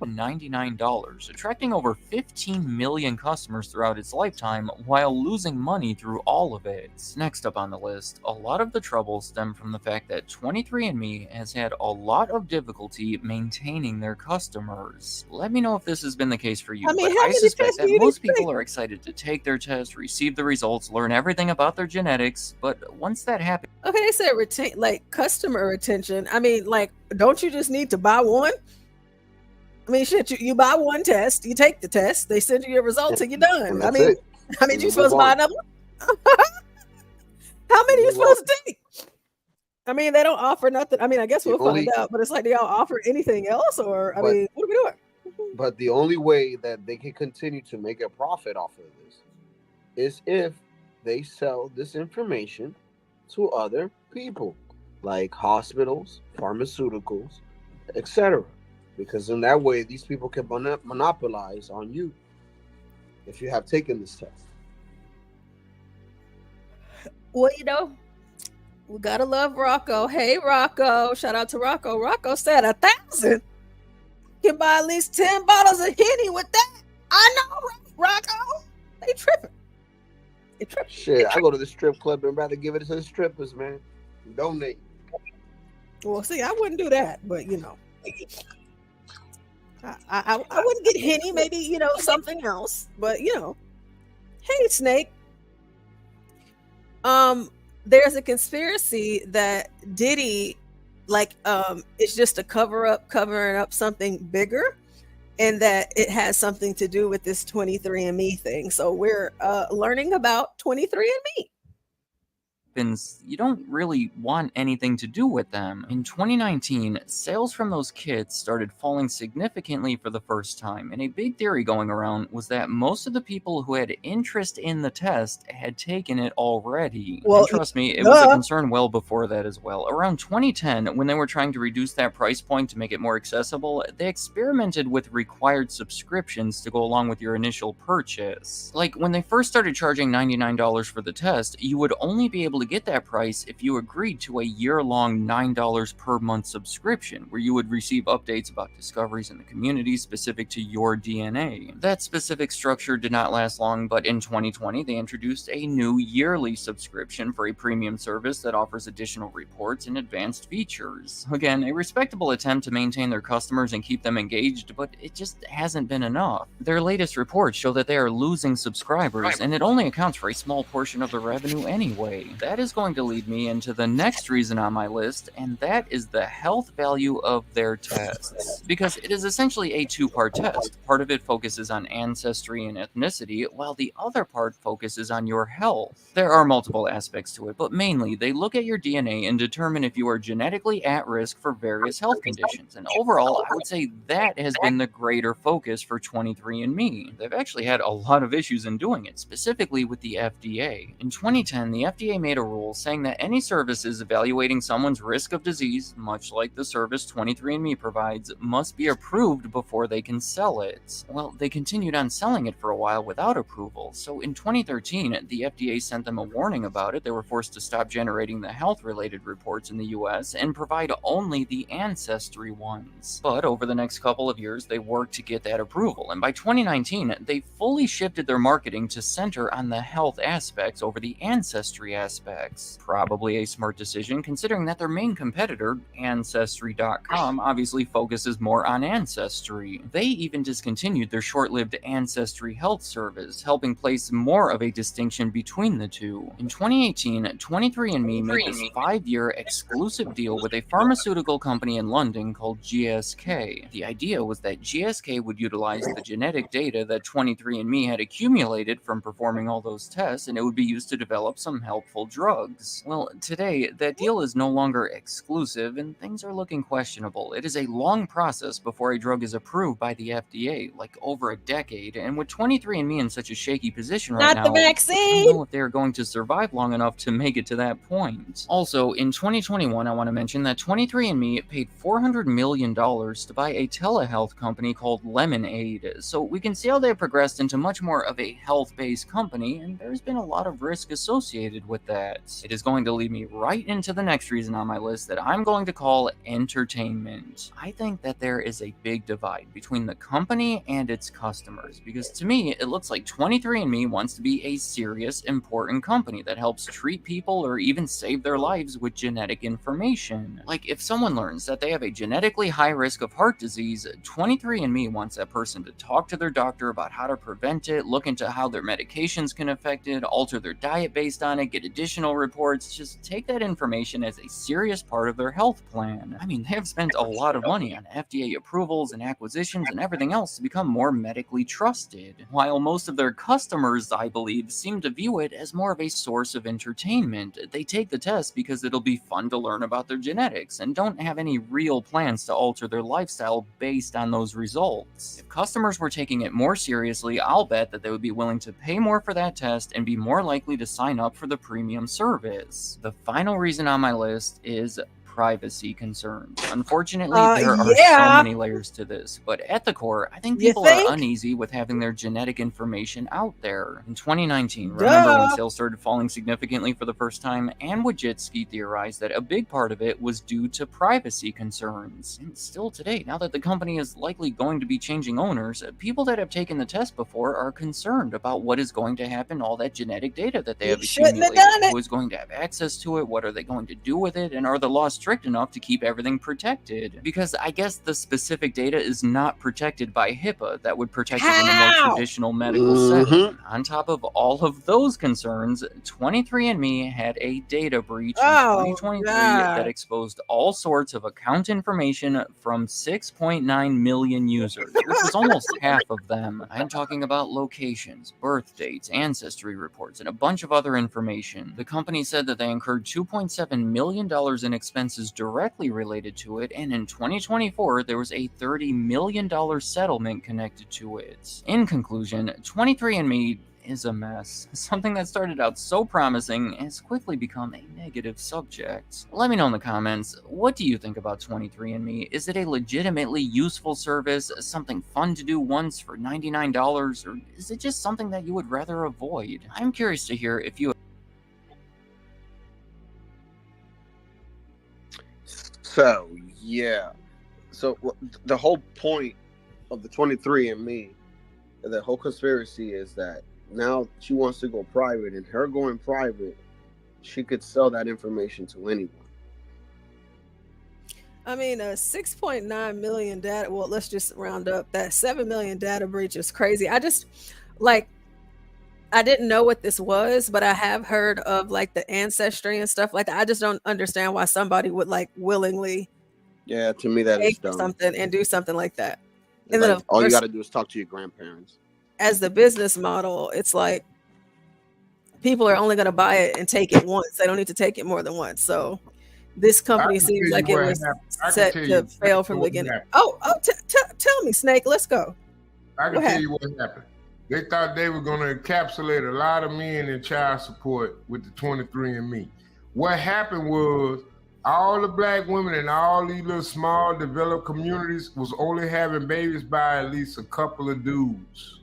$99, attracting over 15 million customers throughout its lifetime while losing money through all of it. Next up on the list, a lot of the trouble stem from the fact that 23andMe has had a lot of difficulty maintaining their customers. Let me know if this has been the case for you, I mean, but how I many suspect tests that do you most need to people are excited to take their test, receive the results, learn everything about their genetics, but once that happens, Okay, they said retain, like customer retention. I mean, like, don't you just need to buy one? I mean, shit, you buy one test, you take the test, they send you your results, and you're done. I mean, you supposed to buy another one? How many you supposed to take? I mean, they don't offer nothing. I mean, I guess we'll find out, but it's like they don't offer anything else, or I mean, what are we doing? But the only way that they can continue to make a profit off of this is if they sell this information to other people, like hospitals, pharmaceuticals, etc. Because in that way, these people can monopolize on you if you have taken this test. Well, you know, we gotta love Rocco. Hey, Rocco! Shout out to Rocco. Rocco said 1,000. You can buy at least 10 bottles of Henny with that. I know, Rocco. They tripping. Shit, I go to the strip club and rather give it to the strippers, man. Donate. Well, see, I wouldn't do that, but you know, I wouldn't get Henny. Maybe, you know, something else. But you know, hey, Snake. There's a conspiracy that Diddy, like, it's just a covering up something bigger, and that it has something to do with this 23andMe thing. So we're learning about 23andMe. you don't really want anything to do with them. In 2019, sales from those kits started falling significantly for the first time, and a big theory going around was that most of the people who had interest in the test had taken it already. Well, and trust me, it was a concern well before that as well. Around 2010, when they were trying to reduce that price point to make it more accessible, they experimented with required subscriptions to go along with your initial purchase. Like, when they first started charging $99 for the test, you would only be able to get that price if you agreed to a year-long $9 per month subscription, where you would receive updates about discoveries in the community specific to your DNA. That specific structure did not last long, but in 2020 they introduced a new yearly subscription for a premium service that offers additional reports and advanced features. Again, a respectable attempt to maintain their customers and keep them engaged, but it just hasn't been enough. Their latest reports show that they are losing subscribers, and it only accounts for a small portion of the revenue anyway. that is going to lead me into the next reason on my list, and that is the health value of their tests. Because it is essentially a two-part test. Part of it focuses on ancestry and ethnicity, while the other part focuses on your health. There are multiple aspects to it, but mainly they look at your DNA and determine if you are genetically at risk for various health conditions. And overall, I would say that has been the greater focus for 23andMe. They've actually had a lot of issues in doing it, specifically with the FDA. In 2010, the FDA made a rule saying that any services evaluating someone's risk of disease, much like the service 23andMe provides, must be approved before they can sell it. Well, they continued on selling it for a while without approval, so in 2013, the FDA sent them a warning about it. They were forced to stop generating the health-related reports in the US and provide only the ancestry ones. But over the next couple of years, they worked to get that approval, and by 2019, they fully shifted their marketing to center on the health aspects over the ancestry aspects. Probably a smart decision, considering that their main competitor, Ancestry.com, obviously focuses more on ancestry. They even discontinued their short-lived Ancestry Health service, helping place more of a distinction between the two. In 2018, 23andMe made this 5-year exclusive deal with a pharmaceutical company in London called GSK. The idea was that GSK would utilize the genetic data that 23andMe had accumulated from performing all those tests, and it would be used to develop some helpful drugs. Well, today, that deal is no longer exclusive, and things are looking questionable. It is a long process before a drug is approved by the FDA, like over a decade, and with 23andMe in such a shaky position right now, Not the I vaccine. don't know if they're going to survive long enough to make it to that point. Also, in 2021, I want to mention that 23andMe paid $400 million to buy a telehealth company called Lemonade, so we can see how they progressed into much more of a health-based company, and there's been a lot of risk associated with that. It is going to lead me right into the next reason on my list that I'm going to call entertainment. I think that there is a big divide between the company and its customers, because to me, it looks like 23andMe wants to be a serious, important company that helps treat people or even save their lives with genetic information. Like, if someone learns that they have a genetically high risk of heart disease, 23andMe wants that person to talk to their doctor about how to prevent it, look into how their medications can affect it, alter their diet based on it, get additional reports, just take that information as a serious part of their health plan. I mean, they have spent a lot of money on FDA approvals and acquisitions and everything else to become more medically trusted, while most of their customers, I believe, seem to view it as more of a source of entertainment. They take the test because it'll be fun to learn about their genetics and don't have any real plans to alter their lifestyle based on those results. If customers were taking it more seriously, I'll bet that they would be willing to pay more for that test and be more likely to sign up for the premium service. The final reason on my list is privacy concerns. Unfortunately, there are so many layers to this, but at the core, I think people are uneasy with having their genetic information out there. In 2019, remember when sales started falling significantly for the first time, and Wojcicki theorized that a big part of it was due to privacy concerns. And still today, now that the company is likely going to be changing owners, people that have taken the test before are concerned about what is going to happen to all that genetic data that they have accumulated. Who is going to have access to it? What are they going to do with it? And are the laws strict enough to keep everything protected? Because I guess the specific data is not protected by HIPAA that would protect it in a more traditional medical setting. On top of all of those concerns, 23andMe had a data breach in 2023 that exposed all sorts of account information from 6.9 million users, which is almost half of them. I'm talking about locations, birth dates, ancestry reports, and a bunch of other information. The company said that they incurred $2.7 million in expenses directly related to it, and in 2024, there was a $30 million settlement connected to it. In conclusion, 23andMe is a mess. Something that started out so promising has quickly become a negative subject. Let me know in the comments, what do you think about 23andMe? Is it a legitimately useful service, something fun to do once for $99, or is it just something that you would rather avoid? I'm curious to hear if you... So, yeah. So, the whole point of the 23andMe, the whole conspiracy is that now she wants to go private, and her going private, she could sell that information to anyone. I mean, a 6.9 million data, well, let's just round up that 7 million data breach is crazy. I just, like, I didn't know what this was, but I have heard of like the ancestry and stuff like that. I just don't understand why somebody would like willingly Yeah, to me that pay is for dumb. something and do something like that. And then Like, of all you course, got to do is talk to your grandparents. as the business model, it's like people are only going to buy it and take it once. They don't need to take it more than once. So this company can seems tell like you it what was happened. I can set tell to you fail from the what beginning. happened. Tell me, Snake. Let's go. I can What tell happened? you what happened. They thought they were going to encapsulate a lot of men in child support with the 23andMe. What happened was all the black women in all these little small developed communities was only having babies by at least a couple of dudes.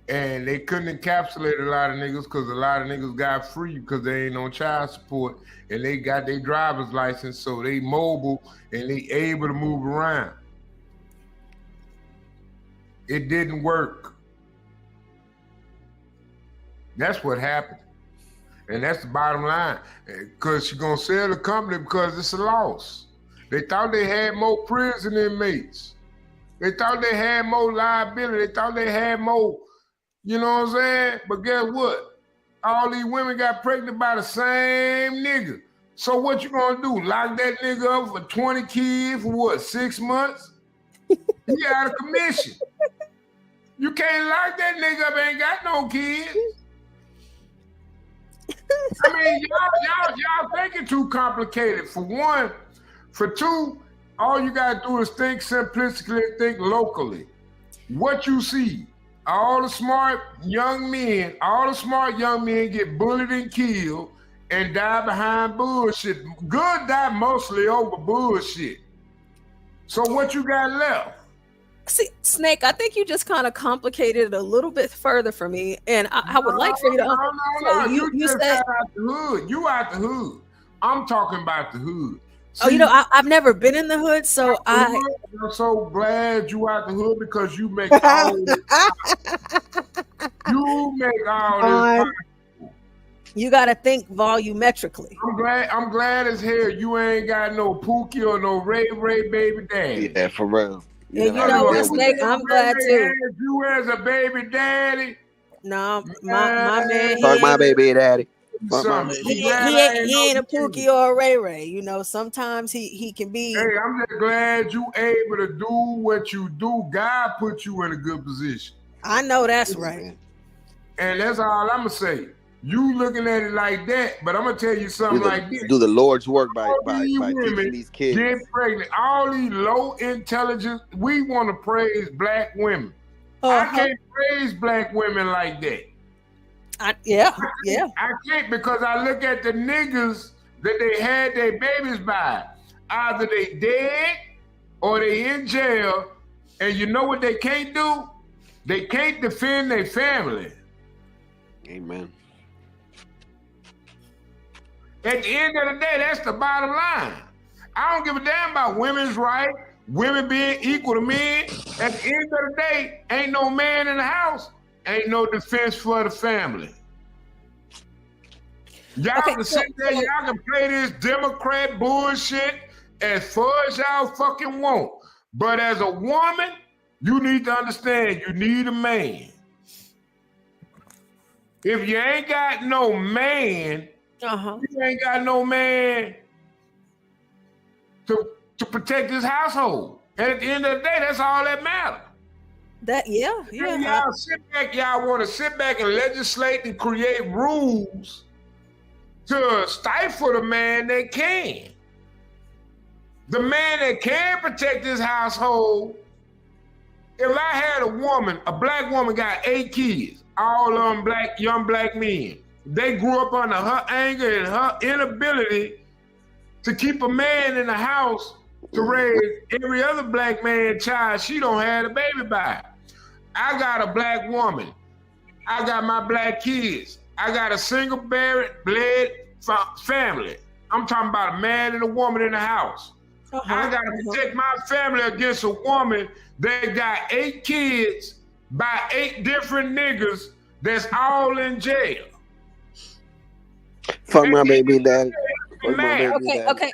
And they couldn't encapsulate a lot of niggas because a lot of niggas got free because they ain't on child support and they got their driver's license, so they mobile and they able to move around. It didn't work. That's what happened. And that's the bottom line. Because you're going to sell the company because it's a loss. They thought they had more prison inmates. They thought they had more liability. They thought they had more, you know what I'm saying? But guess what? All these women got pregnant by the same nigga. So what you going to do? Lock that nigga up for 20 kids for what, 6 months? He out of commission. You can't lock that nigga up, ain't got no kids. I mean, y'all thinking too complicated. For one, for two, all you gotta do is think simplistically, think locally. What you see, all the smart young men get bullied and killed and die behind bullshit. Good die mostly over bullshit. So what you got left? See, Snake, I think you just kind of complicated it a little bit further for me, and I would like for you to. No. You just said out the hood. You out the hood. I'm talking about the hood. Oh, you know, I've never been in the hood, so I'm so glad you out the hood because you make all this. You make all this. You got to think volumetrically. I'm glad as hell you ain't got no Pookie or no Ray baby daddy. Yeah, for real. And you know what, Snake? I'm glad too. You as a baby daddy. No, my man. Fuck my baby daddy. He ain't a Pookie or a Ray Ray. You know, sometimes he can be. Hey, I'm just glad you able to do what you do. God put you in a good position. I know that's right. And that's all I'm gonna say. You looking at it like that, but I'm gonna tell you something like this. Do the Lord's work by women teaching these kids. Get pregnant. All these low intelligence. We want to praise black women. I can't praise black women like that. Yeah. I can't because I look at the niggas that they had their babies by. Either they dead or they in jail. And you know what they can't do? They can't defend their family. Amen. At the end of the day, that's the bottom line. I don't give a damn about women's rights, women being equal to men. At the end of the day, ain't no man in the house, ain't no defense for the family. Y'all can sit there, y'all can play this Democrat bullshit as far as y'all fucking want. But as a woman, you need to understand you need a man. If you ain't got no man, you ain't got no man to protect this household. And at the end of the day, that's all that matters. Y'all sit back, y'all want to sit back and legislate and create rules to stifle the man that can. The man that can protect this household. If I had a woman, a black woman got 8 kids, all of them young black men. They grew up under her anger and her inability to keep a man in the house to raise every other black man child she don't have a baby by. I got a black woman. I got my black kids. I got a single bled family. I'm talking about a man and a woman in the house. I got to protect my family against a woman that got 8 kids by 8 different niggas that's all in jail. Fuck my baby daddy. Okay.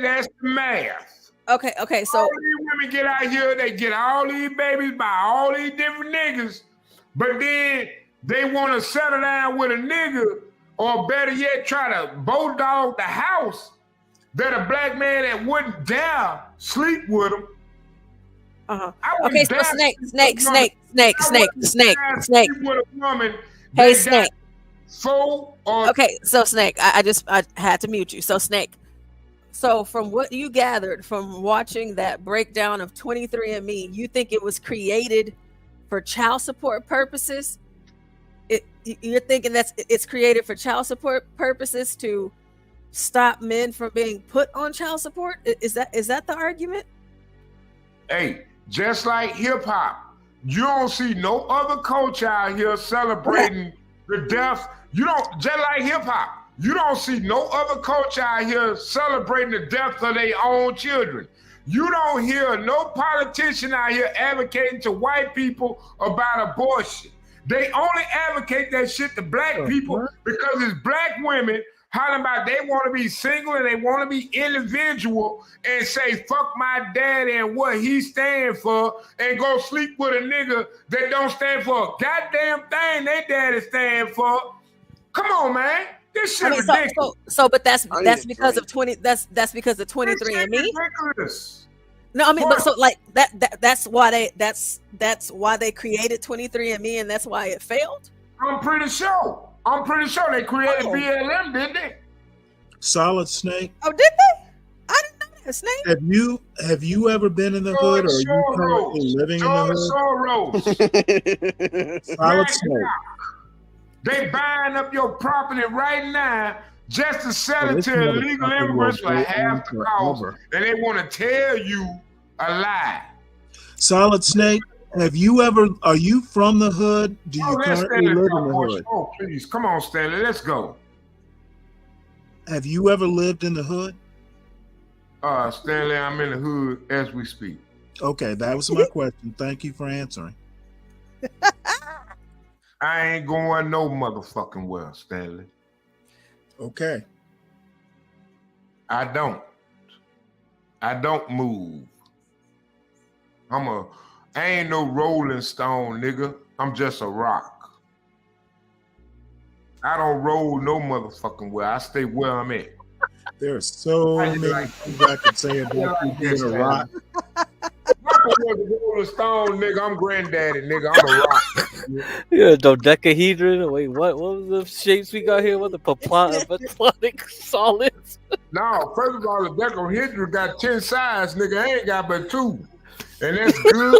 That's the math. Okay. So all these women get out here, they get all these babies by all these different niggas, but then they want to settle down with a nigga, or better yet, try to bulldog the house that a black man that wouldn't dare sleep with him. Okay, so Snake. With a woman, Hey, Snake. Okay, so Snake, I had to mute you. So Snake, so from what you gathered from watching that breakdown of 23andMe, you think it was created for child support purposes? You're thinking it's created for child support purposes to stop men from being put on child support? Is that the argument? Hey, just like hip hop, you don't see no other culture out here celebrating the death. You don't, just like hip hop, you don't see no other culture out here celebrating the death of their own children. You don't hear no politician out here advocating to white people about abortion. They only advocate that shit to black people because it's black women hollering about they want to be single and they want to be individual and say, fuck my daddy and what he stand for, and go sleep with a nigga that don't stand for a goddamn thing they daddy stand for. Come on, man. This shit ridiculous. But that's because of 23andMe. Ridiculous. No, I mean, but so like that's why they created 23andMe, and that's why it failed. I'm pretty sure they created BLM, didn't they? Solid Snake. Oh, did they? I didn't know that. Snake. Have you ever been in the hood, or are you currently living in the hood? Solid Snake. They buying up your property right now just to sell it to illegal immigrants for half the cost, and they want to tell you a lie. Solid Snake. Are you from the hood? Do you currently live in the hood? Oh, please, come on, Stanley, let's go. Have you ever lived in the hood? Stanley, I'm in the hood as we speak. Okay, that was my question. Thank you for answering. I ain't going no motherfucking well, Stanley. Okay. I don't move. I ain't no Rolling Stone, nigga. I'm just a rock. I don't roll no motherfucking well. I stay where I'm at. There are so many things I could say about you being a rock. I'm a Rolling Stone, nigga. I'm granddaddy, nigga. I'm a rock. Yeah, dodecahedron. Wait, what was the shapes we got here? What the platonic solids? No, first of all, the dodecahedron got 10 sides, nigga. I ain't got but 2. And that's good.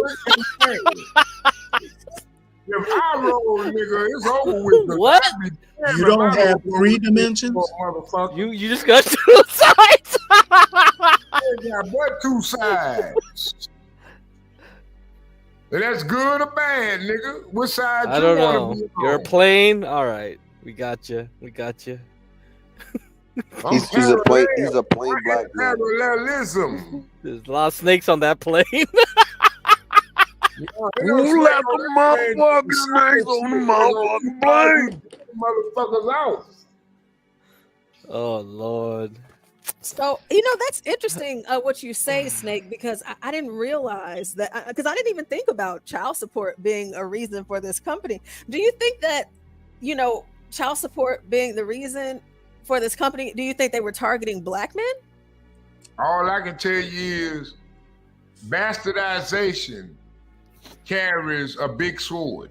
If I roll, nigga, it's over with. What? You don't have 3 dimensions? You just got 2 sides. I got but 2 sides. And that's good or bad, nigga. Which side I you don't wanna know. be You're a on? plane. All right, we got you. He's a plain black man. Parallelism. There's a lot of snakes on that plane. Who let the motherfucking snakes on the motherfucking plane? Motherfuckers out. Oh Lord. So that's interesting what you say, Snake, because I didn't realize that, because I didn't even think about child support being a reason for this company. Do you think that child support being the reason for this company? Do you think they were targeting black men? All I can tell you is bastardization carries a big sword.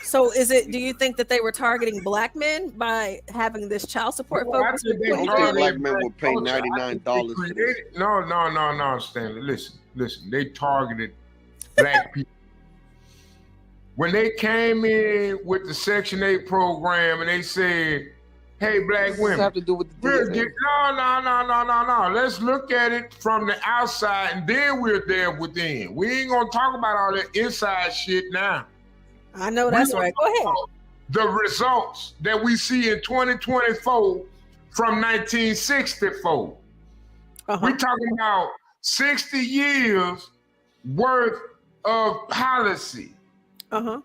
So do you think that they were targeting black men by having this child support focus? Black men will pay $99 for this. No, Stanley. Listen. They targeted black people. When they came in with the Section 8 program and they said, hey, black women, have to do with the DNA. no. Let's look at it from the outside and then we're there within. We ain't gonna talk about all that inside shit now. I know that's right. Go ahead. The results that we see in 2024 from 1964. We're talking about 60 years worth of policy. And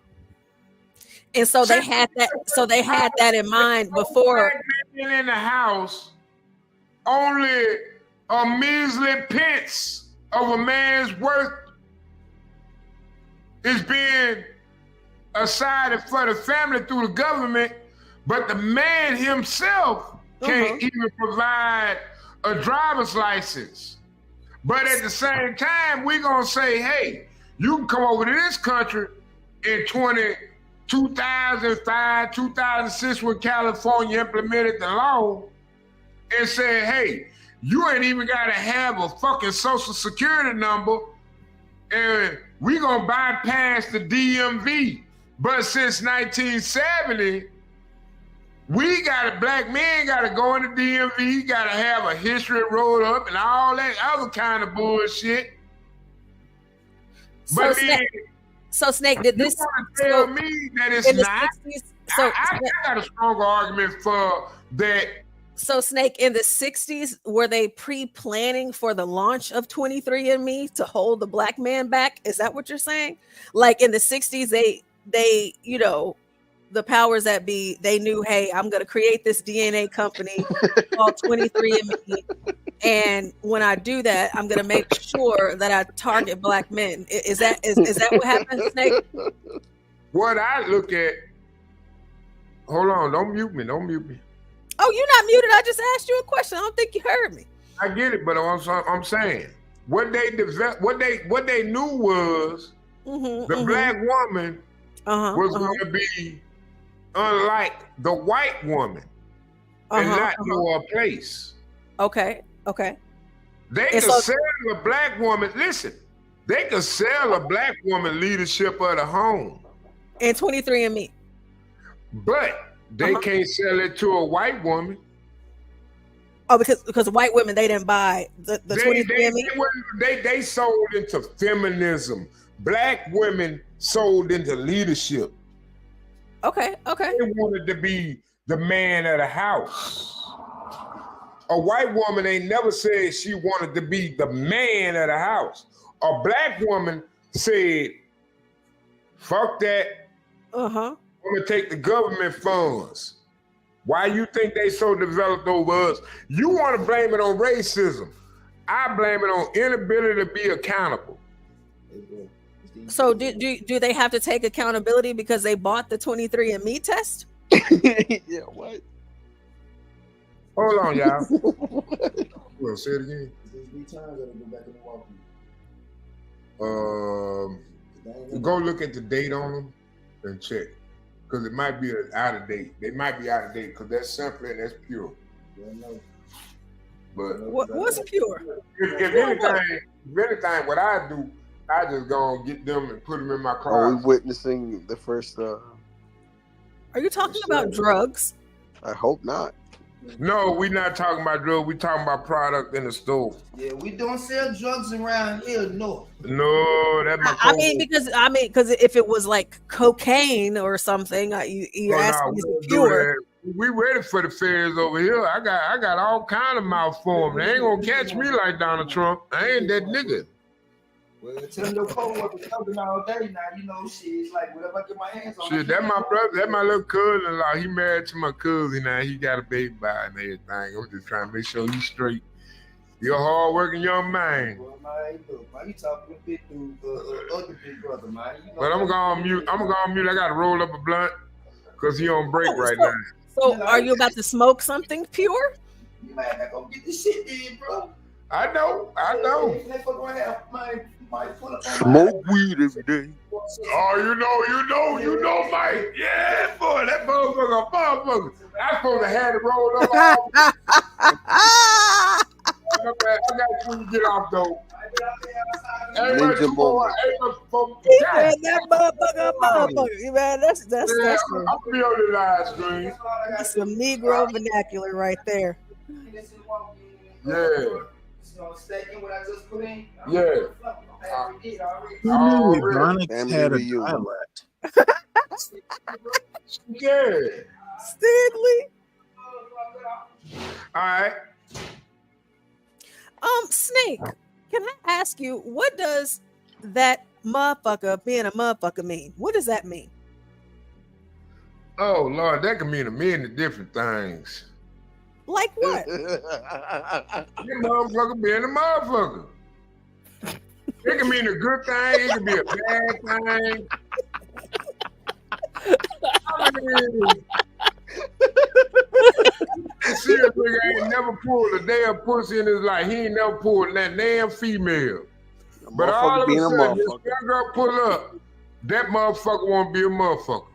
so they had that. So they had that in mind before. In the house, only a measly pence of a man's worth is being aside for the family through the government, but the man himself can't even provide a driver's license. But at the same time, we're gonna say, hey, you can come over to this country in 2005, 2006, when California implemented the law and said, hey, you ain't even gotta have a fucking social security number, and we gonna bypass the DMV. But since 1970, black men gotta go in the DMV, gotta have a history rolled up and all that other kind of bullshit. So, Snake, did this tell me that it's not? 60s, I got a stronger argument for that. So, Snake, in the 60s, were they pre-planning for the launch of 23andMe to hold the black man back? Is that what you're saying? Like in the 60s, they, you know, the powers that be, they knew, hey, I'm going to create this DNA company called 23andMe. And when I do that, I'm going to make sure that I target black men. Is that what happened, Snake? What I look at, hold on, don't mute me. Oh, you're not muted. I just asked you a question. I don't think you heard me. I get it, but I'm saying what they knew was the black woman was going to be unlike the white woman and not know her place. Okay. They could sell a black woman. Listen, they could sell a black woman leadership of the home and 23andMe, but they can't sell it to a white woman. Oh, because white women, they didn't buy the 23andMe. They sold into feminism. Black women sold into leadership. Okay. They wanted to be the man of the house. A white woman ain't never said she wanted to be the man of the house. A black woman said, fuck that. I'm gonna take the government funds. Why you think they so developed over us? You want to blame it on racism. I blame it on inability to be accountable. So do they have to take accountability because they bought the 23andMe test? Yeah, what? Hold on, y'all. Well, say it again. Go look at the date on them and check. Because it might be out of date. They might be out of date because that's simple and that's pure. But what's pure? If anything, what I do, I just go and get them and put them in my car. Are we witnessing the first? Are you talking about drugs? I hope not. No, we're not talking about drugs. We're talking about product in the store. Yeah, we don't sell drugs around here, no. No, that's my I mean, because if it was like cocaine or something, you're asking is it pure? We ready for the feds over here. I got all kind of mouth for them. They ain't gonna catch me like Donald Trump. I ain't that nigga. Well, tell them your co-workers coming all day now. You know, shit. It's like whatever I get my hands on. Shit, that my brother. That my little cousin-in-law. He married to my cousin now. He got a baby by and everything. I'm just trying to make sure he's straight. You're a hard-working young man. Well, man, look, man, you talking to big dude, other big brother, man. You know, but I'm gonna mute. I gotta roll up a blunt because he on break right now. So, are you about to smoke something pure? You might not go get this shit in, bro. I know. Smoke weed every day. Oh, you know, Mike. Yeah, boy, that motherfucker. I'm supposed to have it rolled up. I got you to get off though. Ninja Boy. That motherfucker. Man, that's I'll be on the live stream. That's some Negro vernacular right there. Yeah. Yeah. Who knew Ebonics had a dialect? Yeah. Stanley. All right. Snake, can I ask you, what does that motherfucker being a motherfucker mean? What does that mean? Oh Lord, that can mean a million different things. Like what? That motherfucker being a motherfucker. It can mean a good thing. It can be a bad thing. I mean, see a nigga ain't never pulled a damn pussy in his life. He ain't never pulled that damn female. But all of a sudden, this girl pull up, that motherfucker won't be a motherfucker.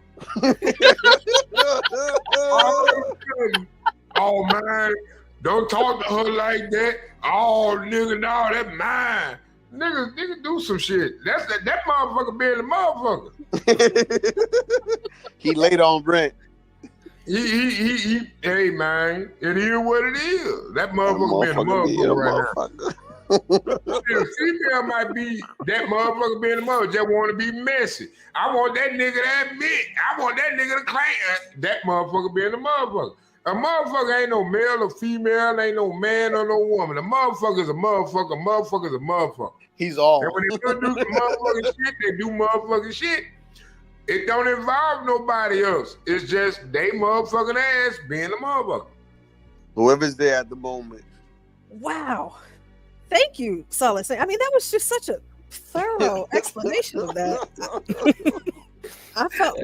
All of a sudden, oh man, don't talk to her like that. Oh nigga, no, that's mine. Nigga do some shit. That motherfucker being a motherfucker. He laid on Brent. He hey man, it is what it is. That motherfucker being a motherfucker right now. The female might be that motherfucker being a mother, just want to be messy. I want that nigga to admit. I want that nigga to claim that motherfucker being a motherfucker. A motherfucker ain't no male or female, ain't no man or no woman. A motherfucker is a motherfucker. A motherfucker is a motherfucker. He's all. And when they do some motherfucking shit, they do motherfucking shit. It don't involve nobody else. It's just they motherfucking ass being a motherfucker. Whoever's there at the moment. Wow. Thank you, Solace. I mean, that was just such a thorough explanation of that. I felt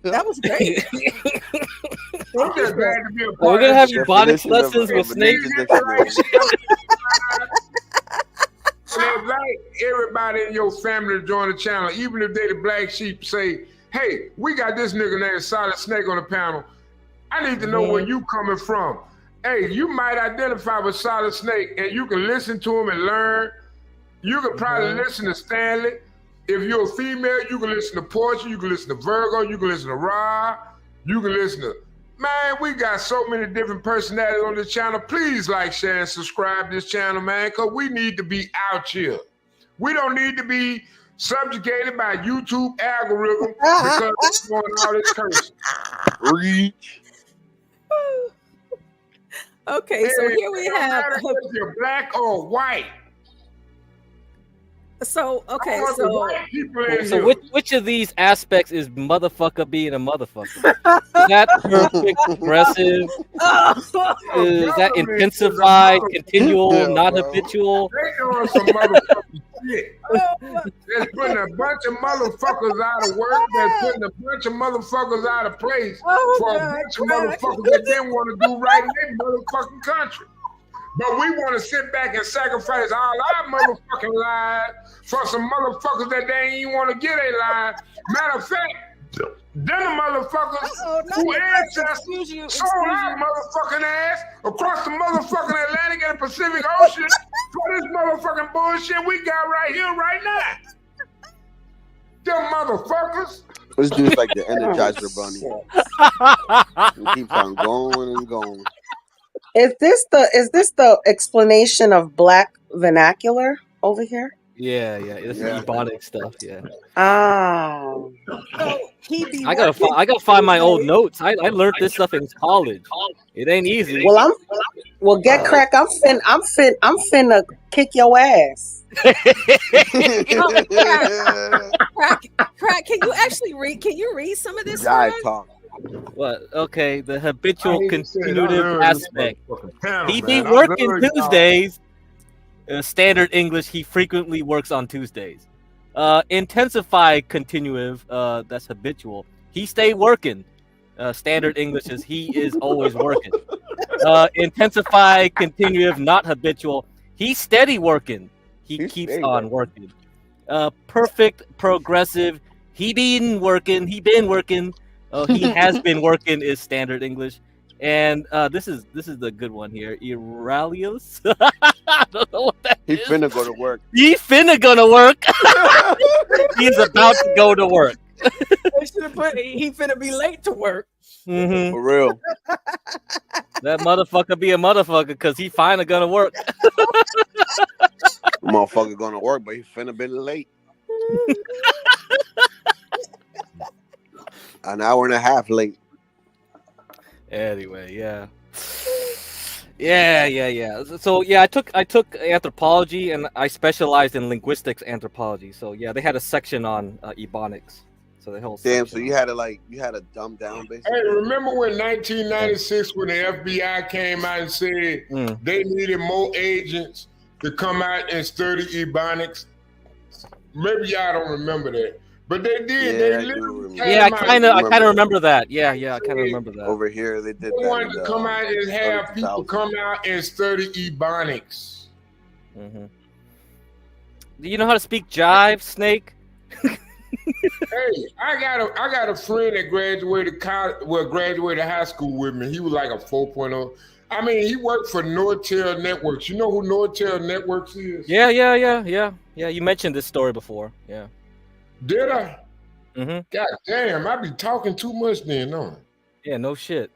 that was great. I'm just glad to be a part We're gonna have of ebonics lessons with Snake. And invite everybody in your family to join the channel, even if they the black sheep. Say, hey, we got this nigga named Solid Snake on the panel. I need to know where you coming from. Hey, you might identify with Solid Snake, and you can listen to him and learn. You could probably listen to Stanley. If you're a female, you can listen to Portia. You can listen to Virgo. You can listen to Ra. You can listen to... Man, we got so many different personalities on this channel. Please like, share, and subscribe to this channel, man, because we need to be out here. We don't need to be subjugated by YouTube algorithm because it's going all this cursing. Reach. Okay, so here we have. If you're black or white. So okay, so which of these aspects is motherfucker being a motherfucker? Is that perfect, progressive? Is that intensified, continual, not habitual? They doing some motherfucking shit. They're putting a bunch of motherfuckers out of work. They're putting a bunch of motherfuckers out of place for a bunch of motherfuckers that didn't want to do right in their motherfucking country. But we want to sit back and sacrifice all our motherfucking lives for some motherfuckers that they ain't even want to get a line. Matter of fact, them motherfuckers who ancestors sold our motherfucking ass across the motherfucking Atlantic and Pacific Ocean for this motherfucking bullshit we got right here, right now. Them motherfuckers. This dude's like the Energizer Bunny. He keeps on going and going. Is this the explanation of black vernacular over here? Yeah. This is ebonic stuff. Yeah. Oh. I gotta find my old notes. I learned this stuff in college. It ain't easy. Well, get crack. I'm finna kick your ass. Crack, can you actually read? Can you read some of this? Talk. What? Okay, the habitual continuative aspect. He be working Tuesdays. Standard English, he frequently works on Tuesdays. Intensified continuative, that's habitual. He stay working. Standard English is he is always working. Intensified continuative, not habitual. He's steady working. He keeps on working. Perfect progressive. He been working. He has been working is Standard English. And this is the good one here. Aurelius. I don't know what that is. He finna go to work. He finna go to work. He's about to go to work. They should have put he finna be late to work. Mm-hmm. For real. That motherfucker be a motherfucker because he finna gonna work. Motherfucker gonna work, but he finna been late. An hour and a half late. Anyway, yeah. So yeah, I took anthropology and I specialized in linguistics anthropology. So yeah, they had a section on ebonics. So the whole Damn. So you had to dumb down basically. Hey, remember when 1996 when the FBI came out and said they needed more agents to come out and study Ebonics? Maybe y'all don't remember that, but they did. Yeah, They literally I kind of remember that. Yeah, I kind of remember that. Over here, they did They that. wanted to come out and have people come out and study Ebonics. Mm-hmm. Do you know how to speak jive, Snake? Hey, I got a friend that graduated high school with me. He was like a 4.0. I mean, he worked for Nortel Networks. You know who Nortel Networks is? Yeah. You mentioned this story before. Yeah. Did I? Mm-hmm. God damn, I be talking too much then, don't I? Yeah, no shit.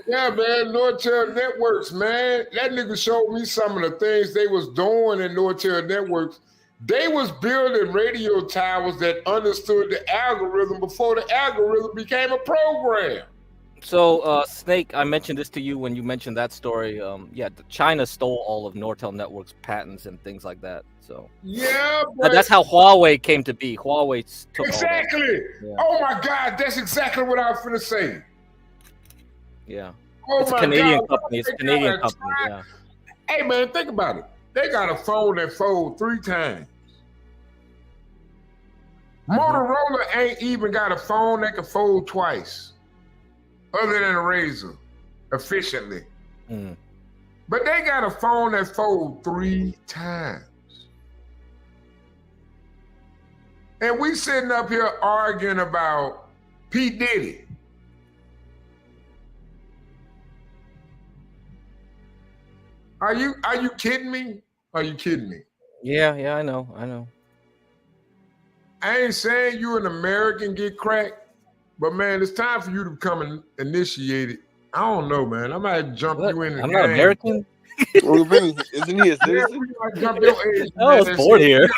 Yeah, man, Nortel Networks, man. That nigga showed me some of the things they was doing in Nortel Networks. They was building radio towers that understood the algorithm before the algorithm became a program. So, Snake, I mentioned this to you when you mentioned that story. China stole all of Nortel Networks patents and things like that. So yeah, but that's how Huawei came to be. Huawei took exactly. all that. Yeah. Oh my God, that's exactly what I was finna say. Yeah. Oh It's a my Canadian God, company. It's a they Canadian got company. Yeah. Hey man, think about it. They got a phone that folds 3 times. Motorola ain't even got a phone that can fold twice, other than a Razor, efficiently. But they got a phone that folds 3 times. And we sitting up here arguing about P. Diddy. Are you kidding me? Are you kidding me? Yeah, I know. I ain't saying you an American get cracked, but man, it's time for you to become initiated. I don't know, man. I might jump you in the I'm game. not American. Isn't he a citizen? Jump your age, I was man. born here.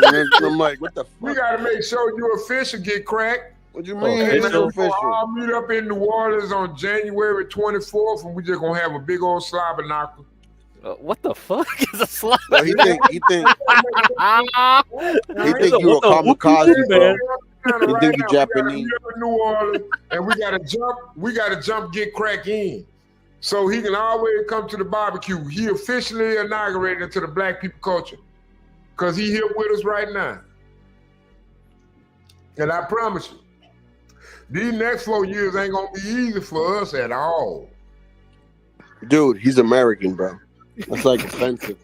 I'm like, what the fuck? We gotta make sure you official get cracked. What you mean? Official? I'll meet up in New Orleans on January 24th, and we just gonna have a big old slobber knocker. What the fuck is a slobber? Well, he think you a kamikaze, bro. He think you Japanese. New Orleans, and we gotta jump, get crack in, so he can always come to the barbecue. He officially inaugurated into the black people culture, cause he here with us right now. And I promise you, these next 4 years ain't gonna be easy for us at all. Dude, he's American, bro. That's like offensive.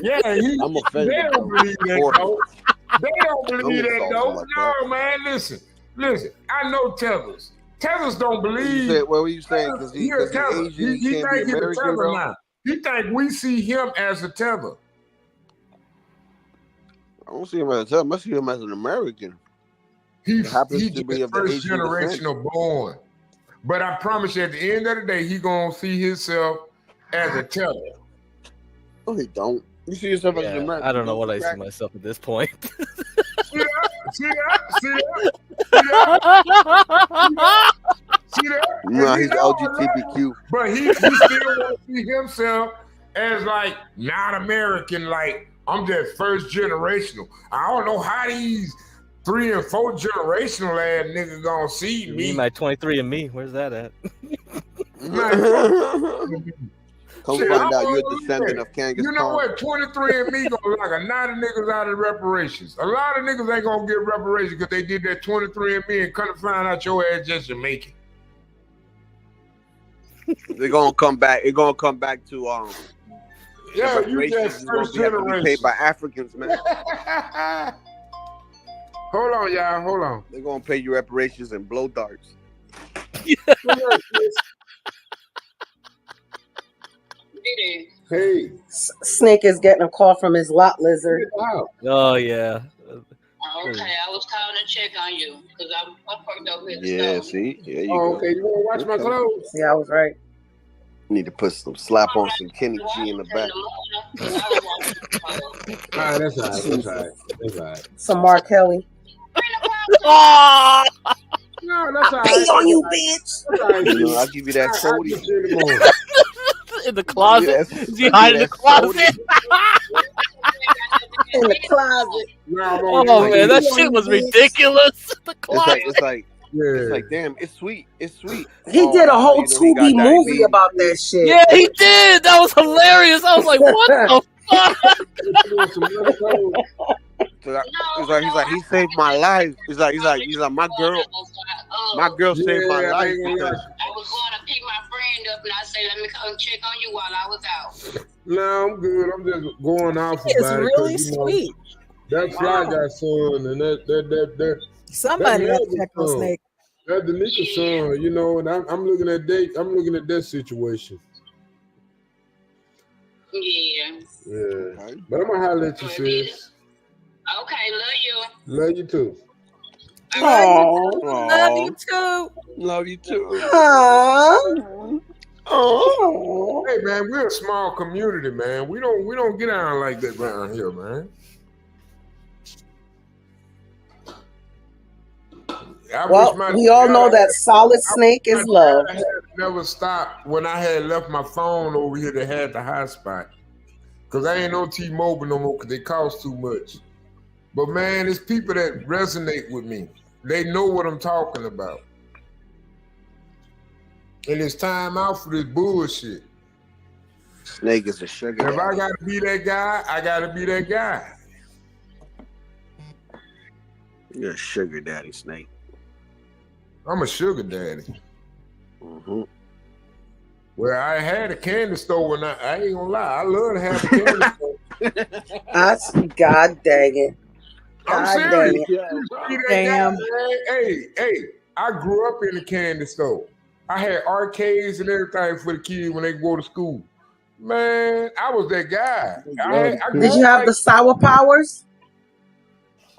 Yeah, I'm offended. They don't believe that, though. They don't believe that, though. Like No, that. man, listen. I know Tethers. Tethers don't believe. What were you saying? Because he's Asian, he can't be American, bro? Now. He think we see him as a Tether. I don't see him as a tether. I see him as an American. He happens to just be of the first Asian descent. generational born. But I promise you, at the end of the day, he gonna see himself as a Tether. No, he don't. You see yourself as an American. I don't know what I see myself at this point. See that? No, he's LGBTQ. But he still want to see himself as like not American. Like I'm just first generational. I don't know how these 3 and 4 generational ass niggas gonna see me. My 23andMe. Where's that at? Come find out you're a descendant of Kangas You know Khan. what? 23andMe gonna knock a lot of niggas out of reparations. A lot of niggas ain't gonna get reparations because they did that 23andMe and couldn't find out your ass just Jamaican. They're gonna come back. It's gonna come back to Yeah, you reparations just is gonna first have to be generation. paid by Africans, man. Hold on, y'all. Hold on. They're gonna pay you reparations and blow darts. Hey. Snake is getting a call from his lot lizard. Oh yeah. Okay, I was calling to check on you because I'm fucked up with Yeah, see? Yeah, you Oh, go. okay, you want to watch my clothes? See, I was right. Need to put slap on some Kenny G in the back. Alright, that's all right. That's all right. That's all right. Some Mark Kelly. No, that's all right. Pee on you, That's bitch. all right. You know, I'll give you that sodium. In the closet? Yes. Is he hiding in the closet? in the closet. Oh man, that shit was ridiculous. The closet. It's like, damn, it's sweet. It's sweet. He did a whole Tubi movie about that shit. Yeah, he did. That was hilarious. I was like, what the fuck? He's like, he saved my life. He's like, my girl saved my life. I was going to pick my friend up, and I said, let me come check on you while I was out. No, I'm good. I'm just going off It's about really it. sweet. That Fly Guy son and that Somebody that got to check on son, Snake. That Danica son, you know, and I'm looking at that situation. Yeah. Yeah. But I'm gonna holler at you, sis. Okay, love you. Love you too. Love you too. Love you too. Oh. Hey man, we're a small community, man. We don't get out like that around here, man. Well, we all know that Solid Snake is love. I never stopped when I had left my phone over here that had the hotspot. Because I ain't on T-Mobile no more because they cost too much. But man, it's people that resonate with me. They know what I'm talking about. And it's time out for this bullshit. Snake is a sugar. If I gotta be that guy, I gotta be that guy. You're a sugar daddy, Snake. I'm a sugar daddy. Mm-hmm. Well, I had a candy store and I ain't gonna lie, I love to have a candy store. God dang it. I'm God serious. dang it. Damn. Hey, I grew up in the candy store. I had arcades and everything for the kids when they go to school. Man, I was that guy. Did you have the Sour Powers?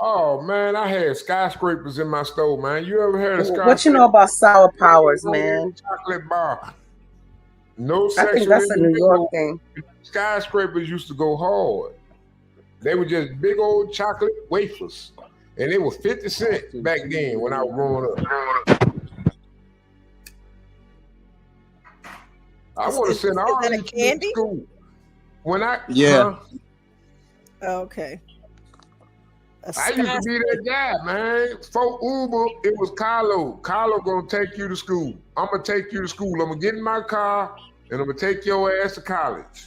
Oh man, I had skyscrapers in my store, man. You ever had a skyscraper? What you know about Sour Powers, man? Chocolate bar. No I sexual. think that's a New York thing. Skyscrapers used to go hard. They were just big old chocolate wafers, and they were 50 cents back then when I was growing up. I want to send all these kids to school. When I Okay. I used to be that guy, man. For Uber, it was Carlo. Carlo gonna take you to school. I'm gonna take you to school. I'm gonna get in my car and I'm gonna take your ass to college.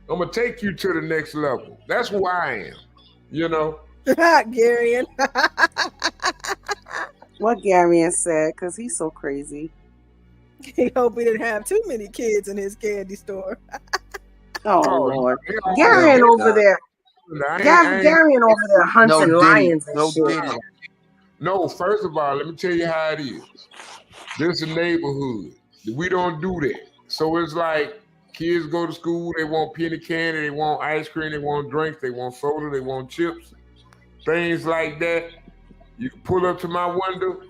I'm gonna take you to the next level. That's who I am. You know. Garion. What Garion said, because he's so crazy. He hope he didn't have too many kids in his candy store. Oh Lord. Garion over there. Garion over there hunting lions and shit. No, first of all, let me tell you how it is. This is a neighborhood. We don't do that. So it's like kids go to school, they want penny candy, they want ice cream, they want drinks, they want soda, they want chips, things like that. You can pull up to my window.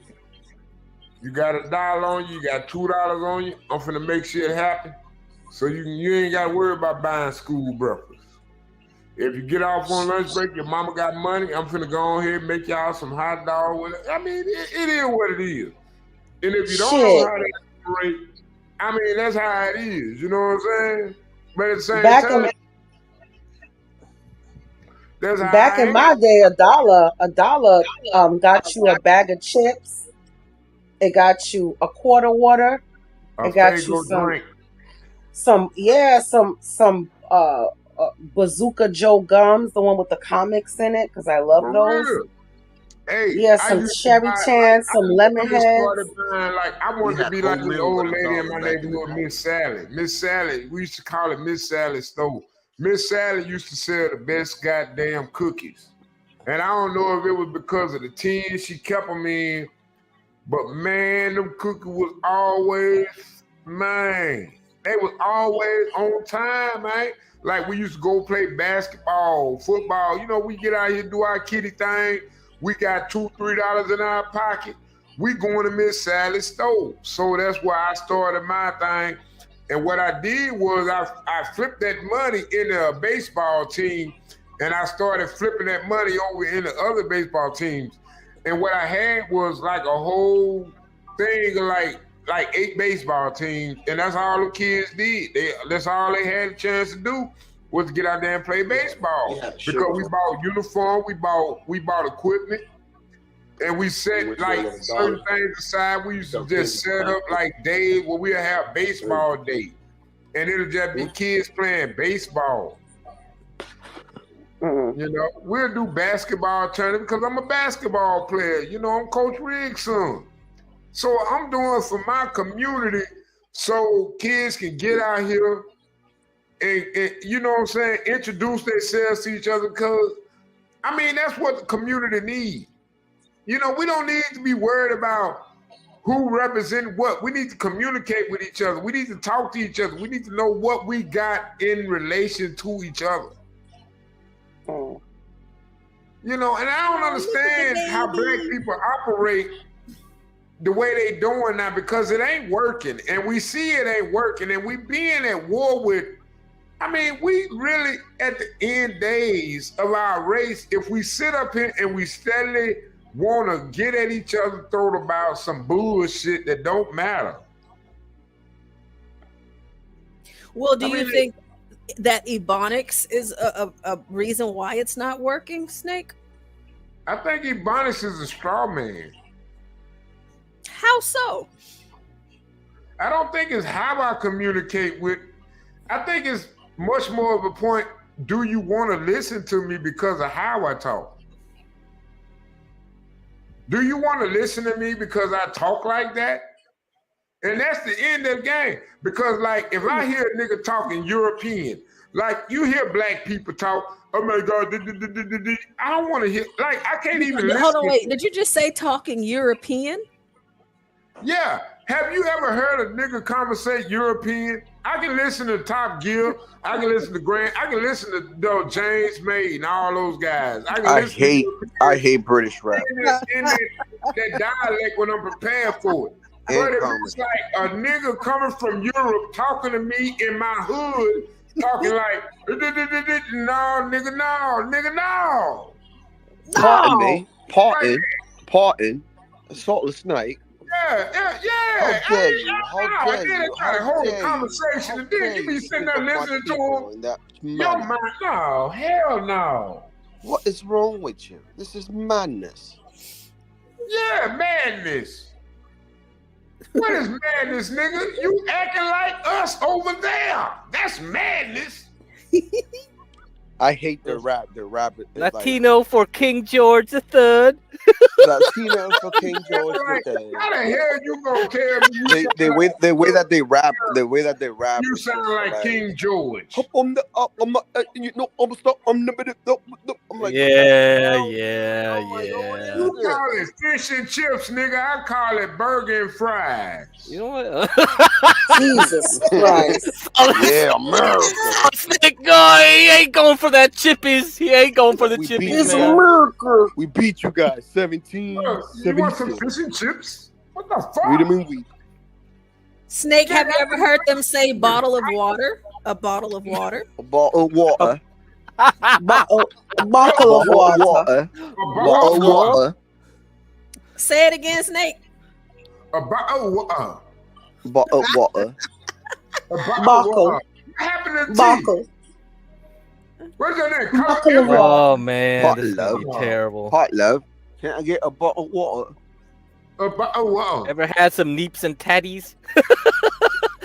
You got $1 on you, you got $2 on you. I'm finna make shit happen. So you ain't gotta worry about buying school breakfast. If you get off on lunch break, your mama got money, I'm finna go on here and make y'all some hot dog with it. I mean, it is what it is. And if you don't know how to operate, I mean, that's how it is. You know what I'm saying? But at the same time, that's how back in my day, $1 got you a bag of chips. It got you a quart of water. It got you some Bazooka Joe gums, the one with the comics in it, because I love those. Hey, yeah, some cherry chans, some lemon heads. I wanted to be like the old lady in my neighborhood, Miss Sally. Miss Sally, we used to call it Miss Sally's store. Miss Sally used to sell the best goddamn cookies. And I don't know if it was because of the tin she kept them in, but man, them cookies was always, man, they was always on time, man. Like we used to go play basketball, football. You know, we get out here, do our kitty thing. We got $2, $3 in our pocket. We going to Miss Sally's store. So that's where I started my thing. And what I did was I flipped that money into a baseball team, and I started flipping that money over into other baseball teams. And what I had was like a whole thing of like 8 baseball teams, and that's all the kids did. That's all they had a chance to do. was to get out there and play baseball because we bought uniform, we bought equipment, and we set like certain things aside. We used to just set up like days where we'll have baseball day, and it'll just be kids playing baseball. You know, we'll do basketball tournament because I'm a basketball player. You know, I'm Coach Riggs' son. So I'm doing for my community so kids can get out here and you know what I'm saying, introduce themselves to each other because, I mean, that's what the community needs. You know, we don't need to be worried about who represents what. We need to communicate with each other. We need to talk to each other. We need to know what we got in relation to each other. You know, and I don't understand how black people operate the way they doing now because it ain't working, and we see it ain't working, and we being at war with. I mean, we really at the end days of our race, if we sit up here and we steadily want to get at each other throat about some bullshit that don't matter. Well, do you think that Ebonics is a reason why it's not working, Snake? I think Ebonics is a straw man. How so? I don't think it's how I communicate with. I think it's much more of a point, do you want to listen to me because of how I talk? Do you want to listen to me because I talk like that? And that's the end of the game. Because like, if I hear a nigga talking European, like you hear black people talk, oh my God, I don't want to hear, like I can't even listen. Hold on, wait, did you just say talking European? Yeah. Have you ever heard a nigga conversate European? I can listen to Top Gear. I can listen to Grant. I can listen to James May and all those guys. I hate British rap. In that dialect when I'm prepared for it. But if it's like a nigga coming from Europe talking to me in my hood, talking like, no, nigga, no. Parting, saltless snake. Yeah. How dare you? How dare you? Try to hold a conversation and then you be sitting there listening to him. Yo, man, no, hell no. What is wrong with you? This is madness. Yeah, madness. What is madness, nigga? You acting like us over there. That's madness. I hate the rap. Latino for King George III. Latino for King George III. How the hell you gonna tell me? The way that they rap. You sound like King George. I'm like, yeah. You call it fish and chips, nigga. I call it burger and fries. You know what? Jesus Christ. Yeah, America. Snake guy, he ain't going for that chippies. He ain't going for the chippies. America. We beat you guys 17. You want some fish and chips? What the fuck? Vitamin week. Snake, have you ever heard them say bottle of water? A bottle of water? A bottle of water. Bottle of water. Bottle of water. Say it again, Snake. A bottle of water. Bottle of water. What happened to tea? What's your name? Oh man, Hot this is love. gonna be terrible. Hot love. Can I get a bottle of water? A bottle of water. Ever had some neeps and tatties?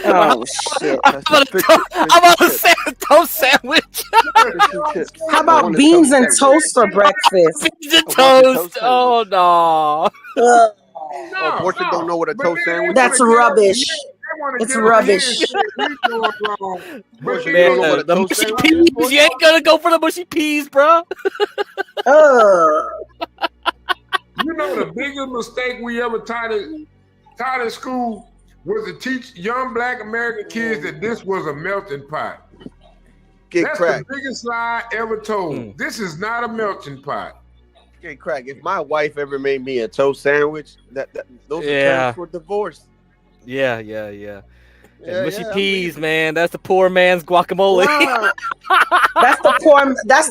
Oh shit! I'm about to say a toast sandwich. How about beans and toast for breakfast? Beans and toast. Oh no. Portia don't know what a toast sandwich is. That's rubbish. It's rubbish. Man, the mushy peas. You ain't gonna go for the mushy peas, bro. You know the biggest mistake we ever taught in school was to teach young black American kids that this was a melting pot. That's the biggest lie ever told. This is not a melting pot. Okay, Craig, if my wife ever made me a toast sandwich, those are terms for divorce. Yeah. And mushy peas, man. That's the poor man's guacamole. That's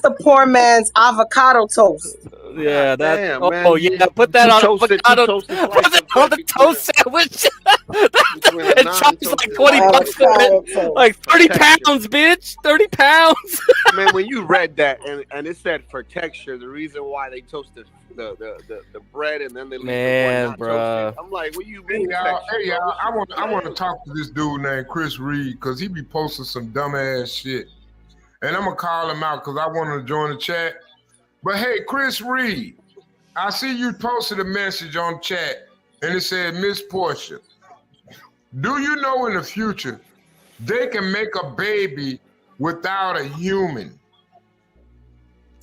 the poor man's avocado toast. Yeah, that. Damn, Oh, man. yeah. Put that on. Put that on the toast sandwich. It charges like $20 for it. Like 30 pounds, bitch. 30 pounds. Man, when you read that and it said for texture, the reason why they toasted the bread and then they leave the one not toasted. I'm like, what you mean? Hey y'all, I want to talk to this dude named Chris Reed because he be posting some dumbass shit, and I'm gonna call him out because I want to join the chat. But hey, Chris Reed, I see you posted a message on chat and it said, Miss Portia, do you know in the future they can make a baby without a human?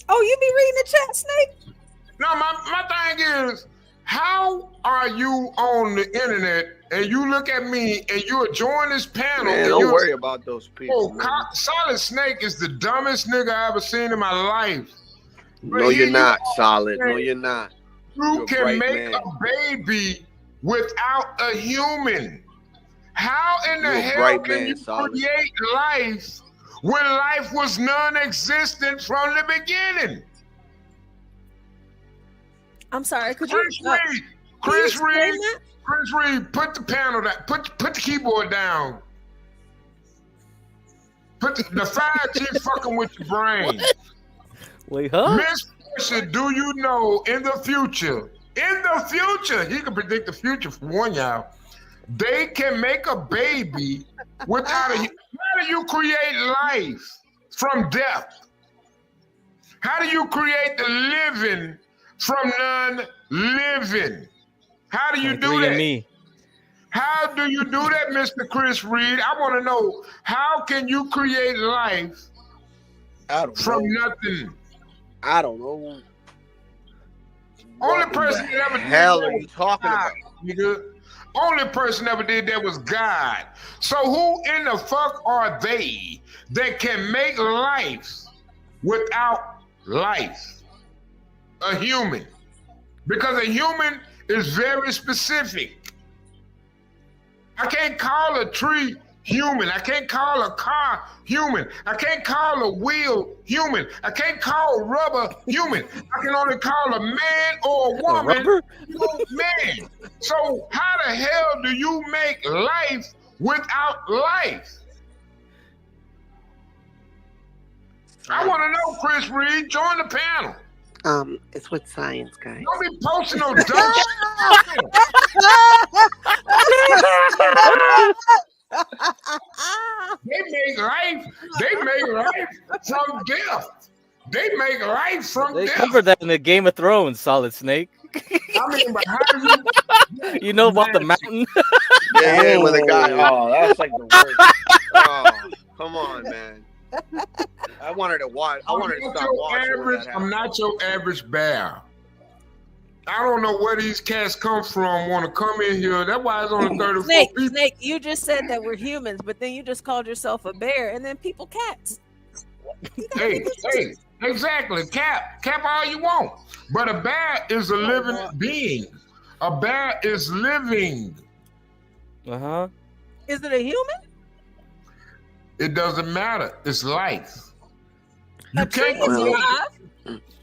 Oh, you be reading the chat, Snake? No, my thing is, how are you on the internet and you look at me and you join this panel? Man, and don't worry about those people. Solid Snake is the dumbest nigga I ever seen in my life. No, you're not, Solid. No, you're not. You can make a baby without a human. How in the hell can you create life when life was non-existent from the beginning? I'm sorry, could Chris you Reed, Chris Reed, put the panel down, put the keyboard down. Put the 5G fucking with your brain. Wait, huh? Miss Portia, do you know in the future, he can predict the future for one, y'all. They can make a baby without a. How do you create life from death? How do you create the living from non-living? How do you do that? Me. How do you do that, Mr. Chris Reed? I want to know, how can you create life from nothing? I don't know. Only person that ever did hell that are you was talking God, about? nigga. Only person that ever did that was God. So who in the fuck are they that can make life without life? A human. Because a human is very specific. I can't call a tree human. I can't call a car human. I can't call a wheel human. I can't call rubber human. I can only call a man or a woman man. So how the hell do you make life without life? I want to know, Chris Reed. Join the panel. It's with science, guys. Don't be posting no dumb They make life from death. They make life from They death. covered that in the Game of Thrones, Solid Snake. I mean, but how do You know about the mountain? Yeah, with a guy. Oh, that's like the worst. Oh, come on, man. I wanted to watch. I wanted to stop watching. when that happened. I'm not your average bear. I don't know where these cats come from. Want to come in here? That's why it's only 34 people. Snake, you just said that we're humans, but then you just called yourself a bear, and then people cats. Hey, exactly. Cap all you want. But a bear is a living being. A bear is living. Uh-huh. Is it a human? It doesn't matter. It's life. You A tree can't is create, alive.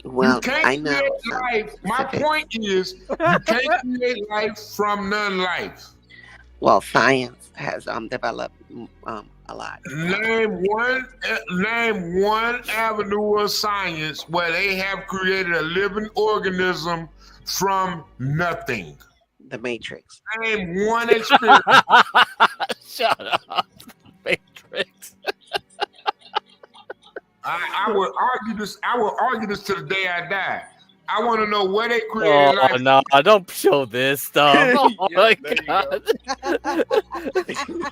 Well, you can't I know. create life. My point is, you can't create life from non-life. Well, science has developed a lot. Name one avenue of science where they have created a living organism from nothing. The Matrix. Name one experience. Shut up. Matrix. I will argue this. I will argue this to the day I die. I want to know where they created life. Oh no! Don't show this stuff. Oh my god!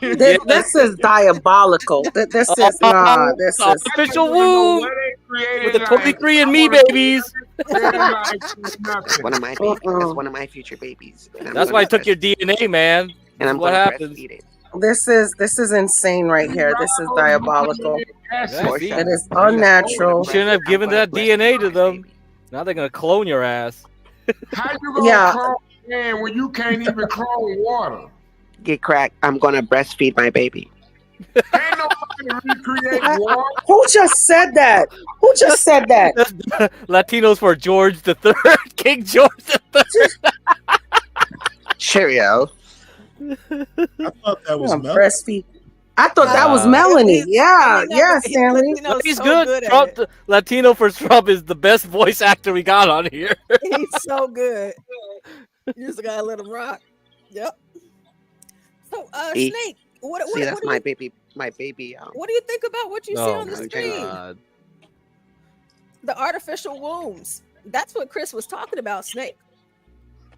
This is diabolical. This is This is artificial womb with the 23andMe babies. That's one of my babies. That's one of my future babies. That's why I took your DNA, man. And I'm what gonna happens. breastfeed it. This is insane right here. This is diabolical. It is unnatural. Shouldn't have given that DNA to them. Now they're gonna clone your ass. How you gonna clone man when you can't even clone water? Get cracked. I'm gonna breastfeed my baby. Ain't nobody create war? Who just said that? Who just said that? Latinos for George the Third, King George the Third. Cheerio. I thought that was Melanie. Breastfeed. I thought that was Melanie. Yeah, yeah, Stanley. He's so good. good at Trump, it. Latino for Trump is the best voice actor we got on here. He's so good. You just gotta let him rock. Yep. So, See? Snake, what See, that's do my you, baby. What do you think about what you see Oh on the my screen? God. The artificial wombs. That's what Chris was talking about, Snake.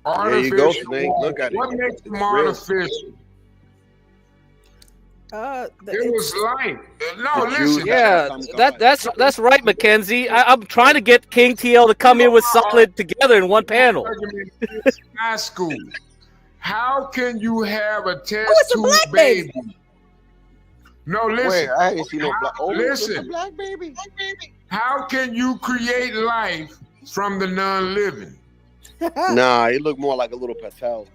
There you go, Snake. Look at it. What makes them It's real. artificial? It was light. No, listen. Yeah, that's right, Mackenzie. I'm trying to get King TL to come in with Solid together in one panel. High school. How can you have a test it's a tube black baby? baby. No, listen. Wait, I ain't see no black. Oh, it's a Listen. black baby. How can you create life from the non-living? Nah, it looked more like a little Patel.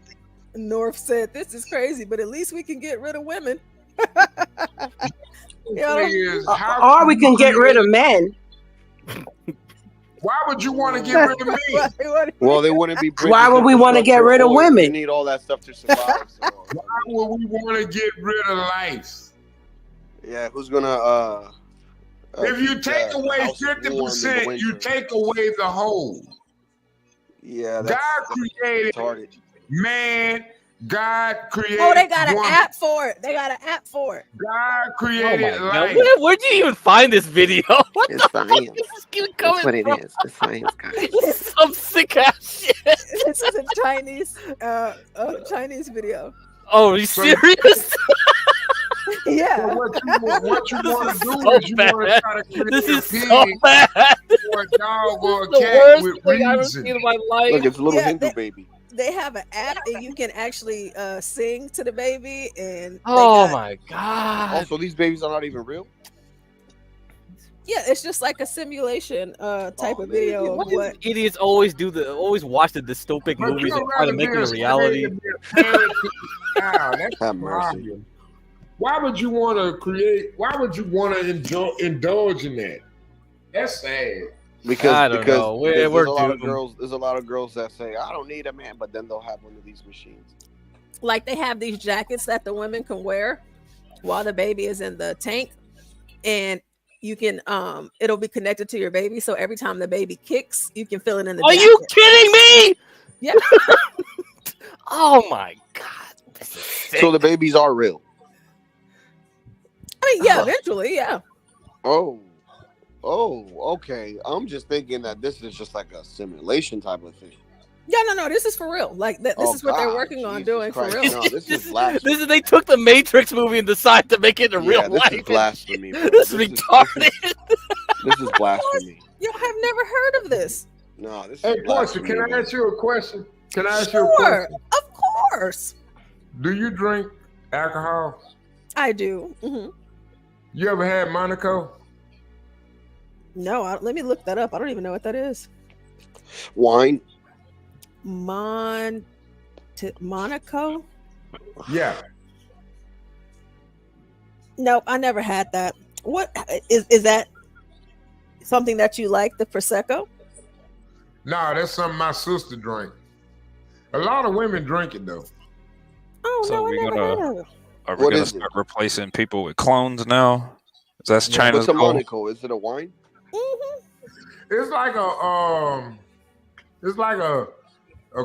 North said, "This is crazy, but at least we can get rid of women." Or we can get rid of men. Why would you want to get rid of me? Well, they wouldn't be. Why would we want to get rid of You women? need all that stuff to survive. So. Why would we want to get rid of life? Yeah, who's gonna? If you take away house warm in the 50%, you winter. take away the whole. Yeah, God created retarded. man. God created. Oh, they got an woman. app for it. They got an app for it. God Oh created my God. life. Where'd you even find this video? What It's the science. fuck is this keep coming That's what it from? is. It's science, guys. This is some sick ass shit. This is a Chinese video. Oh, are you serious? Yeah. So what you want to do so is you want to bad. try to create This a is pig so bad. or a dog or a This is the cat worst with thing I've ever reason. seen in my life. Look, it's a little Yeah, Hindu baby. They have an app and you can actually sing to the baby and Oh my God. Also, these babies are not even real. yeah, it's just like a simulation type of video Why of do what idiots always watch the dystopic But movies you and don't try to rather make be it a a reality? slave than be a parent to a child. That's the Have mercy. problem. Why would you want to create? Why would you want to indulge in that? That's sad. Because I don't know. there's We're a lot of doomed. girls. There's a lot of girls that say, "I don't need a man," but then they'll have one of these machines. like they have these jackets that the women can wear while the baby is in the tank, and you can it'll be connected to your baby, so every time the baby kicks, you can feel it in the Are jacket. you kidding me? Yeah. Oh my God. This is sick. So the babies are real. I mean, yeah, eventually, yeah. Oh, okay. I'm just thinking that this is just like a simulation type of thing. Yeah, no, this is for real. Like this Oh, is what they're God, working on Jesus doing Christ. for real. No, this is blasphemy. This is they took the Matrix movie and decided to make it in real Yeah, this life. is blasphemy. Bro. This is retarded. This is blasphemy. You have never heard of this. No, this Hey, is Portia, blasphemy. can I man. ask you a question? Can I ask you a Sure, question? of course. Do you drink alcohol? I do. Hmm. You ever had Monaco? No, let me look that up. I don't even know what that is. Wine? Monaco? Yeah. No, I never had that. What is that? Something that you like, the prosecco? Nah, that's something my sister drank. A lot of women drink it though. Oh So no, I we're never gonna- had it. Are we What gonna is it? start replacing people with clones now? That's China's What's a goal. Monaco? Is it a wine? It's like a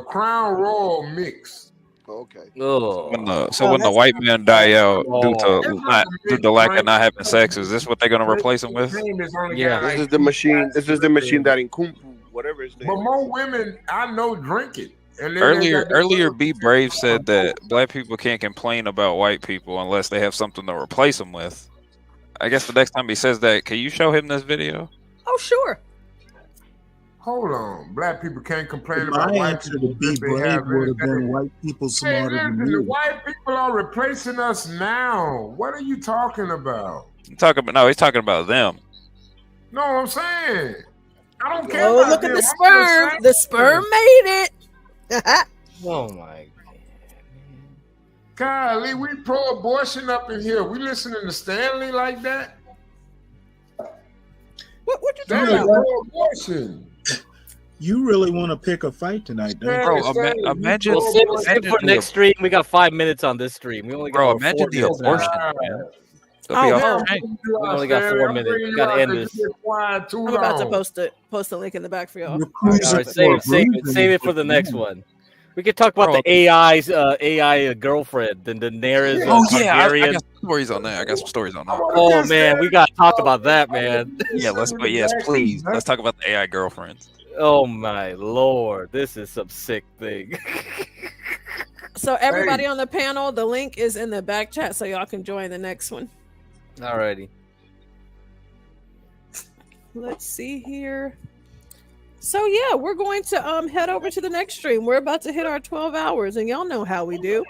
Crown Royal mix. Okay. Oh. When the white men die out due to lack of not having sex, is this what they're gonna replace them with? Yeah. This is the machine. This is the machine that in Kung Fu, whatever his name. But is. more women I know drink it. And then they got that Earlier, little- Be Brave said that black people can't complain about white people unless they have something to replace them with. I guess the next time he says that, can you show him this video? Oh, sure. Hold on, black people can't complain My about white answer people. to be because they brave have would have everything. been white people Hey, smarter than listen, the you. white people are replacing us now. What are you talking about? He's talking about them. No, I'm saying I don't care. Oh, about look at them. the I'm just sperm. saying. The sperm made it. Oh my. Golly, we pro-abortion up in here. We listening to Stanley like that? What you That talking is about? pro-abortion. You really want to pick a fight tonight, don't you? Bro, imagine. We'll save for the- next stream. We got 5 minutes on this stream. We only got Bro, about imagine 4 the minutes now. abortion. Man. That'd be off the chain. We only got 4 minutes. Got to end this. I'm about to post a link in the back for y'all. All right, save it for the next one. We could talk about the AI girlfriend and Daenerys. Oh yeah, I Targaryen. got some stories on that. Oh man, we gotta talk about that, man. Yeah, please. Let's talk about the AI girlfriends. Oh my lord, this is some sick thing. So everybody on the panel, the link is in the back chat, so y'all can join the next one. Alrighty. Let's see here. So yeah, we're going to head over to the next stream. We're about to hit our 12 hours, and y'all know how we do.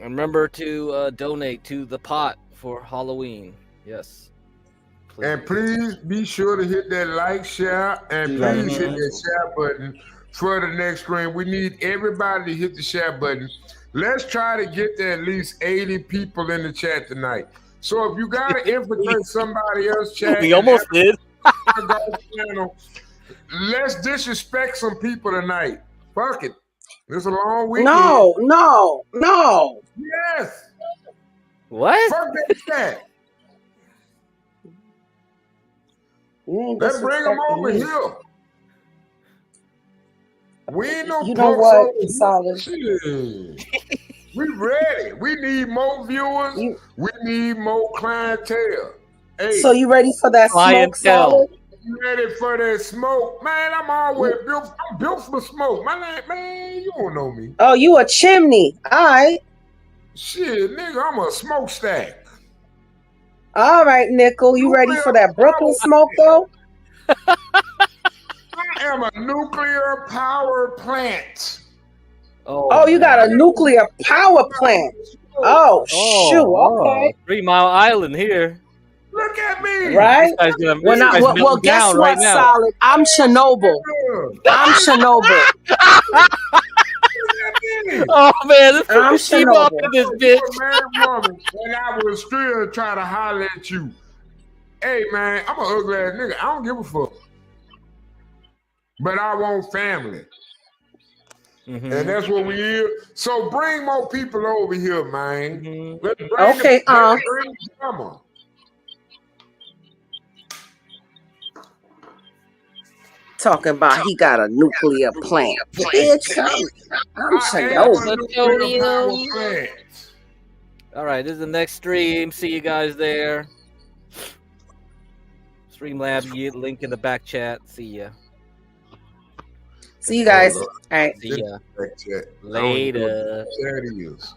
Remember to donate to the pot for Halloween. Yes. And please be sure to hit that like, share, and please hit that share button for the next stream. We need everybody to hit the share button. Let's try to get to at least 80 people in the chat tonight. So if you gotta infiltrate somebody else's chat, We almost did. Let's disrespect some people tonight. Fuck it. It's a long weekend. No. Yes. What? Fuck that chat. Let's bring them over here. We ain't no You know what, Solid. We ready. We need more viewers. We need more clientele. Hey, So you ready for that smoke, Solid? You ready for that smoke? Man, I'm always built. I'm built for smoke. Man, you don't know me. Oh, you a chimney. All right. Shit, nigga, I'm a smokestack. All right, Nickel. You ready for that Brooklyn smoke, though? I am a nuclear power plant. Oh, you got a nuclear power plant. Oh, shoot. Okay. 3 Mile Island here. Look at me. Right? This guy's gonna- Well, this guy's melting well, guess down what, right now. Solid? I'm Chernobyl. Oh man, this I'm Fukushima up in this bitch. Man, woman, when I was still trying to holler at you. Hey, man, I'm an ugly ass nigga. I don't give a fuck. But I want family. And that's what we hear. So bring more people over here, man. Let's bring Okay, let's bring drama. Talking about he got a nuclear plant. Bitch, I'm Chernobyl. All right, this is the next stream. See you guys there. Streamlabs, link in the back chat. See ya. See you guys. All right. See ya. Later. There it is.